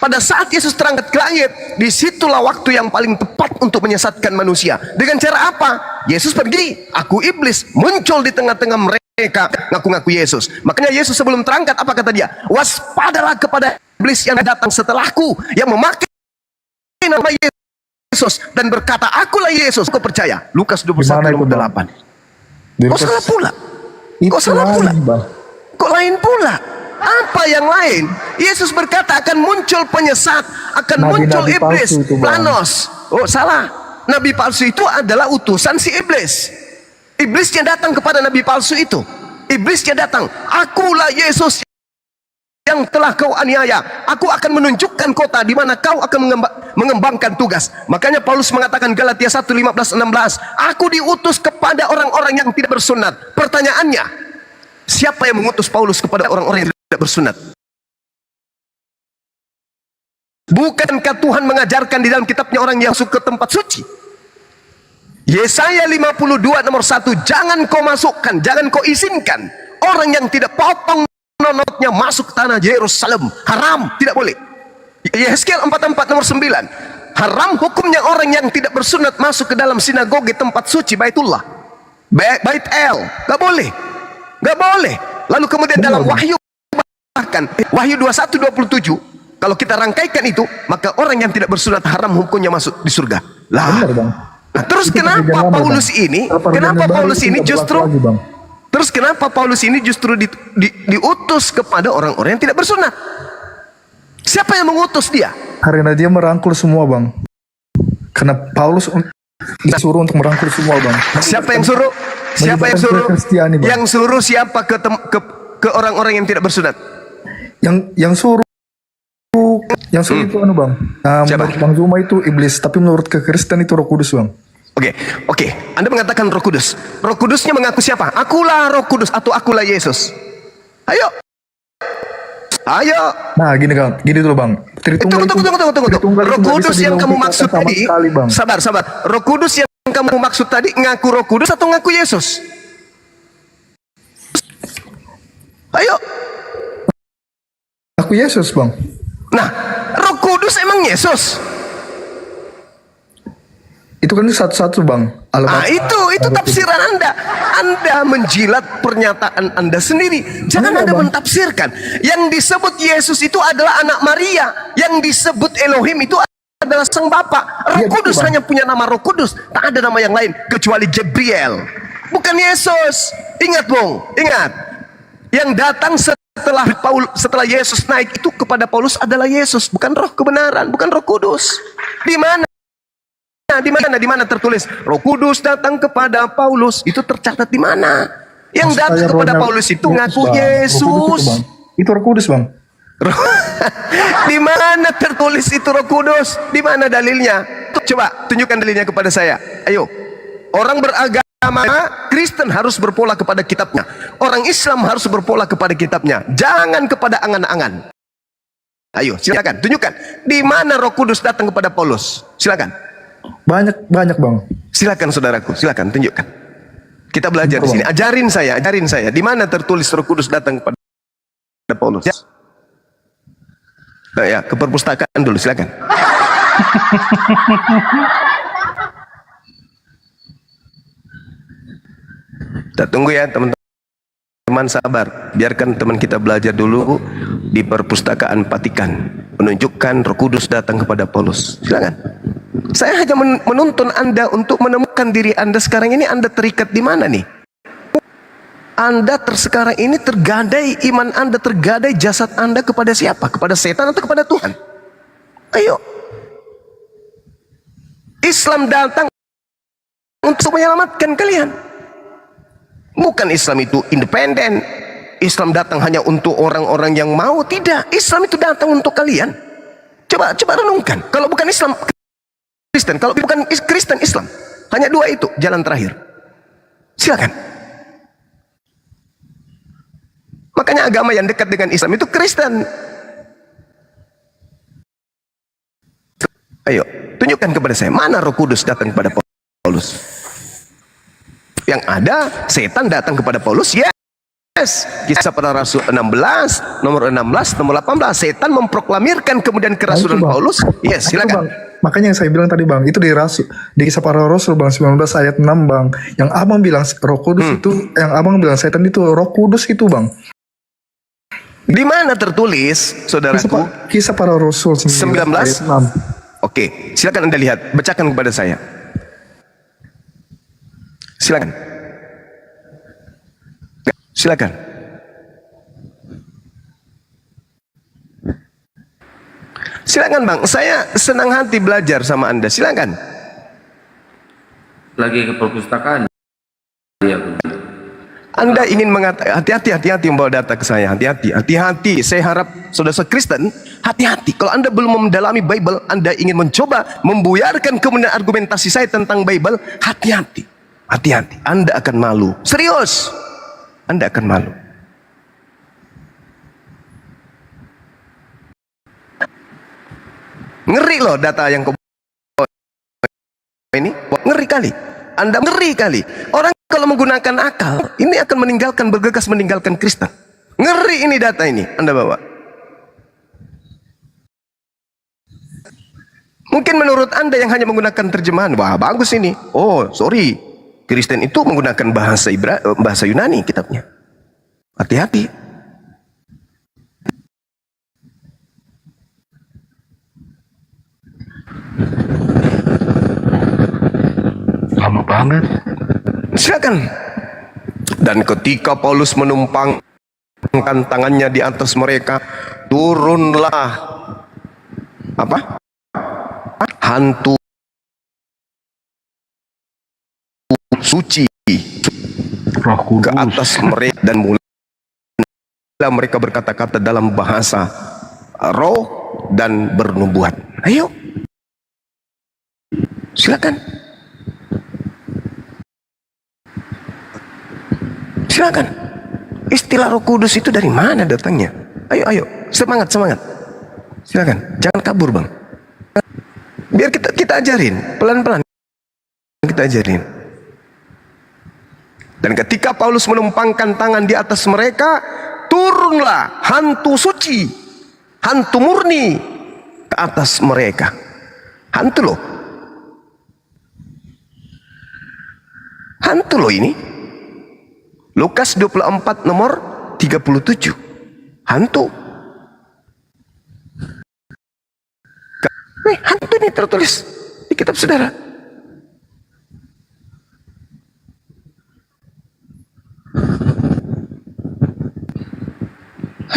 Speaker 2: Pada saat Yesus terangkat ke langit, disitulah waktu yang paling tepat untuk menyesatkan manusia. Dengan cara apa? Yesus pergi, aku iblis, muncul di tengah-tengah mereka, ngaku-ngaku Yesus. Makanya Yesus sebelum terangkat, apa kata dia? Waspadalah kepada iblis yang datang setelahku, yang memakai nama Yesus, dan berkata, akulah Yesus, kau percaya? Lukas 21:8. Kok salah pula? Kok salah pula? Kok lain pula? Apa yang lain? Yesus berkata akan muncul penyesat, akan muncul iblis, planos. Oh, salah. Nabi palsu itu adalah utusan si iblis. Iblisnya datang kepada nabi palsu itu. Iblisnya datang, akulah Yesus yang telah kau aniaya. Aku akan menunjukkan kota di mana kau akan mengembangkan tugas. Makanya Paulus mengatakan Galatia 1:15-16, aku diutus kepada orang-orang yang tidak bersunat. Pertanyaannya, siapa yang mengutus Paulus kepada orang-orang yang tidak bersunat? Bukankah Tuhan mengajarkan di dalam kitabnya orang yang masuk ke tempat suci? Yesaya 52:1, jangan kau masukkan, jangan kau izinkan orang yang tidak potong nonotnya masuk ke tanah Yerusalem. Haram, tidak boleh. Yesaya 44:9, haram hukumnya orang yang tidak bersunat masuk ke dalam sinagoge tempat suci Baitullah, Bait El, gak boleh, gak boleh. Lalu kemudian dalam Wahyu, bahkan Wahyu 21:27, kalau kita rangkaikan itu, maka orang yang tidak bersunat haram hukumnya masuk di surga. Lah, nah, terus kenapa Paulus ini, justru diutus kepada orang-orang yang tidak bersunat? Siapa yang mengutus dia?
Speaker 21: Karena dia merangkul semua, Bang. Karena Paulus disuruh untuk merangkul semua, Bang.
Speaker 2: Siapa yang suruh? Siapa yang suruh? Yang suruh siapa ke orang-orang yang tidak bersunat?
Speaker 21: Yang suruh itu Bang. Menurut Bang Zuma itu iblis, tapi menurut Kristen itu Roh Kudus, Bang.
Speaker 2: Oke. Anda mengatakan Roh Kudus. Roh Kudusnya mengaku siapa? Akulah Roh Kudus atau akulah Yesus. Ayo.
Speaker 21: Nah, gini dulu, Bang.
Speaker 2: Tunggu. Roh Kudus yang kamu maksud tadi, sabar. Roh Kudus yang kamu maksud tadi ngaku Roh Kudus atau ngaku Yesus? Ayo.
Speaker 21: Aku Yesus, Bang.
Speaker 2: Nah, Roh Kudus emang Yesus?
Speaker 21: Itu kan satu-satu, Bang.
Speaker 2: Itu tafsiran Anda. Anda menjilat pernyataan Anda sendiri. Jangan Anda mentafsirkan. Yang disebut Yesus itu adalah anak Maria. Yang disebut Elohim itu adalah Sang Bapa. Roh Kudus hanya punya nama Roh Kudus. Tak ada nama yang lain kecuali Gabriel. Bukan Yesus. Ingat, Bung. Ingat. Yang datang setelah Yesus naik itu kepada Paulus adalah Yesus, bukan Roh kebenaran, bukan Roh Kudus. Di mana tertulis Roh Kudus datang kepada Paulus? Itu tercatat di mana? Yang datang kepada Paulus itu ngaku Yesus.
Speaker 21: Itu Roh Kudus, Bang.
Speaker 2: Di mana tertulis itu Roh Kudus? Di mana dalilnya? Coba tunjukkan dalilnya kepada saya. Ayo. Orang beragama Kristen harus berpola kepada kitabnya. Orang Islam harus berpola kepada kitabnya. Jangan kepada angan-angan. Ayo, silakan tunjukkan. Di mana Roh Kudus datang kepada Paulus? Silakan.
Speaker 21: Banyak, Bang.
Speaker 2: Silakan saudaraku, silakan tunjukkan. Kita belajar di sini. Ajarin saya. Di mana tertulis Roh Kudus datang kepada Paulus? Ya, ke perpustakaan dulu, silakan. Kita tunggu ya, teman-teman, sabar. Biarkan teman kita belajar dulu di perpustakaan Vatikan. Menunjukkan Roh Kudus datang kepada Paulus. Silakan. Saya hanya menuntun Anda untuk menemukan diri Anda sekarang ini. Anda terikat di mana nih? Anda sekarang ini tergadai, iman Anda tergadai, jasad Anda kepada siapa? Kepada setan atau kepada Tuhan? Ayo. Islam datang untuk menyelamatkan kalian. Bukan Islam itu independen. Islam datang hanya untuk orang-orang yang mau. Tidak. Islam itu datang untuk kalian. Coba renungkan. Kalau bukan Islam Kristen, kalau bukan Kristen Islam, hanya dua itu jalan terakhir. Silakan. Makanya agama yang dekat dengan Islam itu Kristen. Ayo, tunjukkan kepada saya mana Roh Kudus datang kepada Paulus. Yang ada setan datang kepada Paulus. Yes. Kisah para Rasul 16, nomor 16, nomor 18. Setan memproklamirkan kemudian kerasulan Paulus. Yes, silakan.
Speaker 21: Makanya yang saya bilang tadi, Bang, itu di Kisah Para Rasul, Bang, 19 ayat 6, Bang. Yang Abang bilang Roh Kudus itu, yang Abang bilang setan itu Roh Kudus itu, Bang.
Speaker 2: Di mana tertulis, saudaraku?
Speaker 21: Kisah Para Rasul 19 ayat 6.
Speaker 2: Oke, silakan Anda lihat, bacakan kepada saya. Silakan. Silakan. Silakan, Bang, saya senang hati belajar sama Anda. Silakan.
Speaker 3: Lagi ke perpustakaan.
Speaker 2: Anda ingin mengatakan, hati-hati membawa data ke saya, hati-hati. Saya harap saudara Kristen, hati-hati. Kalau Anda belum mendalami Bible, Anda ingin mencoba membuyarkan kemudian argumentasi saya tentang Bible, hati-hati. Anda akan malu. Serius, Anda akan malu. Ngeri loh data yang ini, ngeri kali. Anda ngeri kali. Orang kalau menggunakan akal, ini akan bergegas meninggalkan Kristen. Ngeri ini data ini Anda bawa. Mungkin menurut Anda yang hanya menggunakan terjemahan, wah bagus ini. Oh sorry, Kristen itu menggunakan bahasa Yunani kitabnya. Hati-hati.
Speaker 4: Lama banget.
Speaker 2: Silakan. Dan ketika Paulus menumpangkan tangannya di atas mereka, turunlah apa? Hantu suci ke atas mereka dan mulai mereka berkata-kata dalam bahasa roh dan bernubuat. Ayo, silakan. Silakan. Istilah Roh Kudus itu dari mana datangnya? Ayo, semangat. Silakan, jangan kabur bang. Biar kita ajarin, pelan-pelan kita ajarin. Dan ketika Paulus menumpangkan tangan di atas mereka, turunlah hantu suci, hantu murni ke atas mereka. Hantu loh ini. Lukas 24 nomor 37. Hantu. Hantu ini tertulis di kitab saudara.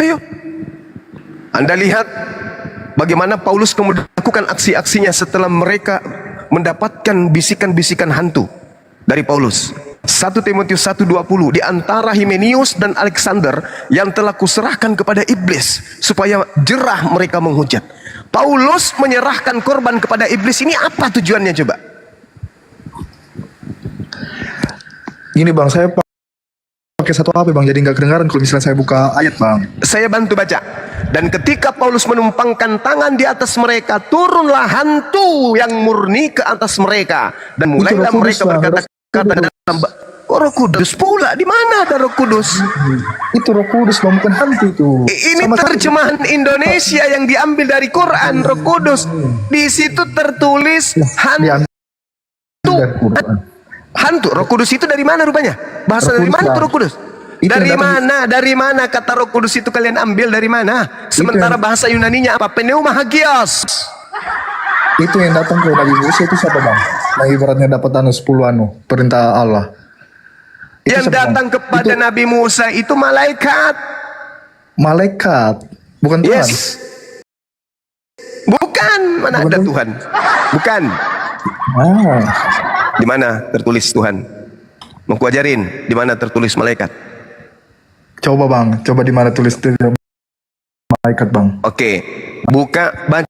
Speaker 2: Ayo. Anda lihat bagaimana Paulus kemudian melakukan aksi-aksinya setelah mereka mendapatkan bisikan-bisikan hantu dari Paulus. 1 Timotius 1:20, di antara Himenius dan Alexander yang telah kuserahkan kepada iblis supaya jerah mereka menghujat. Paulus menyerahkan korban kepada iblis, ini apa tujuannya coba?
Speaker 21: Gini bang, saya pakai satu HP bang, jadi nggak kedengaran kalau misalnya saya buka ayat bang.
Speaker 2: Saya bantu baca. Dan ketika Paulus menumpangkan tangan di atas mereka, turunlah hantu yang murni ke atas mereka dan mulailah mereka berkata-kata dalam Roh Kudus pula. Di mana ada Roh Kudus?
Speaker 21: Itu Roh Kudus bang, bukan hantu itu.
Speaker 2: Ini terjemahan Indonesia yang diambil dari Quran. Roh Kudus di situ tertulis hantu. Hantu. Roh Kudus itu dari mana rupanya? Bahasa dari mana itu Roh Kudus? Dari mana kata Roh Kudus itu kalian ambil dari mana? Sementara bahasa Yunaninya apa? Pneumahagios.
Speaker 21: Itu yang datang ke Nabi Musa itu siapa bang? Nah ibaratnya dapat 10 perintah Allah. Itu
Speaker 2: yang datang kepada Nabi Musa itu malaikat.
Speaker 21: Malaikat, bukan Tuhan.
Speaker 2: Yes. Bukan, mana ada Tuhan? Bukan. Di mana tertulis Tuhan? Mau ku ajarin di mana tertulis malaikat?
Speaker 21: Coba bang, coba di mana tulis malaikat bang?
Speaker 2: Oke, baca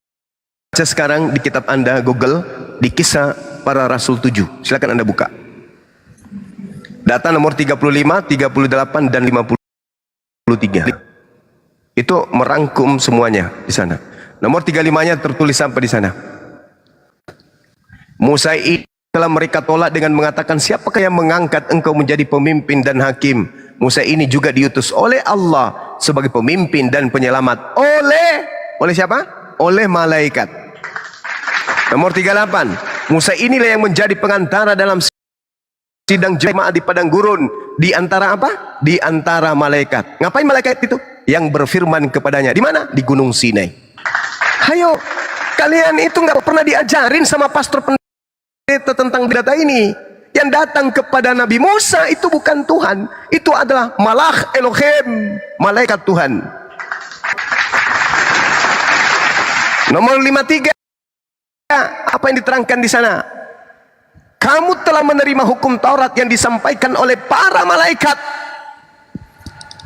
Speaker 2: sekarang di kitab Anda, Google, di Kisah Para Rasul 7. Silakan Anda buka. Data nomor 35, 38 dan 53. Itu merangkum semuanya di sana. Nomor 35-nya tertulis sampai di sana. Musa telah mereka tolak dengan mengatakan, siapakah yang mengangkat engkau menjadi pemimpin dan hakim? Musa ini juga diutus oleh Allah sebagai pemimpin dan penyelamat. Oleh siapa? Oleh malaikat. Nomor 38, Musa inilah yang menjadi pengantara dalam sidang jemaat di padang gurun. Di antara apa? Di antara malaikat. Ngapain malaikat itu? Yang berfirman kepadanya. Di mana? Di Gunung Sinai. Hayo, kalian itu nggak pernah diajarin sama pastor pendeta tentang data ini. Yang datang kepada Nabi Musa itu bukan Tuhan. Itu adalah Malach Elohim, malaikat Tuhan. Nomor 53. Apa yang diterangkan di sana? Kamu telah menerima hukum Taurat yang disampaikan oleh para malaikat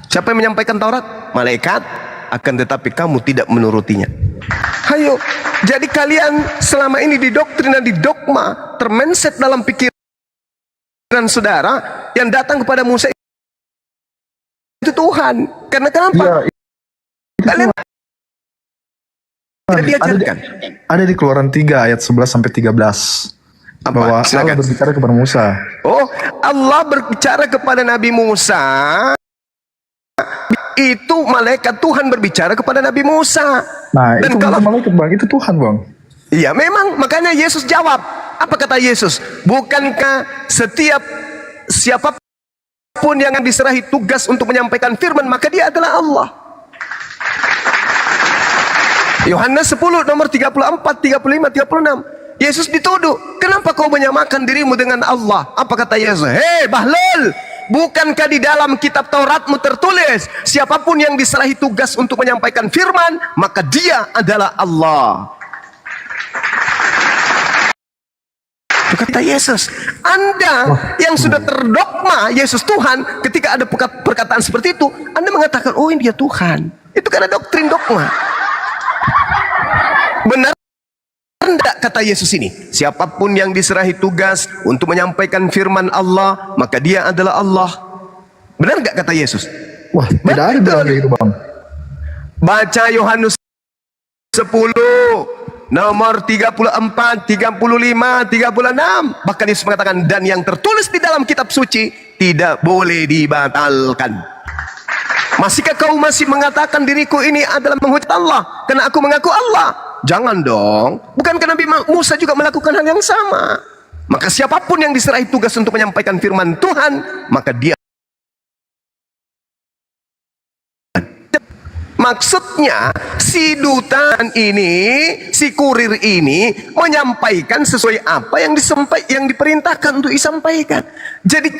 Speaker 2: Siapa yang menyampaikan Taurat? Malaikat. Akan tetapi kamu tidak menurutinya. Hayo, jadi kalian selama ini didoktrin dan didogma, termenset dalam pikiran saudara yang datang kepada Musa itu Tuhan. Karena kenapa?
Speaker 21: Iya,
Speaker 2: Kalian tidak diajarkan.
Speaker 21: Ada di Keluaran 3 ayat 11 sampai 13. Bahwa Allah berbicara kepada Musa.
Speaker 2: Oh, Allah berbicara kepada Nabi Musa. Itu malaikat Tuhan berbicara kepada Nabi Musa.
Speaker 21: Nah,
Speaker 2: dan
Speaker 21: itu bukan malaikat, Bang. Itu Tuhan, Bang.
Speaker 2: Iya, memang. Makanya Yesus jawab. Apa kata Yesus? Bukankah siapapun yang diserahi tugas untuk menyampaikan firman, maka dia adalah Allah. Yohanes 10 nomor 34, 35, 36. Yesus dituduh, kenapa kau menyamakan dirimu dengan Allah? Apa kata Yesus? Hei Bahlul, bukankah di dalam kitab Tauratmu tertulis, siapapun yang diserahi tugas untuk menyampaikan firman, maka dia adalah Allah. Itu kata Yesus. Anda yang sudah terdogma Yesus Tuhan, ketika ada perkataan seperti itu, Anda mengatakan, oh ini dia Tuhan. Itu karena doktrin dogma. Benar enggak kata Yesus ini? Siapapun yang diserahi tugas untuk menyampaikan firman Allah, maka dia adalah Allah. Benar enggak kata Yesus?
Speaker 21: Wah, tidak ada bilang itu, Bang.
Speaker 2: Baca Yohanes 10 nomor 34, 35, 36. Bahkan Yesus mengatakan, dan yang tertulis di dalam kitab suci tidak boleh dibatalkan. Masihkah kau masih mengatakan diriku ini adalah menghujat Allah karena aku mengaku Allah? Jangan dong. Bukankah Nabi Musa juga melakukan hal yang sama? Maka siapapun yang diserahi tugas untuk menyampaikan firman Tuhan, maka dia. Maksudnya si dutaan ini, si kurir ini menyampaikan sesuai apa yang diperintahkan untuk disampaikan. Jadi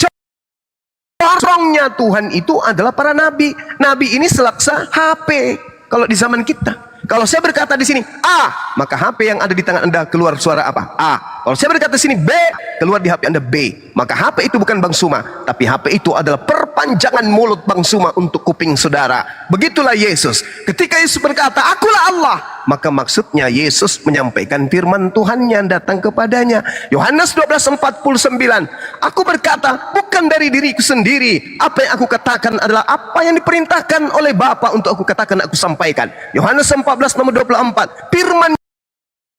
Speaker 2: corongnya Tuhan itu adalah para nabi. Nabi ini selaksa HP kalau di zaman kita. Kalau saya berkata di sini A, maka HP yang ada di tangan Anda keluar suara apa? A. Kalau saya berkata di sini B, keluar di HP Anda B. Maka HP itu bukan Bang Suma, tapi HP itu adalah perpanjangan mulut Bang Suma untuk kuping saudara. Begitulah Yesus. Ketika Yesus berkata, "Akulah Allah," maka maksudnya Yesus menyampaikan firman Tuhan yang datang kepadanya. Yohanes 12:49, "Aku berkata bukan dari diriku sendiri. Apa yang aku katakan adalah apa yang diperintahkan oleh Bapa untuk aku katakan, aku sampaikan." Yohanes 14 nomor 24, "Firman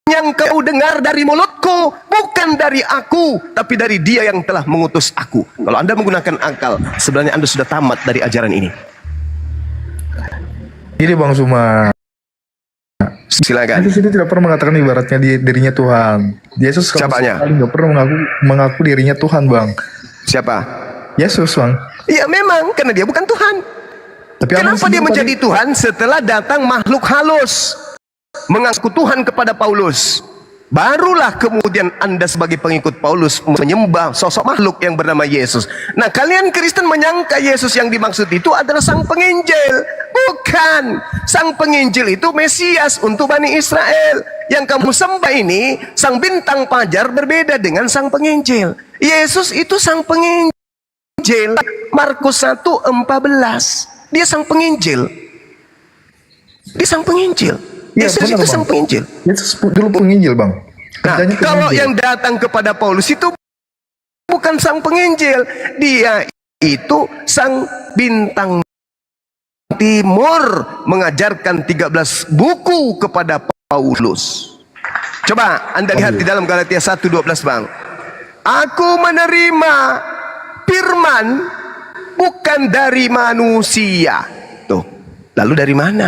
Speaker 2: yang kau dengar dari mulutku bukan dari aku, tapi dari Dia yang telah mengutus aku." Kalau Anda menggunakan akal, sebenarnya Anda sudah tamat dari ajaran ini.
Speaker 21: Ini Bang Suma.
Speaker 2: Silakan.
Speaker 21: Yesus itu tidak pernah mengatakan ibaratnya dirinya Tuhan. Yesus
Speaker 2: siapanya?
Speaker 21: Nggak pernah mengaku dirinya Tuhan, Bang.
Speaker 2: Siapa?
Speaker 21: Yesus, Bang.
Speaker 2: Iya memang, karena dia bukan Tuhan.
Speaker 21: Tapi
Speaker 2: kenapa dia menjadi Tuhan setelah datang makhluk halus mengaku Tuhan kepada Paulus? Barulah kemudian Anda sebagai pengikut Paulus menyembah sosok makhluk yang bernama Yesus. Nah, kalian Kristen menyangka Yesus yang dimaksud itu adalah sang penginjil. Bukan. Sang penginjil itu Mesias untuk Bani Israel. Yang kamu sembah ini, sang bintang fajar, berbeda dengan sang penginjil. Yesus itu sang penginjil. Markus 1:14. Dia sang penginjil. Dia sang penginjil. Yesus itu sang penginjil.
Speaker 21: Yesus dulu penginjil, Bang.
Speaker 2: Nah, kalau yang datang kepada Paulus itu bukan sang penginjil, dia itu sang bintang timur, mengajarkan 13 buku kepada Paulus. Coba Anda lihat di dalam Galatia 1:12, Bang. "Aku menerima firman bukan dari manusia." Tuh. Lalu dari mana?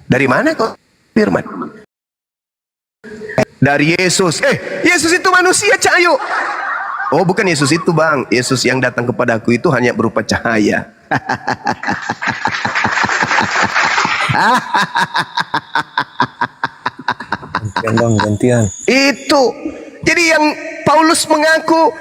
Speaker 2: Dari mana kok firman? Dari Yesus. Yesus itu manusia, Cahayu. Oh, bukan Yesus itu, Bang. Yesus yang datang kepadaku itu hanya berupa cahaya.
Speaker 17: Gantian.
Speaker 2: Itu. Jadi yang Paulus mengaku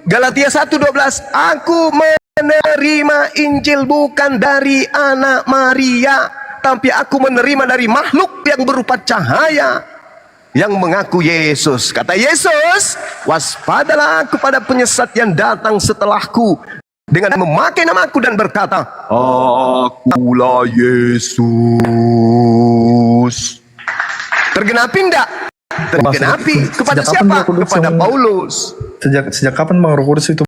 Speaker 2: Galatia 1:12, "Aku menerima Injil bukan dari anak Maria, tapi aku menerima dari makhluk yang berupa cahaya yang mengaku Yesus." Kata Yesus, "Waspadalah kepada penyesat yang datang setelahku, dengan memakai namaku dan berkata, Akulah Yesus. Tergenapi enggak? Tergenapi. Kepada
Speaker 21: Sejak kapan
Speaker 2: siapa?
Speaker 21: Roh Kudus
Speaker 2: Kepada
Speaker 21: yang-
Speaker 2: Paulus.
Speaker 21: Sejak kapan Bang Roh Kudus itu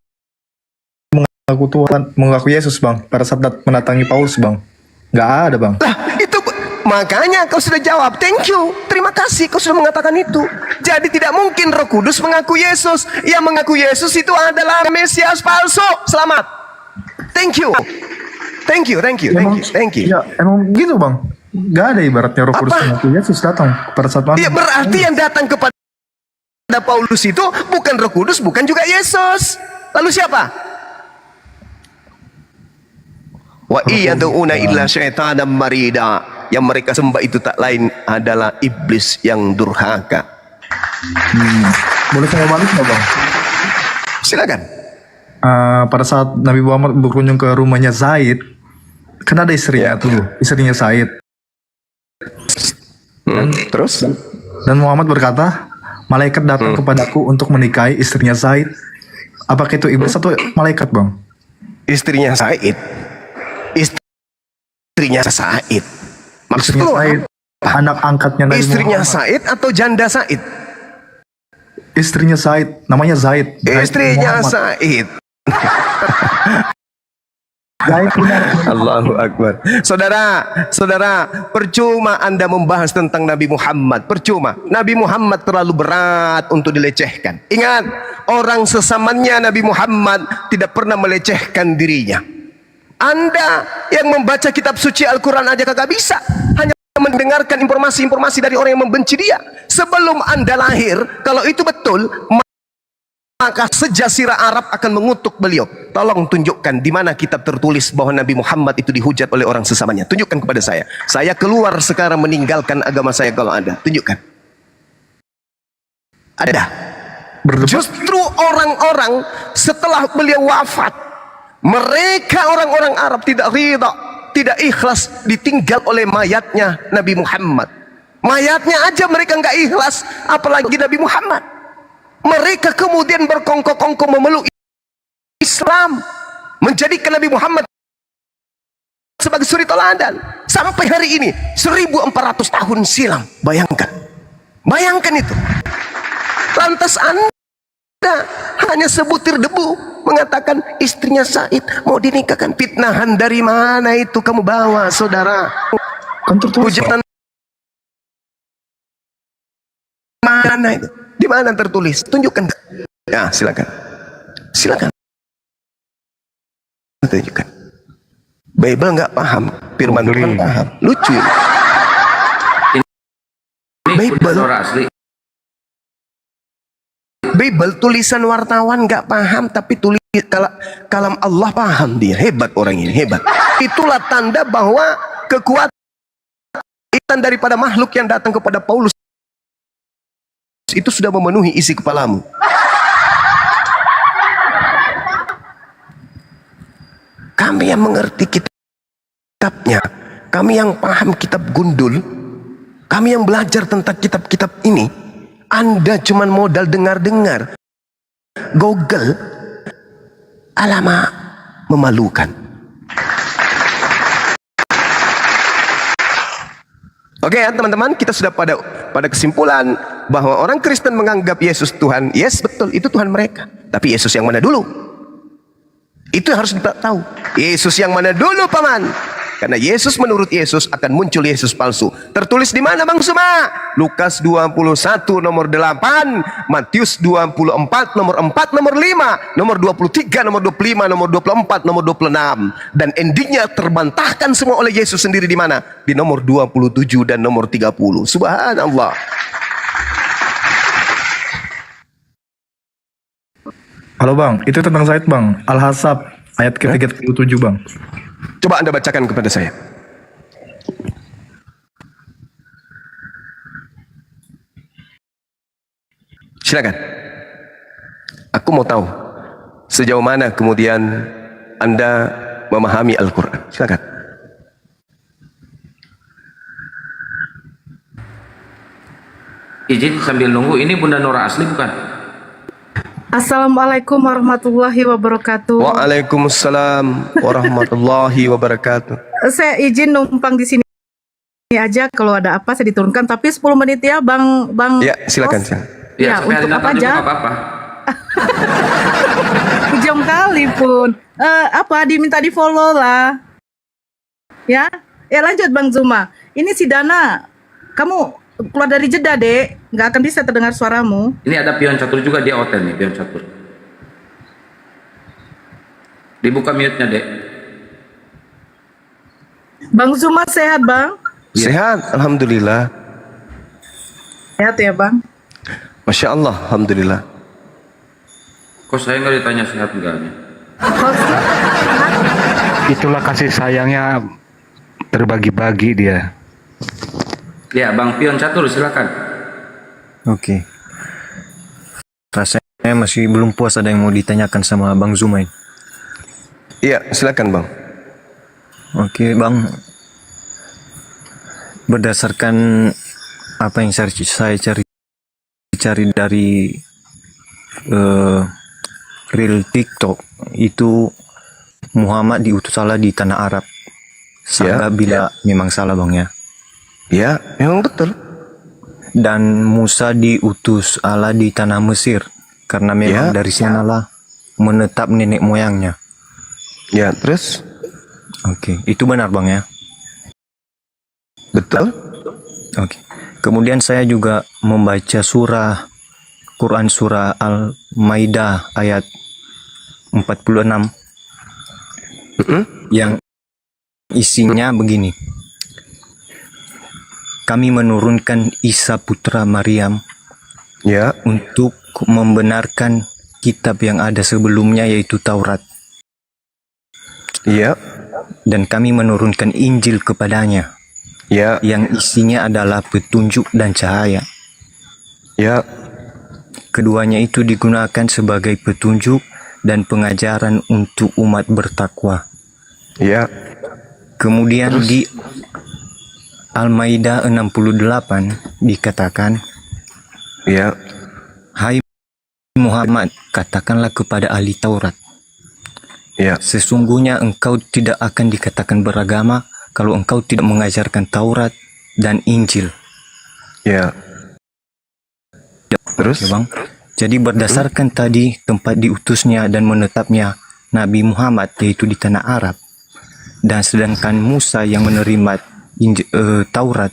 Speaker 21: mengaku Tuhan, mengaku Yesus Bang? Pada saat mendatangi Paulus Bang? Nggak ada Bang.
Speaker 2: Lah, itu makanya kau sudah jawab. Thank you. Terima kasih kau sudah mengatakan itu. Jadi tidak mungkin Roh Kudus mengaku Yesus. Yang mengaku Yesus itu adalah Mesias palsu. Selamat. Thank you. Thank you, thank you, thank you, thank you.
Speaker 21: Ya emang gitu Bang. Nggak ada ibaratnya Roh Kudus mengaku Yesus datang pada saat
Speaker 2: Iya, berarti yang datang kepada Paulus itu bukan Roh Kudus, bukan juga Yesus. Lalu siapa? Wa iyaduna illa syaitanan marida. Yang mereka sembah itu tak lain adalah iblis yang durhaka.
Speaker 21: Boleh saya balik nggak Bang?
Speaker 2: Silakan.
Speaker 21: Pada saat Nabi Muhammad berkunjung ke rumahnya Zaid, kan ada istrinya tuh, istrinya Zaid.
Speaker 2: Terus?
Speaker 21: Dan Muhammad berkata, malaikat datang kepadaku untuk menikahi istrinya Zaid. Apakah itu iblis atau malaikat Bang?
Speaker 2: Istrinya Said. Istrinya Said. Maksudnya
Speaker 21: Said, anak angkatnya Nabi
Speaker 2: istrinya
Speaker 21: Muhammad.
Speaker 2: Said atau janda Said?
Speaker 21: Istrinya Zaid, namanya Zaid.
Speaker 2: Istrinya Said. Allahu Akbar. Saudara, percuma Anda membahas tentang Nabi Muhammad. Percuma. Nabi Muhammad terlalu berat untuk dilecehkan. Ingat, orang sesamanya Nabi Muhammad tidak pernah melecehkan dirinya. Anda yang membaca kitab suci Al-Quran aja kagak bisa. Hanya mendengarkan informasi-informasi dari orang yang membenci dia. Sebelum Anda lahir, kalau itu betul, maka sejazirah Arab akan mengutuk beliau. Tolong tunjukkan di mana kitab tertulis bahwa Nabi Muhammad itu dihujat oleh orang sesamanya. Tunjukkan kepada saya. Saya keluar sekarang meninggalkan agama saya kalau ada. Tunjukkan. Ada. Justru orang-orang setelah beliau wafat, mereka orang-orang Arab tidak ridha, tidak ikhlas ditinggal oleh mayatnya Nabi Muhammad. Mayatnya aja mereka nggak ikhlas, apalagi Nabi Muhammad. Mereka kemudian berkongkong-kongkong memeluk Islam, menjadikan Nabi Muhammad sebagai suri teladan sampai hari ini 1400 tahun silam. Bayangkan itu. Lantas Anda hanya sebutir debu mengatakan istrinya Said mau dinikahkan. Fitnahan dari mana itu kamu bawa, saudara? Hujatan mana itu? Di mana tertulis? Tunjukkan. Ya, silakan. Silakan. Tunjukkan. Bible nggak paham, firman Tuhan paham. Lucu. Bible asli. Bible tulisan wartawan nggak paham, tapi tulis kalam Allah paham dia. Hebat orang ini, hebat. Itulah tanda bahwa kekuatan daripada makhluk yang datang kepada Paulus itu sudah memenuhi isi kepalamu. Kami yang mengerti kitabnya, kami yang paham kitab gundul, kami yang belajar tentang kitab-kitab ini, Anda cuma modal dengar-dengar. Google, alamak, memalukan. Oke ya teman-teman, kita sudah pada kesimpulan bahwa orang Kristen menganggap Yesus Tuhan. Yes, betul, itu Tuhan mereka. Tapi Yesus yang mana dulu? Itu yang harus kita tahu. Yesus yang mana dulu, paman? Karena Yesus, menurut Yesus akan muncul Yesus palsu. Tertulis di mana Bang Suma? Lukas 21 nomor 8, Matius 24 nomor 4 nomor 5, nomor 23 nomor 25 nomor 24 nomor 26. Dan endingnya terbantahkan semua oleh Yesus sendiri di mana? Di nomor 27 dan nomor 30. Subhanallah.
Speaker 21: Halo Bang, itu tentang Zaid Bang. Al-Hasab ayat ke-37 Bang.
Speaker 2: Coba Anda bacakan kepada saya. Silakan. Aku mau tahu sejauh mana kemudian Anda memahami Al-Quran. Silakan.
Speaker 3: Izin sambil nunggu, ini Bunda Nora asli bukan?
Speaker 1: Assalamualaikum warahmatullahi wabarakatuh.
Speaker 2: Waalaikumsalam warahmatullahi wabarakatuh.
Speaker 1: Saya izin numpang di sini aja, kalau ada apa saya diturunkan, tapi 10 menit ya Bang.
Speaker 2: Ya, silakan.
Speaker 1: Ya, untuk apa aja?
Speaker 3: Apa-apa.
Speaker 1: Jam kali pun. Diminta di follow lah. Ya lanjut Bang Zuma. Ini si Dana, kamu keluar dari jeda, Dek. Nggak akan bisa terdengar suaramu.
Speaker 3: Ini ada pion catur juga, dia hotel nih, pion catur. Dibuka mute-nya, Dek.
Speaker 1: Bang Zuma sehat, Bang?
Speaker 2: Sehat, alhamdulillah.
Speaker 1: Sehat ya, Bang?
Speaker 2: Masya Allah, alhamdulillah.
Speaker 3: Kok saya nggak ditanya sehat enggaknya?
Speaker 4: Itulah kasih sayangnya terbagi-bagi dia.
Speaker 3: Ya, Bang Pion Catur, silakan.
Speaker 17: Oke. Rasanya masih belum puas, ada yang mau ditanyakan sama Bang Zuma ini.
Speaker 2: Iya, silakan Bang.
Speaker 17: Oke, Bang. Berdasarkan apa yang saya cari dari real TikTok, itu Muhammad diutus Allah di tanah Arab. Salah bila memang salah, Bang ya.
Speaker 2: Ya, memang betul.
Speaker 17: Dan Musa diutus Allah di tanah Mesir karena memang dari sanalah menetap nenek moyangnya.
Speaker 2: Ya, terus?
Speaker 17: Oke, itu benar Bang ya?
Speaker 2: Betul.
Speaker 17: Oke. Kemudian saya juga membaca Quran surah Al-Maidah ayat 46 yang isinya begini. Kami menurunkan Isa putra Maryam untuk membenarkan kitab yang ada sebelumnya, yaitu Taurat. Dan kami menurunkan Injil kepadanya, yang isinya adalah petunjuk dan cahaya. Keduanya itu digunakan sebagai petunjuk dan pengajaran untuk umat bertakwa. Kemudian di Al-Maidah 68 dikatakan, Hai Muhammad, katakanlah kepada ahli Taurat, sesungguhnya engkau tidak akan dikatakan beragama kalau engkau tidak mengajarkan Taurat dan Injil.
Speaker 2: Terus?
Speaker 17: Bang. Jadi berdasarkan tadi tempat diutusnya dan menetapnya Nabi Muhammad, yaitu di tanah Arab, dan sedangkan Musa yang menerima Taurat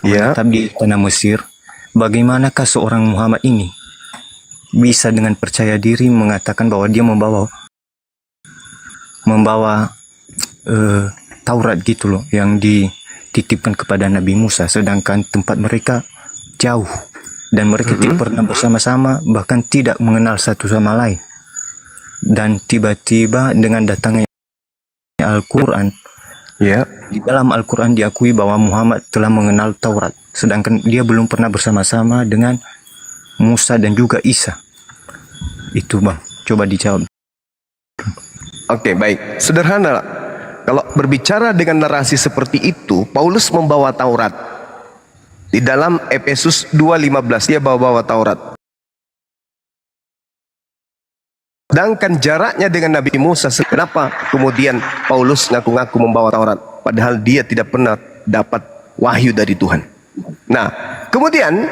Speaker 17: menetap di tanah Mesir, bagaimanakah seorang Muhammad ini bisa dengan percaya diri mengatakan bahwa dia membawa Taurat gitu loh, yang dititipkan kepada Nabi Musa, sedangkan tempat mereka jauh dan mereka tidak pernah bersama-sama, bahkan tidak mengenal satu sama lain. Dan tiba-tiba dengan datangnya Al-Quran, di dalam Al-Quran diakui bahwa Muhammad telah mengenal Taurat, sedangkan dia belum pernah bersama-sama dengan Musa dan juga Isa. Itu Bang, coba dijawab.
Speaker 2: Oke, baik. Sederhana. Kalau berbicara dengan narasi seperti itu, Paulus membawa Taurat. Di dalam Efesus 2:15 dia bawa Taurat. Sedangkan jaraknya dengan Nabi Musa, kenapa kemudian Paulus ngaku-ngaku membawa Taurat padahal dia tidak pernah dapat wahyu dari Tuhan. Nah, kemudian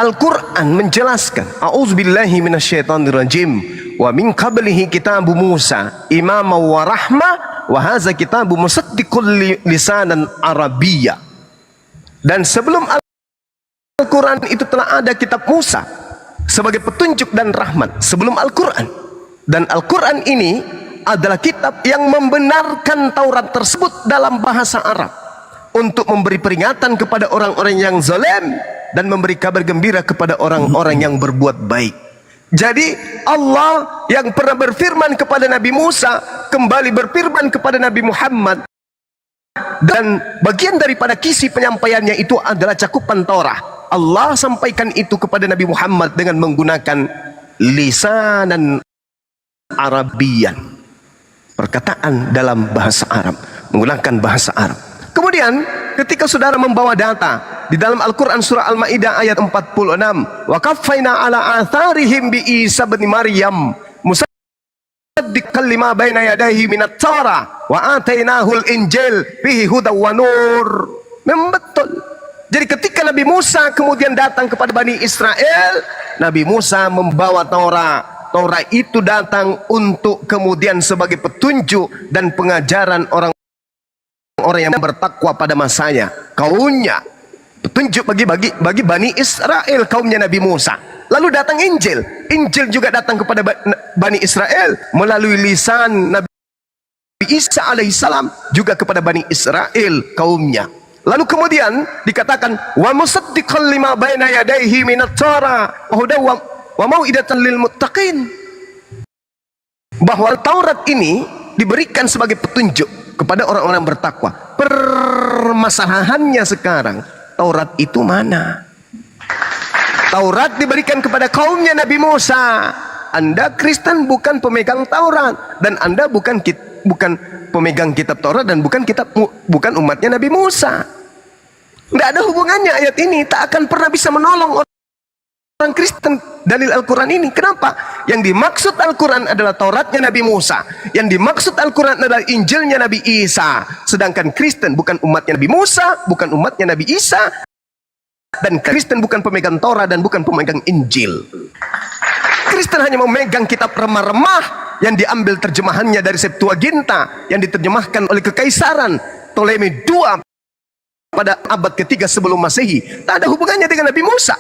Speaker 2: Al-Quran menjelaskan, A'udzubillahi minasyaitonirrajim, wa min qablihi kitabu Musa imama wa rahmah wa hadza kitabu musaddiqul lisanan arabiyya. Dan sebelum Al-Quran itu telah ada kitab Musa sebagai petunjuk dan rahmat sebelum Al-Quran. Dan Al-Quran ini adalah kitab yang membenarkan Taurat tersebut dalam bahasa Arab untuk memberi peringatan kepada orang-orang yang zalim dan memberi kabar gembira kepada orang-orang yang berbuat baik. Jadi Allah yang pernah berfirman kepada Nabi Musa kembali berfirman kepada Nabi Muhammad, dan bagian daripada kisi penyampaiannya itu adalah cakupan Taurat. Allah sampaikan itu kepada Nabi Muhammad dengan menggunakan lisanan Arabian, perkataan dalam bahasa Arab, menggunakan bahasa Arab. Kemudian ketika saudara membawa data di dalam Al-Quran surah Al-Ma'idah ayat 46, wa kaffaina ala atharihim bi Isa bin Maryam musaddiqan lima baina yadayhi minat Taurah wa atainahul Injil fihi hudaw wa nur. Memang betul. Jadi ketika Nabi Musa kemudian datang kepada Bani Israel, Nabi Musa membawa Taurat. Taurat itu datang untuk kemudian sebagai petunjuk dan pengajaran orang yang bertakwa pada masanya, kaumnya. Petunjuk bagi Bani Israel, kaumnya Nabi Musa. Lalu datang Injil. Injil juga datang kepada Bani Israel melalui lisan Nabi Isa alaihissalam juga kepada Bani Israel, kaumnya. Lalu kemudian dikatakan wa musaddiqan lima baina yadayhi minat Taurah wa mau'idatan lil muttaqin, bahwa Taurat ini diberikan sebagai petunjuk kepada orang-orang bertakwa. Permasalahannya sekarang, Taurat itu mana? Taurat diberikan kepada kaumnya Nabi Musa. Anda Kristen bukan pemegang Taurat, dan Anda bukan pemegang kitab Taurat, dan bukan umatnya Nabi Musa. Tidak ada hubungannya ayat ini. Tak akan pernah bisa menolong orang Kristen dalil Al-Quran ini. Kenapa? Yang dimaksud Al-Quran adalah Tauratnya Nabi Musa, yang dimaksud Al-Quran adalah Injilnya Nabi Isa. Sedangkan Kristen bukan umatnya Nabi Musa, bukan umatnya Nabi Isa, dan Kristen bukan pemegang Taurat dan bukan pemegang Injil. Kristen hanya memegang kitab remah-remah yang diambil terjemahannya dari Septuaginta, yang diterjemahkan oleh Kekaisaran Ptolemy II pada abad ketiga sebelum Masehi. Tak ada hubungannya dengan Nabi Musa.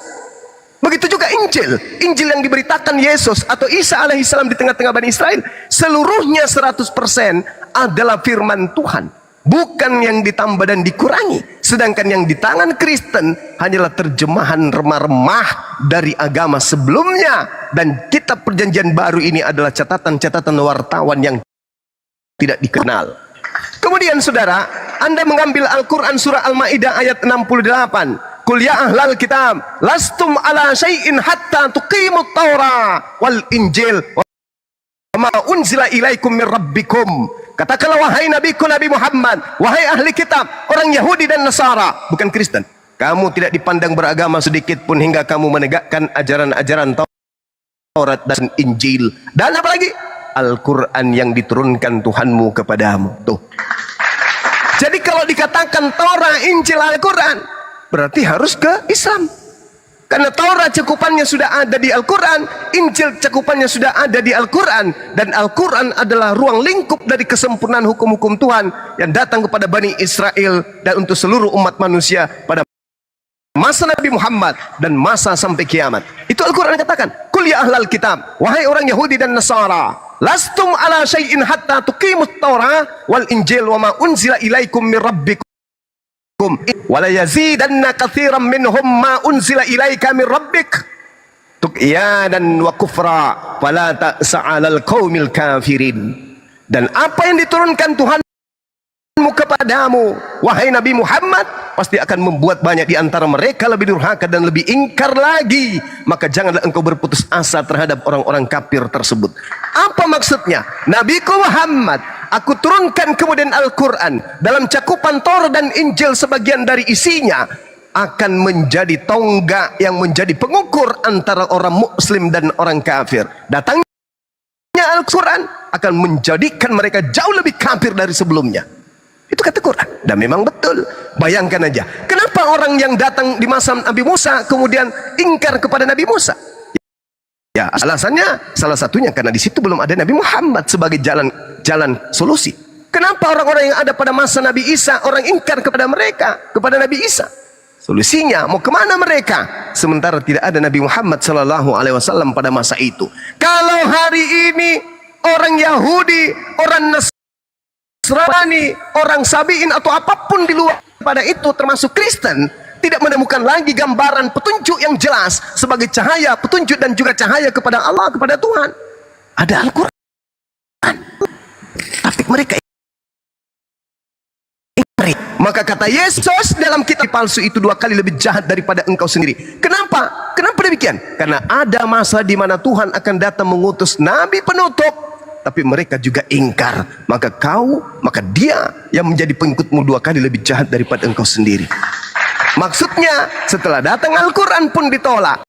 Speaker 2: Begitu juga Injil. Injil yang diberitakan Yesus atau Isa alaihissalam di tengah-tengah Bani Israel, seluruhnya 100% adalah firman Tuhan, bukan yang ditambah dan dikurangi. Sedangkan yang di tangan Kristen hanyalah terjemahan remah-remah dari agama sebelumnya, dan kitab perjanjian baru ini adalah catatan-catatan wartawan yang tidak dikenal. Kemudian saudara, Anda mengambil Al-Quran surah Al-Ma'idah ayat 68. Qul ya ahlal kitab lastum ala syai'in hatta tuqimut Taurah wal Injil wa ma unzila ilaikum min rabbikum. Katakanlah wahai nabiku Nabi Muhammad, wahai ahli kitab, orang Yahudi dan Nasara, bukan Kristen, kamu tidak dipandang beragama sedikit pun hingga kamu menegakkan ajaran-ajaran Taurat dan Injil. Dan apa lagi? Al-Quran yang diturunkan Tuhanmu kepadamu. Tuh. Jadi kalau dikatakan Taurat, Injil, Al-Quran, berarti harus ke Islam. Karena Taurat cakupannya sudah ada di Al-Quran, Injil cakupannya sudah ada di Al-Quran, dan Al-Quran adalah ruang lingkup dari kesempurnaan hukum-hukum Tuhan yang datang kepada Bani Israel dan untuk seluruh umat manusia pada masa Nabi Muhammad dan masa sampai kiamat. Itu Al-Quran katakan, Qul ya ahlal kitab, wahai orang Yahudi dan Nasara, lastum ala syai'in hatta tuqimut Taurah wal Injil wa ma unzila ilaikum min rabbikum wala yazidanna katsiran minhum ma unzila ilaika min rabbik tuqyanan wa kufra fala ta'sa 'alal qaumil kafirin. Dan apa yang diturunkan Tuhanmu kepadamu wahai Nabi Muhammad pasti akan membuat banyak di antara mereka lebih durhaka dan lebih ingkar lagi. Maka janganlah engkau berputus asa terhadap orang-orang kafir tersebut. Apa maksudnya? Nabiku Muhammad, aku turunkan kemudian Al-Quran dalam cakupan Taurat dan Injil, sebagian dari isinya akan menjadi tonggak yang menjadi pengukur antara orang muslim dan orang kafir. Datangnya Al-Quran akan menjadikan mereka jauh lebih kafir dari sebelumnya. Itu kata Quran. Dan memang betul. Bayangkan aja, kenapa orang yang datang di masa Nabi Musa kemudian ingkar kepada Nabi Musa? Ya, alasannya salah satunya karena di situ belum ada Nabi Muhammad sebagai jalan solusi. Kenapa orang-orang yang ada pada masa Nabi Isa orang ingkar kepada mereka, kepada Nabi Isa? Solusinya mau kemana mereka? Sementara tidak ada Nabi Muhammad Sallallahu Alaihi Wasallam pada masa itu. Kalau hari ini orang Yahudi, orang Nasrani, orang Sabiin atau apapun di luar pada itu termasuk Kristen, tidak menemukan lagi gambaran petunjuk yang jelas sebagai cahaya, petunjuk dan juga cahaya kepada Allah, kepada Tuhan. Ada Al-Quran. Tapi mereka ingkari. Maka kata Yesus dalam kitab palsu itu 2 kali lebih jahat daripada engkau sendiri. Kenapa? Kenapa demikian? Karena ada masa di mana Tuhan akan datang mengutus Nabi penutup, tapi mereka juga ingkar. Maka dia yang menjadi pengikutmu 2 kali lebih jahat daripada engkau sendiri. Maksudnya setelah datang Al-Quran pun ditolak.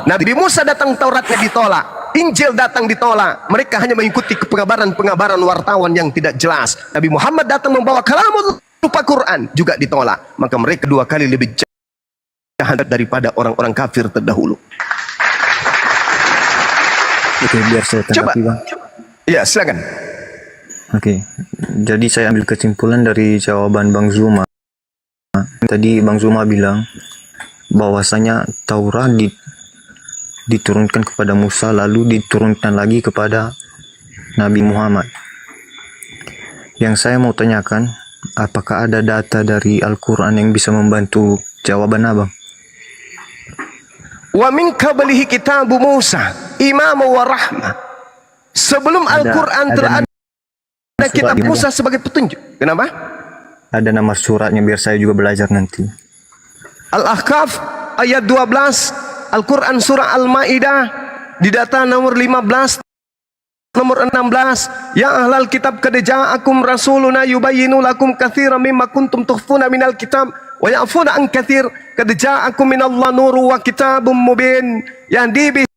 Speaker 2: Nabi Musa datang, Tauratnya ditolak, Injil datang ditolak. Mereka hanya mengikuti pengabaran-pengabaran wartawan yang tidak jelas. Nabi Muhammad datang membawa kalamul rupa Quran, juga ditolak. Maka mereka dua kali lebih jahat daripada orang-orang kafir terdahulu.
Speaker 17: Oke, biar saya tanggapi, Bang.
Speaker 2: Ya, silakan.
Speaker 17: Oke, jadi saya ambil kesimpulan dari jawaban Bang Zuma. Tadi Bang Zuma bilang bahwasanya Taurat diturunkan kepada Musa, lalu diturunkan lagi kepada Nabi Muhammad. Yang saya mau tanyakan, apakah ada data dari Al-Quran yang bisa membantu jawaban Abang?
Speaker 2: Wa min qablihi kitabu Musa imama wa rahmah. Sebelum Al-Quran telah ada kitab Musa sebagai petunjuk. Kenapa?
Speaker 17: Ada nama suratnya biar saya juga belajar nanti.
Speaker 2: Al-Ahqaf ayat 12, Al-Quran surah Al-Ma'idah di data nomor 15, nomor 16. Ya ahlal kitab qad ja'akum rasuluna yubayyinu lakum katsiran mimma kuntum tukhfuna minal kitab wa ya'funa an katsir qad ja'akum minallahi nurun wa kitabun mubin yahdi bihi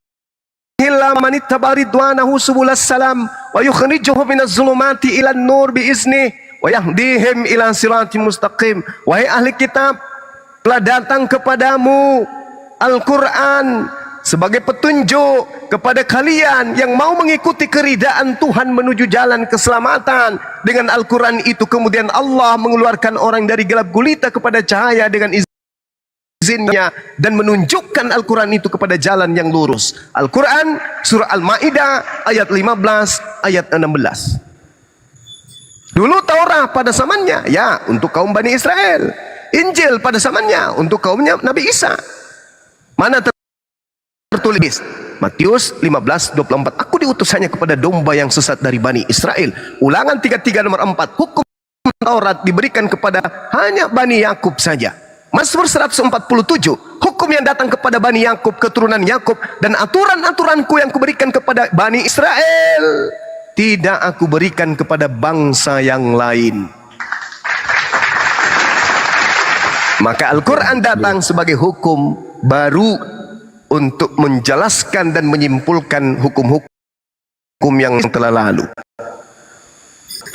Speaker 2: man ittaba ridwanahu subulas salam wa yukhrijuhum minaz zulumati ilan nur bi izni wa yahdihim ila siratim mustaqim. Wahai ahli kitab, telah datang kepadamu Al-Quran sebagai petunjuk kepada kalian yang mau mengikuti keridaan Tuhan menuju jalan keselamatan. Dengan Al-Quran itu kemudian Allah mengeluarkan orang dari gelap gulita kepada cahaya dengan izinnya dan menunjukkan Al-Quran itu kepada jalan yang lurus. Al-Quran surah Al-Ma'idah ayat 15 ayat 16. Dulu Taurat pada zamannya ya untuk kaum Bani Israel, Injil pada zamannya untuk kaumnya Nabi Isa. Mana tertulis? Matius 15:24. Aku diutus hanya kepada domba yang sesat dari Bani Israel. Ulangan 33 nomor 4. Hukum Taurat diberikan kepada hanya Bani Yakub saja. Mazmur 147. Hukum yang datang kepada Bani Yakub, keturunan Yakub, dan aturan-aturanku yang kuberikan kepada Bani Israel, tidak aku berikan kepada bangsa yang lain. Maka Al-Quran datang sebagai hukum baru untuk menjelaskan dan menyimpulkan hukum-hukum yang telah lalu.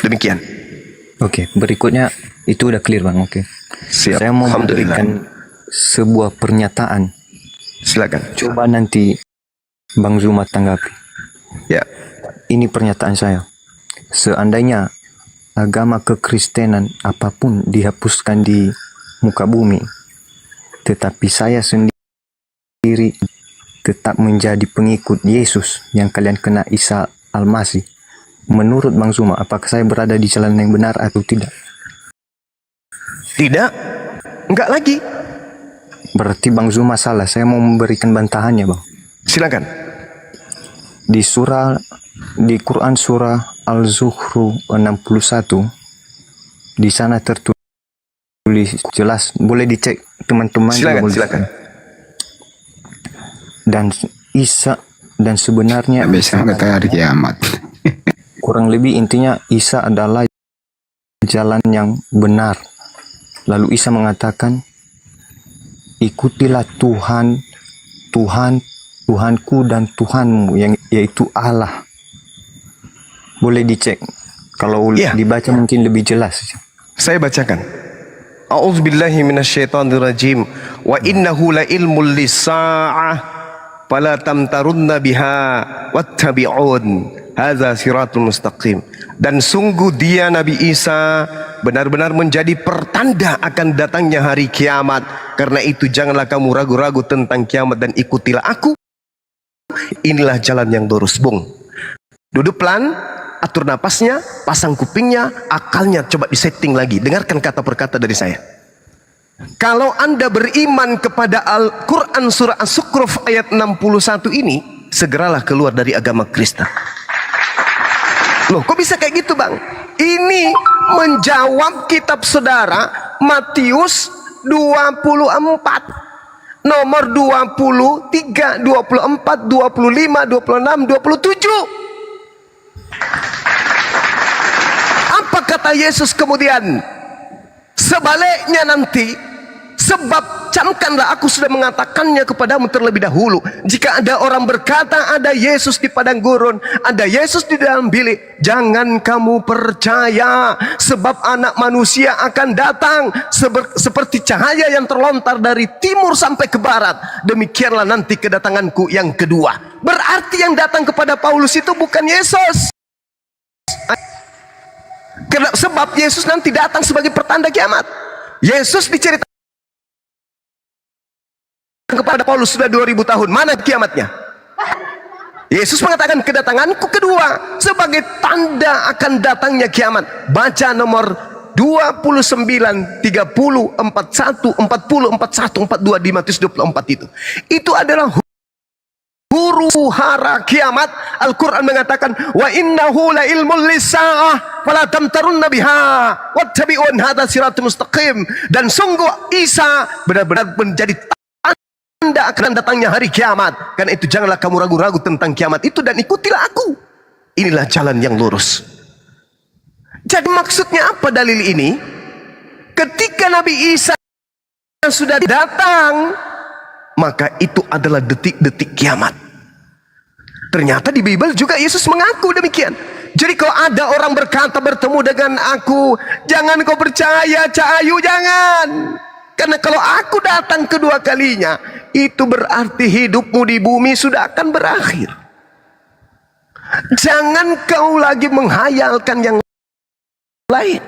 Speaker 2: Demikian.
Speaker 17: Oke, berikutnya itu udah clear, Bang. Oke.
Speaker 2: Siap.
Speaker 17: Saya mau memberikan sebuah pernyataan.
Speaker 2: Silakan.
Speaker 17: Coba nanti Bang Zuma tanggapi.
Speaker 2: Ya.
Speaker 17: Ini pernyataan saya. Seandainya agama kekristenan apapun dihapuskan di muka bumi, tetapi saya sendiri tetap menjadi pengikut Yesus yang kalian kena Isa Al-Masih. Menurut Bang Zuma, apakah saya berada di jalan yang benar atau tidak?
Speaker 2: Tidak, enggak lagi.
Speaker 17: Berarti Bang Zuma salah. Saya mau memberikan bantahannya, Bang.
Speaker 2: Silakan.
Speaker 17: Di Quran surah Al-Zukhruf 61, di sana tertulis jelas, boleh dicek teman-teman.
Speaker 2: Silakan.
Speaker 17: Dan Isa, dan sebenarnya
Speaker 8: sampai hari kiamat.
Speaker 17: Kurang lebih intinya Isa adalah jalan yang benar. Lalu Isa mengatakan, ikutilah Tuhanku dan Tuhanmu, yang yaitu Allah. Boleh dicek. Kalau dibaca mungkin lebih jelas.
Speaker 2: Saya bacakan. A'udzubillahi minasyaitonirrajim. Wa innahu la ilmul lis-sa'ah fala tamtarunna biha wattabi'un. Hadza siratul mustaqim. Dan sungguh dia Nabi Isa benar-benar menjadi pertanda akan datangnya hari kiamat. Karena itu janganlah kamu ragu-ragu tentang kiamat dan ikutilah aku. Inilah jalan yang lurus, Bung. Duduk pelan, atur napasnya, pasang kupingnya, akalnya coba disetting lagi. Dengarkan kata per kata dari saya. Kalau Anda beriman kepada Al-Quran surah As-Zukhruf ayat 61 ini, segeralah keluar dari agama Kristen. Loh, kok bisa kayak gitu, Bang? Ini menjawab kitab saudara Matius 24. Nomor 23, 24, 25, 26, 27. Apa kata Yesus kemudian? Sebaliknya nanti Sebab camkanlah, aku sudah mengatakannya kepadamu terlebih dahulu. Jika ada orang berkata ada Yesus di padang gurun, ada Yesus di dalam bilik, jangan kamu percaya. Sebab anak manusia akan datang seperti cahaya yang terlontar dari timur sampai ke barat. Demikianlah nanti kedatanganku yang kedua. Berarti yang datang kepada Paulus itu bukan Yesus. Sebab Yesus nanti datang sebagai pertanda kiamat. Yesus diceritakan kepada Paulus sudah 2000 tahun. Mana kiamatnya? Yesus mengatakan kedatanganku kedua sebagai tanda akan datangnya kiamat. Baca nomor 29, 30, 41, 40, 41, 42 di Matius 24 itu. Itu adalah huru hara kiamat. Al-Quran mengatakan wa innahu la ilmul lisa'ah fala tamtarunna biha wattabi'un hadha siratul mustaqim. Dan sungguh Isa benar-benar menjadi tanda akan datangnya hari kiamat. Karena itu janganlah kamu ragu-ragu tentang kiamat itu dan ikutilah aku. Inilah jalan yang lurus. Jadi maksudnya apa dalil ini? Ketika Nabi Isa sudah datang, maka itu adalah detik-detik kiamat. Ternyata di Bible juga Yesus mengaku demikian. Jadi kalau ada orang berkata bertemu dengan aku, jangan kau percaya, Cahayu, jangan. Karena kalau aku datang kedua kalinya, itu berarti hidupmu di bumi sudah akan berakhir. Jangan kau lagi menghayalkan yang lain.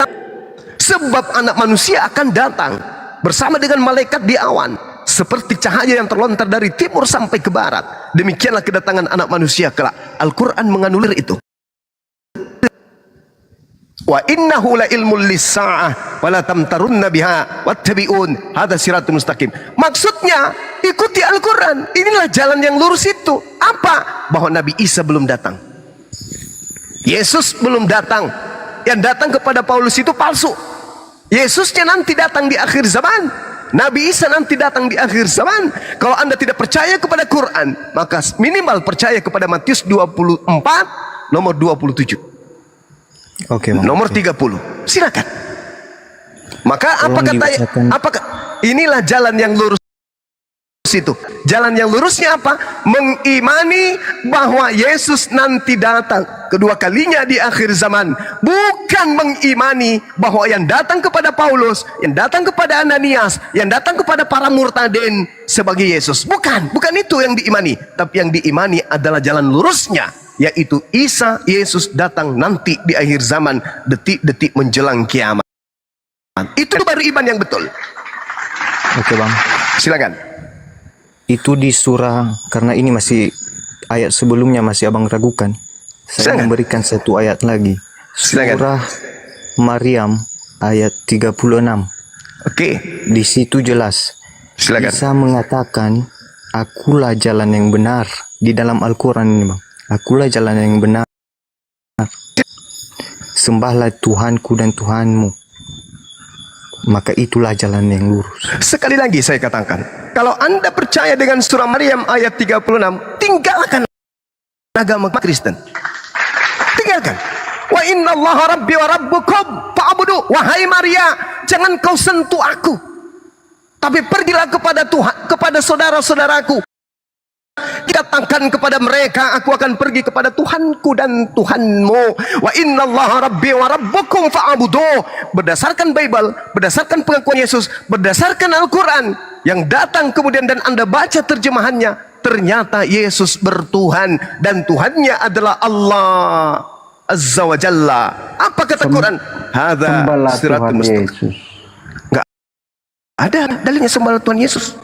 Speaker 2: Sebab anak manusia akan datang bersama dengan malaikat di awan, seperti cahaya yang terlontar dari timur sampai ke barat. Demikianlah kedatangan anak manusia kelak. Al-Quran menganulir itu. Wa innahu la ilmul lis-sa'ah wala tamtarunna biha wattabi'un hadza siratul mustaqim. Maksudnya ikuti Al-Quran. Inilah jalan yang lurus itu. Apa? Bahwa Nabi Isa belum datang, Yesus belum datang. Yang datang kepada Paulus itu palsu. Yesusnya nanti datang di akhir zaman. Nabi Isa nanti datang di akhir zaman. Kalau Anda tidak percaya kepada Quran, maka minimal percaya kepada Matius 24 nomor 27.
Speaker 17: Oke, Bang.
Speaker 2: Nomor 30. Silakan. Maka apa kata inilah jalan yang lurus itu. Jalan yang lurusnya apa? Mengimani bahwa Yesus nanti datang kedua kalinya di akhir zaman. Bukan mengimani bahwa yang datang kepada Paulus, yang datang kepada Ananias, yang datang kepada para murtadin sebagai Yesus. Bukan itu yang diimani. Tapi yang diimani adalah jalan lurusnya, yaitu Isa Yesus datang nanti di akhir zaman, detik-detik menjelang kiamat. Itu baru iman yang betul.
Speaker 17: Oke, Bang.
Speaker 2: Silakan.
Speaker 17: Itu di surah, karena ini masih ayat sebelumnya masih abang ragukan. Saya memberikan satu ayat lagi. Surah Maryam ayat 36.
Speaker 2: Oke.
Speaker 17: Di situ jelas. Isa mengatakan, akulah jalan yang benar. Di dalam Al-Quran ini, Bang. Akulah jalan yang benar. Sembahlah Tuhanku dan Tuhanmu. Maka itulah jalan yang lurus.
Speaker 2: Sekali lagi saya katakan, kalau Anda percaya dengan surah Maryam ayat 36, tinggalkan agama Kristen. Tinggalkan. Wa inna allaha rabbi wa rabbukum fa'budu. Wahai Maria, jangan kau sentuh aku, tapi pergilah kepada Tuhan, kepada saudara-saudaraku. Katakan kepada mereka, aku akan pergi kepada Tuhanku dan Tuhanmu. Wa inna allaha rabbi wa rabbukum fa'budu. Berdasarkan Bible, berdasarkan pengakuan Yesus, berdasarkan Al-Quran yang datang kemudian dan Anda baca terjemahannya, ternyata Yesus bertuhan dan Tuhannya adalah Allah Azza wa Jalla. Apa kata Quran? Hadza siratul mustaqim. Enggak ada dalilnya sembahlah Tuhan Yesus.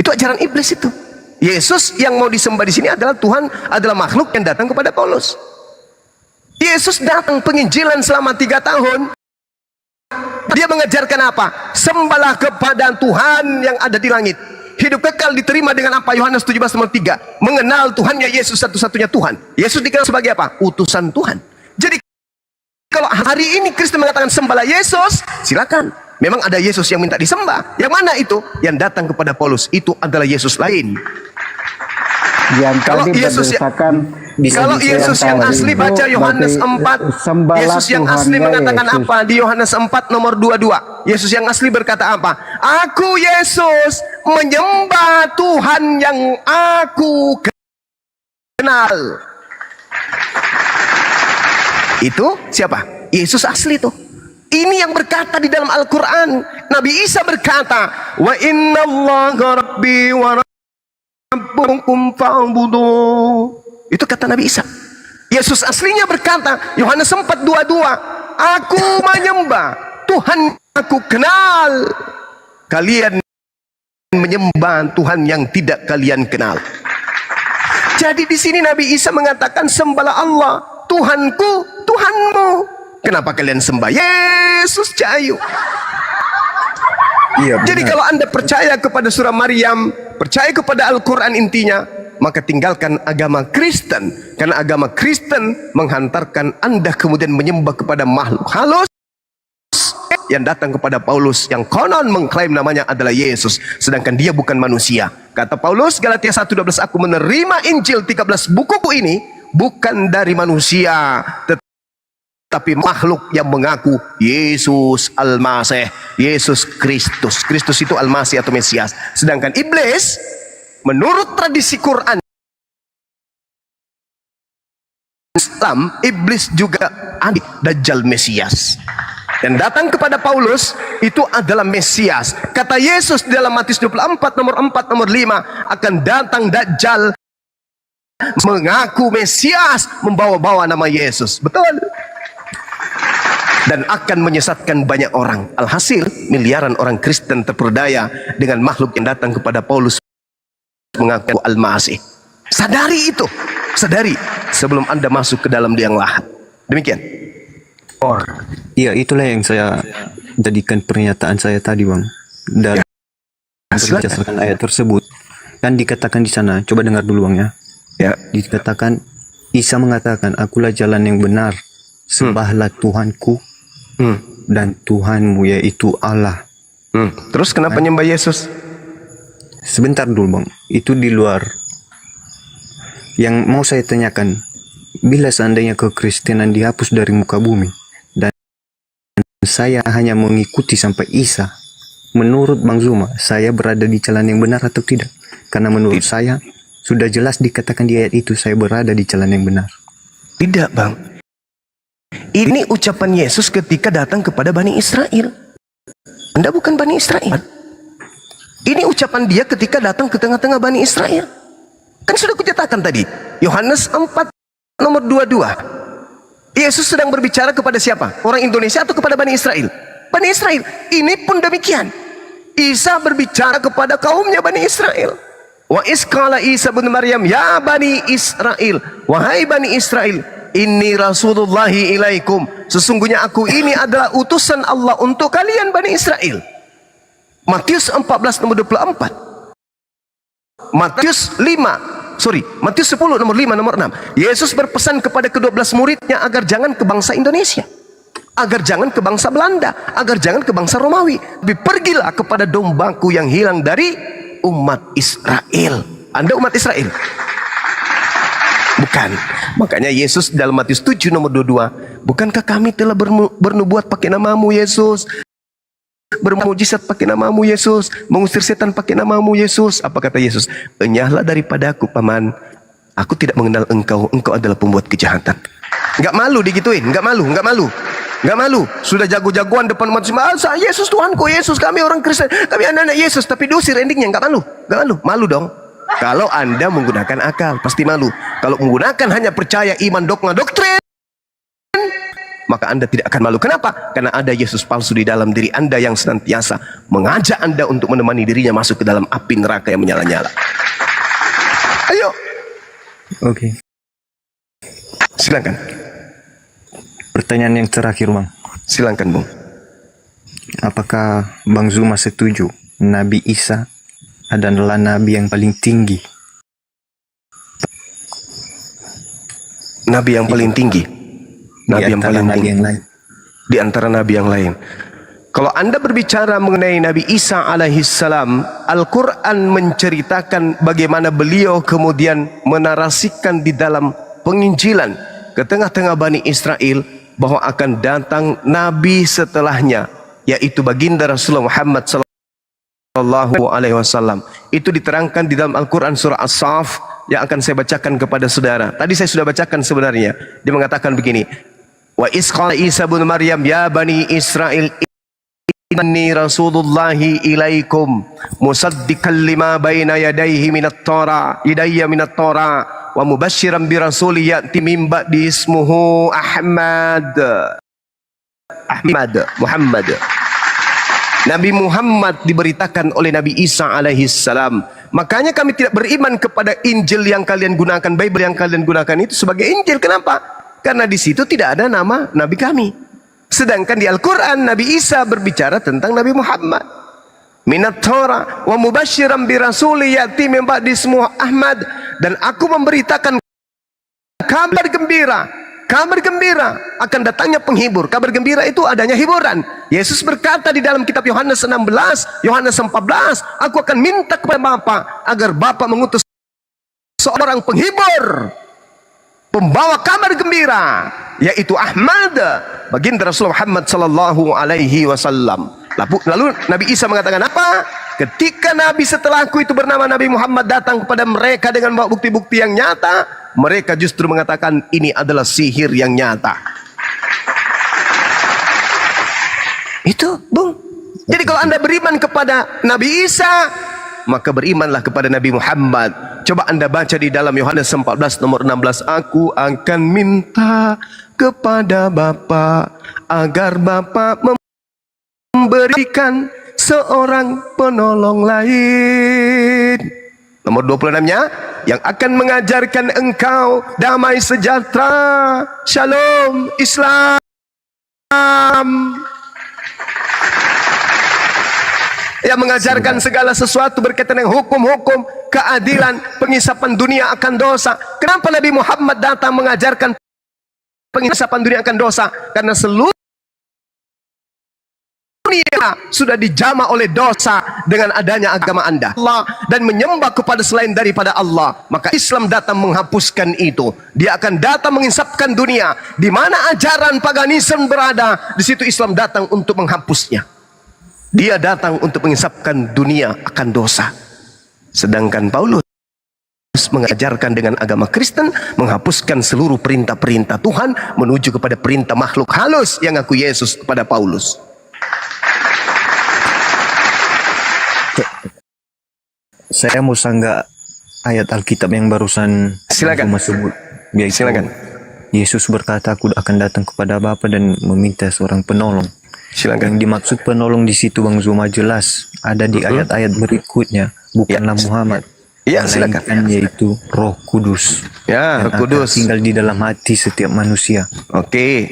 Speaker 2: Itu ajaran iblis itu. Yesus yang mau disembah di sini adalah Tuhan, adalah makhluk yang datang kepada Paulus. Yesus datang penginjilan selama 3 tahun. Dia mengajarkan apa? Sembahlah kepada Tuhan yang ada di langit. Hidup kekal diterima dengan apa? Yohanes 17 nomor 3. Mengenal Tuhannya Yesus satu-satunya Tuhan. Yesus dikenal sebagai apa? Utusan Tuhan. Jadi kalau hari ini Kristen mengatakan sembahlah Yesus, silakan. Memang ada Yesus yang minta disembah. Yang mana itu? Yang datang kepada Paulus itu adalah Yesus lain.
Speaker 15: Yang
Speaker 2: kalau
Speaker 15: tadi
Speaker 2: Yesus
Speaker 15: berdasarkan
Speaker 2: Kalau Yesus yang asli baca Yohanes 4. Yesus yang asli mengatakan apa? Di Yohanes 4 nomor 22. Yesus yang asli berkata apa? Aku Yesus menyembah Tuhan yang aku kenal. Itu siapa? Yesus asli tuh. Ini yang berkata di dalam Al-Quran. Nabi Isa berkata, wa inna allaha rabbi wa rabbukum fa'budu. Itu kata Nabi Isa. Yesus aslinya berkata, Yohanes 4:22, aku menyembah Tuhan aku kenal. Kalian menyembah Tuhan yang tidak kalian kenal. Jadi di sini Nabi Isa mengatakan, sembahlah Allah, Tuhanku, Tuhanmu. Kenapa kalian sembah Yesus Cahayu?
Speaker 11: Iya,
Speaker 2: jadi kalau Anda percaya kepada surah Maryam, percaya kepada Al-Quran intinya, maka tinggalkan agama Kristen. Karena agama Kristen menghantarkan Anda kemudian menyembah kepada makhluk halus yang datang kepada Paulus, yang konon mengklaim namanya adalah Yesus, sedangkan dia bukan manusia. Kata Paulus, Galatia 1:12, aku menerima Injil 13 buku ini bukan dari manusia, tetapi makhluk yang mengaku Yesus Al-Masih, Yesus Kristus. Kristus itu Al-Masih atau Mesias. Sedangkan iblis, menurut tradisi Quran Islam, iblis juga adik Dajjal Mesias. Dan datang kepada Paulus, itu adalah Mesias. Kata Yesus dalam Matius 24 nomor 4 nomor 5, akan datang Dajjal mengaku Mesias, membawa-bawa nama Yesus. Betul. Dan akan menyesatkan banyak orang. Alhasil, miliaran orang Kristen terperdaya dengan makhluk yang datang kepada Paulus mengaku Al-Masih. Sadari itu, sadari sebelum Anda masuk ke dalam liang lahat. Demikian.
Speaker 17: Iya, itulah yang saya jadikan pernyataan saya tadi, Bang. Dan berdasarkan ayat tersebut, kan dikatakan di sana, coba dengar dulu, Bang, ya.
Speaker 2: Ya.
Speaker 17: Dikatakan, Isa mengatakan, akulah jalan yang benar, sembahlah Tuhanku dan Tuhanmu, yaitu Allah.
Speaker 2: Terus kenapa nyembah Yesus?
Speaker 17: Sebentar dulu, Bang. Itu di luar. Yang mau saya tanyakan, bila seandainya kekristenan dihapus dari muka bumi, dan saya hanya mengikuti sampai Isa, menurut Bang Zuma, saya berada di jalan yang benar atau tidak? Karena menurut saya, sudah jelas dikatakan di ayat itu, saya berada di jalan yang benar.
Speaker 2: Tidak, Bang. Ini ucapan Yesus ketika datang kepada Bani Israel. Anda bukan Bani Israel. Ini ucapan dia ketika datang ke tengah-tengah Bani Israel. Kan sudah kunyatakan tadi, Yohanes 4 nomor 22. Yesus sedang berbicara kepada siapa? Orang Indonesia atau kepada Bani Israel? Bani Israel. Ini pun demikian. Isa berbicara kepada kaumnya Bani Israel. Wa isqala Isa bin Maryam, ya Bani Israel, wahai Bani Israel, inni rasulullahi ilaikum, sesungguhnya aku ini adalah utusan Allah untuk kalian Bani Israel. Matius 14 nomor 24. Matius 10 nomor 5 nomor 6. Yesus berpesan kepada ke-12 muridnya agar jangan ke bangsa Indonesia, agar jangan ke bangsa Belanda, agar jangan ke bangsa Romawi, tapi pergilah kepada dombaku yang hilang dari umat Israel. Anda umat Israel? Bukan. Makanya Yesus dalam Matius 7 nomor 22, bukankah kami telah bernubuat pakai namamu Yesus, bermujizat pakai namamu Yesus, mengusir setan pakai namamu Yesus? Apa kata Yesus? Enyahlah daripadaku paman, aku tidak mengenal engkau, engkau adalah pembuat kejahatan. Enggak malu digituin, enggak malu, enggak malu. Enggak malu, sudah jago-jagoan depan umat semua. Yesus Tuhanku, Yesus, kami orang Kristen, kami anak-anak Yesus, tapi diusir endingnya. Enggak malu, enggak malu. Malu dong. Kalau Anda menggunakan akal, pasti malu. Kalau menggunakan hanya percaya iman dogma doktrin, maka Anda tidak akan malu. Kenapa? Karena ada Yesus palsu di dalam diri Anda yang senantiasa mengajak Anda untuk menemani dirinya masuk ke dalam api neraka yang menyala-nyala. Ayo.
Speaker 17: Oke.
Speaker 2: Silakan.
Speaker 17: Pertanyaan yang terakhir, Bang.
Speaker 2: Silakan, Bung.
Speaker 17: Apakah Bang Zuma setuju Nabi Isa adalah nabi yang paling tinggi?
Speaker 2: Nabi yang paling tinggi. Nabi yang paling tinggi. Di antara nabi yang lain. Kalau Anda berbicara mengenai Nabi Isa alaihissalam, Al-Quran menceritakan bagaimana beliau kemudian menarasikan di dalam penginjilan ke tengah-tengah Bani Israel bahwa akan datang nabi setelahnya, yaitu baginda Rasulullah Muhammad sallallahu alaihi wasallam. Itu diterangkan di dalam Al-Qur'an surah As-Saff yang akan saya bacakan kepada saudara. Tadi saya sudah bacakan sebenarnya. Dia mengatakan begini, wa isqala Isa bin Maryam ya Bani Israel inni rasulullahi ilaikum musaddiqan lima baina yadayhi minat Tara idayya minat Tara wa mubasysyiran bi rasuli ya'ti min ba'di ismuhu Muhammad. Nabi Muhammad diberitakan oleh Nabi Isa alaihi salam. Makanya kami tidak beriman kepada Injil yang kalian gunakan, Bible yang kalian gunakan itu sebagai Injil. Kenapa? Karena di situ tidak ada nama Nabi kami. Sedangkan di Al-Quran Nabi Isa berbicara tentang Nabi Muhammad. Minat Torah wa mubasyiran bi rasuli ya'ti min ba'di ismuhu Ahmad, dan aku memberitakan kabar gembira akan datangnya penghibur. Kabar gembira itu adanya hiburan. Yesus berkata di dalam kitab Yohanes 16, Yohanes 14, aku akan minta kepada Bapa agar Bapa mengutus seorang penghibur, pembawa kabar gembira, yaitu Ahmad, baginda Rasulullah Muhammad sallallahu alaihi wasallam. Lalu Nabi Isa mengatakan apa? Ketika Nabi setelahku itu bernama Nabi Muhammad datang kepada mereka dengan membawa bukti-bukti yang nyata, mereka justru mengatakan ini adalah sihir yang nyata. Itu, Bung. Jadi kalau Anda beriman kepada Nabi Isa, maka berimanlah kepada Nabi Muhammad. Coba Anda baca di dalam Yohanes 14 nomor 16, aku akan minta kepada Bapa agar Bapa memberikan seorang penolong lain. Nomor 26-nya, yang akan mengajarkan engkau damai sejahtera, shalom, Islam. Yang mengajarkan segala sesuatu berkaitan dengan hukum-hukum, keadilan, pengisapan dunia akan dosa. Kenapa Nabi Muhammad datang mengajarkan pengisapan dunia akan dosa? Karena seluruh dunia sudah dijamah oleh dosa dengan adanya agama Anda dan menyembah kepada selain daripada Allah. Maka Islam datang menghapuskan itu. Dia akan datang menginsapkan dunia. Di mana ajaran paganisme berada, di situ Islam datang untuk menghapusnya. Dia datang untuk mengisapkan dunia akan dosa. Sedangkan Paulus mengajarkan dengan agama Kristen, menghapuskan seluruh perintah-perintah Tuhan menuju kepada perintah makhluk halus yang ngaku Yesus kepada Paulus.
Speaker 17: Saya mau sanggah ayat Alkitab yang barusan
Speaker 2: silakan
Speaker 17: sebut.
Speaker 2: Silakan.
Speaker 17: Yesus berkata, aku akan datang kepada Bapa dan meminta seorang penolong.
Speaker 2: Silakan.
Speaker 17: Yang dimaksud penolong di situ Bang Zuma jelas ada di ayat-ayat berikutnya, bukanlah Muhammad.
Speaker 2: Ya, silakan.
Speaker 17: Yaitu Roh Kudus.
Speaker 2: Ya, Roh Kudus
Speaker 17: tinggal di dalam hati setiap manusia.
Speaker 2: Oke.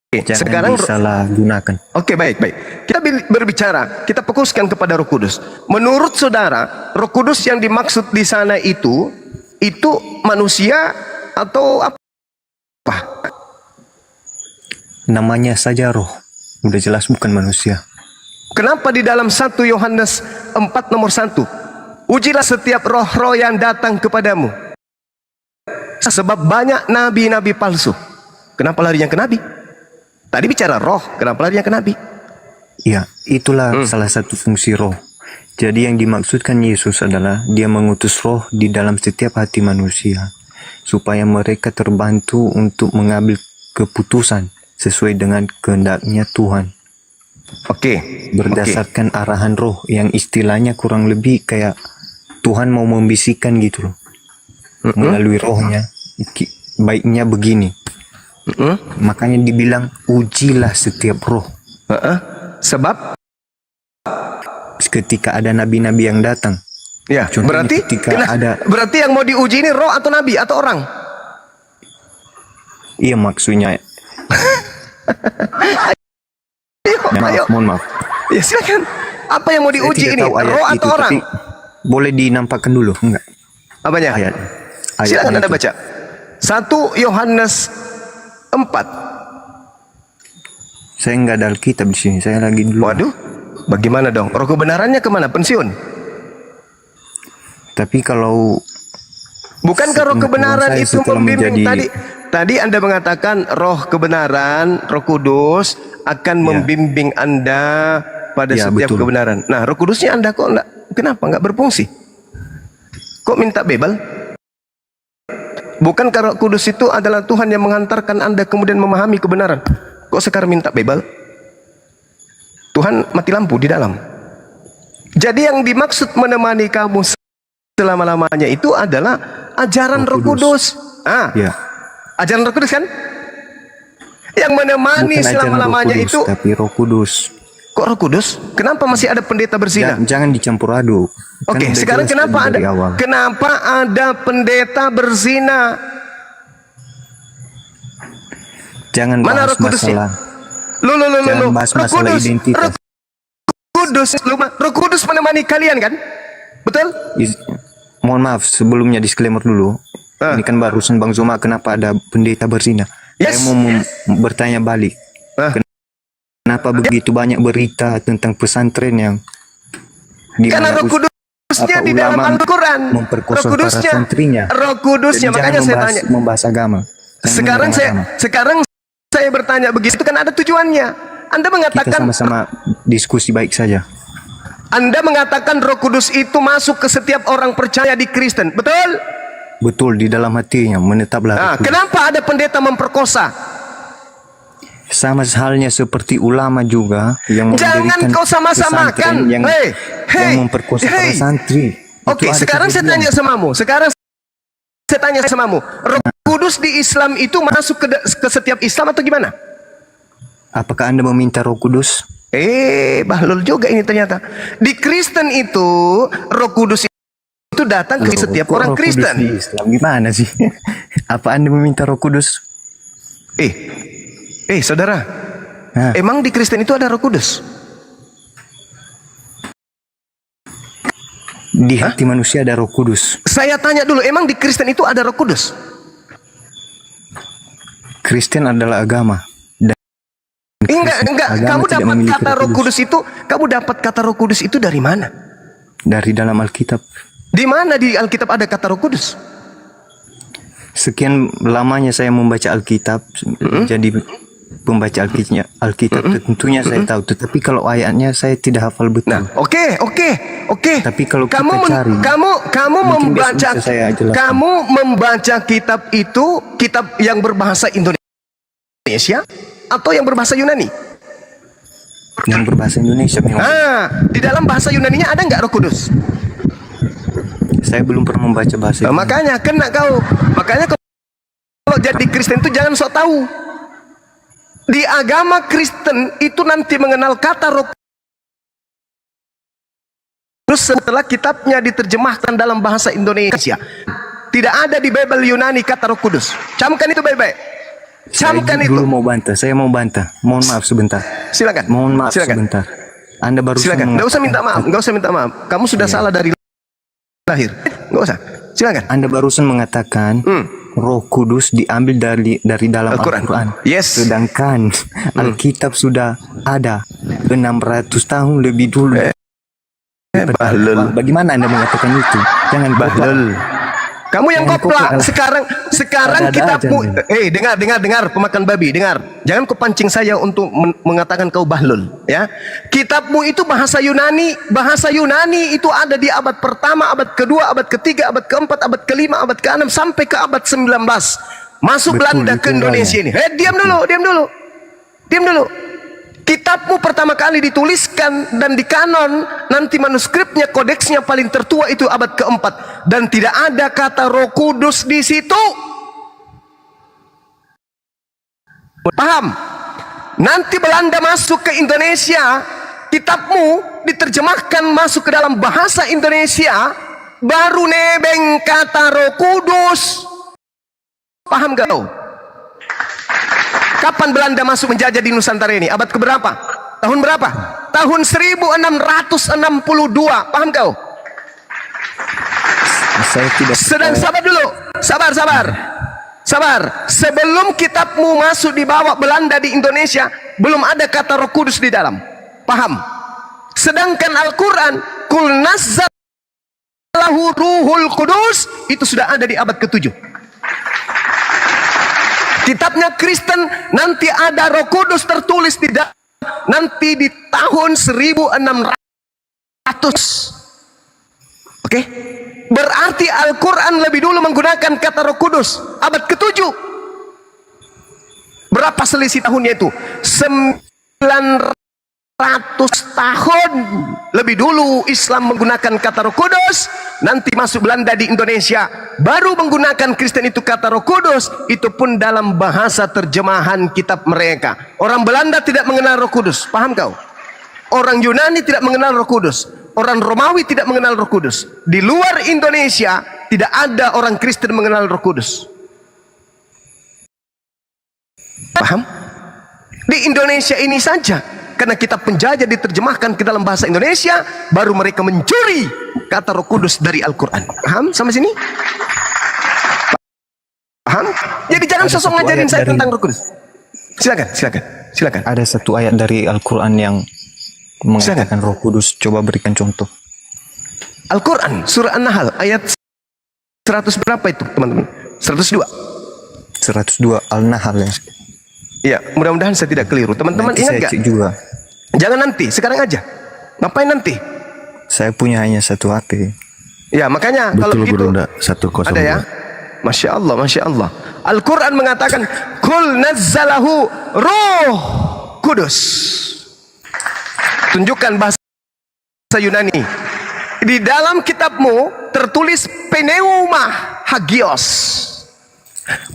Speaker 17: Jangan
Speaker 2: Sekarang
Speaker 17: disalah gunakan.
Speaker 2: Oke, baik. Kita berbicara, kita fokuskan kepada Roh Kudus. Menurut saudara, Roh Kudus yang dimaksud di sana itu manusia atau apa?
Speaker 17: Namanya saja roh. Udah jelas bukan manusia.
Speaker 2: Kenapa di dalam 1 Yohanes 4 nomor 1? Ujilah setiap roh-roh yang datang kepadamu. Sebab banyak nabi-nabi palsu. Kenapa larinya ke nabi? Tadi bicara roh, kenapa larinya ke nabi?
Speaker 17: Ya, itulah salah satu fungsi roh. Jadi yang dimaksudkan Yesus adalah dia mengutus roh di dalam setiap hati manusia. Supaya mereka terbantu untuk mengambil keputusan sesuai dengan kehendaknya Tuhan.
Speaker 2: Oke.
Speaker 17: Berdasarkan arahan roh yang istilahnya kurang lebih kayak Tuhan mau membisikkan gitu loh. Melalui rohnya. Baiknya begini. Makanya dibilang ujilah setiap roh.
Speaker 2: Sebab
Speaker 17: ketika ada nabi-nabi yang datang.
Speaker 2: Ya, berarti berarti yang mau diuji ini roh atau nabi atau orang?
Speaker 17: Iya maksudnya. Mohon maaf.
Speaker 2: Ya silakan. Apa yang mau diuji ini? Roh atau
Speaker 17: itu,
Speaker 2: orang?
Speaker 17: Boleh dinampakkan dulu, enggak?
Speaker 2: Apanya?
Speaker 17: Ayat
Speaker 2: silakan Anda baca. 1 Yohanes 4.
Speaker 17: Saya enggak ada Alkitab di sini. Saya lagi dulu.
Speaker 2: Waduh. Bagaimana dong? Roh kebenarannya kemana? Pensiun?
Speaker 17: Tapi kalau
Speaker 2: Bukankah roh kebenaran
Speaker 17: saya
Speaker 2: itu
Speaker 17: setelah
Speaker 2: membimbing?
Speaker 17: menjadi-
Speaker 2: Tadi Anda mengatakan roh kebenaran, Roh Kudus akan membimbing Anda pada
Speaker 17: Ya,
Speaker 2: setiap
Speaker 17: betul.
Speaker 2: kebenaran. Nah, Roh Kudusnya Anda kok enggak, kenapa enggak berfungsi? Kok minta bebal? Bukankah Roh Kudus itu adalah Tuhan yang menghantarkan Anda kemudian memahami kebenaran? Kok sekarang minta bebal? Tuhan mati lampu di dalam. Jadi yang dimaksud menemani kamu selama-lamanya itu adalah ajaran Roh Kudus.
Speaker 17: Ya.
Speaker 2: Ajaran Roh Kudus kan? Yang menemani
Speaker 17: Bukan ajaran
Speaker 2: selama-lamanya
Speaker 17: Roh Kudus,
Speaker 2: itu.
Speaker 17: tapi Roh Kudus.
Speaker 2: Kok Roh Kudus? Kenapa masih ada pendeta berzina?
Speaker 17: Jangan dicampur aduk. Kan
Speaker 2: Oke,
Speaker 17: udah
Speaker 2: sekarang
Speaker 17: jelas
Speaker 2: kenapa
Speaker 17: tadi
Speaker 2: ada
Speaker 17: dari awal.
Speaker 2: kenapa ada pendeta berzina?
Speaker 17: Jangan
Speaker 2: Mana
Speaker 17: bahas
Speaker 2: Roh Kudusnya?
Speaker 17: masalah.
Speaker 2: Jangan
Speaker 17: Jangan bahas masalah identitas.
Speaker 2: Roh Kudus menemani kalian kan? Betul?
Speaker 17: Mohon maaf, sebelumnya disclaimer dulu. Ini kan barusan Bang Zuma, kenapa ada pendeta berzina?
Speaker 2: Yes.
Speaker 17: Saya mau bertanya balik. Kenapa begitu banyak berita tentang pesantren yang
Speaker 2: Karena Roh Kudusnya di dalam Al-Quran. Roh
Speaker 17: memperkosa para
Speaker 2: Kudusnya.
Speaker 17: santrinya.
Speaker 2: Roh Kudusnya,
Speaker 17: Jadi
Speaker 2: makanya
Speaker 17: jangan
Speaker 2: saya tanya.
Speaker 17: membahas agama. Jangan
Speaker 2: Sekarang
Speaker 17: menyerang agama.
Speaker 2: sekarang saya bertanya begitu kan ada tujuannya. Anda
Speaker 17: Kita
Speaker 2: mengatakan
Speaker 17: sama-sama diskusi baik saja.
Speaker 2: Anda mengatakan Roh Kudus itu masuk ke setiap orang percaya di Kristen, betul?
Speaker 17: Betul, di dalam hatinya menetaplah.
Speaker 2: Nah,
Speaker 17: Roh Kudus.
Speaker 2: kenapa ada pendeta memperkosa?
Speaker 17: Sama halnya seperti ulama juga yang
Speaker 2: Jangan
Speaker 17: mendirikan
Speaker 2: kau sama-samakan.
Speaker 17: pesantren yang, yang memperkosa para santri.
Speaker 2: Oke,
Speaker 17: Itu ada
Speaker 2: sekarang saya
Speaker 17: kejadian.
Speaker 2: tanya samamu. Sekarang saya tanya samamu. Roh Kudus di Islam itu masuk ke setiap Islam atau gimana?
Speaker 17: Apakah Anda meminta Roh Kudus?
Speaker 2: Bahlul juga ini ternyata. Di Kristen itu Roh Kudus itu datang ke setiap
Speaker 17: Kok
Speaker 2: orang
Speaker 17: Roh Kudus
Speaker 2: Kristen.
Speaker 17: di Islam gimana sih? Apa Anda meminta Roh Kudus?
Speaker 2: Saudara. Emang di Kristen itu ada Roh Kudus?
Speaker 17: Di hati manusia ada Roh Kudus.
Speaker 2: Saya tanya dulu, emang di Kristen itu ada Roh Kudus?
Speaker 17: Kristen adalah agama.
Speaker 2: Enggak.
Speaker 17: Agama
Speaker 2: Kamu
Speaker 17: tidak
Speaker 2: dapat
Speaker 17: memiliki
Speaker 2: kata Roh Kudus itu, dari mana?
Speaker 17: Dari dalam Alkitab.
Speaker 2: Di mana di Alkitab ada kata Roh Kudus?
Speaker 17: Sekian lamanya saya membaca Alkitab, jadi pembaca Alkitab tentunya saya tahu. Tetapi kalau ayatnya saya tidak hafal betul.
Speaker 2: Nah, oke.
Speaker 17: Tapi kalau
Speaker 2: Kamu
Speaker 17: kita cari,
Speaker 2: kamu
Speaker 17: mungkin
Speaker 2: membaca
Speaker 17: besok bisa saya jelaskan.
Speaker 2: kamu membaca kitab itu kitab yang berbahasa Indonesia atau yang berbahasa Yunani?
Speaker 17: yang berbahasa Indonesia memang.
Speaker 2: Di dalam bahasa Yunaninya ada nggak Roh Kudus?
Speaker 17: Saya belum pernah membaca bahasa Yunani.
Speaker 2: Makanya kena kau. Makanya kalau jadi Kristen itu jangan sok tahu. Di agama Kristen itu nanti mengenal kata Roh Kudus setelah kitabnya diterjemahkan dalam bahasa Indonesia. Tidak ada di Bible Yunani kata Roh Kudus. Camkan itu baik-baik. Camkan
Speaker 17: Saya
Speaker 2: itu.
Speaker 17: dulu mau bantah. Saya mau bantah. Mohon maaf sebentar.
Speaker 2: Silakan.
Speaker 17: Mohon maaf
Speaker 2: Silakan.
Speaker 17: sebentar. Anda baru
Speaker 2: Silakan. Nggak usah minta maaf. Nggak usah minta maaf. Kamu sudah salah dari lahir. Nggak usah. Silakan.
Speaker 17: Anda barusan mengatakan Roh Kudus diambil dari dalam Al-Quran.
Speaker 2: Yes.
Speaker 17: Sedangkan Alkitab sudah ada 600 tahun lebih dulu.
Speaker 2: Bahlul.
Speaker 17: Bagaimana Anda mengatakan itu? Jangan
Speaker 2: Bahlul. Kamu yang koplak. Sekarang kitabmu. Dengar pemakan babi, dengar. Jangan kau pancing saya untuk mengatakan kau bahlul, ya. Kitabmu itu bahasa Yunani. Bahasa Yunani itu ada di abad pertama, abad kedua, abad ketiga, abad keempat, abad kelima, abad ke-6 sampai ke abad 19. Masuk Belanda ke Indonesia ini. Diam dulu. Kitabmu pertama kali dituliskan dan dikanon, nanti manuskripnya, kodeksnya paling tertua itu abad keempat, dan tidak ada kata Roh Kudus di situ. Paham? Nanti Belanda masuk ke Indonesia, kitabmu diterjemahkan masuk ke dalam bahasa Indonesia, baru nebeng kata Roh Kudus. Paham gak kau? Kapan Belanda masuk menjajah di Nusantara ini? Abad keberapa? Tahun berapa? Tahun 1662. Paham kau?
Speaker 17: Saya tidak.
Speaker 2: Sabar dulu. Sabar. Sebelum kitabmu masuk dibawa Belanda di Indonesia, belum ada kata Roh Kudus di dalam. Paham? Sedangkan Al-Quran, kul nazzala nazzalahu ruhul qudus itu sudah ada di abad ke-7. Kitabnya Kristen nanti ada Roh Kudus tertulis tidak nanti di tahun 1600. Oke? Berarti Al-Quran lebih dulu menggunakan kata Roh Kudus abad ke-7. Berapa selisih tahunnya itu? 900 tahun lebih dulu Islam menggunakan kata Roh Kudus, nanti masuk Belanda di Indonesia baru menggunakan Kristen itu kata Roh Kudus, itu pun dalam bahasa terjemahan kitab mereka. Orang Belanda tidak mengenal Roh Kudus, paham kau? Orang Yunani tidak mengenal Roh Kudus, orang Romawi tidak mengenal Roh Kudus. Di luar Indonesia tidak ada orang Kristen mengenal Roh Kudus. Paham? Di Indonesia ini saja, karena kitab penjajah diterjemahkan ke dalam bahasa Indonesia, baru mereka mencuri kata Roh Kudus dari Al-Quran. Paham sampai sini? Paham? Jadi jangan sosok ngajarin saya tentang Roh Kudus. Silakan.
Speaker 17: Ada satu ayat dari Al-Quran yang mengatakan Roh Kudus. Coba berikan contoh.
Speaker 2: Al-Quran surah An-Nahl ayat 100 berapa itu teman-teman? 102.
Speaker 17: 102 Al-Nahl ya.
Speaker 2: Iya, mudah-mudahan saya tidak keliru. Teman-teman ingat gak?
Speaker 17: Juga.
Speaker 2: Jangan nanti, sekarang aja. Ngapain nanti?
Speaker 17: Saya punya hanya satu HP.
Speaker 2: Ya, makanya
Speaker 11: Betul,
Speaker 2: kalau begitu
Speaker 11: Bunda, 102.
Speaker 2: ada ya. Masya Allah, Masya Allah. Al-Quran mengatakan Kul nazzalahu Ruh Kudus. Tunjukkan bahasa Yunani. Di dalam kitabmu tertulis Pneuma Hagios.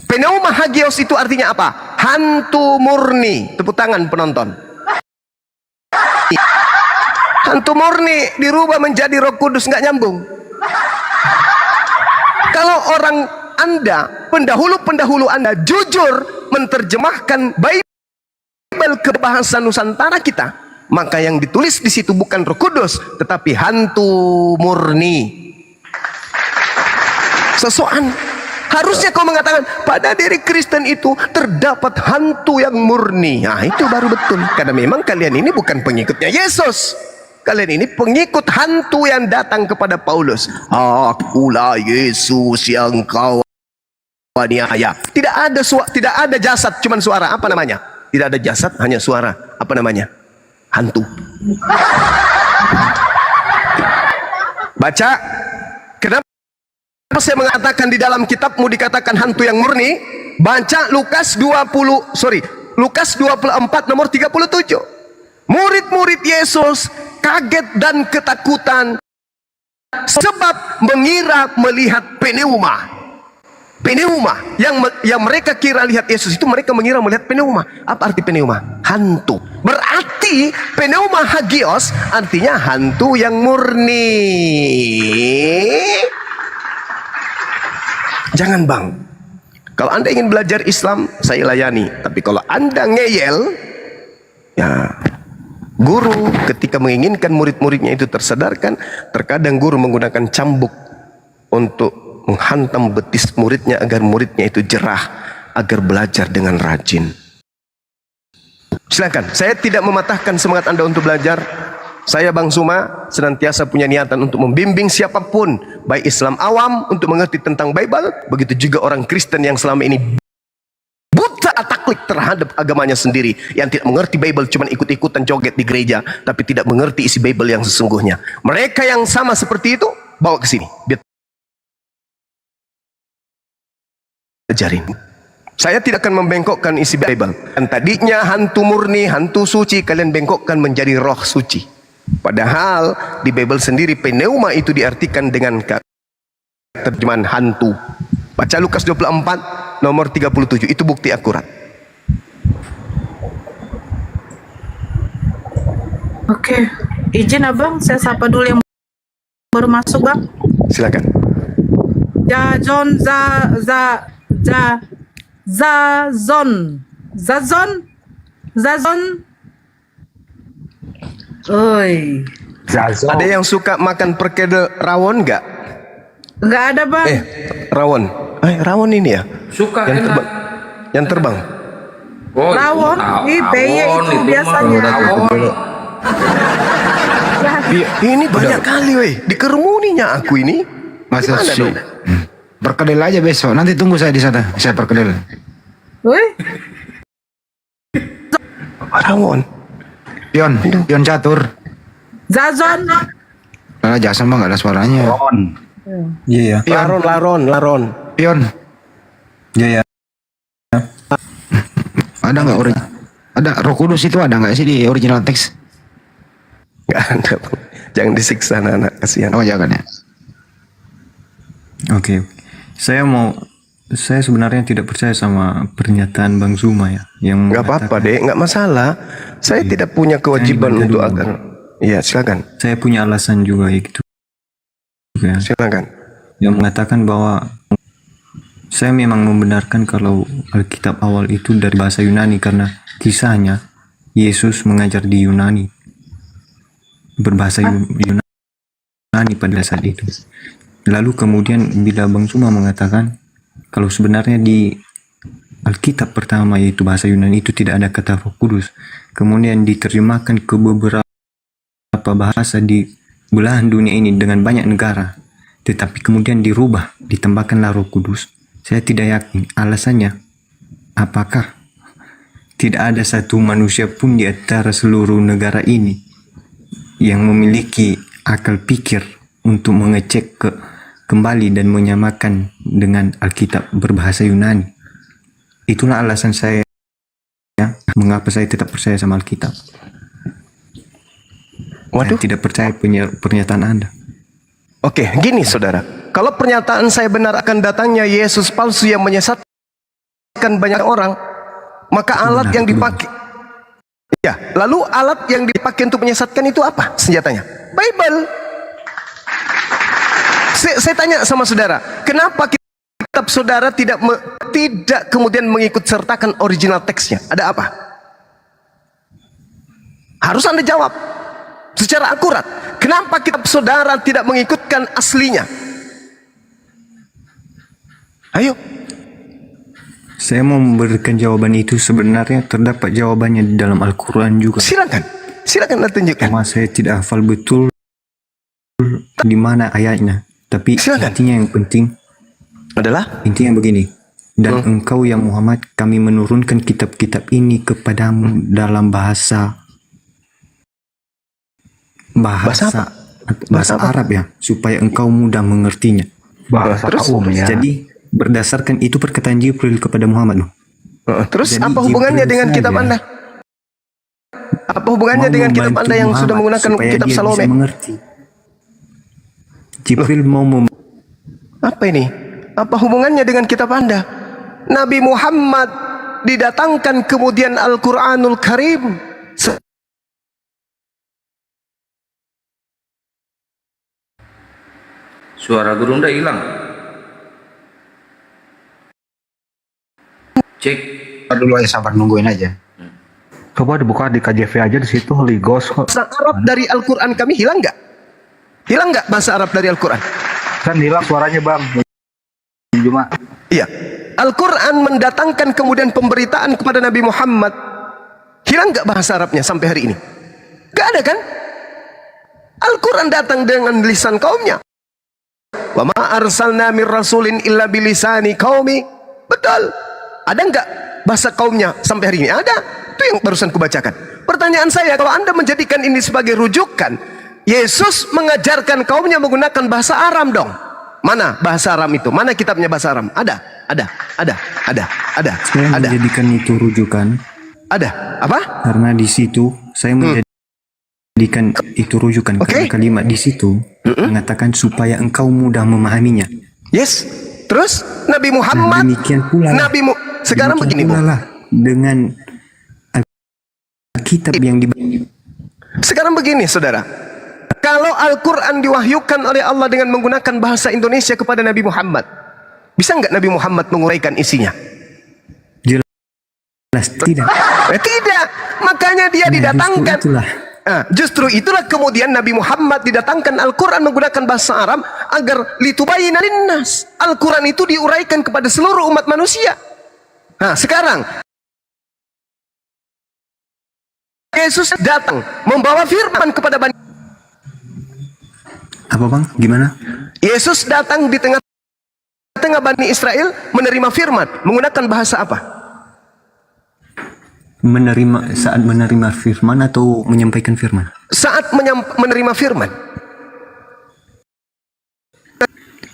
Speaker 2: Pneuma Hagios itu artinya apa? Hantu murni. Tepuk tangan penonton. Hantu murni dirubah menjadi Roh Kudus, nggak nyambung. Kalau orang Anda, pendahulu-pendahulu Anda jujur menerjemahkan Bible ke bahasa Nusantara kita, maka yang ditulis di situ bukan Roh Kudus, tetapi hantu murni. Sesokan. Harusnya kau mengatakan pada diri Kristen itu terdapat hantu yang murni. Nah, itu baru betul. Karena memang kalian ini bukan pengikutnya Yesus. Kalian ini pengikut hantu yang datang kepada Paulus. Akulah Yesus yang kau aniaya. Tidak ada jasad, cuman suara. Apa namanya? Tidak ada jasad, hanya suara. Apa namanya? Hantu. Baca. Kenapa saya mengatakan di dalam kitabmu dikatakan hantu yang murni? Baca Lukas 24 nomor 37. Murid-murid Yesus kaget dan ketakutan sebab mengira melihat pneuma. Pneuma yang mereka kira lihat Yesus itu, mereka mengira melihat pneuma. Apa arti pneuma? Hantu. Berarti pneuma hagios artinya hantu yang murni. Jangan bang, kalau Anda ingin belajar Islam, saya layani. Tapi kalau Anda ngeyel, ya guru ketika menginginkan murid-muridnya itu tersadarkan, terkadang guru menggunakan cambuk untuk menghantam betis muridnya agar muridnya itu jerah, agar belajar dengan rajin. Silakan, saya tidak mematahkan semangat Anda untuk belajar. Saya Bang Suma senantiasa punya niatan untuk membimbing siapapun, baik Islam awam untuk mengerti tentang Bible, begitu juga orang Kristen yang selama ini buta taklid terhadap agamanya sendiri, yang tidak mengerti Bible, cuma ikut-ikutan joget di gereja, tapi tidak mengerti isi Bible yang sesungguhnya. Mereka yang sama seperti itu, bawa ke sini, biar ajarin. Saya tidak akan membengkokkan isi Bible. Dan tadinya hantu murni, hantu suci, kalian bengkokkan menjadi roh suci. Padahal di Bible sendiri pneuma itu diartikan dengan terjemahan hantu. Baca Lukas 24 nomor 37, itu bukti akurat.
Speaker 1: Oke, izin abang, saya sapa dulu yang baru masuk bang.
Speaker 2: Silakan.
Speaker 1: Zazon. Oi.
Speaker 2: Ada yang suka makan perkedel rawon nggak?
Speaker 1: Nggak ada bang.
Speaker 2: Rawon. Rawon ini ya?
Speaker 3: Suka
Speaker 2: yang terbang. Yang terbang.
Speaker 3: Oh,
Speaker 1: rawon, beye itu biasanya.
Speaker 2: Ini banyak kali, weh. Dikerumuninya aku ini.
Speaker 8: Masa
Speaker 2: Gimana
Speaker 8: sih?
Speaker 2: dong?
Speaker 8: Perkedel aja besok. Nanti tunggu saya di sana. Saya perkedel.
Speaker 1: Woi,
Speaker 2: Rawon.
Speaker 8: Pion catur.
Speaker 1: Zazon.
Speaker 8: Kalau Jason mah nggak ada suaranya.
Speaker 11: Iya, ya.
Speaker 2: Laron.
Speaker 8: Pion.
Speaker 11: Iya, ya.
Speaker 8: Ada nggak original? Ada Roh Kudus itu ada nggak sih di original teks?
Speaker 2: Nggak ada, Bang. Jangan disiksa anak-anak, kasihan.
Speaker 8: Oh jangan ya.
Speaker 17: Oke. Saya sebenarnya tidak percaya sama pernyataan Bang Zuma ya, yang
Speaker 2: Nggak apa-apa, Dek. Nggak masalah. Saya tidak punya kewajiban
Speaker 17: Saya
Speaker 2: untuk
Speaker 17: dulu.
Speaker 2: agar. Iya, silakan.
Speaker 17: Saya punya alasan juga ya gitu. Ya.
Speaker 2: Silakan.
Speaker 17: Yang mengatakan bahwa saya memang membenarkan kalau Alkitab awal itu dari bahasa Yunani karena kisahnya Yesus mengajar di Yunani, berbahasa Yunani pada saat itu. Lalu kemudian bila Bang Zuma mengatakan kalau sebenarnya di Alkitab pertama yaitu bahasa Yunani itu tidak ada kata Roh Kudus, kemudian diterjemahkan ke beberapa bahasa di belahan dunia ini dengan banyak negara, tetapi kemudian dirubah, ditambahkanlah Roh Kudus. Saya tidak yakin. Alasannya, apakah tidak ada satu manusia pun di antara seluruh negara ini yang memiliki akal pikir untuk mengecek kembali dan menyamakan dengan Alkitab berbahasa Yunani? Itulah alasan saya ya, mengapa saya tetap percaya sama Alkitab.
Speaker 2: Waduh.
Speaker 17: Saya tidak percaya pernyataan Anda.
Speaker 2: Oke, gini saudara. Kalau pernyataan saya benar akan datangnya Yesus palsu yang menyesatkan banyak orang, maka alat yang dipakai, ya, lalu alat yang dipakai untuk menyesatkan itu apa senjatanya? Bible. Saya tanya sama saudara, kenapa kitab saudara tidak kemudian mengikut sertakan original teksnya? Ada apa? Harus Anda jawab secara akurat. Kenapa kitab saudara tidak mengikutkan aslinya? Ayo.
Speaker 17: Saya mau memberikan jawaban itu, sebenarnya terdapat jawabannya di dalam Al-Quran juga.
Speaker 2: Silakan Anda tunjukkan.
Speaker 17: Cuma saya tidak hafal betul di mana ayatnya. Tapi intinya yang penting
Speaker 2: adalah
Speaker 17: intinya begini. Dan engkau ya Muhammad, kami menurunkan kitab-kitab ini kepadamu dalam bahasa Arab ya, supaya engkau mudah mengertinya.
Speaker 4: Bahasa kaum ya.
Speaker 17: Jadi berdasarkan itu perkataan Jibril kepada Muhammad.
Speaker 2: Terus
Speaker 17: Jadi
Speaker 2: apa hubungannya
Speaker 17: Jibril
Speaker 2: dengan kitab
Speaker 17: saja
Speaker 2: Anda? Apa hubungannya dengan kitab
Speaker 17: membantu
Speaker 2: Anda yang
Speaker 17: Muhammad
Speaker 2: sudah menggunakan
Speaker 17: supaya
Speaker 2: kitab
Speaker 17: dia
Speaker 2: Salome?
Speaker 17: bisa mengerti. Jibril mau
Speaker 2: Apa ini? Apa hubungannya dengan kitab Anda? Nabi Muhammad didatangkan kemudian Al-Quranul Karim.
Speaker 3: Suara Gurunda hilang. Cek.
Speaker 8: Dulu aja, sabar, nungguin aja.
Speaker 4: Coba dibuka di KJV aja, di situ Ligos kok.
Speaker 2: Bahasa Arab dari Al-Quran kami hilang nggak? Hilang nggak bahasa Arab dari Al-Quran?
Speaker 4: Kan hilang suaranya Bang. Cuma
Speaker 2: iya. Al-Quran mendatangkan kemudian pemberitaan kepada Nabi Muhammad. Hilang nggak bahasa Arabnya sampai hari ini? Nggak ada kan? Al-Quran datang dengan lisan kaumnya. Wa ma arsalna mir rasulin illa bilisani qaumi. Betul. Ada nggak bahasa kaumnya sampai hari ini? Ada. Itu yang barusan kubacakan. Pertanyaan saya, kalau Anda menjadikan ini sebagai rujukan, Yesus mengajarkan kaumnya menggunakan bahasa Aram dong. Mana bahasa Aram itu? Mana kitabnya bahasa Aram? Ada.
Speaker 17: Saya menjadikan itu rujukan.
Speaker 2: Ada. Apa?
Speaker 17: Karena di situ saya menjadikan itu rujukan. Karena kalimat di situ mengatakan supaya engkau mudah memahaminya.
Speaker 2: Yes. Terus Nabi Muhammad.
Speaker 17: Nah, demikian pula.
Speaker 2: Sekarang begini, Bu.
Speaker 17: Dengan Alkitab yang
Speaker 2: Sekarang begini, saudara. Kalau Al-Quran diwahyukan oleh Allah dengan menggunakan bahasa Indonesia kepada Nabi Muhammad, bisa nggak Nabi Muhammad menguraikan isinya?
Speaker 17: Jelas tidak.
Speaker 2: Tidak. Makanya dia didatangkan. Justru itulah kemudian Nabi Muhammad didatangkan Al-Quran menggunakan bahasa Arab agar litubayyina linnas. Al-Quran itu diuraikan kepada seluruh umat manusia. Nah, sekarang Yesus datang membawa firman kepada Bani.
Speaker 17: Apa Bang? Gimana?
Speaker 2: Yesus datang di tengah Bani Israel menerima firman menggunakan bahasa apa?
Speaker 17: Saat menerima firman atau menyampaikan firman?
Speaker 2: Saat menerima firman.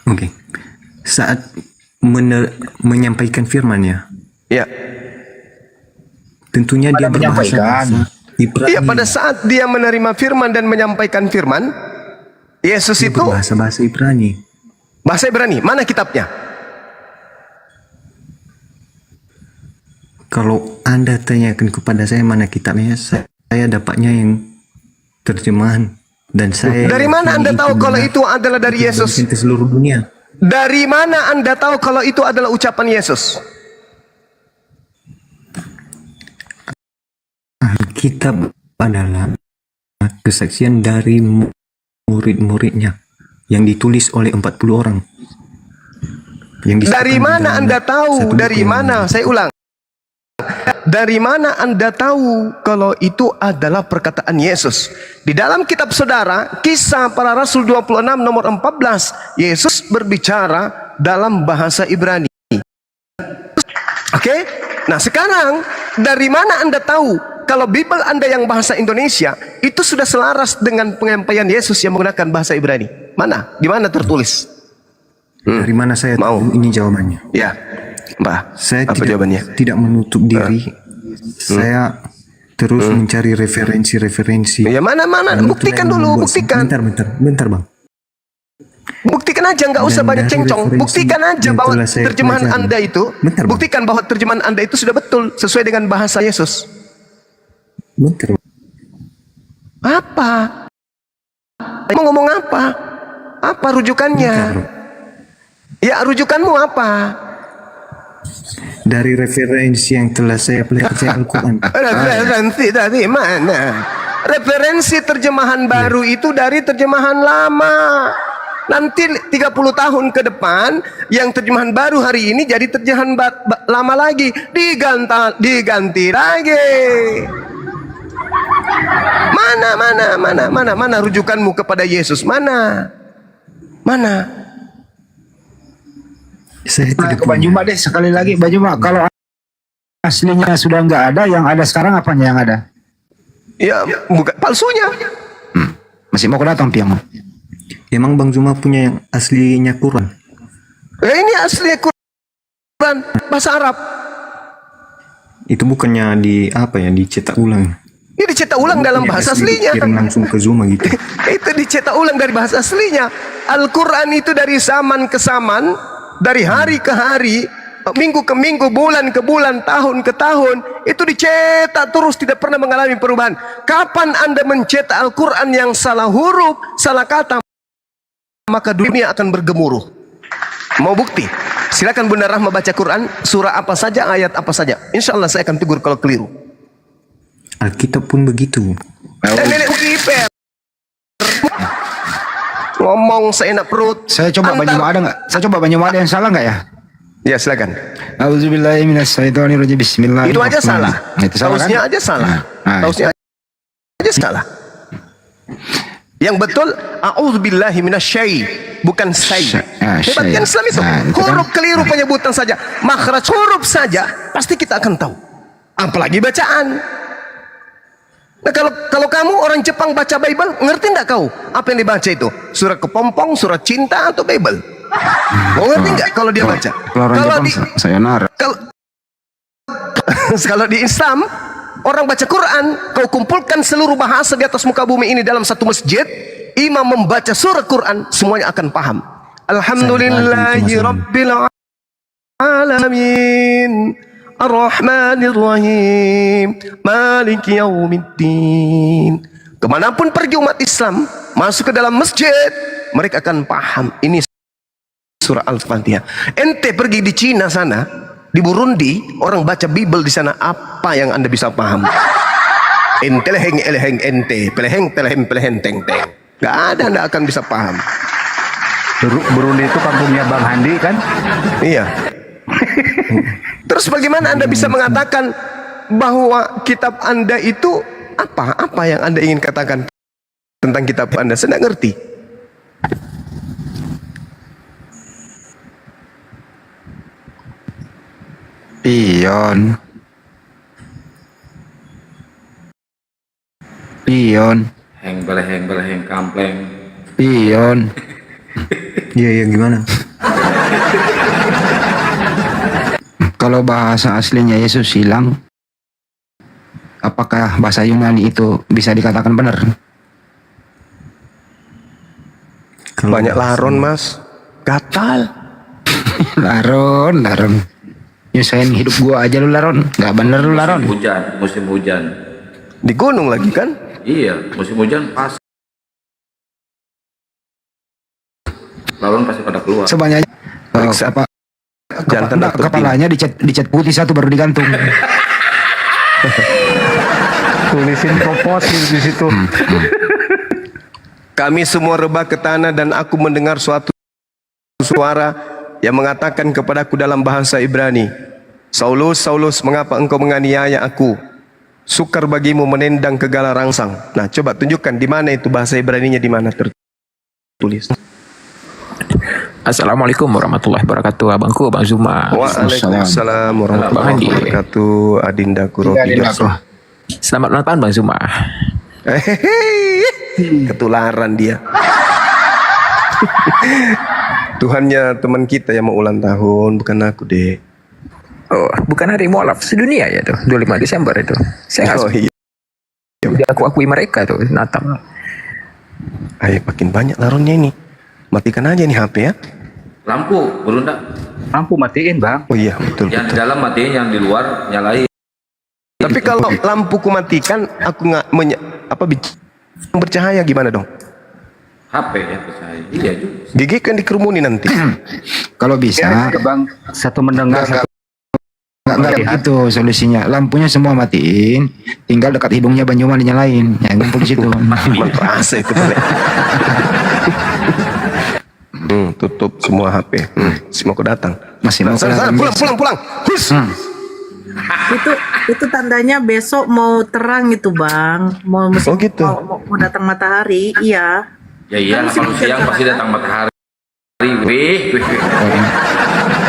Speaker 17: Oke. Saat menyampaikan firman ya.
Speaker 2: Ya.
Speaker 17: Tentunya dia berbahasa Ibrani.
Speaker 2: Iya, pada saat dia menerima firman dan menyampaikan firman, Yesus
Speaker 17: dia
Speaker 2: itu
Speaker 17: bahasa Ibrani.
Speaker 2: Bahasa Ibrani. Mana kitabnya?
Speaker 17: Kalau Anda tanyakan kepada saya mana kitabnya, saya dapatnya yang terjemahan dan saya.
Speaker 2: Dari mana Anda tahu kalau itu adalah dari Yesus?
Speaker 17: Ke seluruh dunia.
Speaker 2: Dari mana Anda tahu kalau itu adalah ucapan Yesus?
Speaker 17: Alkitab adalah kesaksian dari murid-muridnya yang ditulis oleh 40 orang.
Speaker 2: Dari mana Anda tahu? Dari mana? Saya ulang. Dari mana Anda tahu kalau itu adalah perkataan Yesus? Di dalam kitab saudara, Kisah Para Rasul 26 nomor 14, Yesus berbicara dalam bahasa Ibrani. Oke? Nah sekarang, dari mana Anda tahu kalau Bible Anda yang bahasa Indonesia itu sudah selaras dengan penyampaian Yesus yang menggunakan bahasa Ibrani? Mana? Di mana tertulis?
Speaker 17: Dari mana saya tahu? Ini jawabannya.
Speaker 2: Ya, Mbak.
Speaker 17: Saya
Speaker 2: apa jawabannya?
Speaker 17: Tidak menutup diri. Saya terus mencari referensi-referensi.
Speaker 2: Ya mana? Buktikan dulu, buktikan.
Speaker 17: Bentar bang.
Speaker 2: Buktikan aja, nggak usah banyak cencong. Buktikan aja bahwa terjemahan Anda itu, buktikan bahwa terjemahan Anda itu sudah betul sesuai dengan bahasa Yesus.
Speaker 17: Bentar.
Speaker 2: Apa? Mau ngomong apa? Apa rujukannya? Ya, rujukanmu apa?
Speaker 17: Dari referensi yang telah saya pelajari Al-Quran.
Speaker 2: Referensi dari mana? Referensi terjemahan baru itu dari terjemahan lama. Nanti 30 tahun ke depan, yang terjemahan baru hari ini jadi terjemahan lama lagi. Diganti lagi. Mana rujukanmu kepada Yesus? Mana?
Speaker 8: Saya tidak Bang Juma deh sekali lagi Bang Juma, kalau aslinya sudah nggak ada, yang ada sekarang apanya yang ada?
Speaker 2: Ya bukan palsunya.
Speaker 8: Masih mau datang piang.
Speaker 17: Emang Bang Juma punya yang aslinya Quran?
Speaker 2: Ini asli Quran bahasa Arab.
Speaker 17: Itu bukannya dicetak ulang?
Speaker 2: Ini dicetak ulang dalam bahasa aslinya.
Speaker 17: Kirim langsung ke Zuma gitu.
Speaker 2: Itu dicetak ulang dari bahasa aslinya. Al-Quran itu dari zaman ke zaman, dari hari ke hari, minggu ke minggu, bulan ke bulan, tahun ke tahun, itu dicetak terus, tidak pernah mengalami perubahan. Kapan Anda mencetak Al-Quran yang salah huruf, salah kata, maka dunia akan bergemuruh. Mau bukti? Silakan Bunda Rahma baca Quran, surah apa saja, ayat apa saja. Insya Allah saya akan tegur kalau keliru.
Speaker 17: Alkitab pun begitu.
Speaker 2: Nenek kiper. Ngomong seenak perut.
Speaker 8: Saya coba Bang Juma ada nggak? Saya coba Bang Juma ada yang salah nggak ya?
Speaker 2: Ya silakan.
Speaker 8: Auzubillahi minasyaitonirrajim. Bismillahirrahmanirrahim.
Speaker 2: Itu aja salah.
Speaker 8: Itu salah kan?
Speaker 2: Tausnya aja salah. Tausnya aja salah. Yang betul a'udzubillahi minasyai, bukan syai. Hebatnya Islam itu. Huruf keliru penyebutan saja, makhraj huruf saja pasti kita akan tahu. Apalagi bacaan. Nah kalau kamu orang Jepang baca Bible, ngerti enggak kau apa yang dibaca itu? Surat kepompong, surat cinta atau Bible? Mau ngerti enggak kalau dia baca?
Speaker 8: Kalau di sayonara.
Speaker 2: Kalau di Islam, orang baca Quran, kau kumpulkan seluruh bahasa di atas muka bumi ini dalam satu masjid, imam membaca surah Quran, semuanya akan paham. Alhamdulillahi rabbil alamin, Ar-Rahmanir-Rahim, Maliki Yaumiddin. Kemanapun pergi umat Islam, masuk ke dalam masjid, mereka akan paham ini surah Al-Fatihah. Ente pergi di Cina sana, di Burundi, orang baca Bible di sana, apa yang Anda bisa paham? Ente leheng eleheng ente, peleheng telehem pelehen teng teng. Gak ada, Anda akan bisa paham.
Speaker 4: Burundi itu kampungnya Bang Handi kan?
Speaker 2: Iya. Terus bagaimana Anda bisa mengatakan bahwa kitab Anda itu apa? Apa yang Anda ingin katakan tentang kitab Anda? Saya tidak ngerti.
Speaker 8: Pion. Pion.
Speaker 3: Heng beleheng kampleng.
Speaker 8: Pion.
Speaker 17: Iya gimana?
Speaker 8: Kalau bahasa aslinya Yesus hilang, apakah bahasa Yunani itu bisa dikatakan benar?
Speaker 2: Banyak laron, Mas. Gatal.
Speaker 8: Laron. Nyusahin hidup gua aja lu laron. Nggak bener lu laron.
Speaker 3: Musim hujan.
Speaker 2: Di gunung lagi kan?
Speaker 3: Iya, musim hujan pas. Lawan pasti pada keluar.
Speaker 8: Sebanyak apa?
Speaker 2: Jantan
Speaker 8: Kepalanya dicat putih satu baru digantung.
Speaker 4: Tulisin proposil di situ.
Speaker 2: Kami semua rebah ke tanah dan aku mendengar suatu suara yang mengatakan kepadaku dalam bahasa Ibrani, Saulus, Saulus, mengapa engkau menganiaya aku? Sukar bagimu menendang ke gala rangsang. Nah, coba tunjukkan di mana itu bahasa Ibraninya, di mana tertulis.
Speaker 12: Assalamualaikum warahmatullahi wabarakatuh, abangku, Bang Zuma.
Speaker 2: Waalaikumsalam warahmatullahi wabarakatuh, Adinda Kuroki.
Speaker 12: Selamat ulang tahun, Bang Zuma.
Speaker 2: Ketularan dia. Tuhannya teman kita yang mau ulang tahun, bukan aku deh.
Speaker 12: Oh, bukan hari mualaf sedunia ya tuh, 25 Desember itu. Saya
Speaker 2: iya.
Speaker 12: Udah aku akui mereka tuh, Natal.
Speaker 2: Ayo, makin banyak laronnya ini. Matikan aja nih HP ya.
Speaker 3: Lampu, berundak.
Speaker 4: Lampu matiin, Bang.
Speaker 2: Oh iya, betul.
Speaker 3: Yang di dalam matiin, yang di luar nyalain.
Speaker 2: Tapi kalau lampuku matikan, aku nggak bercahaya gimana dong?
Speaker 3: HP ya percaya. Iya juga.
Speaker 2: Gigi kan dikerumuni nanti.
Speaker 8: Kalau bisa,
Speaker 4: Bang, satu mendengar, satu
Speaker 8: nggak gitu solusinya. Lampunya semua matiin, tinggal dekat hidungnya Banjuman dinyalain. Ya ngumpul di situ.
Speaker 2: Merasa itu. Tutup semua HP. Masih mau datang.
Speaker 8: Masih mau datang.
Speaker 2: Pulang. Hus.
Speaker 1: Itu tandanya besok mau terang itu, Bang. Mau
Speaker 2: gitu.
Speaker 1: Mau datang matahari, iya.
Speaker 3: Ya iyalah, kalau siang pasti datang matahari.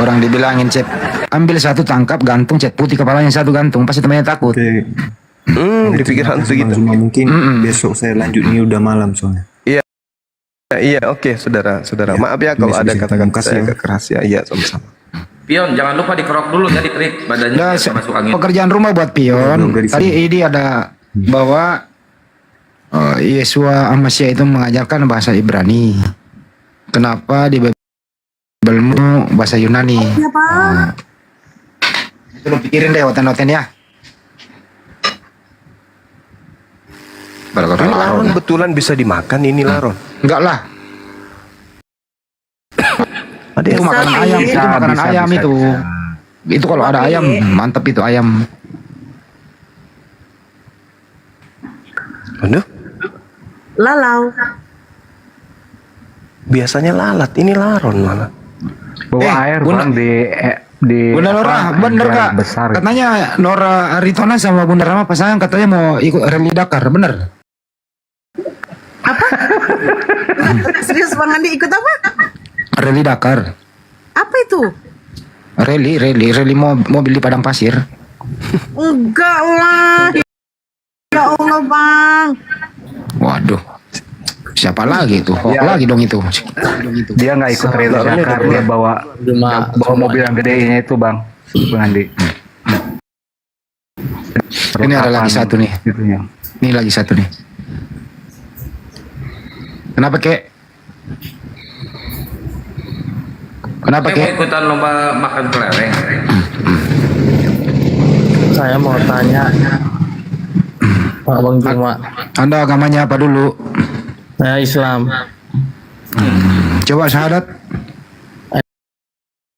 Speaker 8: Orang dibilangin, Cep, ambil satu tangkap, gantung cat putih kepalanya satu gantung, pasti temannya takut.
Speaker 2: Dipikir hantu gitu.
Speaker 17: Mungkin besok saya lanjut, ini udah malam soalnya.
Speaker 2: Iya, oke, saudara. Maaf ya kalau ada kata-kata saya agak keras ya. Iya, sama-sama.
Speaker 3: Pion, jangan lupa dikerok dulu ya, dikerik badannya masuk angin.
Speaker 8: Pekerjaan rumah buat Pion. Tadi ini ada bahwa Yesua Amasya itu mengajarkan bahasa Ibrani. Kenapa di Bibelmu bahasa Yunani?
Speaker 1: Iya, Pak.
Speaker 8: Itu lo pikirin deh hoten-hoten ya.
Speaker 2: Laron betulan bisa dimakan ini laron?
Speaker 8: Enggak lah. Itu makanan ayam, itu makanan ayam itu. Itu kalau ada ayam, mantep itu ayam.
Speaker 2: Aduh.
Speaker 1: Lalau.
Speaker 2: Biasanya lalat, ini laron malah.
Speaker 4: Bawa air, Bang, di
Speaker 8: Bunda Nora, bener Kak?
Speaker 4: Besar.
Speaker 8: Katanya Nora Aritona sama Bunda Rama pasangan, katanya mau ikut rally Dakar, bener?
Speaker 1: Apa? Serius Bang Andi ikut apa?
Speaker 8: Rally Dakar.
Speaker 1: Apa itu?
Speaker 8: Rally mobil di padang pasir.
Speaker 1: Enggak lah. Ya Allah, Bang.
Speaker 8: Waduh. Siapa lagi tuh? Lagi dong itu.
Speaker 4: Dia nggak ikut rally Dakar, dia bawa mobil yang gedenya itu, Bang Andi.
Speaker 8: Ini ada lagi satu nih. Ini lagi satu nih. Kenapa kek? Kenapa kek?
Speaker 3: Ikutan lomba makan kelereng.
Speaker 15: Saya mau tanya, Pak Bang Juma.
Speaker 8: Anda agamanya apa dulu?
Speaker 15: Saya Islam.
Speaker 8: Coba syahadat.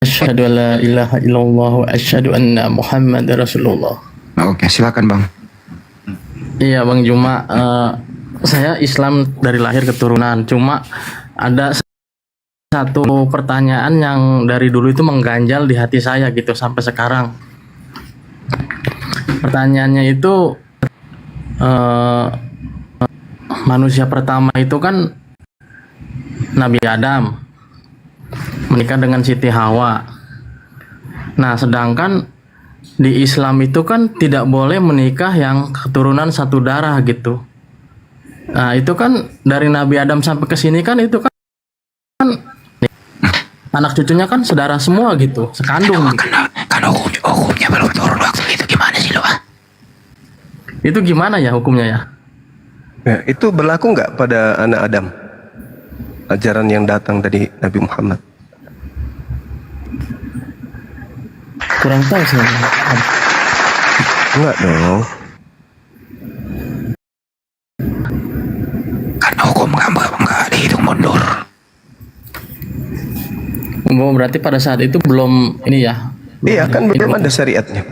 Speaker 15: Asyhadu an la ilaha illallah wa asyhadu anna Muhammadar Rasulullah.
Speaker 8: Oke, silakan Bang.
Speaker 15: Iya Bang Juma, saya Islam dari lahir keturunan. Cuma ada satu pertanyaan yang dari dulu itu mengganjal di hati saya gitu sampai sekarang. Pertanyaannya itu, manusia pertama itu kan Nabi Adam menikah dengan Siti Hawa. Nah, sedangkan di Islam itu kan tidak boleh menikah yang keturunan satu darah gitu. Nah itu kan dari Nabi Adam sampai ke sini kan itu kan anak cucunya kan saudara semua gitu, sekandung.
Speaker 8: Kan hukumnya belum turun waktu itu, gimana sih lo?
Speaker 15: Itu gimana ya hukumnya ya?
Speaker 2: Ya, itu berlaku nggak pada anak Adam? Ajaran yang datang dari Nabi Muhammad.
Speaker 15: Kurang tahu sih.
Speaker 2: Enggak dong.
Speaker 8: Karena hukum nggak dihitung mundur.
Speaker 15: Berarti pada saat itu belum ini ya?
Speaker 2: Iya kan belum ada syariatnya,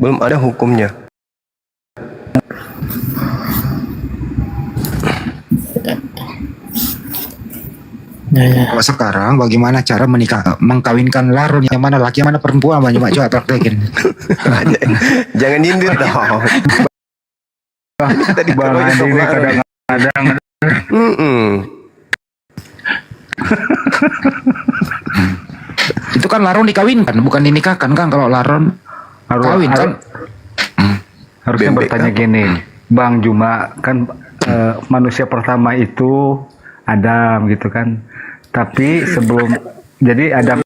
Speaker 2: belum ada hukumnya.
Speaker 8: Kalau sekarang bagaimana cara mengkawinkan larun, yang mana laki yang mana perempuan, banyak coba praktekin.
Speaker 2: Jangan nyindir dong. Tadi
Speaker 4: Bang Andi ini kadang-kadang
Speaker 8: Itu kan larun dikawinkan, bukan dinikahkan kan. Kalau larun kawin kan.
Speaker 4: harusnya bertanya gini, Bang Juma kan manusia pertama itu Adam gitu kan. Tapi sebelum jadi Adam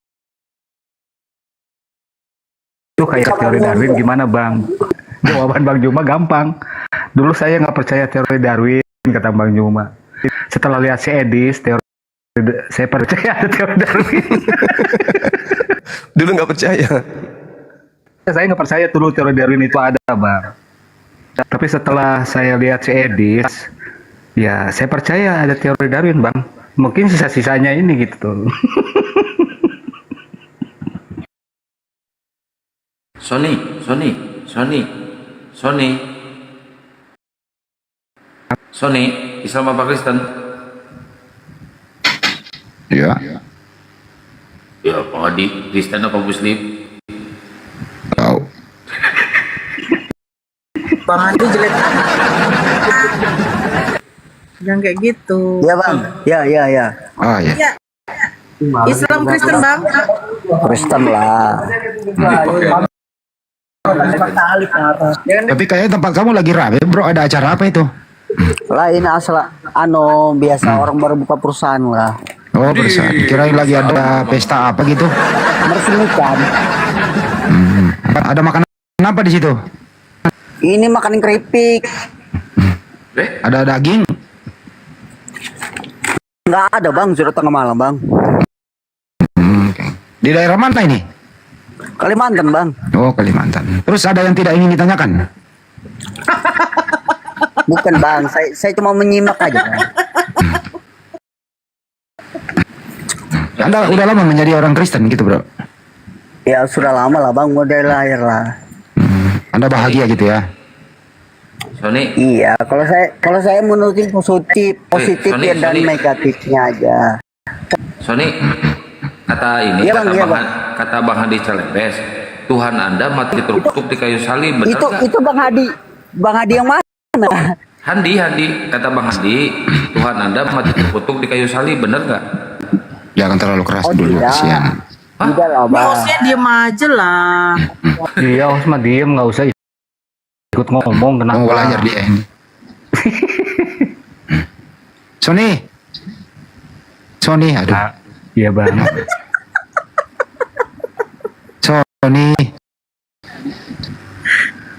Speaker 4: itu kayak teori Darwin, gimana Bang? Jawaban Bang Juma gampang. Dulu saya nggak percaya teori Darwin, kata Bang Juma. Setelah lihat si Edis, saya percaya ada teori Darwin.
Speaker 2: Dulu nggak percaya.
Speaker 4: Saya nggak percaya dulu teori Darwin itu ada, Bang. Tapi setelah saya lihat si Edis, ya saya percaya ada teori Darwin, Bang. Mungkin sisa-sisanya ini gitu tuh.
Speaker 3: Sony, Islam apa Kristen?
Speaker 8: Iya.
Speaker 3: Ya, Pak Adi, Kristen apa Muslim?
Speaker 8: Tahu.
Speaker 1: Bang Andi jelek. Jangan kayak gitu.
Speaker 18: Iya bang, ya.
Speaker 8: Oh ya.
Speaker 1: Ya. Islam Kristen bang.
Speaker 18: Kristen lah.
Speaker 8: Tapi kayaknya tempat kamu lagi rame, bro. Ada acara apa itu?
Speaker 18: Lah ini asal biasa orang baru buka perusahaan lah.
Speaker 8: Oh, perusahaan. Kirain lagi ada pesta apa gitu.
Speaker 18: Meresmikan.
Speaker 8: Ada makanan apa di situ?
Speaker 18: Ini makanan keripik.
Speaker 8: Ada daging?
Speaker 18: Nggak ada bang, sudah tengah malam bang.
Speaker 8: Di daerah mana ini?
Speaker 18: Kalimantan bang.
Speaker 8: Oh, Kalimantan. Terus ada yang tidak ingin ditanyakan?
Speaker 18: Bukan bang, saya cuma menyimak aja bang.
Speaker 8: Anda udah lama menjadi orang Kristen gitu bro?
Speaker 18: Ya sudah lama lah bang, model lahir lah.
Speaker 8: Anda bahagia gitu ya?
Speaker 3: Sony.
Speaker 18: Iya, kalau saya menurutin positif
Speaker 3: Sony,
Speaker 18: dan negatifnya aja.
Speaker 3: Sony, kata ini,
Speaker 18: Iya,
Speaker 3: kata Bang Hadi Celebes, Tuhan Anda mati terkutuk di kayu salib, benar nggak?
Speaker 18: Itu Bang Hadi yang mana?
Speaker 3: Handi, kata Bang Hadi, Tuhan Anda mati terkutuk di kayu salib, benar nggak?
Speaker 8: Jangan terlalu keras dulu, kasihan.
Speaker 18: Tidak lah bang.
Speaker 1: Hostnya diem aja lah.
Speaker 4: Iya, host mah diem, nggak usah ikut ngomong, kenapa?
Speaker 8: Mau belajar dia ini. Sony, aduh.
Speaker 4: Iya bang.
Speaker 8: Sony.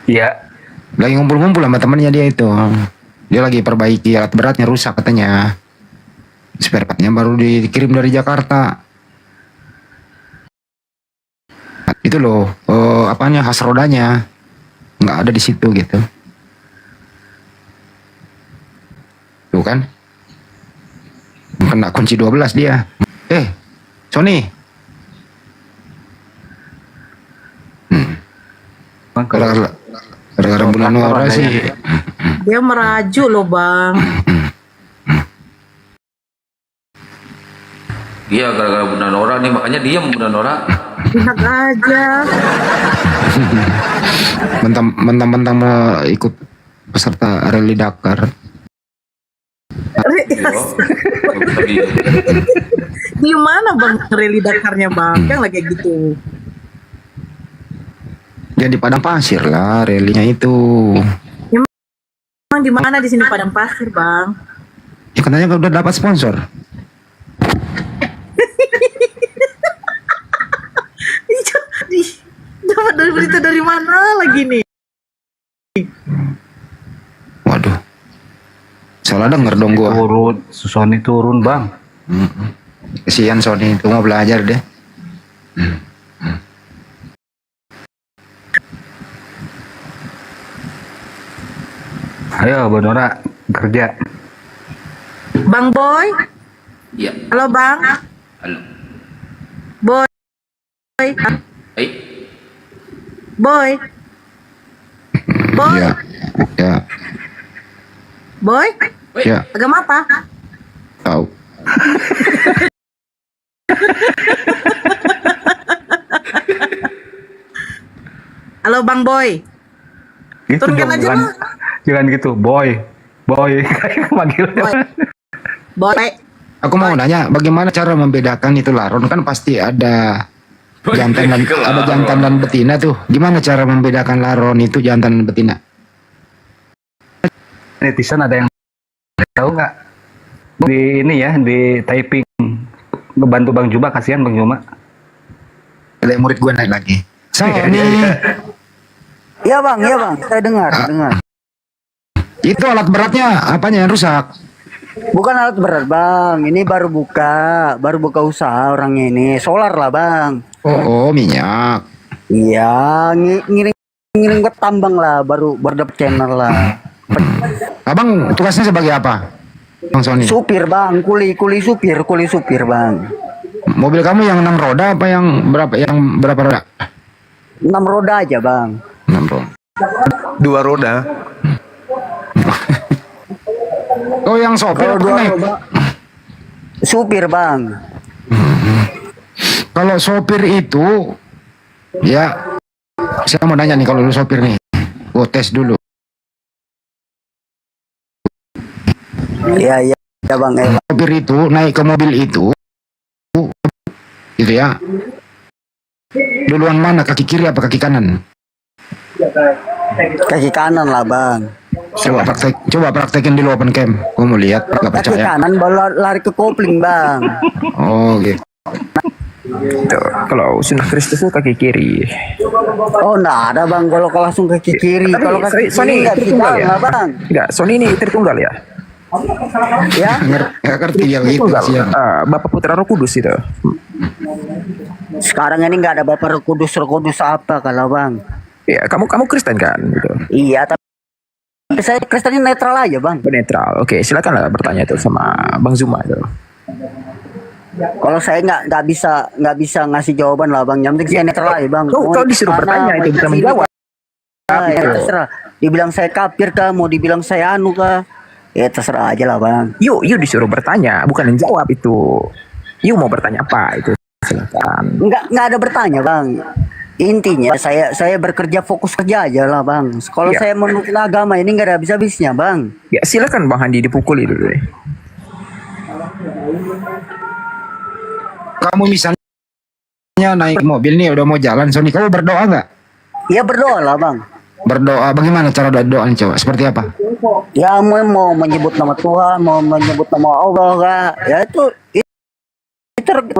Speaker 4: Iya.
Speaker 8: Lagi ngumpul-ngumpul sama temannya dia itu. Dia lagi perbaiki alat beratnya rusak katanya. Spare partnya baru dikirim dari Jakarta. Itu loh, apanya khas rodanya nggak ada di situ gitu. Tuh kan, kena kunci 12 dia. Sony. Gara-gara bulan Nora sih.
Speaker 1: Dia merajuk loh bang.
Speaker 3: Iya, gara-gara Bunda Nora nih, makanya diam Bunda Nora.
Speaker 1: Enak aja.
Speaker 8: Mentang-mentang mau ikut peserta rally Dakar.
Speaker 1: Gimana bang rally Dakarnya bang? Yang lagi gitu.
Speaker 8: Dia di padang pasir lah relinya itu.
Speaker 1: Emang di mana di sini padang pasir, Bang?
Speaker 8: Ya katanya udah dapat sponsor.
Speaker 1: Dapat dari berita dari mana lagi nih?
Speaker 8: Waduh. Salah denger dong gua.
Speaker 4: Turun, Sony turun bang.
Speaker 8: Kesian Sony itu mau belajar deh.
Speaker 4: Ayo, Bonora kerja.
Speaker 1: Bang Boy?
Speaker 3: Iya.
Speaker 1: Halo, Bang.
Speaker 3: Halo.
Speaker 1: Boy.
Speaker 3: Eh,
Speaker 1: Boy. Boy.
Speaker 8: Ya. Ya.
Speaker 1: Boy.
Speaker 8: Ya.
Speaker 1: Agama apa?
Speaker 8: Tahu.
Speaker 1: Halo, Bang Boy.
Speaker 4: Gitu
Speaker 1: Turunkan
Speaker 4: dong,
Speaker 1: aja
Speaker 4: jangan,
Speaker 1: lah.
Speaker 4: jangan gitu, boy. Manggil.
Speaker 1: Boy.
Speaker 8: Aku mau nanya, bagaimana cara membedakan itu laron? Kan pasti ada jantan dan ada jantan dan betina tuh. Gimana cara membedakan laron itu jantan dan betina?
Speaker 4: Netizen ada yang tahu nggak? Di ini ya, di typing ngebantu Bang Juma, kasihan Bang Juma.
Speaker 8: Ada murid gue naik lagi. Sony.
Speaker 5: Iya bang, saya dengar.
Speaker 8: Itu alat beratnya, apanya yang rusak?
Speaker 5: Bukan alat berat bang, ini baru buka usaha orangnya ini, solar lah bang.
Speaker 8: Oh, minyak.
Speaker 5: Iya, ngiring ke tambang lah, baru dapet channel lah.
Speaker 8: Abang tugasnya sebagai apa, Bang Sony?
Speaker 5: Supir bang, kuli supir bang.
Speaker 8: Mobil kamu yang 6 roda apa yang berapa roda?
Speaker 5: 6 roda aja bang.
Speaker 8: 6 roda.
Speaker 2: 2 roda.
Speaker 8: Oh, yang sopir
Speaker 5: Kalau 2 roda, supir bang.
Speaker 8: Kalau sopir itu, ya, saya mau nanya nih kalau lu sopir nih, gua tes dulu.
Speaker 5: Iya bang.
Speaker 8: Sopir itu naik ke mobil itu, gitu ya. Duluan mana, kaki kiri apa kaki kanan?
Speaker 5: Kaki kanan lah bang.
Speaker 8: Coba praktekin dulu open cam. Gua mau lihat, nggak
Speaker 5: Kaki
Speaker 8: percaya.
Speaker 5: kanan baru lari ke kopling bang.
Speaker 8: Oh, gitu.
Speaker 12: Tuh, kalau sunnah Kristus itu kaki kiri.
Speaker 5: Oh, enggak ada bang kalau langsung kaki kiri.
Speaker 12: Tapi
Speaker 5: Kalau kaki
Speaker 12: Sony
Speaker 5: kiri nggak
Speaker 12: tertunggal ya?
Speaker 5: bisa bang.
Speaker 12: Enggak, Sony ini tertunggal ya?
Speaker 5: Ya.
Speaker 8: Nggak ngerti ya gitu.
Speaker 12: Tertunggal. Bapak Putra Roh Kudus itu.
Speaker 5: Sekarang ini nggak ada Bapak Roh Kudus apa kalau bang?
Speaker 12: Ya, kamu Kristen kan? Gitu.
Speaker 5: Iya, tapi saya Kristennya netral aja bang.
Speaker 12: Netral. Oke, silakanlah bertanya itu sama Bang Zuma itu.
Speaker 5: Kalau saya nggak bisa ngasih jawaban lah bang. Yang penting saya netral aja bang.
Speaker 12: Kau disuruh bertanya itu bukan menjawab.
Speaker 5: Ya, terserah. Dibilang saya kafir kah? Mau dibilang saya anu kah? Ya terserah aja lah bang.
Speaker 12: Yuk disuruh bertanya, bukan menjawab itu. Yuk mau bertanya apa itu? Silakan.
Speaker 5: Nggak ada bertanya bang. Intinya saya bekerja, fokus kerja aja lah bang. Kalau
Speaker 12: Ya.
Speaker 5: saya menurut agama ini nggak ada habis-habisnya bang.
Speaker 12: Ya silakan Bang Handi dipukuli dulu deh.
Speaker 8: Kamu misalnya naik mobil nih udah mau jalan, Sony, kamu berdoa nggak?
Speaker 5: Ya berdoa lah bang.
Speaker 8: Berdoa, bagaimana cara doa nih, coba? Seperti apa?
Speaker 5: Ya mau menyebut nama Tuhan, mau menyebut nama Allah kah? Ya itu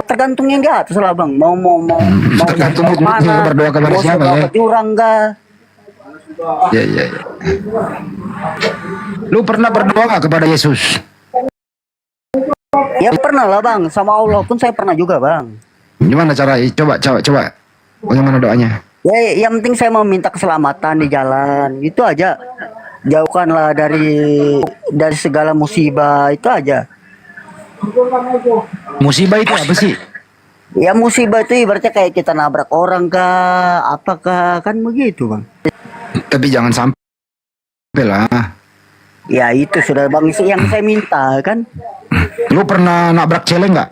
Speaker 5: tergantung yang di atas lah bang. Mau
Speaker 8: Tergantung
Speaker 5: mana?
Speaker 8: berdoa kepada
Speaker 5: Mau
Speaker 8: siapa ya?
Speaker 5: seberapa curang kah?
Speaker 8: Ya. Lu pernah berdoa nggak kepada Yesus?
Speaker 5: Ya pernah lah bang. Sama Allah pun saya pernah juga bang.
Speaker 8: Gimana cara? Coba. Bagaimana doanya?
Speaker 5: Ya yang penting saya mau minta keselamatan di jalan. Itu aja. Jauhkanlah dari segala musibah. Itu aja.
Speaker 8: Musibah itu apa sih?
Speaker 5: Ya musibah itu ibaratnya kayak kita nabrak orang kah, apakah kan begitu bang.
Speaker 8: Tapi jangan sampai lah.
Speaker 5: Ya itu sudah bang yang saya minta kan.
Speaker 8: Lu pernah nabrak celeng nggak?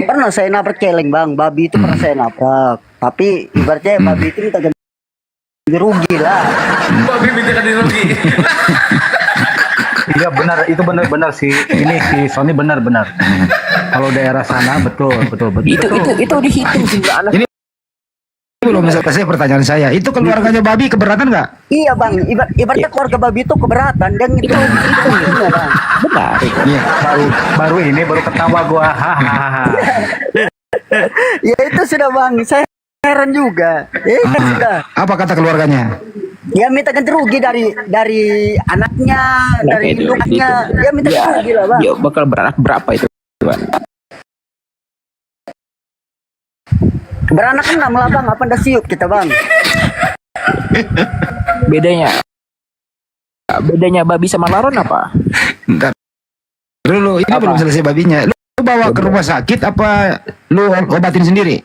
Speaker 5: Pernah saya nabrak celeng bang, babi itu pernah saya nabrak. Tapi ibaratnya babi itu minta ganti rugi lah.
Speaker 3: Babi minta ganti rugi.
Speaker 4: Iya benar, itu benar si ini si Sony benar. Kalau daerah sana betul.
Speaker 12: Itu dihitung jumlah anak.
Speaker 8: Ini belum selesai pertanyaan saya. Itu keluarganya babi keberatan nggak?
Speaker 5: Iya bang, ibaratnya keluarga babi itu keberatan dan itu ya bang.
Speaker 12: Benar.
Speaker 8: Iya.
Speaker 4: Baru ini baru ketawa gua. Hahaha.
Speaker 5: Ya itu sudah bang, saya heran juga. Kan sudah.
Speaker 8: Apa kata keluarganya?
Speaker 5: Ya minta ganti rugi dari anaknya, dari
Speaker 12: itu.
Speaker 5: induknya. Ya minta ganti rugi lah bang.
Speaker 12: Dia bakal beranak berapa itu, Bang?
Speaker 5: Beranak 6 lah bang, apa ndak siup kita bang?
Speaker 12: Bedanya babi sama laron apa?
Speaker 8: Entar dulu, ini belum selesai babinya. Lu bawa ke rumah sakit apa lu obatin sendiri?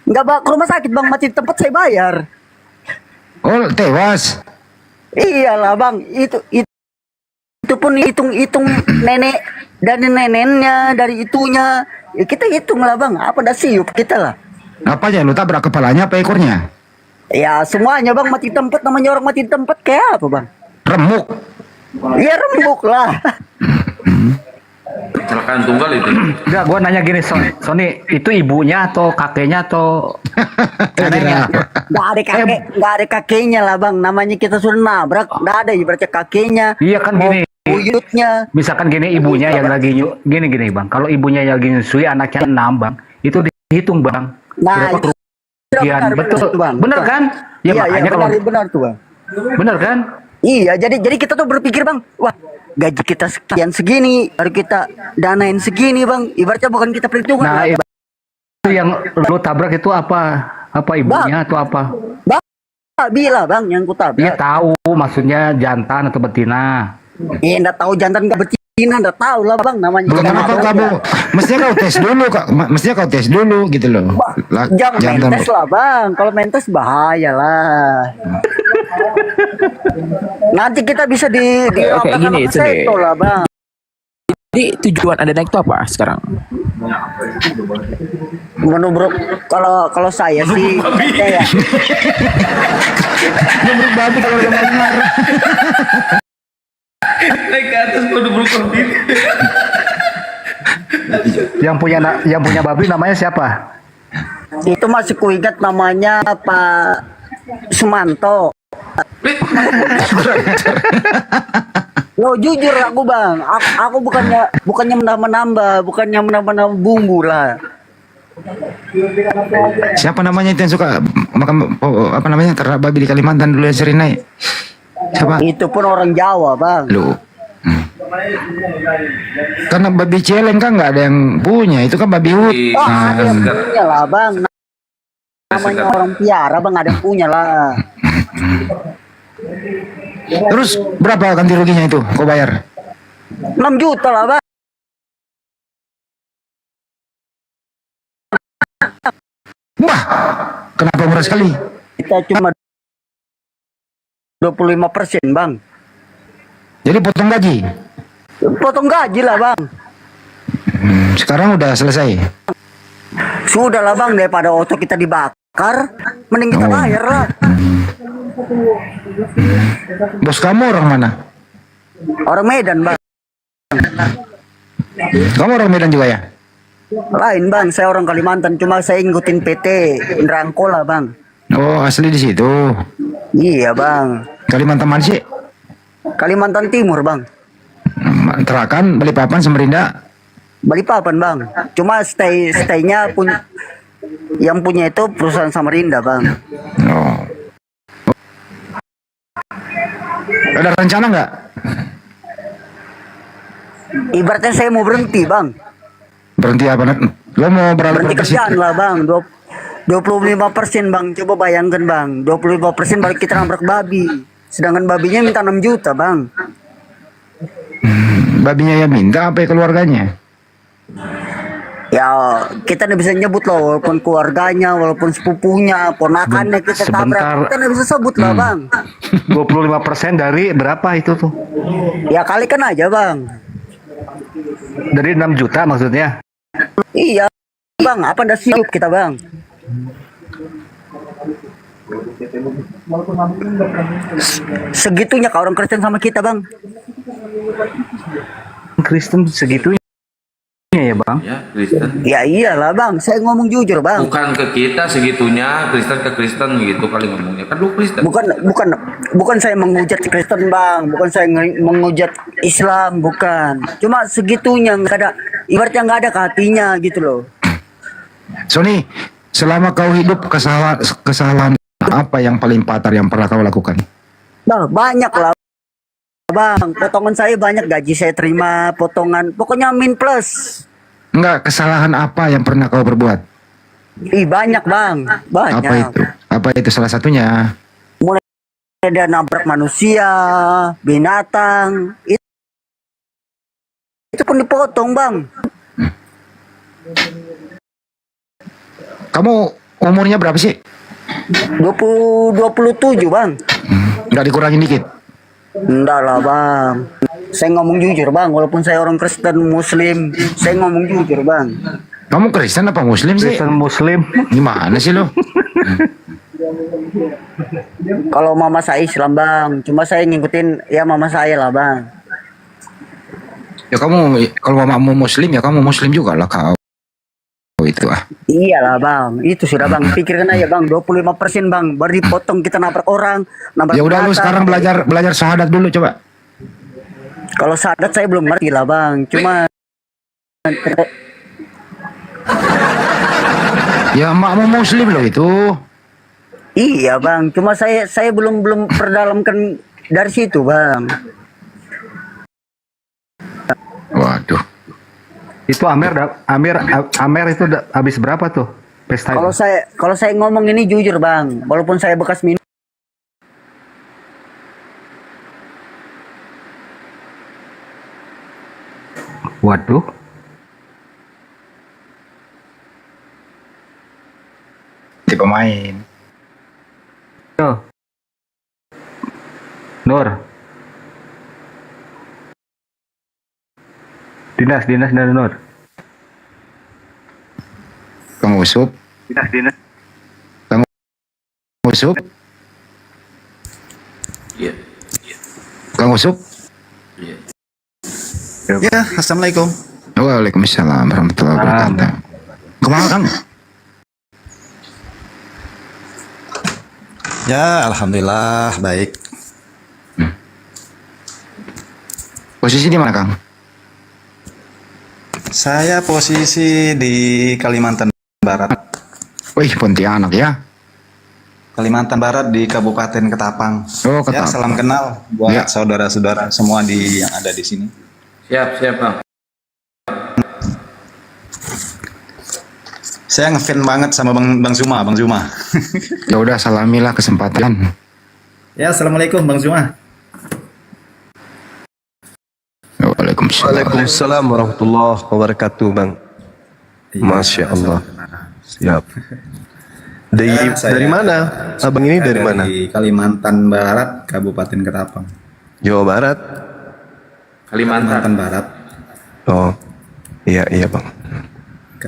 Speaker 5: Enggak bawa ke rumah sakit bang, mati di tempat saya bayar.
Speaker 8: Oh, tewas.
Speaker 5: Iyalah bang, itu pun hitung nenek dari neneknya, dari itunya. Ya, kita hitung lah bang, apa ndak siup kita lah.
Speaker 8: Apanya, lu tabrak kepalanya apa ekornya?
Speaker 5: Ya semuanya bang, mati di tempat, namanya orang mati di tempat kayak apa bang?
Speaker 8: Remuk.
Speaker 5: Iya remuk lah.
Speaker 3: Kecelakaan tunggal itu.
Speaker 4: Enggak, gua nanya gini, Sony, itu ibunya atau kakeknya atau neneknya?
Speaker 5: Nggak ada kakeknya lah bang, namanya kita sudah nabrak, nggak ada ibaratnya kakeknya.
Speaker 4: Iya kan gini.
Speaker 5: Buyutnya.
Speaker 4: Misalkan gini, ibunya yang lagi gini bang, kalau ibunya yang lagi nyusui anaknya 6 bang, itu dihitung bang.
Speaker 5: Nah,
Speaker 4: berapa kerugian? Betul bang, bener kan? Ya
Speaker 5: iya,
Speaker 4: makanya kalau
Speaker 5: benar tuh bang.
Speaker 4: Bener kan?
Speaker 5: Iya, jadi kita tuh berpikir bang, wah gaji kita sekian segini, baru kita danain segini bang, ibaratnya bukan kita perhitungan.
Speaker 4: Nah, itu yang lu tabrak itu apa? Apa ibunya atau apa?
Speaker 5: Babi lah bang, yang ku tabrak.
Speaker 4: Iya tahu, maksudnya jantan atau betina?
Speaker 5: Iya, nggak tahu jantan nggak betina, nggak tahu lah bang namanya.
Speaker 8: Belum apa kamu? Mestinya kau tes dulu, Kak. Mestinya kau tes dulu gitu loh.
Speaker 5: Jangan main tes lah bang, kalau main tes bahaya lah. Nanti kita bisa
Speaker 12: Oke, gini itu deh.
Speaker 5: lah bang.
Speaker 12: Jadi tujuan Anda naik itu apa sekarang?
Speaker 5: Menubruk, kalau saya sih ya.
Speaker 8: Nubruk babi kalau udah marah.
Speaker 3: Naik ke atas menubruk babi.
Speaker 4: Yang punya babi namanya siapa?
Speaker 5: Itu masih kuingat namanya Pak Sumanto. Lo jujur aku bang, aku bukannya menambah bumbu lah.
Speaker 8: Siapa namanya itu yang suka makan apa namanya ternak babi di Kalimantan dulu yang sering naik? Siapa?
Speaker 5: Itu pun orang Jawa bang.
Speaker 8: Lu. Karena babi celeng kan nggak ada yang punya, itu kan babi hut.
Speaker 5: Oh, ada yang punya lah bang. Namanya orang piara bang, ada yang punya lah.
Speaker 8: Terus berapa ganti ruginya itu kau bayar?
Speaker 5: 6 juta lah bang.
Speaker 8: Wah, kenapa murah sekali?
Speaker 5: Kita cuma 25% bang.
Speaker 8: Jadi potong gaji?
Speaker 5: Potong gaji lah bang.
Speaker 8: Sekarang udah selesai?
Speaker 5: Sudah lah bang, daripada otot kita dibakar, mending kita bayar lah.
Speaker 8: Bos kamu orang mana?
Speaker 5: Orang Medan bang.
Speaker 8: Kamu orang Medan juga ya?
Speaker 5: Lain bang, saya orang Kalimantan, cuma saya ngikutin PT Indrangko lah bang.
Speaker 8: Oh, asli di situ.
Speaker 5: Iya bang.
Speaker 8: Kalimantan mana sih?
Speaker 5: Kalimantan Timur bang.
Speaker 8: Terakan, Balikpapan, Samarinda.
Speaker 5: Balikpapan bang. Cuma stay-nya pun yang punya itu perusahaan Samarinda bang.
Speaker 8: Oh. Ada rencana nggak?
Speaker 5: Ibaratnya saya mau berhenti bang.
Speaker 8: Berhenti apa? Lo mau beralih
Speaker 5: Berhenti
Speaker 8: profesi?
Speaker 5: kerjaan lah bang. 25% bang. Coba bayangkan bang. 25% balik kita nabrak babi. Sedangkan babinya minta 6 juta bang.
Speaker 8: Babinya yang minta apa ya keluarganya?
Speaker 5: Ya kita nggak bisa nyebut loh, walaupun keluarganya, walaupun sepupunya, ponakannya kita tabrak, kita nggak bisa sebut lah bang.
Speaker 4: 25% dari berapa itu tuh?
Speaker 5: Ya kalikan aja bang.
Speaker 4: Dari 6 juta maksudnya?
Speaker 5: Iya bang, apa ndak siup kita bang? Segitunya kau orang Kristen sama kita bang.
Speaker 4: Kristen segitunya. ya bang?
Speaker 3: Ya, Kristen.
Speaker 5: Ya iyalah bang, saya ngomong jujur bang.
Speaker 3: Bukan ke kita segitunya, Kristen ke Kristen gitu kali ngomongnya. Kan lu Kristen.
Speaker 5: Bukan saya menghujat Kristen bang, bukan saya menghujat Islam, bukan. Cuma segitunya nggak ada, ibaratnya nggak ada ke hatinya gitu loh.
Speaker 8: Sony, selama kau hidup kesalahan apa yang paling fatal yang pernah kau lakukan?
Speaker 5: Bang, banyak lah bang, potongan saya banyak, gaji saya terima, potongan, pokoknya min plus.
Speaker 8: Enggak, kesalahan apa yang pernah kau berbuat?
Speaker 5: Ih, banyak bang, banyak.
Speaker 8: Apa itu? Apa itu salah satunya?
Speaker 5: Mulai dari nabrak manusia, binatang, itu pun dipotong bang.
Speaker 8: Kamu umurnya berapa sih?
Speaker 5: 27 bang.
Speaker 8: Enggak dikurangin dikit?
Speaker 5: Enggak lah bang, saya ngomong jujur bang, walaupun saya orang Kristen Muslim, saya ngomong jujur bang.
Speaker 8: Kamu Kristen apa Muslim sih?
Speaker 4: Kristen Muslim.
Speaker 8: Gimana sih lo?
Speaker 5: Kalau mama saya Islam bang, cuma saya ngikutin ya mama saya lah bang.
Speaker 8: Ya kamu, kalau mamamu Muslim ya kamu Muslim juga lah kau. Itu
Speaker 5: Iyalah bang, itu sudah bang, pikirkan aja bang, 25% bang, baru dipotong kita nabrak orang, nabrak
Speaker 8: Ya udah lu
Speaker 5: binatang.
Speaker 8: sekarang belajar syahadat dulu coba.
Speaker 5: Kalau syahadat saya belum ngerti lah bang, cuma
Speaker 8: Ya makmu Muslim loh itu.
Speaker 5: iya bang, cuma saya belum perdalamkan dari situ bang.
Speaker 8: Waduh.
Speaker 4: Itu Amer itu habis berapa tuh pesta?
Speaker 5: Kalau saya ngomong ini jujur bang, walaupun saya bekas minum.
Speaker 4: Waduh.
Speaker 8: Di pemain.
Speaker 4: Yo. Nur. Dinas dan Nur.
Speaker 8: Kang Usup.
Speaker 4: Dinas.
Speaker 8: Kang Usup.
Speaker 3: Iya.
Speaker 8: Kang Usup.
Speaker 7: Ya, assalamualaikum.
Speaker 8: Waalaikumsalam warahmatullahi wabarakatuh. Kemana Kang?
Speaker 7: Ya, alhamdulillah baik.
Speaker 8: Posisi di mana Kang?
Speaker 7: Saya posisi di Kalimantan Barat.
Speaker 8: Wih, Pontianak ya.
Speaker 7: Kalimantan Barat di Kabupaten Ketapang.
Speaker 8: Oh,
Speaker 7: Ya,
Speaker 8: Ketapang.
Speaker 7: salam kenal buat
Speaker 8: Ya.
Speaker 7: saudara-saudara semua yang ada di sini.
Speaker 3: Siap bang.
Speaker 7: Saya ngefan banget sama Bang Zuma.
Speaker 8: Ya udah salamilah kesempatan.
Speaker 7: Ya, assalamualaikum Bang Zuma.
Speaker 2: Waalaikumsalam warahmatullahi wabarakatuh bang. Masya Allah. Siap. Dari mana? Abang ini dari mana?
Speaker 7: Dari Kalimantan Barat, Kabupaten Ketapang.
Speaker 2: Jawa Barat.
Speaker 7: Kalimantan Barat.
Speaker 2: Oh, iya bang.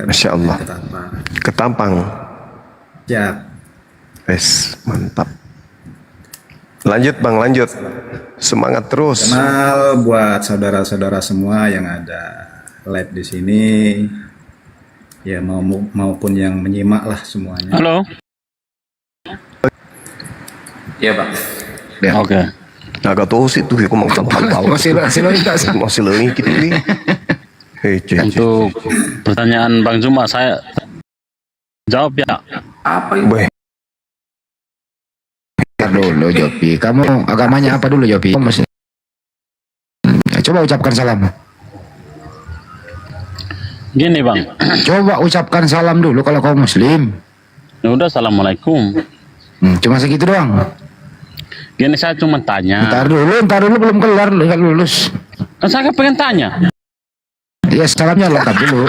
Speaker 2: Masya Allah. Ketapang.
Speaker 7: Ya.
Speaker 2: Wes, mantap. Lanjut bang, lanjut. Semangat terus.
Speaker 7: Kenal buat saudara-saudara semua yang ada live di sini. Ya maupun yang menyimak lah semuanya.
Speaker 19: Halo.
Speaker 3: Iya bang.
Speaker 2: Ya.
Speaker 19: Oke.
Speaker 2: Agak tahu sih tuh, aku mau tahu. Masih lagi gitu nih.
Speaker 19: Untuk pertanyaan Bang Zuma, saya jawab ya.
Speaker 3: Apa itu?
Speaker 8: Dulu Jopi, kamu agamanya apa dulu Jopi? Coba ucapkan salam.
Speaker 19: Gini Bang.
Speaker 8: Coba ucapkan salam dulu kalau kau Muslim.
Speaker 19: Ya udah, assalamualaikum.
Speaker 8: Cuma segitu doang.
Speaker 19: Gini, saya cuma tanya.
Speaker 8: Ntar dulu belum kelar, nggak lulus.
Speaker 19: Kan saya pengen tanya.
Speaker 8: Ya salamnya lengkap dulu.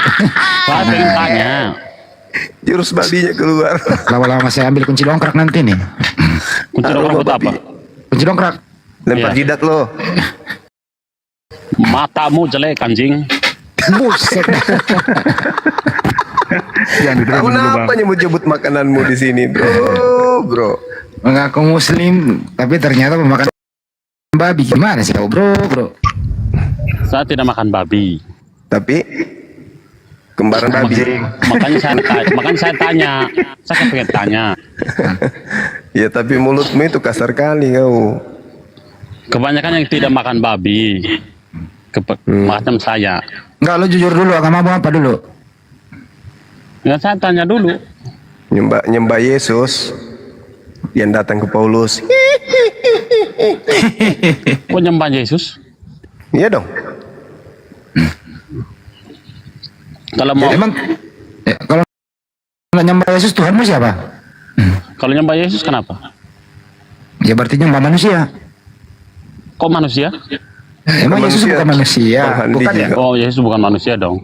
Speaker 19: Saya pengen tanya.
Speaker 2: Jurus badinya keluar.
Speaker 8: Lama-lama saya ambil kunci dongkrak nanti nih.
Speaker 19: Kunci dongkrak buat apa?
Speaker 8: Kunci dongkrak.
Speaker 2: Lempar
Speaker 19: Iya.
Speaker 2: jidat lo.
Speaker 19: Matamu jelek anjing.
Speaker 8: Buset.
Speaker 2: Kamu kenapa nyebut-nyebut makananmu di sini, bro?
Speaker 8: Mengaku Muslim, tapi ternyata memakan babi. Gimana sih kau, bro?
Speaker 19: Saya tidak makan babi.
Speaker 2: Tapi Kembaran babi.
Speaker 19: Makanya saya tanya. Saya pengen tanya.
Speaker 2: Ya tapi mulutmu itu kasar kali kau.
Speaker 19: Kebanyakan yang tidak makan babi. Macam saya.
Speaker 8: Enggak, lo jujur dulu, agamamu apa dulu?
Speaker 19: Ya saya tanya dulu.
Speaker 2: Nyembah Yesus yang datang ke Paulus.
Speaker 19: Kok nyembah Yesus?
Speaker 2: Iya dong.
Speaker 19: Kalau mau
Speaker 8: kalau nyembah Yesus Tuhanmu siapa?
Speaker 19: Kalau nyembah Yesus kenapa?
Speaker 8: Ya berarti nyembah manusia.
Speaker 19: Kok manusia?
Speaker 8: Emang Yesus bukan manusia? Bukan ya?
Speaker 19: Oh, Yesus bukan manusia dong.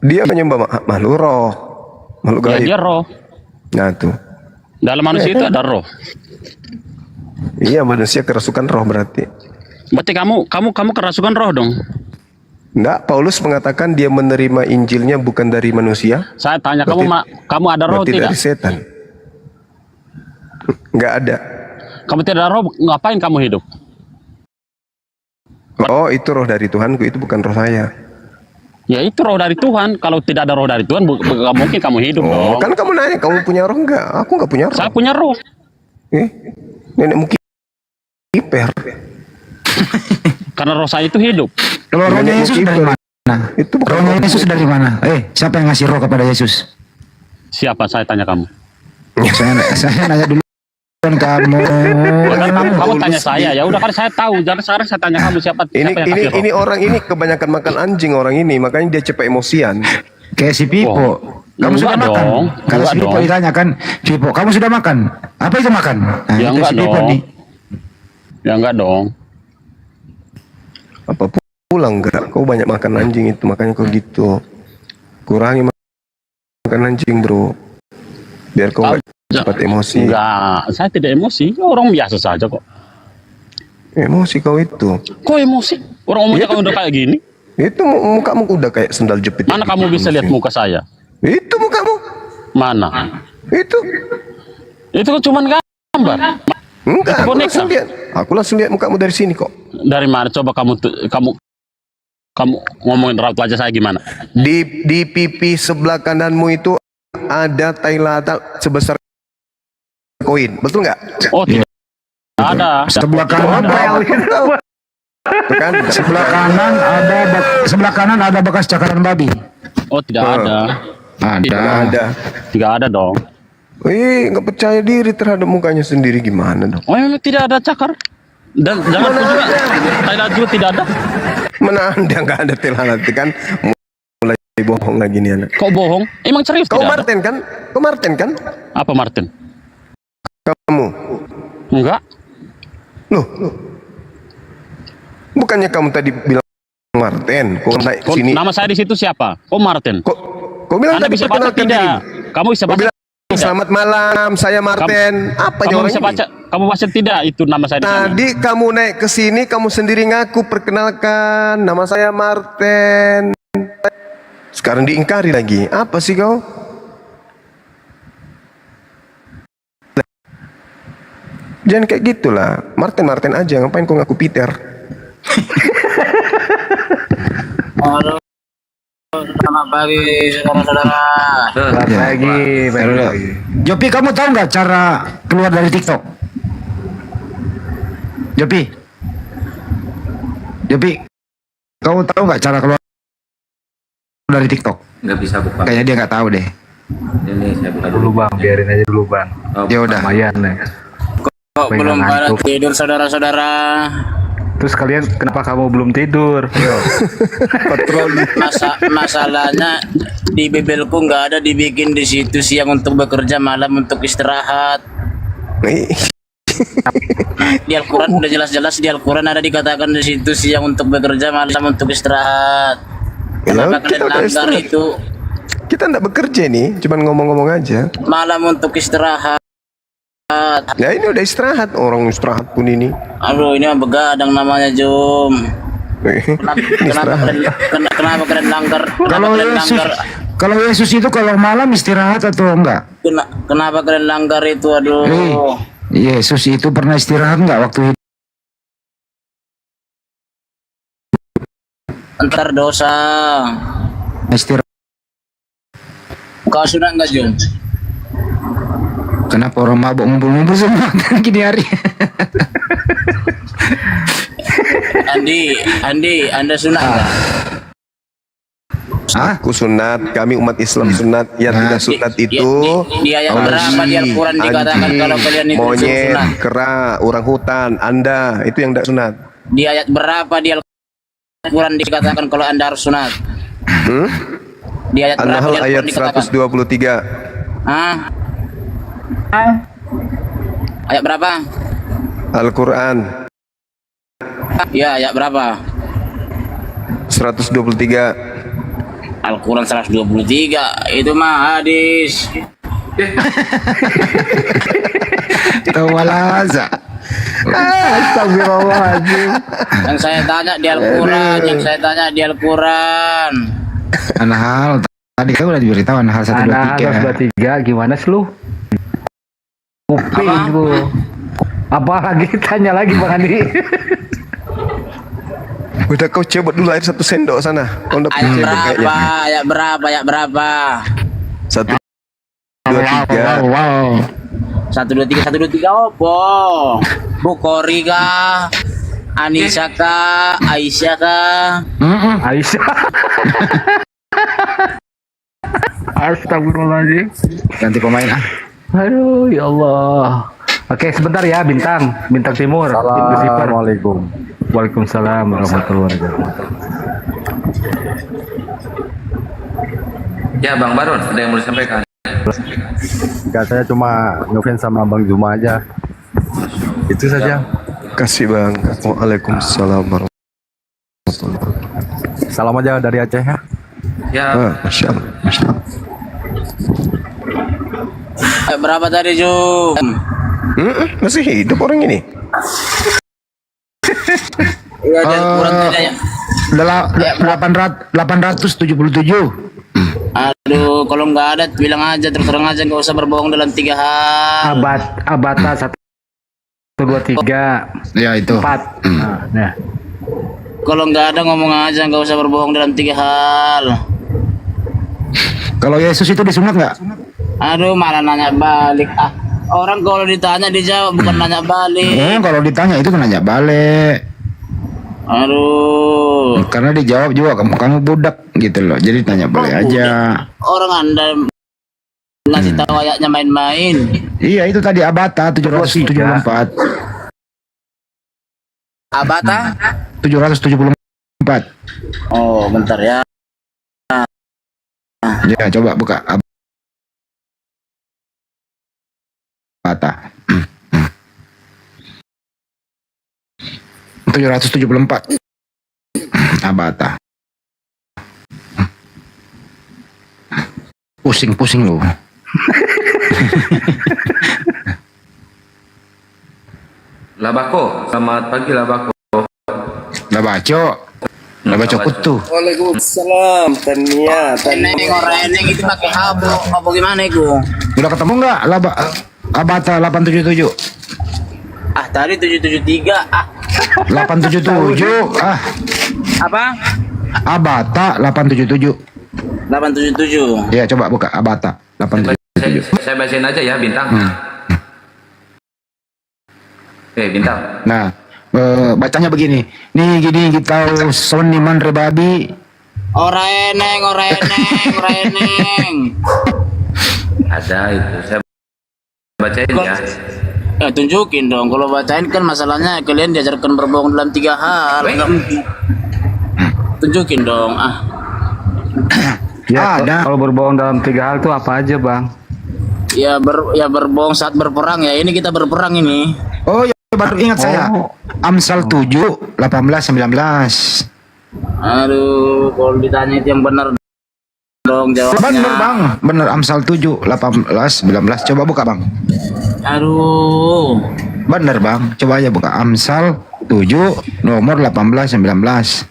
Speaker 2: Dia menyembah makhluk roh. Makhluk
Speaker 19: Ya,
Speaker 2: gaib.
Speaker 19: dia roh.
Speaker 2: Nah tuh.
Speaker 19: Dalam manusia itu ada roh.
Speaker 2: Iya, manusia kerasukan roh berarti.
Speaker 19: Berarti kamu kerasukan roh dong.
Speaker 2: Enggak, Paulus mengatakan dia menerima Injilnya bukan dari manusia.
Speaker 19: Saya tanya
Speaker 2: Berarti-
Speaker 19: kamu ada roh
Speaker 2: berarti
Speaker 19: tidak?
Speaker 2: dari setan. Enggak ada.
Speaker 19: Kamu tidak ada roh, ngapain kamu hidup?
Speaker 2: Oh, itu roh dari Tuhanku, itu bukan roh saya.
Speaker 19: Ya itu roh dari Tuhan. Kalau tidak ada roh dari Tuhan, nggak mungkin kamu hidup
Speaker 2: Oh,
Speaker 19: dong.
Speaker 2: kan kamu nanya, kamu punya roh enggak? Aku enggak punya roh.
Speaker 19: Saya punya roh.
Speaker 2: Nenek mungkin kiper.
Speaker 19: Karena roh saya itu hidup.
Speaker 8: Kalau rohnya Yesus dari mana?
Speaker 2: Itu bukan
Speaker 8: rohnya Yesus dari mana? Siapa yang ngasih roh kepada Yesus?
Speaker 19: Siapa? Saya tanya kamu.
Speaker 8: Saya nanya dulu kamu.
Speaker 19: Kamu tanya saya, ya udah kan saya tahu. Jangan sekarang saya tanya kamu siapa yang kasih roh.
Speaker 2: Ini orang ini kebanyakan makan anjing orang ini, makanya dia cepat emosian.
Speaker 8: Kayak si Pipo. Kamu sudah makan? Kalau si Pipo ditanya kan, Pipo, kamu sudah makan? Apa itu makan? Nah,
Speaker 19: Ya
Speaker 8: itu
Speaker 19: enggak
Speaker 8: si Pipo
Speaker 19: dong.
Speaker 8: nih.
Speaker 19: Ya enggak dong.
Speaker 2: Apa pulang enggak? Kau banyak makan anjing itu, makanya kau gitu. Kurangi makan anjing, bro. Biar kau enggak cepat emosi.
Speaker 19: Enggak, saya tidak emosi. Orang biasa saja kok.
Speaker 2: Emosi kau itu.
Speaker 19: Kok emosi? Orang ngomongnya kamu udah kayak gini.
Speaker 2: Itu mukamu udah kayak sendal jepit.
Speaker 19: Mana kamu bisa lihat muka saya?
Speaker 2: Itu mukamu.
Speaker 19: Mana?
Speaker 2: Itu.
Speaker 19: Itu kan cuma gambar.
Speaker 2: Enggak,
Speaker 19: Itu
Speaker 2: aku
Speaker 19: boneka.
Speaker 2: langsung lihat. Aku langsung lihat mukamu dari sini kok.
Speaker 19: Dari mana? Coba kamu ngomongin raut wajah saya gimana?
Speaker 2: Di pipi sebelah kananmu itu ada tai lalat sebesar koin, betul nggak?
Speaker 19: Oh tidak ada.
Speaker 8: Sebelah kanan
Speaker 2: kan?
Speaker 8: sebelah kanan ada bekas cakaran babi.
Speaker 19: Oh tidak ada.
Speaker 2: Ada.
Speaker 19: Tidak ada dong.
Speaker 2: Nggak percaya diri terhadap mukanya sendiri gimana dong?
Speaker 19: Oh memang tidak ada cakar. Dan jangan juga Thailand juga tidak ada.
Speaker 2: Mana ada nggak ada tai lalat kan? Mulai bohong lagi nih anak.
Speaker 19: Kok bohong? Emang serius
Speaker 2: Kau
Speaker 19: tidak ada?
Speaker 2: Martin kan? Kau Martin kan?
Speaker 19: Apa Martin?
Speaker 2: Kamu?
Speaker 19: Enggak.
Speaker 2: Loh. Bukannya kamu tadi bilang Martin? Kau naik
Speaker 19: Kok,
Speaker 2: sini.
Speaker 19: nama saya di situ siapa? Oh Martin.
Speaker 2: Kau bilang
Speaker 19: Anda
Speaker 2: tadi
Speaker 19: bisa baca
Speaker 2: perkenalkan
Speaker 19: tidak?
Speaker 2: diri.
Speaker 19: Kamu bisa
Speaker 2: Kau
Speaker 19: baca
Speaker 2: bilang
Speaker 19: tidak?
Speaker 2: selamat malam, saya Martin. Apa
Speaker 19: Kamu
Speaker 2: orang
Speaker 19: bisa
Speaker 2: ini?
Speaker 19: baca? Kamu baca tidak itu nama saya di sana?
Speaker 2: Tadi kamu naik ke sini, kamu sendiri ngaku perkenalkan, nama saya Martin. Sekarang diingkari lagi. Apa sih kau? Jangan kayak gitulah. Martin aja, ngapain kau ngaku Peter?
Speaker 18: Halo, selamat pagi saudara-saudara.
Speaker 8: Pagi. Jopi, kamu tahu nggak cara keluar dari TikTok? Jopi, kamu tahu nggak cara keluar dari TikTok?
Speaker 3: Nggak bisa buka.
Speaker 8: Kayaknya dia nggak tahu deh.
Speaker 3: Ini saya buka
Speaker 4: Dulu bang, biarin aja dulu bang.
Speaker 8: Ya udah.
Speaker 4: Lumayan nih.
Speaker 18: Kok
Speaker 4: Pengen
Speaker 18: belum pada
Speaker 4: ngantuk.
Speaker 18: tidur saudara-saudara?
Speaker 4: Terus kalian kenapa kamu belum tidur?
Speaker 18: Masalahnya di bibelku nggak ada dibikin di situ siang untuk bekerja, malam untuk istirahat. Di Al-Quran udah jelas-jelas di Al-Quran ada dikatakan di situ siang untuk bekerja, malam untuk istirahat. Kenapa kalian langgar itu?
Speaker 2: Kita nggak bekerja nih, cuman ngomong-ngomong aja.
Speaker 18: Malam untuk istirahat.
Speaker 2: Ya ini udah istirahat, orang istirahat pun ini.
Speaker 18: Aduh, ini mah begadang namanya, Jum. Kenapa kalian langgar?
Speaker 8: Kalau Yesus itu kalau malam istirahat atau enggak?
Speaker 18: Kenapa kalian langgar itu? Aduh.
Speaker 8: Yesus itu pernah istirahat enggak waktu itu?
Speaker 18: Ntar dosa.
Speaker 8: istirahat.
Speaker 18: Kau sunat nggak Jun?
Speaker 8: Kenapa orang mabuk ngumpul-ngumpul semua kan gini hari?
Speaker 18: Andi, Anda sunat nggak?
Speaker 2: Aku sunat, kami umat Islam sunat. Yang tidak sunat itu
Speaker 18: Di ayat berapa di Al-Quran dikatakan kalau kalian itu
Speaker 2: monyet,
Speaker 18: sunat?
Speaker 2: kera, orang hutan, Anda itu yang tidak sunat.
Speaker 18: Di ayat berapa di Al-Quran dikatakan kalau Anda harus sunat? Di ayat berapa
Speaker 2: An-Nahl
Speaker 18: di Al-Quran
Speaker 2: ayat
Speaker 18: dikatakan?
Speaker 2: 123.
Speaker 18: Ayat berapa?
Speaker 2: Al-Quran
Speaker 18: Ya, ayat berapa?
Speaker 2: 123.
Speaker 18: Al-Quran 123 itu mah hadis.
Speaker 8: Tawalaza. Astagfirullahaladzim.
Speaker 18: Yang saya tanya di Al-Quran,
Speaker 8: An-Nahl tadi kan udah diberitahu An-Nahl 123.
Speaker 4: 123 gimana sih lu? Kuping lu. Apa lagi tanya lagi Bang Andi?
Speaker 2: Udah kau coba dulu air 1 sendok sana. Kau udah
Speaker 18: ayat berapa? Ayat berapa?
Speaker 2: 123.
Speaker 18: 123 opo? Bukhari kah? Anisa kah? Aisyah kah?
Speaker 4: Aisyah. Astagfirullahaladzim.
Speaker 8: Ganti pemain ah.
Speaker 4: Aduh ya Allah. Oke sebentar ya Bintang Timur.
Speaker 11: Assalamualaikum.
Speaker 4: Waalaikumsalam warahmatullahi wabarakatuh.
Speaker 3: Ya Bang Baron, ada yang mau disampaikan?
Speaker 11: Enggak, saya cuma ngefans sama Bang Juma aja. Itu saja.
Speaker 2: Kasih Bang. Waalaikumsalam warahmatullahi wabarakatuh.
Speaker 11: Salam aja dari Aceh ya.
Speaker 3: Ya.
Speaker 2: Masya Allah. Masya Allah.
Speaker 18: Ayat berapa tadi Jum?
Speaker 2: Masih hidup orang ini.
Speaker 18: Iya, di Al-Quran tadi ya.
Speaker 8: 877.
Speaker 18: Aduh, kalau nggak ada bilang aja terus terang aja, nggak usah berbohong dalam 3 hal.
Speaker 4: Abata 123.
Speaker 8: Ya itu.
Speaker 4: 4. Nah.
Speaker 18: Kalau nggak ada ngomong aja, nggak usah berbohong dalam 3 hal.
Speaker 8: Kalau Yesus itu disunat nggak?
Speaker 18: Aduh, malah nanya balik. Orang kalau ditanya dijawab, bukan nanya balik.
Speaker 8: Kalau ditanya itu kan nanya balik.
Speaker 18: Aduh.
Speaker 8: Karena dijawab juga kamu budak gitu loh. Jadi tanya balik aja.
Speaker 18: Orang Anda ngasih tahu ayatnya main-main.
Speaker 8: Iya itu tadi Abata 774.
Speaker 18: Abata
Speaker 8: 774.
Speaker 18: Oh, bentar ya.
Speaker 8: Ya coba buka Abata. 774. Abata. Pusing-pusing lu.
Speaker 3: Labako, selamat pagi Labako.
Speaker 8: Labaco kutu.
Speaker 2: Waalaikumsalam. Tania.
Speaker 18: Eneng itu pakai apa gimana itu?
Speaker 8: Udah ketemu nggak Abata 877?
Speaker 18: Tadi 773.
Speaker 8: 877.
Speaker 18: Apa?
Speaker 8: Abata 877.
Speaker 18: 877.
Speaker 8: Ya coba buka Abata 877.
Speaker 3: Saya bacain aja ya Bintang. Bintang.
Speaker 8: Nah, bacanya begini. Nih gini kita soniman rebabi.
Speaker 18: Ora eneng.
Speaker 3: Ada itu. Saya bacain ya.
Speaker 18: Tunjukin dong. Kalau bacain kan masalahnya kalian diajarkan berbohong dalam 3 hal. Enggak mungkin. Tunjukin dong.
Speaker 4: Ya, kalau berbohong dalam 3 hal itu apa aja, Bang?
Speaker 18: Ya berbohong saat berperang ya. Ini kita berperang ini.
Speaker 8: Oh ya baru ingat saya. Amsal 7 18 19.
Speaker 18: Aduh, kalau ditanya itu yang benar dong jawabnya.
Speaker 8: Bener Bang, bener Amsal 7 18 19. Coba buka Bang.
Speaker 18: Aduh.
Speaker 8: Bener Bang, coba aja buka Amsal 7 nomor 18 19.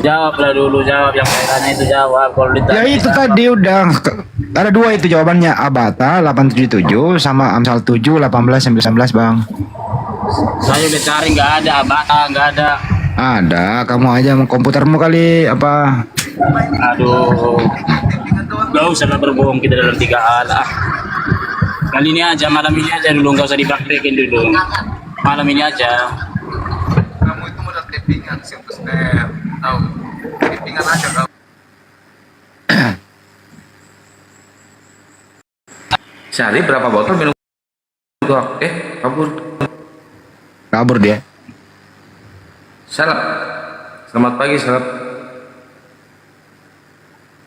Speaker 18: Jawablah dulu, jawab yang saya tanya itu jawab. Kalau ditanya.
Speaker 8: Ya itu tadi udah ada 2 itu jawabannya, Abata 877 sama Amsal 7 18 19 Bang.
Speaker 18: Saya udah cari nggak ada, Abata nggak ada.
Speaker 8: Ada, kamu aja komputermu kali apa?
Speaker 6: Aduh, gak usah lah berbohong kita dalam 3 hal. Kali ini aja, malam ini aja dulu, gak usah dipraktekin dulu. Malam ini aja.
Speaker 2: Kamu itu modal tappingan sih untuk snap. Tahu? Tappingan aja kamu.
Speaker 3: Sehari berapa botol minum? Kabur.
Speaker 8: Kabur dia.
Speaker 3: Salap. Selamat pagi, Salap.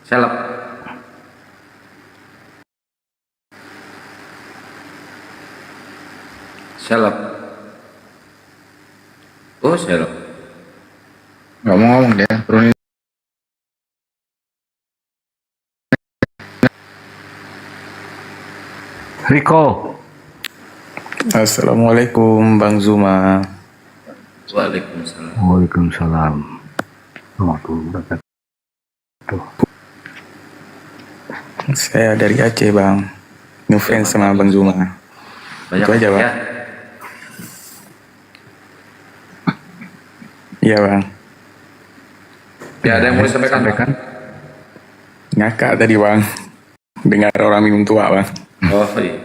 Speaker 3: Salap. Salap. Oh, Salap.
Speaker 8: Nggak mau ngomong dia. Turunin.
Speaker 4: Riko.
Speaker 14: Assalamualaikum Bang Zuma.
Speaker 3: Waalaikumsalam.
Speaker 4: Waalaikumsalam. Warahmatullahi wabarakatuh.
Speaker 14: Saya dari Aceh Bang. Ngefans sama Bang Zuma.
Speaker 3: Banyak
Speaker 14: Itu aja Bang.
Speaker 3: ya.
Speaker 14: Iya Bang.
Speaker 3: Ya, ada yang mau disampaikan?
Speaker 14: Ngakak tadi Bang. Dengar orang minum tua Bang.
Speaker 3: Oh, iya.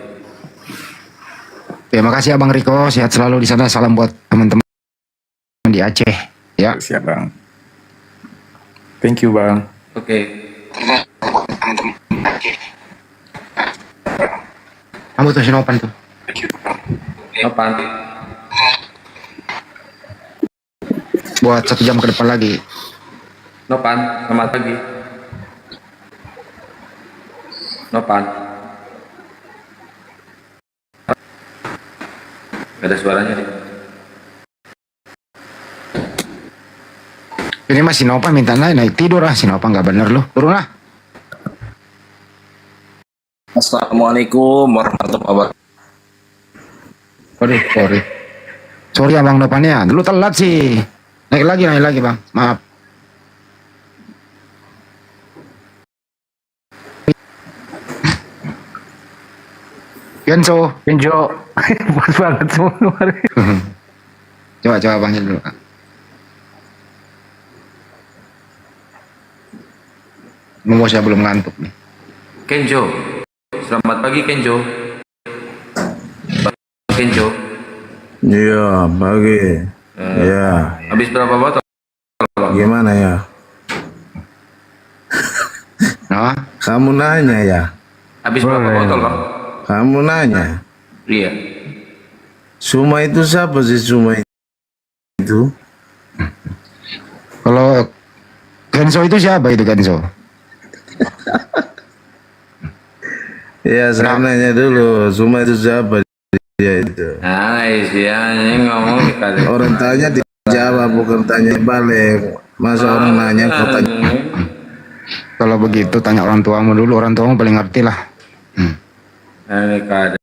Speaker 8: Terima kasih Abang Riko, sehat selalu di sana. Salam buat teman-teman di Aceh. Ya.
Speaker 14: Siap Bang. Thank you Bang.
Speaker 3: Oke.
Speaker 8: Kamu tuh Sinopan tuh.
Speaker 3: Apaan?
Speaker 8: Buat 1 jam ke depan lagi.
Speaker 3: Nopan, selamat pagi. Nopan. Gak ada suaranya nih.
Speaker 8: Ini masih Sinopan minta naik tidur ah. Sinopan nggak bener loh. Turun lah.
Speaker 19: Assalamualaikum warahmatullahi wabarakatuh.
Speaker 8: Sorry Abang Nopannya. Dulu telat sih. Naik lagi Bang. Maaf. Kenzo.
Speaker 4: Pas banget semua kemarin.
Speaker 8: Coba panggil dulu Kak. Mau saya belum ngantuk nih.
Speaker 3: Kenjo. Selamat pagi, Kenjo. Kenjo.
Speaker 14: Iya pagi. Iya.
Speaker 3: Habis berapa botol?
Speaker 14: Gimana ya?
Speaker 8: Nah,
Speaker 14: kamu nanya ya?
Speaker 3: Habis berapa botol, Bang?
Speaker 14: Kamu nanya?
Speaker 3: Iya.
Speaker 14: Suma itu siapa sih Suma itu?
Speaker 8: Kalau Kenzo itu siapa itu Kenzo?
Speaker 14: Ya saya nanya dulu, Suma itu siapa dia itu?
Speaker 3: Ini ngomong dikali.
Speaker 14: Orang tanya dijawab, bukan tanya balik. Masa orang nanya kau tanya?
Speaker 8: Kalau begitu tanya orang tuamu dulu, orang tuamu paling ngerti lah.
Speaker 3: Ini kada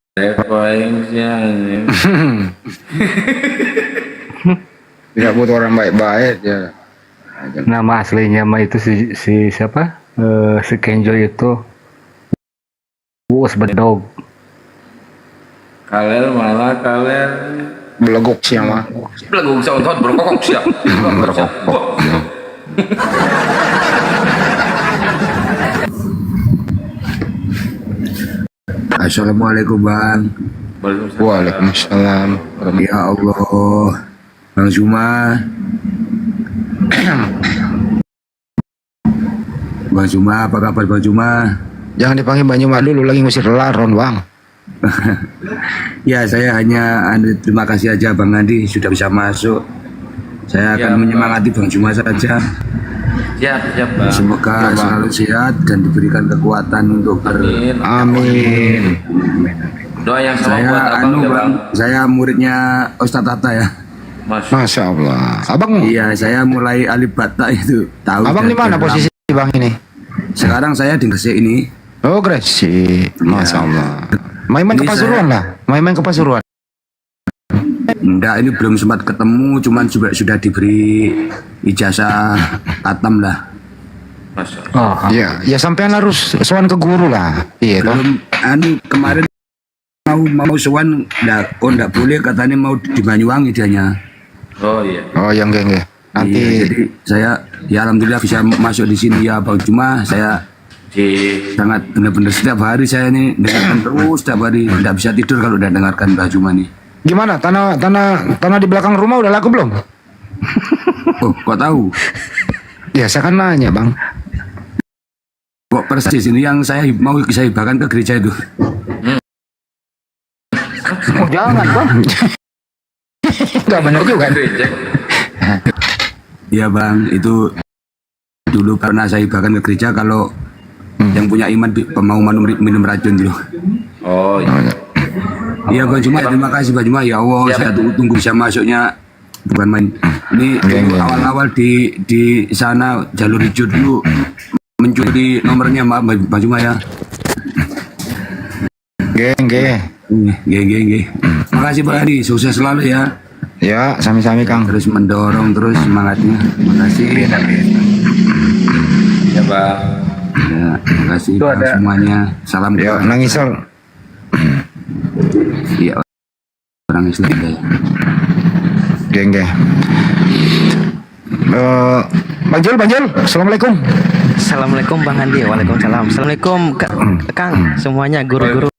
Speaker 3: paling siang.
Speaker 8: Tidak butuh orang baik-baik ya.
Speaker 4: Nama aslinya mah itu si siapa? Si Kenjo itu. Bos bedog.
Speaker 3: Kalian malah kalian
Speaker 8: beleguk sih mah.
Speaker 3: beleguk sama tuh berkokok siap.
Speaker 14: Assalamualaikum Bang.
Speaker 8: Waalaikumsalam.
Speaker 14: Ya Allah, Bang Zuma. Bang Zuma, apa kabar Bang Zuma?
Speaker 8: Jangan dipanggil Bang Zuma dulu, lagi ngusir laron Bang.
Speaker 14: Ya saya hanya terima kasih aja Bang Andi sudah bisa masuk. Saya akan menyemangati Bang Zuma saja.
Speaker 3: Siap, Bang.
Speaker 14: Semoga selalu sehat dan diberikan kekuatan untuk
Speaker 8: Amin.
Speaker 3: Doa yang sama
Speaker 14: saya
Speaker 3: buat Abang ya, Bang.
Speaker 14: Saya muridnya Ustadz Tata ya.
Speaker 8: Masya Allah. Abang?
Speaker 14: Iya, saya mulai alif bata itu. Tahu.
Speaker 8: Abang di mana posisi Bang ini?
Speaker 14: Sekarang saya di Gresik ini.
Speaker 8: Oh Gresik. Masya Allah. Main-main ke
Speaker 14: Ini
Speaker 8: Pasuruan lah. Main-main ke Pasuruan.
Speaker 14: Enggak, ini belum sempat ketemu, cuman juga sudah diberi ijazah katam lah.
Speaker 8: Oh, iya, ya sampean harus sowan ke guru lah. Iya,
Speaker 14: belum. Kemarin mau sowan, enggak boleh katanya mau di Banyuwangi dianya.
Speaker 3: Oh iya.
Speaker 8: Oh yang geng. Nanti
Speaker 14: Iya, jadi saya ya alhamdulillah bisa masuk di sini ya Bang. Cuma saya sangat benar-benar setiap hari saya ini dengarkan terus setiap hari, tidak bisa tidur kalau udah dengarkan Mbah Juma nih.
Speaker 8: gimana tanah di belakang rumah udah laku belum?
Speaker 14: Oh, kok tahu?
Speaker 8: Ya saya kan nanya bang.
Speaker 14: Kok persis ini yang saya mau saya hibahkan ke gereja itu.
Speaker 8: Oh, jangan bang. Gak benar juga.
Speaker 14: Iya Bang, itu dulu pernah saya hibahkan ke gereja kalau yang punya iman mau minum racun dulu.
Speaker 3: Oh iya.
Speaker 14: Iya Bang Juma, terima kasih Bang Juma. Ya Allah, saya tunggu bisa masuknya. Bukan main. Ini awal-awal di sana jalur hijau dulu mencuri nomornya Bang Juma ya.
Speaker 8: Geng.
Speaker 14: Makasih Bang Adi, sukses selalu ya.
Speaker 8: Ya, sami-sami Kang.
Speaker 14: Terus mendorong terus semangatnya. Makasih.
Speaker 3: Ya Bang.
Speaker 14: Ya, makasih Bang semuanya. Salam.
Speaker 8: Ya, nangis Sol.
Speaker 14: Iya, orang Islam ya.
Speaker 8: Geng. Bang Jul, Assalamualaikum.
Speaker 16: Assalamualaikum Bang Andi. Waalaikumsalam. Assalamualaikum Kang, semuanya guru-guru.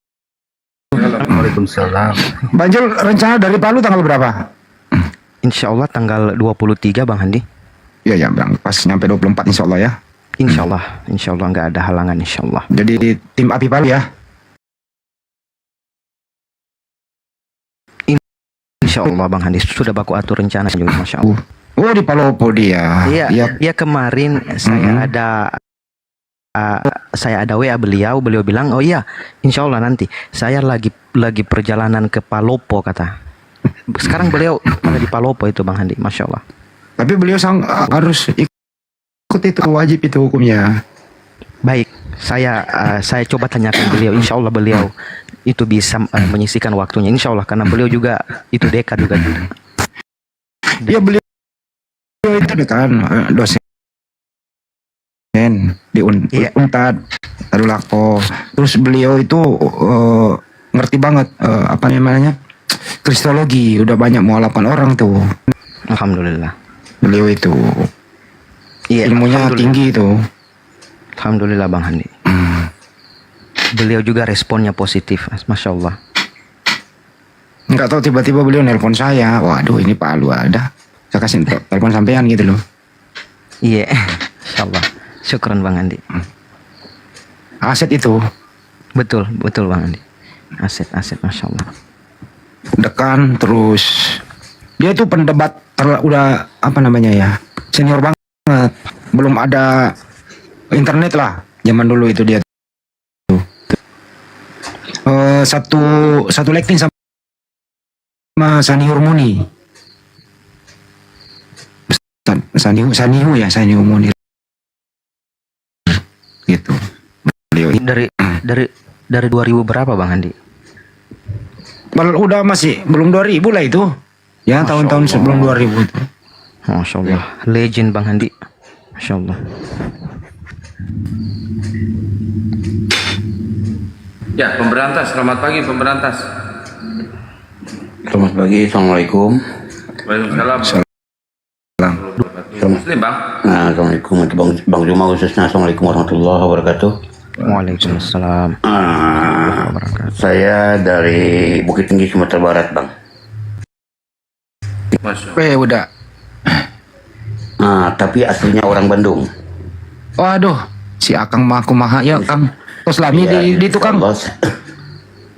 Speaker 8: Waalaikumsalam. Bang Jul, rencana dari Palu tanggal berapa?
Speaker 16: Insya Allah tanggal 23 Bang Andi.
Speaker 8: Iya Bang, pas nyampe 24 insya Allah ya.
Speaker 16: Insya Allah nggak ada halangan insya Allah.
Speaker 8: Jadi tim api Palu ya.
Speaker 16: Insya Allah Bang Andi sudah baku atur rencana juga Masya Allah.
Speaker 8: Oh di Palopo dia.
Speaker 16: Iya kemarin saya ada WA beliau bilang oh iya insya Allah nanti saya lagi perjalanan ke Palopo kata. Sekarang beliau ada di Palopo itu Bang Andi, Masya Allah.
Speaker 8: Tapi beliau harus ikut itu, wajib itu hukumnya.
Speaker 16: Baik, saya coba tanyakan beliau. Insya Allah beliau itu bisa menyisihkan waktunya. Insya Allah karena beliau juga itu dekat juga.
Speaker 8: Iya beliau itu kan dosen di Unpad Tarulako. Terus beliau itu ngerti banget apa namanya kristologi, udah banyak mualafkan orang tuh.
Speaker 16: Alhamdulillah.
Speaker 8: Beliau itu ilmunya tinggi itu.
Speaker 16: Alhamdulillah Bang Handi. Beliau juga responnya positif, Masya Allah.
Speaker 8: Nggak tahu tiba-tiba beliau nelpon saya, waduh ini Palu ada. Saya kasih telepon sampean gitu loh.
Speaker 16: Iya, Insya Allah. Syukran Bang Andi.
Speaker 8: Aset itu.
Speaker 16: Betul Bang Andi. Aset, Masya Allah.
Speaker 8: Dekan terus. Dia tuh pendebat udah apa namanya ya, senior banget. Belum ada internet lah. Zaman dulu itu dia. Satu lektin sama Saniur Muni. Saniu Muni. Gitu. Beliau
Speaker 16: dari 2000 berapa Bang Andi?
Speaker 8: Udah masih belum 2000 lah itu. Ya tahun-tahun sebelum 2000 itu.
Speaker 16: Masya Allah. Legend Bang Andi. Masya Allah.
Speaker 3: Ya, pemberantas. Selamat pagi, pemberantas.
Speaker 22: Selamat pagi, Assalamualaikum.
Speaker 3: Waalaikumsalam. Muslim, Bang.
Speaker 22: Nah, Assalamualaikum Bang Juma khususnya. Assalamualaikum warahmatullahi wabarakatuh.
Speaker 16: Waalaikumsalam.
Speaker 22: Saya dari Bukit Tinggi, Sumatera Barat, Bang.
Speaker 8: Udah.
Speaker 22: Nah, tapi aslinya orang Bandung.
Speaker 8: Waduh, si Akang maha ya Kang. Terus lami di tukang.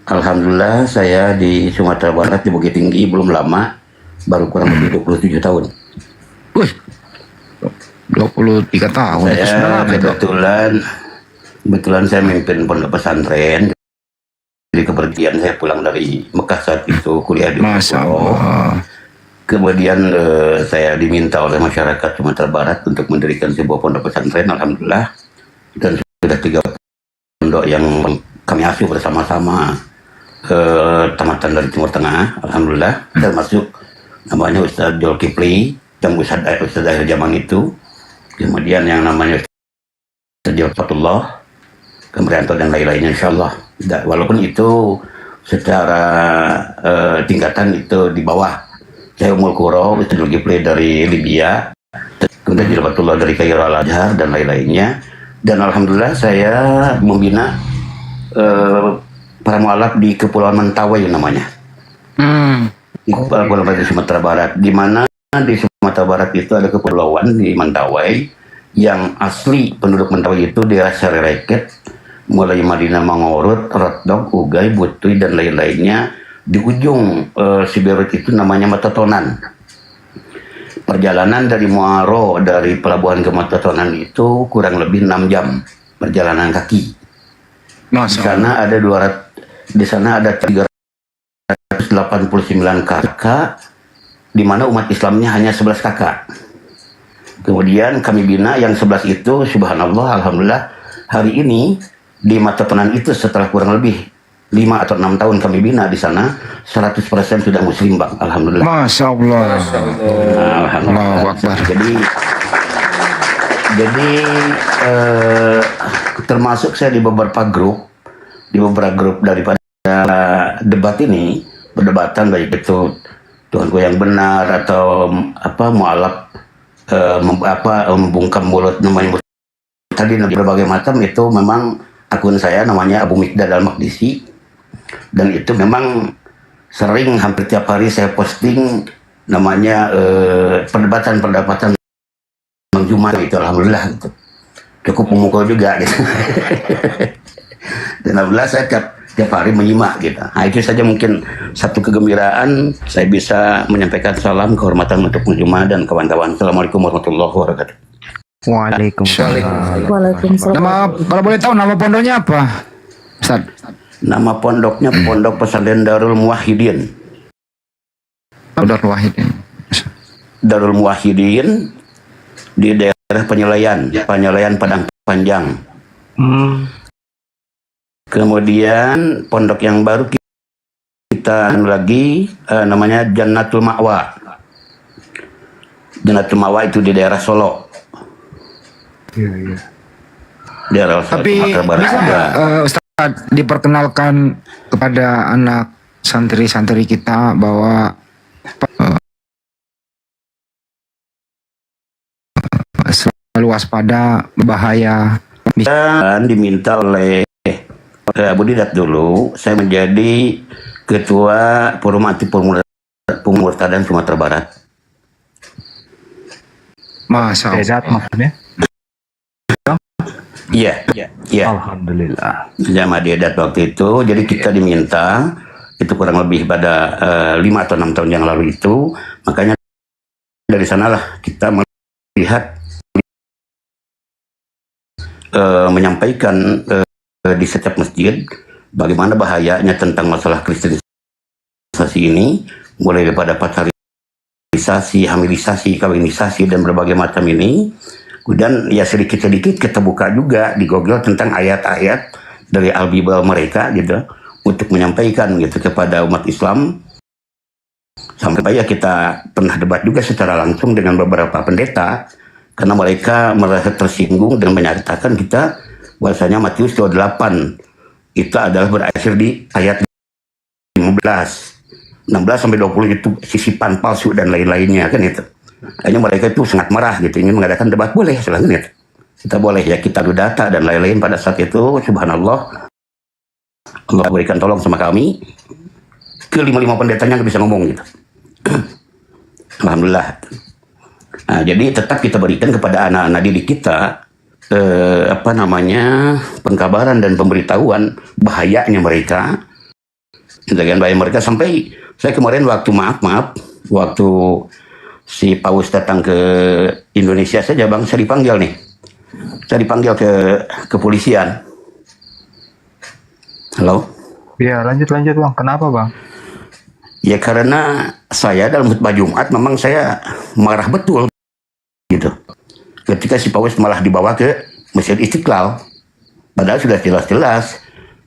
Speaker 22: Alhamdulillah saya di Sumatera Barat di Bukit Tinggi belum lama, baru kurang lebih 27 tahun.
Speaker 8: Wih, 23 tahun.
Speaker 22: Saya kebetulan saya memimpin pondok pesantren. Jadi kepergian saya pulang dari Mekah saat itu kuliah di Masya. Kemudian saya diminta oleh masyarakat Sumatera Barat untuk mendirikan sebuah pondok pesantren. Alhamdulillah, dan sudah 3 pondok yang kami asuh bersama-sama tamatan dari Timur Tengah. Alhamdulillah, termasuk namanya Ustadz Jol Kipli yang Ustadz akhir zaman itu. Kemudian yang namanya Ustadz Jol Fatullah Kemrianto dan lain-lainnya insyaAllah. Walaupun itu secara tingkatan itu di bawah saya Umul Quro, Ustadz Jol Kipli dari Libya, kemudian Jilbatullah dari Kairo Al-Azhar dan lain-lainnya. Dan alhamdulillah saya membina para mualaf di Kepulauan Mentawai namanya. Di Kepulauan Mentawai di Sumatera Barat, di mana di Sumatera Barat itu ada kepulauan di Mentawai yang asli penduduk Mentawai itu daerah Serereket, mulai Madinah Mangorut, Rotdok, Ugay, Butuy dan lain-lainnya. Di ujung Siberut itu namanya Matatonan. Perjalanan dari Muaro dari pelabuhan ke Matatonan itu kurang lebih 6 jam perjalanan kaki. Di sana ada 389 kakak, di mana umat Islamnya hanya 11 kakak. Kemudian kami bina yang 11 itu, subhanallah, alhamdulillah, hari ini di Matatonan itu setelah kurang lebih 5 atau 6 tahun kami bina di sana, 100% sudah muslim, Bang. Alhamdulillah.
Speaker 8: Masya Allah.
Speaker 22: Alhamdulillah. Jadi termasuk saya di beberapa grup daripada debat ini, perdebatan baik itu Tuhanku yang benar atau mualaf membungkam mulut namanya tadi berbagai macam, itu memang akun saya namanya Abu Mikdad Al-Maqdisi, dan itu memang sering hampir tiap hari saya posting namanya perdebatan Bang Juma itu, alhamdulillah gitu. Cukup memukul juga gitu. Dan alhamdulillah saya tiap hari menyimak gitu. Nah, itu saja mungkin satu kegembiraan saya bisa menyampaikan salam kehormatan untuk Bang Juma dan kawan-kawan. Assalamualaikum warahmatullahi wabarakatuh.
Speaker 16: Waalaikumsalam.
Speaker 8: Kalau boleh tahu nama pondoknya apa, Ustaz?
Speaker 22: Nama pondoknya Pondok Pesantren Darul Muwahhidin. Darul Muwahhidin di daerah Penyelayan Padang Panjang. Kemudian pondok yang baru kita lagi namanya Jannatul Ma'wa. Jannatul Ma'wa itu di daerah Solo.
Speaker 8: Iya.
Speaker 22: Daerah
Speaker 8: Tapi bisa nggak Ustaz diperkenalkan kepada anak santri-santri kita bahwa selalu waspada, bahaya.
Speaker 22: Dan diminta oleh Abu Didat dulu, saya menjadi ketua Forum Anti Pemurtadan Sumatera Barat.
Speaker 8: Masa maksudnya?
Speaker 22: Iya.
Speaker 8: Alhamdulillah.
Speaker 22: Jamaah Dedat waktu itu, jadi kita diminta, itu kurang lebih pada 5 atau 6 tahun yang lalu itu, makanya dari sanalah kita melihat menyampaikan di setiap masjid bagaimana bahayanya tentang masalah kristenisasi ini, mulai daripada pacarisasi, hamilisasi, kawinisasi dan berbagai macam ini. Kemudian ya sedikit-sedikit kita buka juga di Google tentang ayat-ayat dari Al-Bible mereka gitu, untuk menyampaikan gitu kepada umat Islam. Sampai ya kita pernah debat juga secara langsung dengan beberapa pendeta, karena mereka merasa tersinggung dan menyatakan kita bahwasanya Matius 28 itu adalah berakhir di ayat 16 sampai 20 itu sisipan palsu dan lain-lainnya kan itu. Hanya mereka itu sangat marah gitu, ingin mengadakan debat, boleh silahkan gitu. Kita boleh ya, kita adu data dan lain-lain pada saat itu. Subhanallah, Allah berikan tolong sama kami, ke 5 pendetanya bisa ngomong gitu. Alhamdulillah. Nah, jadi tetap kita berikan kepada anak-anak didik kita pengkabaran dan pemberitahuan bahayanya mereka, menjaga bahaya mereka. Sampai saya kemarin waktu waktu si Paus datang ke Indonesia saja, Bang, saya dipanggil ke kepolisian. Halo?
Speaker 8: Ya, lanjut Bang. Kenapa, Bang?
Speaker 22: Ya karena saya dalam khutbah Jumat memang saya marah betul gitu. Ketika si Paus malah dibawa ke Masjid Istiqlal. Padahal sudah jelas-jelas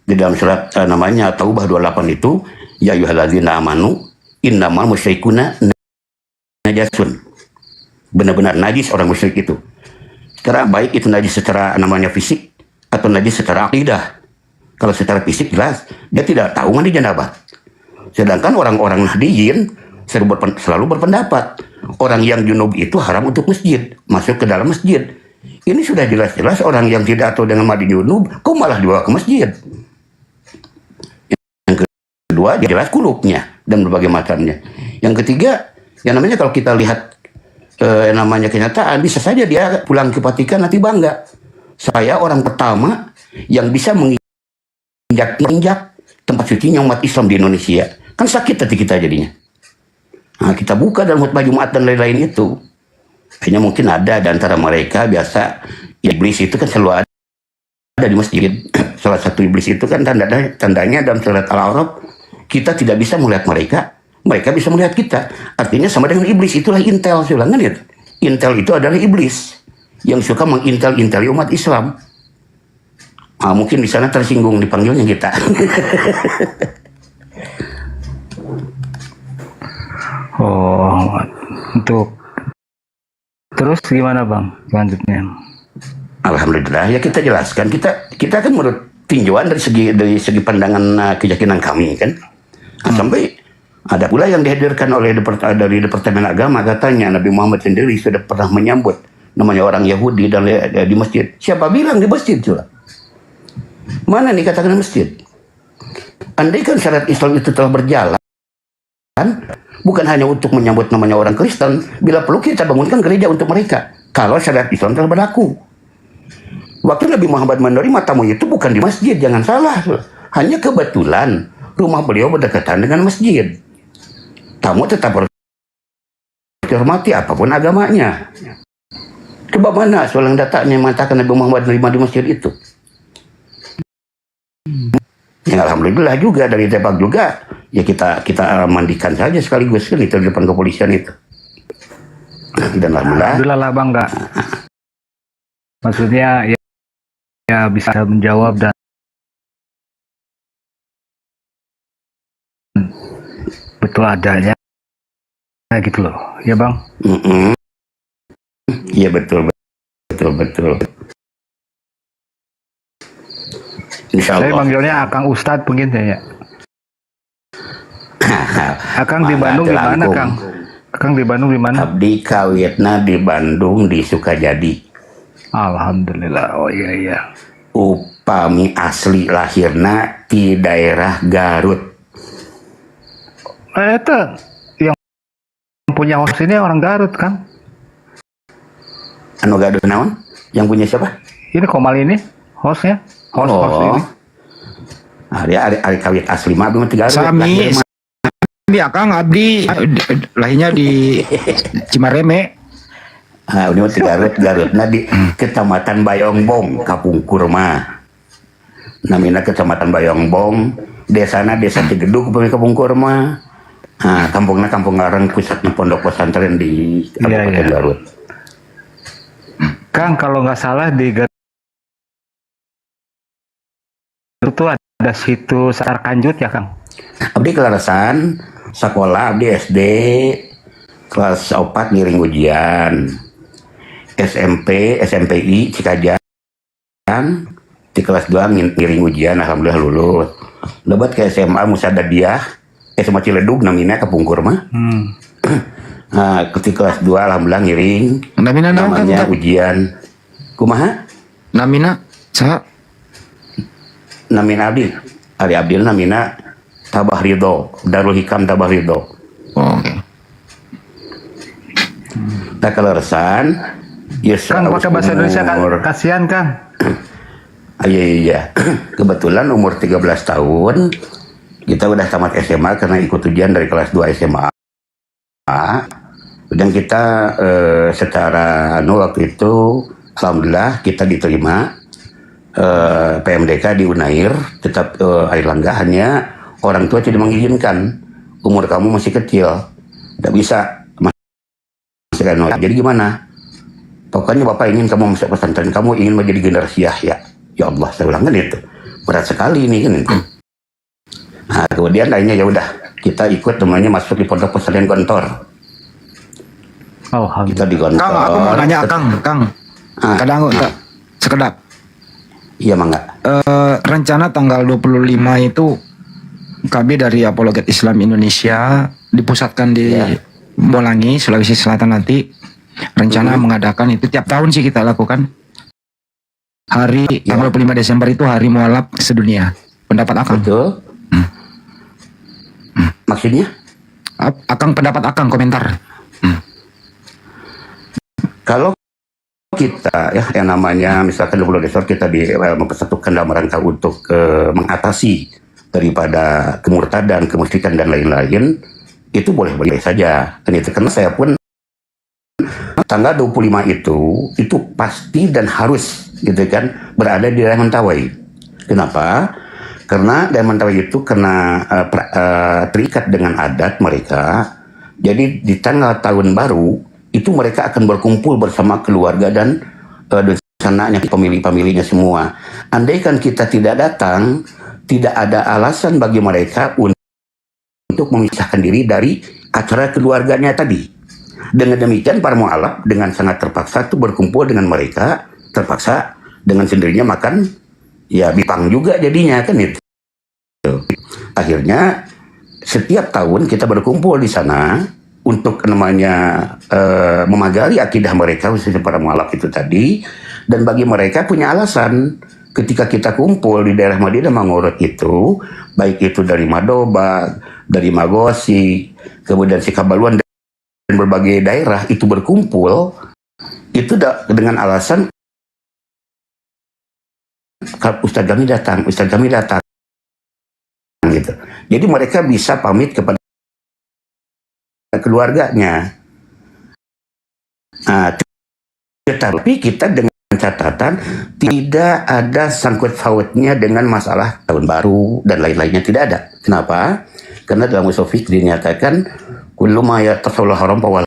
Speaker 22: di dalam surat namanya Taubah 28 itu, ya ayyuhalladzina amanu innamal musyrikuna najasun. Benar-benar najis orang musyrik itu. Secara baik itu najis secara namanya fisik atau najis secara akidah. Kalau secara fisik jelas dia tidak tahu mandi janabah. Sedangkan orang-orang Nahdiyin selalu berpendapat orang yang junub itu haram untuk masjid, masuk ke dalam masjid. Ini sudah jelas-jelas orang yang tidak tahu dengan mandi junub, kok malah dibawa ke masjid. Yang kedua, jelas kulupnya dan berbagai macamnya. Yang ketiga, yang namanya kalau kita lihat namanya kenyataan, bisa saja dia pulang ke Vatikan nanti bangga. Saya orang pertama yang bisa menginjak tempat sucinya umat Islam di Indonesia. Kan sakit hati kita jadinya. Nah, kita buka dalam khutbah Jumat dan lain-lain itu. Hanya mungkin ada di antara mereka biasa, iblis itu kan selalu ada di masjid. Salah satu iblis itu kan tandanya dalam surat Al-A'raf, kita tidak bisa melihat mereka, mereka bisa melihat kita. Artinya sama dengan iblis, itulah intel. Saya ulang kan ya. Intel itu adalah iblis yang suka mengintel-inteli umat Islam. Nah, mungkin di sana tersinggung dipanggilnya kita.
Speaker 4: Oh, untuk terus gimana Bang selanjutnya?
Speaker 22: Alhamdulillah ya, kita jelaskan, kita kan menurut tinjauan dari segi pandangan keyakinan kami kan. Nah, sampai ada pula yang dihadirkan oleh dari Departemen Agama, katanya Nabi Muhammad sendiri sudah pernah menyambut namanya orang Yahudi dan di masjid. Siapa bilang di masjid juga? Mana nih katakan masjid? Andai kan syariat Islam itu telah berjalan, bukan hanya untuk menyambut namanya orang Kristen, bila perlu kita bangunkan gereja untuk mereka. Kalau syariat Islam telah berlaku. Waktu Nabi Muhammad menerima tamu itu bukan di masjid, jangan salah. Hanya kebetulan rumah beliau berdekatan dengan masjid. Tamu tetap harus dihormati apapun agamanya. Coba mana soal datanya mengatakan Nabi Muhammad menerima di masjid itu? Ya, alhamdulillah juga dari Depak juga ya kita mandikan saja sekaligus kan itu di depan kepolisian itu. Dan
Speaker 4: alhamdulillah lah Bang, enggak. Maksudnya ya bisa menjawab dan betul adanya gitu loh, ya Bang.
Speaker 22: Iya betul. Insya Allah.
Speaker 4: Saya manggilnya Akang Ustadz mungkin ya. Akang di Bandung di mana Kang? Akang di Bandung di mana?
Speaker 22: Abdi kawitna di Bandung di Sukajadi.
Speaker 4: Alhamdulillah. Oh iya.
Speaker 22: Upami asli lahirna di daerah Garut.
Speaker 4: Itu yang punya host ini orang Garut kan?
Speaker 22: Anu Garut naon? Yang punya siapa?
Speaker 4: Ini Komal ini hostnya. Host ini.
Speaker 22: Ah, dia ari kawit asli mah memang Garut.
Speaker 8: Sami Akang abdi lahirnya di Cimareme.
Speaker 22: Ah, ini mah Garut. Nah di Kecamatan Bayongbong, Kapungkur mah. Namina Kecamatan Bayongbong, desana Desa Cigedug pemi Kapungkur mah. Ah, kampungna kampung ngarang pusatna pondok pesantren di Kabupaten Garut.
Speaker 4: Kang, kalau nggak salah di Garut itu ada situs Arkanjut ya Kang?
Speaker 22: Abdi kelarasan sekolah abdi SD kelas 4 ngiring ujian, SMP SMPI Cikajan di kelas 2 ngiring ujian, alhamdulillah lulus. Lebat ke SMA Musa Dadiah, SMA Ciledug namina Kapungkur mah. Nah, di kelas 2 alhamdulillah ngiring. Namanya ujian. Kumaha?
Speaker 8: Namina saha?
Speaker 22: Namina Ari Abdil namina Tabah Ridho, Darul Hikam Tabah Ridho.
Speaker 8: Oh, okay.
Speaker 22: Tak kelarasan. Yes,
Speaker 4: Kang pakai bahasa Indonesia kan? Kasihan Kang.
Speaker 22: Iya. Kebetulan umur 13 tahun kita udah tamat SMA karena ikut ujian dari kelas 2 SMA. Dan kita secara waktu itu alhamdulillah kita diterima PMDK di Unair, tetap Airlangga, hanya orang tua tidak mengizinkan, umur kamu masih kecil, tidak bisa masukkan. Jadi gimana? Pokoknya Bapak ingin kamu masuk pesantren, kamu ingin menjadi generasi Yahya. Ya Allah, saya ulang kan itu berat sekali ini kan. Nah, kemudian lainnya ya udah kita ikut temannya masuk di pondok pesantren Gontor.
Speaker 4: Oh,
Speaker 22: kita di Gontor.
Speaker 8: Kang, aku mau nanya Kang. Kadang enggak sekedap.
Speaker 22: Iya Mangga.
Speaker 8: Rencana tanggal 25 itu KB dari Apologet Islam Indonesia dipusatkan di Bolangi, Sulawesi Selatan nanti rencana mengadakan itu tiap tahun sih kita lakukan. Hari tanggal 25 Desember itu hari mualaf sedunia. Pendapat Akang.
Speaker 22: Betul. Maksudnya?
Speaker 8: Akang pendapat Akang komentar.
Speaker 22: Kalau kita ya yang namanya misalkan 20 Desember kita mempersatukan dalam rangka untuk mengatasi daripada kemurtadan, kemusyrikan dan lain-lain, itu boleh-boleh saja. Dan itu karena saya pun tanggal 25 itu pasti dan harus gitu kan berada di daerah Mentawai. Kenapa? Karena daerah Mentawai itu terikat dengan adat mereka. Jadi di tanggal tahun baru itu mereka akan berkumpul bersama keluarga dan sananya pemilih-pemilihnya semua. Andaikan kita tidak datang, tidak ada alasan bagi mereka untuk memisahkan diri dari acara keluarganya tadi. Dengan demikian para mu'alaf dengan sangat terpaksa itu berkumpul dengan mereka, terpaksa dengan sendirinya makan ya bipang juga jadinya kan itu. Akhirnya setiap tahun kita berkumpul di sana untuk namanya memagari akidah mereka khususnya para mu'alaf itu tadi, dan bagi mereka punya alasan ketika kita kumpul di daerah Madinah Mangurut itu, baik itu dari Madoba, dari Magosi, kemudian Sikabaluan dan berbagai daerah itu berkumpul itu dengan alasan Ustaz kami datang gitu. Jadi mereka bisa pamit kepada keluarganya. Tetapi kita dengan catatan tidak ada sangkut pautnya dengan masalah tahun baru dan lain-lainnya, tidak ada. Kenapa? Karena dalam usul fikih dinyatakan kullu ma yatasawwal haram fa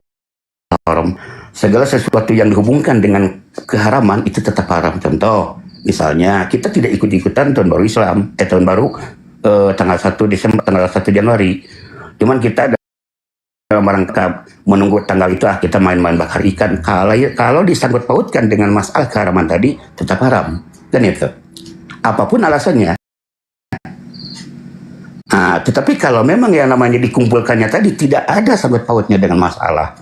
Speaker 22: haram. Segala sesuatu yang dihubungkan dengan keharaman itu tetap haram. Contoh, misalnya kita tidak ikut-ikutan tahun baru Islam, tahun baru tanggal 1 Desember, tanggal 1 Januari. Cuman kita ada merangkap menunggu tanggal itu kita main-main bakar ikan. Kalau disangkut pautkan dengan masalah keharaman tadi tetap haram kan itu apapun alasannya. Tetapi kalau memang yang namanya dikumpulkannya tadi tidak ada sangkut pautnya dengan masalah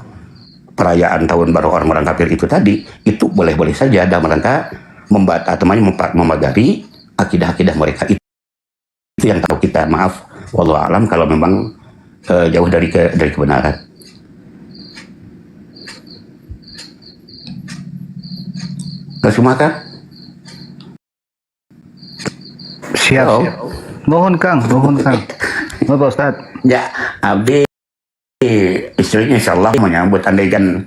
Speaker 22: perayaan tahun baru orang-orang kafir itu tadi, itu boleh-boleh saja dalam rangka memagari akidah-akidah mereka itu yang tahu kita. Maaf wallahu alam kalau memang jauh dari kebenaran. Kesumaka?
Speaker 4: Siap. Mohon Kang. Bapak Ustaz.
Speaker 22: Ya, abdi istrinya insya Allah menyambut andaikan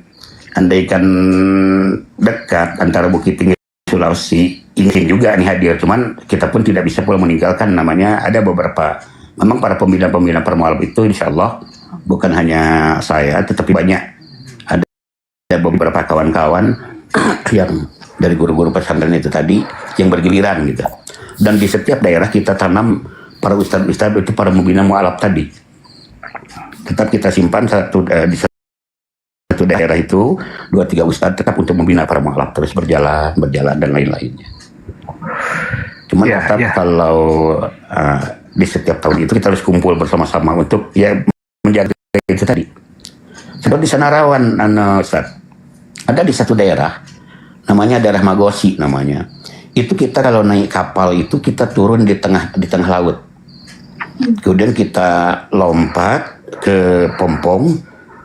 Speaker 22: dekat antara Bukit Tinggi Sulawesi ingin juga nih hadir, cuman kita pun tidak bisa pula meninggalkan namanya ada beberapa. Memang para pembina-pembina permualaf itu insya Allah bukan hanya saya, tetapi banyak. Ada beberapa kawan-kawan yang dari guru-guru pesantren itu tadi yang bergiliran gitu. Dan di setiap daerah kita tanam para ustadz-ustadz itu para pembina mualaf tadi. Tetap kita simpan di satu daerah itu 2-3 ustadz tetap untuk membina para mualaf terus berjalan dan lain-lainnya. Cuman tetap kalau di setiap tahun itu kita harus kumpul bersama-sama untuk ya menjaga itu tadi. Seperti di Sanarawan, Ustaz, ada di satu daerah, namanya daerah Magosi namanya. Itu kita kalau naik kapal itu kita turun di tengah laut. Kemudian kita lompat ke pompong,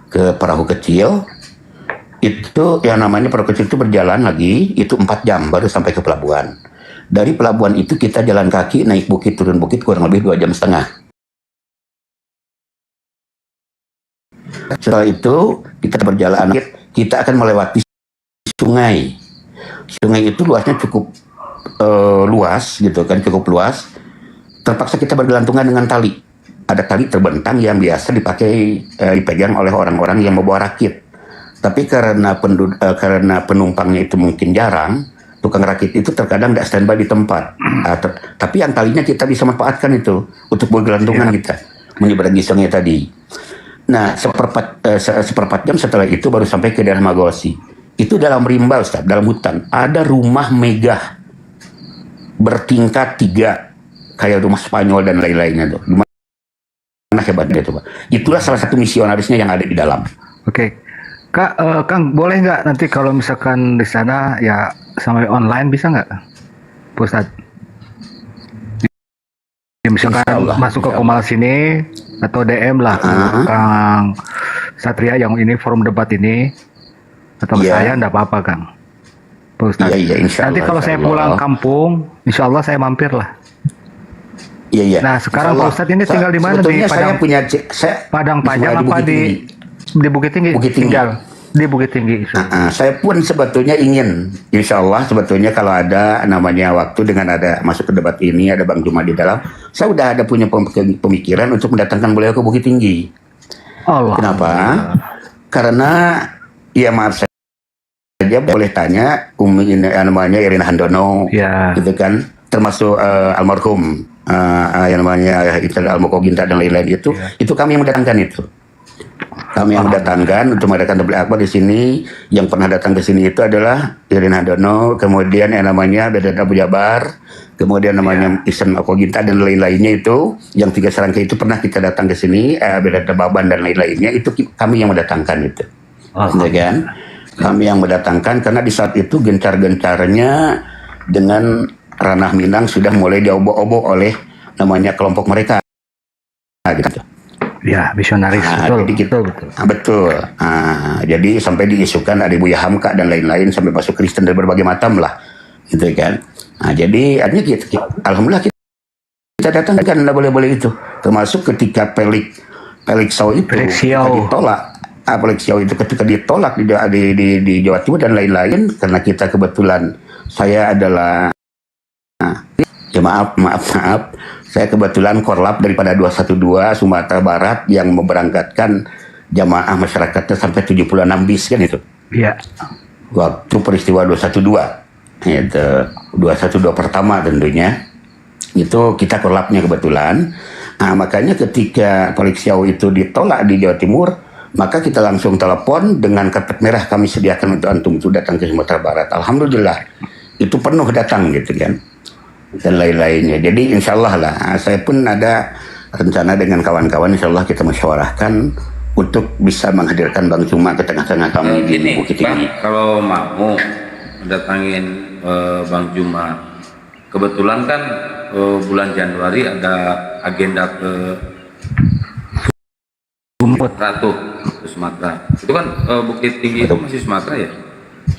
Speaker 22: ke perahu kecil. Itu yang namanya perahu kecil itu berjalan lagi, itu 4 jam baru sampai ke pelabuhan. Dari pelabuhan itu kita jalan kaki, naik bukit, turun bukit kurang lebih 2,5 jam. Setelah itu kita berjalan, kita akan melewati sungai. Sungai itu luasnya cukup luas gitu kan, cukup luas. Terpaksa kita bergelantungan dengan tali. Ada tali terbentang yang biasa dipegang oleh orang-orang yang membawa rakit. Tapi karena penumpangnya itu mungkin jarang, tukang rakit itu terkadang tidak standby di tempat. Tapi yang talinya kita bisa manfaatkan itu untuk bergelantungan kita menyeberangi sungai tadi. Nah, seperempat jam setelah itu baru sampai ke daerah Magosi. Itu dalam rimba, Ustaz, dalam hutan. Ada rumah megah bertingkat 3 kayak rumah Spanyol dan lain-lainnya tuh. Gimana hebatnya itu, Pak? Itulah salah satu misionarisnya yang ada di dalam.
Speaker 4: Oke. Kak, Kang, boleh nggak nanti kalau misalkan di sana ya sampai online bisa nggak, Pak Ustadz? Ya, misalkan
Speaker 22: Insyaallah,
Speaker 4: masuk ke
Speaker 22: insyaallah.
Speaker 4: Komal sini atau DM lah ke Kang Satria yang ini forum debat ini atau ke
Speaker 22: Iya.
Speaker 4: saya enggak apa-apa, Kang. Pak Ustadz.
Speaker 22: Iya, iya, insyaallah,
Speaker 4: Nanti kalau saya
Speaker 22: insyaallah.
Speaker 4: pulang kampung, insya Allah saya mampir lah.
Speaker 22: Iya, iya.
Speaker 4: Nah, sekarang
Speaker 22: Insyaallah.
Speaker 4: Pak Ustadz ini tinggal di mana? Di
Speaker 22: Sebetulnya saya
Speaker 4: Padang,
Speaker 22: punya saya
Speaker 4: Padang Panjang
Speaker 22: di
Speaker 4: apa
Speaker 22: Bukit Tinggi.
Speaker 4: di Bukit Tinggi?
Speaker 22: Bukit Tinggi.
Speaker 4: Tinggal di Bukit Tinggi.
Speaker 22: Saya pun sebetulnya ingin, insya Allah sebetulnya kalau ada namanya waktu dengan ada masuk ke debat ini, ada Bang Juma di dalam, saya udah ada punya pemikiran untuk mendatangkan beliau ke Bukit Tinggi.
Speaker 4: Allah.
Speaker 22: Kenapa? Karena ya maaf saja boleh tanya Umi ini namanya Irina Handono, gitu kan, termasuk almarhum yang namanya Iqbal Al-Mukoginta dan lain-lain itu kami yang mendatangkan itu. Kami yang mendatangkan untuk mengadakan tabligh akbar di sini. Yang pernah datang ke sini itu adalah Irina Handono, kemudian yang namanya Bedet Abu Jabar, kemudian namanya Ihsan Al-Mukoginta dan lain-lainnya itu. Yang 3 serangkai itu pernah kita datang ke sini, Bedet Baban dan lain-lainnya itu kami yang mendatangkan itu. Ya kan? Kami yang mendatangkan karena di saat itu gencar-gencarnya dengan ranah Minang sudah mulai diobok-obok oleh namanya kelompok mereka. Gitu.
Speaker 4: Ya, misionaris. Betul,
Speaker 22: jadi kita, betul. Jadi sampai diisukan ada Buya Hamka dan lain-lain sampai masuk Kristen dari berbagai macam lah, gitu kan. Jadi artinya alhamdulillah kita datang kan tidak boleh-boleh itu. Termasuk ketika Pelik Xiao itu ditolak. Pelik Xiao itu ketika ditolak di Jawa Timur dan lain-lain karena kita kebetulan saya adalah ya maaf saya kebetulan korlap daripada 212 Sumatera Barat yang memberangkatkan jamaah masyarakatnya sampai 76 bis kan itu.
Speaker 4: Iya.
Speaker 22: Waktu peristiwa 212 itu 212 pertama tentunya itu kita korlapnya kebetulan. Makanya ketika Pelik Xiao itu ditolak di Jawa Timur, maka kita langsung telepon dengan karpet merah kami sediakan untuk antum itu datang ke Sumatera Barat. Alhamdulillah itu penuh datang gitu kan. Dan lain-lainnya. Jadi insya Allah lah, saya pun ada rencana dengan kawan-kawan, insya Allah kita musyawarahkan untuk bisa menghadirkan Bang Juma ke tengah-tengah kami di Bukit Tinggi.
Speaker 3: Kalau mau datangin Bang Juma, kebetulan kan bulan Januari ada agenda ke Sumatera. Itu kan Bukit Tinggi itu masih Sumatera ya?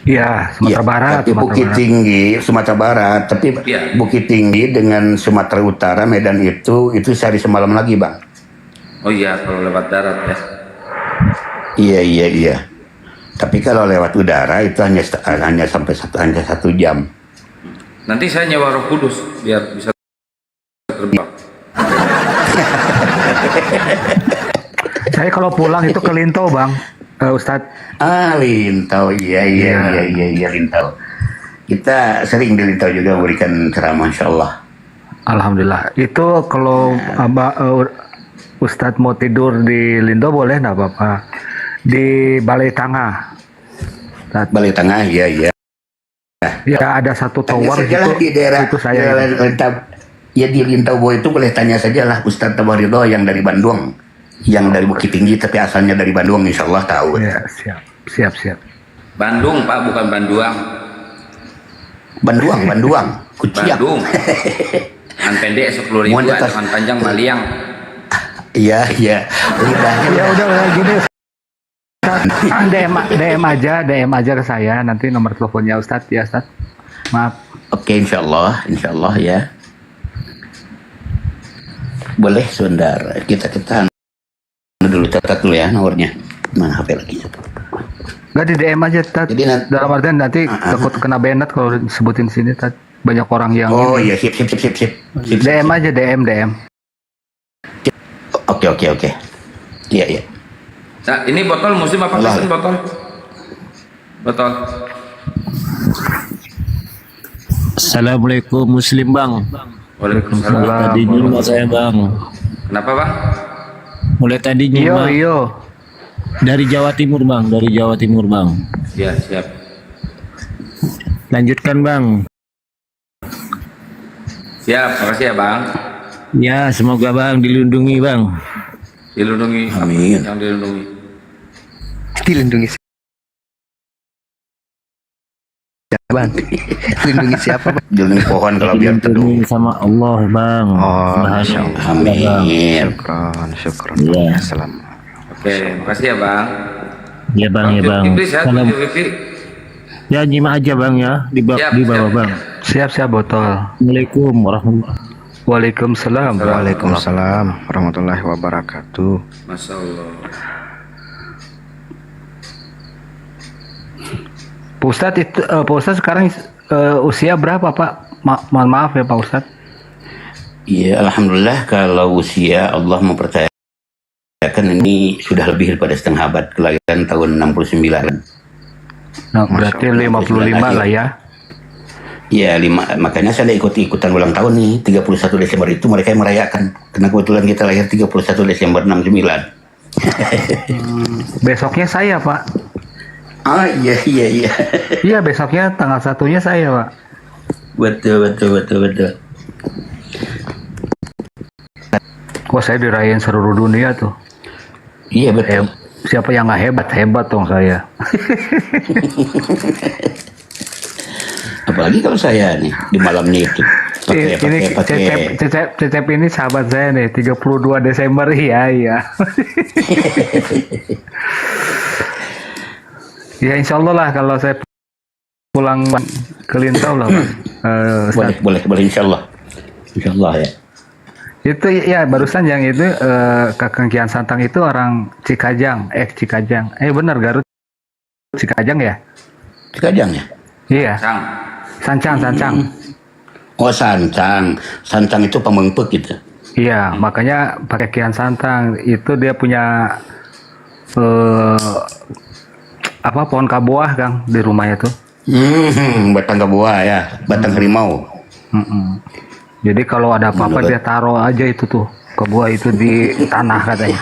Speaker 22: Iya,
Speaker 4: Sumatera Barat.
Speaker 22: Tapi Bukit Tinggi, Sumatera Barat. Tapi Bukit Tinggi dengan Sumatera Utara, Medan itu sehari semalam lagi, Bang.
Speaker 3: Oh iya, kalau lewat darat ya?
Speaker 22: Iya. Tapi kalau lewat udara itu hanya sampai satu jam.
Speaker 3: Nanti saya nyewa Roh Kudus biar bisa terbang.
Speaker 4: Saya kalau pulang itu ke Linto, Bang. Ustadz.
Speaker 22: Linto, iya Linto. Kita sering di Linto juga memberikan ceramah, insya Allah.
Speaker 4: Alhamdulillah. Itu kalau Ustadz mau tidur di Linto boleh nggak Bapak? Di Balai Tengah.
Speaker 22: Balai Tengah, iya.
Speaker 4: Ya ada satu tower
Speaker 22: di daerah
Speaker 4: itu saya.
Speaker 22: Ya di Lintowo itu boleh tanya sajalah Ustadz Tabaridho yang dari Bandung. Yang dari Bukit Tinggi tapi asalnya dari Bandung, insya Allah tahu.
Speaker 4: Ya, siap.
Speaker 3: Bandung, Pak, bukan Banduang.
Speaker 22: Banduang. Kuciak.
Speaker 3: Bandung. An pendek 10.000, an panjang Maliang.
Speaker 22: Iya.
Speaker 4: Ya udah gini. DM aja ke saya nanti nomor teleponnya Ustadz ya Ustadz. Maaf.
Speaker 22: Oke, insya Allah ya. Boleh sebentar kita dulu catat dulu ya nomornya. Mana HP lagi?
Speaker 4: Nggak di DM aja Tad. Jadi dalam artian nanti takut kena banned kalau sebutin sini Tad. Banyak orang yang
Speaker 22: iya sip.
Speaker 4: DM aja DM.
Speaker 22: Oke. Iya.
Speaker 3: Nah, ini botol muslim apa Kristen botol? Botol.
Speaker 10: Assalamualaikum Muslim Bang.
Speaker 3: Waalaikumsalam.
Speaker 10: Tadi nyimak saya Bang.
Speaker 3: Kenapa Bang?
Speaker 10: Mulai tadi nyimak.
Speaker 4: Iyo.
Speaker 10: Dari Jawa Timur Bang.
Speaker 3: Ya siap.
Speaker 10: Lanjutkan Bang.
Speaker 3: Siap, makasih ya Bang.
Speaker 10: Ya semoga Bang dilindungi Bang.
Speaker 3: Dilindungi.
Speaker 22: Amin.
Speaker 3: Yang dilindungi.
Speaker 16: Dilindungi siapa, Bang? Dilindungi siapa, Bang?
Speaker 22: Dilindungi pohon kalau biar teduh.
Speaker 10: Sama Allah, Bang.
Speaker 16: Oh, Masya Allah.
Speaker 22: Amin.
Speaker 16: Syukron.
Speaker 10: Iya.
Speaker 16: Salam.
Speaker 3: Oke, makasih ya Bang.
Speaker 10: Ya Bang, ya Bang.
Speaker 3: Iblis ya,
Speaker 10: Salam.
Speaker 3: Pipi.
Speaker 10: Ya nyimak aja Bang ya, di bawah Bang.
Speaker 4: Siap botol.
Speaker 10: Assalamualaikum warahmatullahi.
Speaker 4: Waalaikumsalam.
Speaker 16: Waalaikumsalam warahmatullahi wabarakatuh.
Speaker 3: Masya Allah.
Speaker 4: Pak Ustadz itu Pak Ustadz sekarang usia berapa Pak? Mohon maaf ya Pak Ustadz.
Speaker 22: Iya, alhamdulillah kalau usia Allah mempercayakan ini sudah lebih daripada setengah abad, kelahiran tahun 69.
Speaker 4: Nah, berarti 55 lah ya.
Speaker 22: Iya, makanya saya ikutan ulang tahun nih. 31 Desember itu mereka yang merayakan. Karena kebetulan kita lahir 31 Desember 69.
Speaker 4: Besoknya saya Pak.
Speaker 22: Ah iya.
Speaker 4: Iya, besoknya tanggal 1-nya saya Pak.
Speaker 22: Betul.
Speaker 4: Wah, saya dirayain seluruh dunia tuh.
Speaker 22: Iya betul.
Speaker 4: Siapa yang nggak hebat dong saya.
Speaker 22: Apalagi kalau saya nih di malamnya itu pakai
Speaker 4: Cecep ini sahabat saya nih, 32 Desember. Iya. Ya insya Allah lah kalau saya pulang ke Lintau lah Pak.
Speaker 22: boleh insya Allah ya.
Speaker 4: Itu ya barusan yang itu Kakang Kian Santang itu orang Cikajang. Benar Garut Cikajang ya?
Speaker 22: Cikajang ya?
Speaker 4: Iya. Sancang.
Speaker 22: Oh Sancang itu pemengpek gitu.
Speaker 4: Iya, makanya pakai Kian Santang itu dia punya pohon kabuah Kang di rumahnya tuh.
Speaker 22: Batang kabuah ya, batang harimau.
Speaker 4: Jadi kalau ada apa-apa dia taruh aja itu tuh kabuah itu di tanah katanya.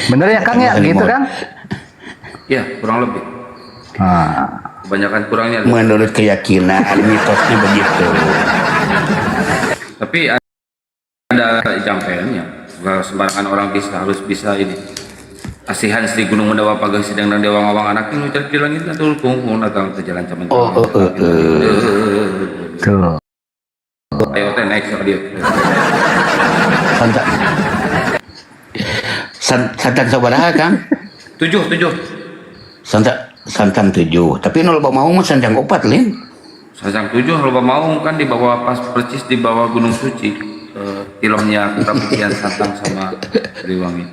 Speaker 4: Bener ya Kang ya, gitu Kang?
Speaker 3: Iya, kurang lebih. Kebanyakan kurangnya.
Speaker 22: Menurut keyakinan mitosnya begitu.
Speaker 3: Tapi ada jampeannya. Sembarangan orang harus bisa ini. Asihan Sri Gunung Mendawa Pagang Sidang dan Dewa Ngawang Anak ini ucap di langit atul kungkung atau terjalan caman.
Speaker 4: Tuh.
Speaker 3: Ayo naik sama dia.
Speaker 22: Santang sabaraha Kang?
Speaker 3: 7.
Speaker 22: Santang 7. Tapi nol mau santang 4 Lin.
Speaker 3: Santang 7 loba mau kan di bawah pas percis di bawah Gunung Suci. Tilongnya Kian Santang sama Sriwangi.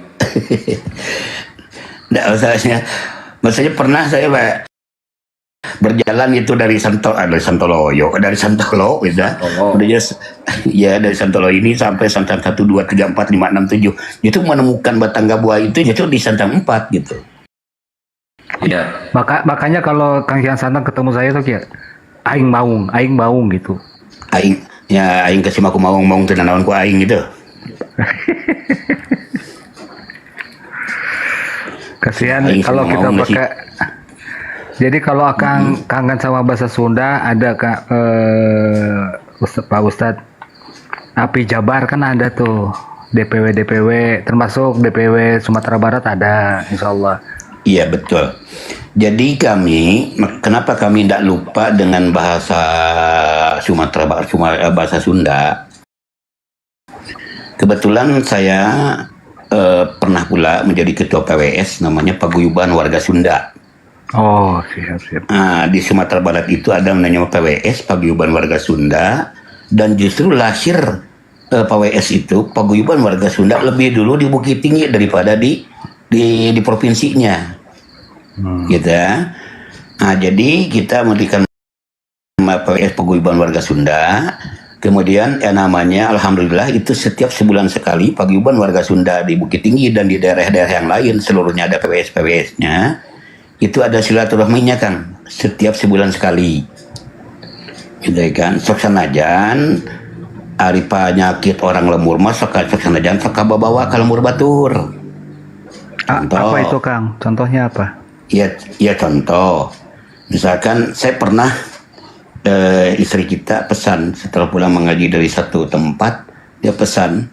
Speaker 22: Nggak maksudnya pernah saya Pak berjalan itu dari Santolo dari Santolo dari Santolo ini sampai Santang 1, 2, 3, 4, 5, 6, 7 itu menemukan batang gabuah itu di Santang 4 gitu.
Speaker 3: Iya.
Speaker 4: Makanya kalau Kang Kian Santang ketemu saya tuh kayak aing maung gitu.
Speaker 22: Aing kasih maku maung tenanawan ku aing gitu.
Speaker 4: Kasihan kalau kita pakai. Jadi kalau akan kangen sama bahasa Sunda ada Pak Ustadz Api Jabar kan ada tuh DPW termasuk DPW Sumatera Barat ada insya Allah.
Speaker 22: Iya betul. Jadi kenapa kami tidak lupa dengan bahasa Sumatera Barat, bahasa Sunda? Kebetulan saya pernah pula menjadi ketua PWS namanya Paguyuban Warga Sunda.
Speaker 4: Oh siap.
Speaker 22: Nah, di Sumatera Barat itu ada namanya PWS Paguyuban Warga Sunda dan justru lahir PWS itu Paguyuban Warga Sunda lebih dulu di Bukit Tinggi daripada di provinsinya. Gitu ya. Nah, jadi kita memberikan PWS Paguyuban Warga Sunda. Kemudian namanya alhamdulillah itu setiap sebulan sekali Paguyuban Warga Sunda di Bukit Tinggi dan di daerah-daerah yang lain seluruhnya ada PWS-nya. Itu ada silaturahminya kan setiap sebulan sekali. Gitu kan. Sok sanajan ari penyakit orang lemur mah sok sanajan sok bawa ke lemur batur.
Speaker 4: Apa itu Kang? Contohnya apa?
Speaker 22: Ya contoh. Misalkan saya pernah istri kita pesan setelah pulang mengaji dari satu tempat, dia pesan,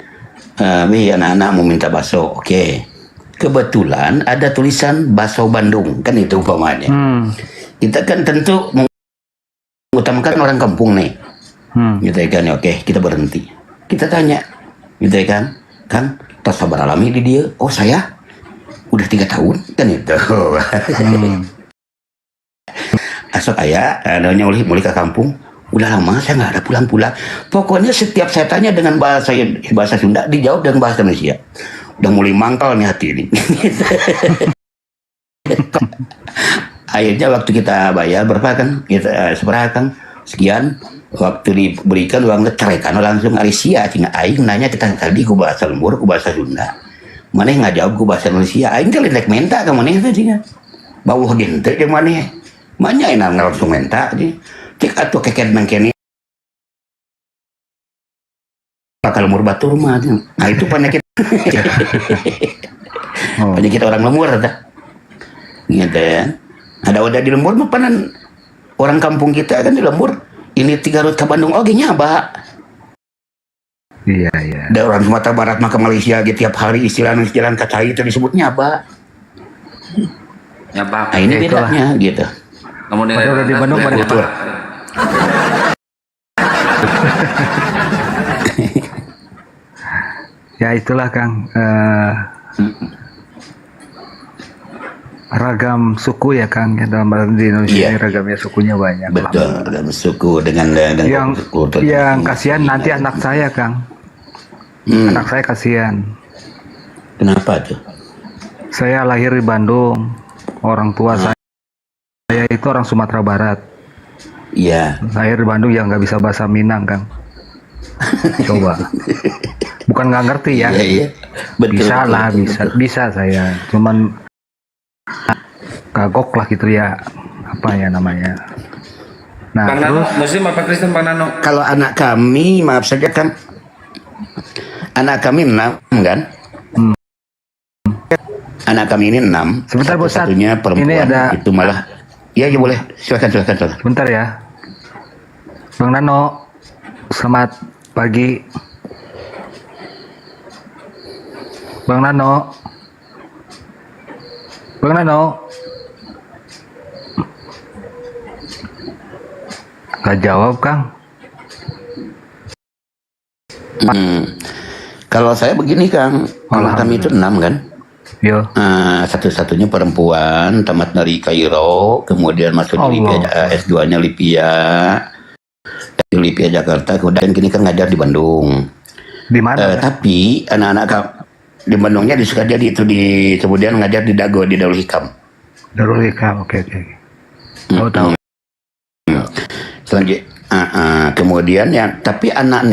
Speaker 22: anak-anak mau minta bakso, oke. kebetulan ada tulisan Bakso Bandung, kan itu umpamanya. Kita kan tentu mengutamakan orang kampung nih. Gitu ya kan, oke, kita berhenti. Kita tanya, gitu ya kan, Kang, tos sabar alami di dia. Oh saya udah 3 tahun, kan itu. Asal ayah, adanya mulai ke kampung, udah lama saya nggak ada pulang-pulang. Pokoknya setiap saya tanya dengan bahasa Sunda, dijawab dengan bahasa Indonesia. Udah mulai mangkal nih hati ini. Akhirnya waktu kita bayar berapa kan? Kita seberapa kan? Sekian. Waktu diberikan uangnya cerekan langsung Arisia. Cina aing nanya kita tadi ku bahasa lembur, ku bahasa Sunda. Mana nggak jawab ku bahasa Indonesia. Aing kali naik menta ke mana itu cina. Bawah gente yang mana? Mana yang langsung menta aja. Cek atuh keket nangkeni. Bakal lembur batur mah. Nah itu penyakit. Penyakit orang lembur ada. Gitu ya. Ada udah di lembur mah panan orang kampung kita kan di lembur. Ini 3 rut ke Bandung oke nyaba.
Speaker 4: Iya.
Speaker 22: Ada orang Sumatera Barat mah ke Malaysia gitu tiap hari istilah kacai itu disebut nyaba.
Speaker 3: Nyaba.
Speaker 22: Nah ini bedanya gitu.
Speaker 3: Kamu
Speaker 4: di Bandung pada
Speaker 22: betul.
Speaker 4: Ya itulah Kang, ragam suku ya Kang, ya, dalam di Indonesia ini ragamnya sukunya banyak.
Speaker 22: Betul, ragam suku dengan suku.
Speaker 4: Yang kasihan nanti anak saya Kang, anak saya kasihan.
Speaker 22: Kenapa tuh?
Speaker 4: Saya lahir di Bandung, orang tua saya itu orang Sumatera Barat.
Speaker 22: Iya.
Speaker 4: Lahir di Bandung yang nggak bisa bahasa Minang Kang. Coba. Bukan nggak ngerti ya.
Speaker 22: Iya. Betul,
Speaker 4: bisa
Speaker 22: betul,
Speaker 4: lah,
Speaker 22: betul,
Speaker 4: bisa saya. Cuman kagok lah gitu ya. Apa ya namanya? Nah,
Speaker 3: Bang
Speaker 4: terus
Speaker 3: Nano, Muslim apa Kristen Bang Nano?
Speaker 22: Kalau anak kami, maaf saja kan, anak kami 6 kan? Anak kami ini 6.
Speaker 4: Sebentar Bu Ustadz.
Speaker 22: Satunya perempuan.
Speaker 4: Ini ada.
Speaker 22: Itu malah. Iya boleh. Silakan.
Speaker 4: Bentar ya. Bang Nano, selamat pagi. Bang Nano. Gak jawab Kang.
Speaker 22: Kalau saya begini Kang, anak kami itu 6 kan?
Speaker 4: Yo.
Speaker 22: Satu-satunya perempuan, tamat dari Kairo, kemudian masuk di Lipia, S2-nya Lipia, di Lipia Jakarta, kemudian kini kan ngajar di Bandung.
Speaker 4: Di mana?
Speaker 22: Tapi anak-anak di Bandungnya disuka jadi itu kemudian ngajar di Dago di Darul Hikam.
Speaker 4: Darul Hikam, oke. Tahu.
Speaker 22: Selanjutnya, kemudian ya, tapi anak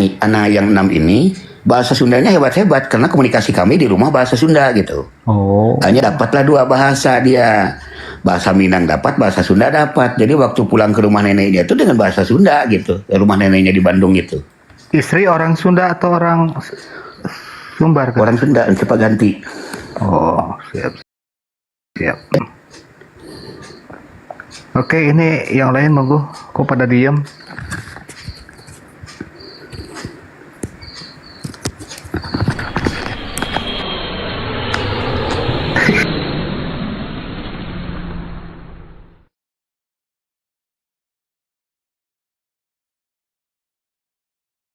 Speaker 22: yang 6 ini bahasa Sundanya hebat-hebat karena komunikasi kami di rumah bahasa Sunda gitu.
Speaker 4: Oh.
Speaker 22: Hanya dapatlah 2 bahasa dia. Bahasa Minang dapat, bahasa Sunda dapat. Jadi waktu pulang ke rumah neneknya itu dengan bahasa Sunda gitu. Ke rumah neneknya di Bandung itu.
Speaker 4: Istri orang Sunda atau orang Sumbar? Kan?
Speaker 22: Orang Sunda, cepat ganti.
Speaker 4: Oh, siap. Oke, ini yang lain monggo. Kok pada diem?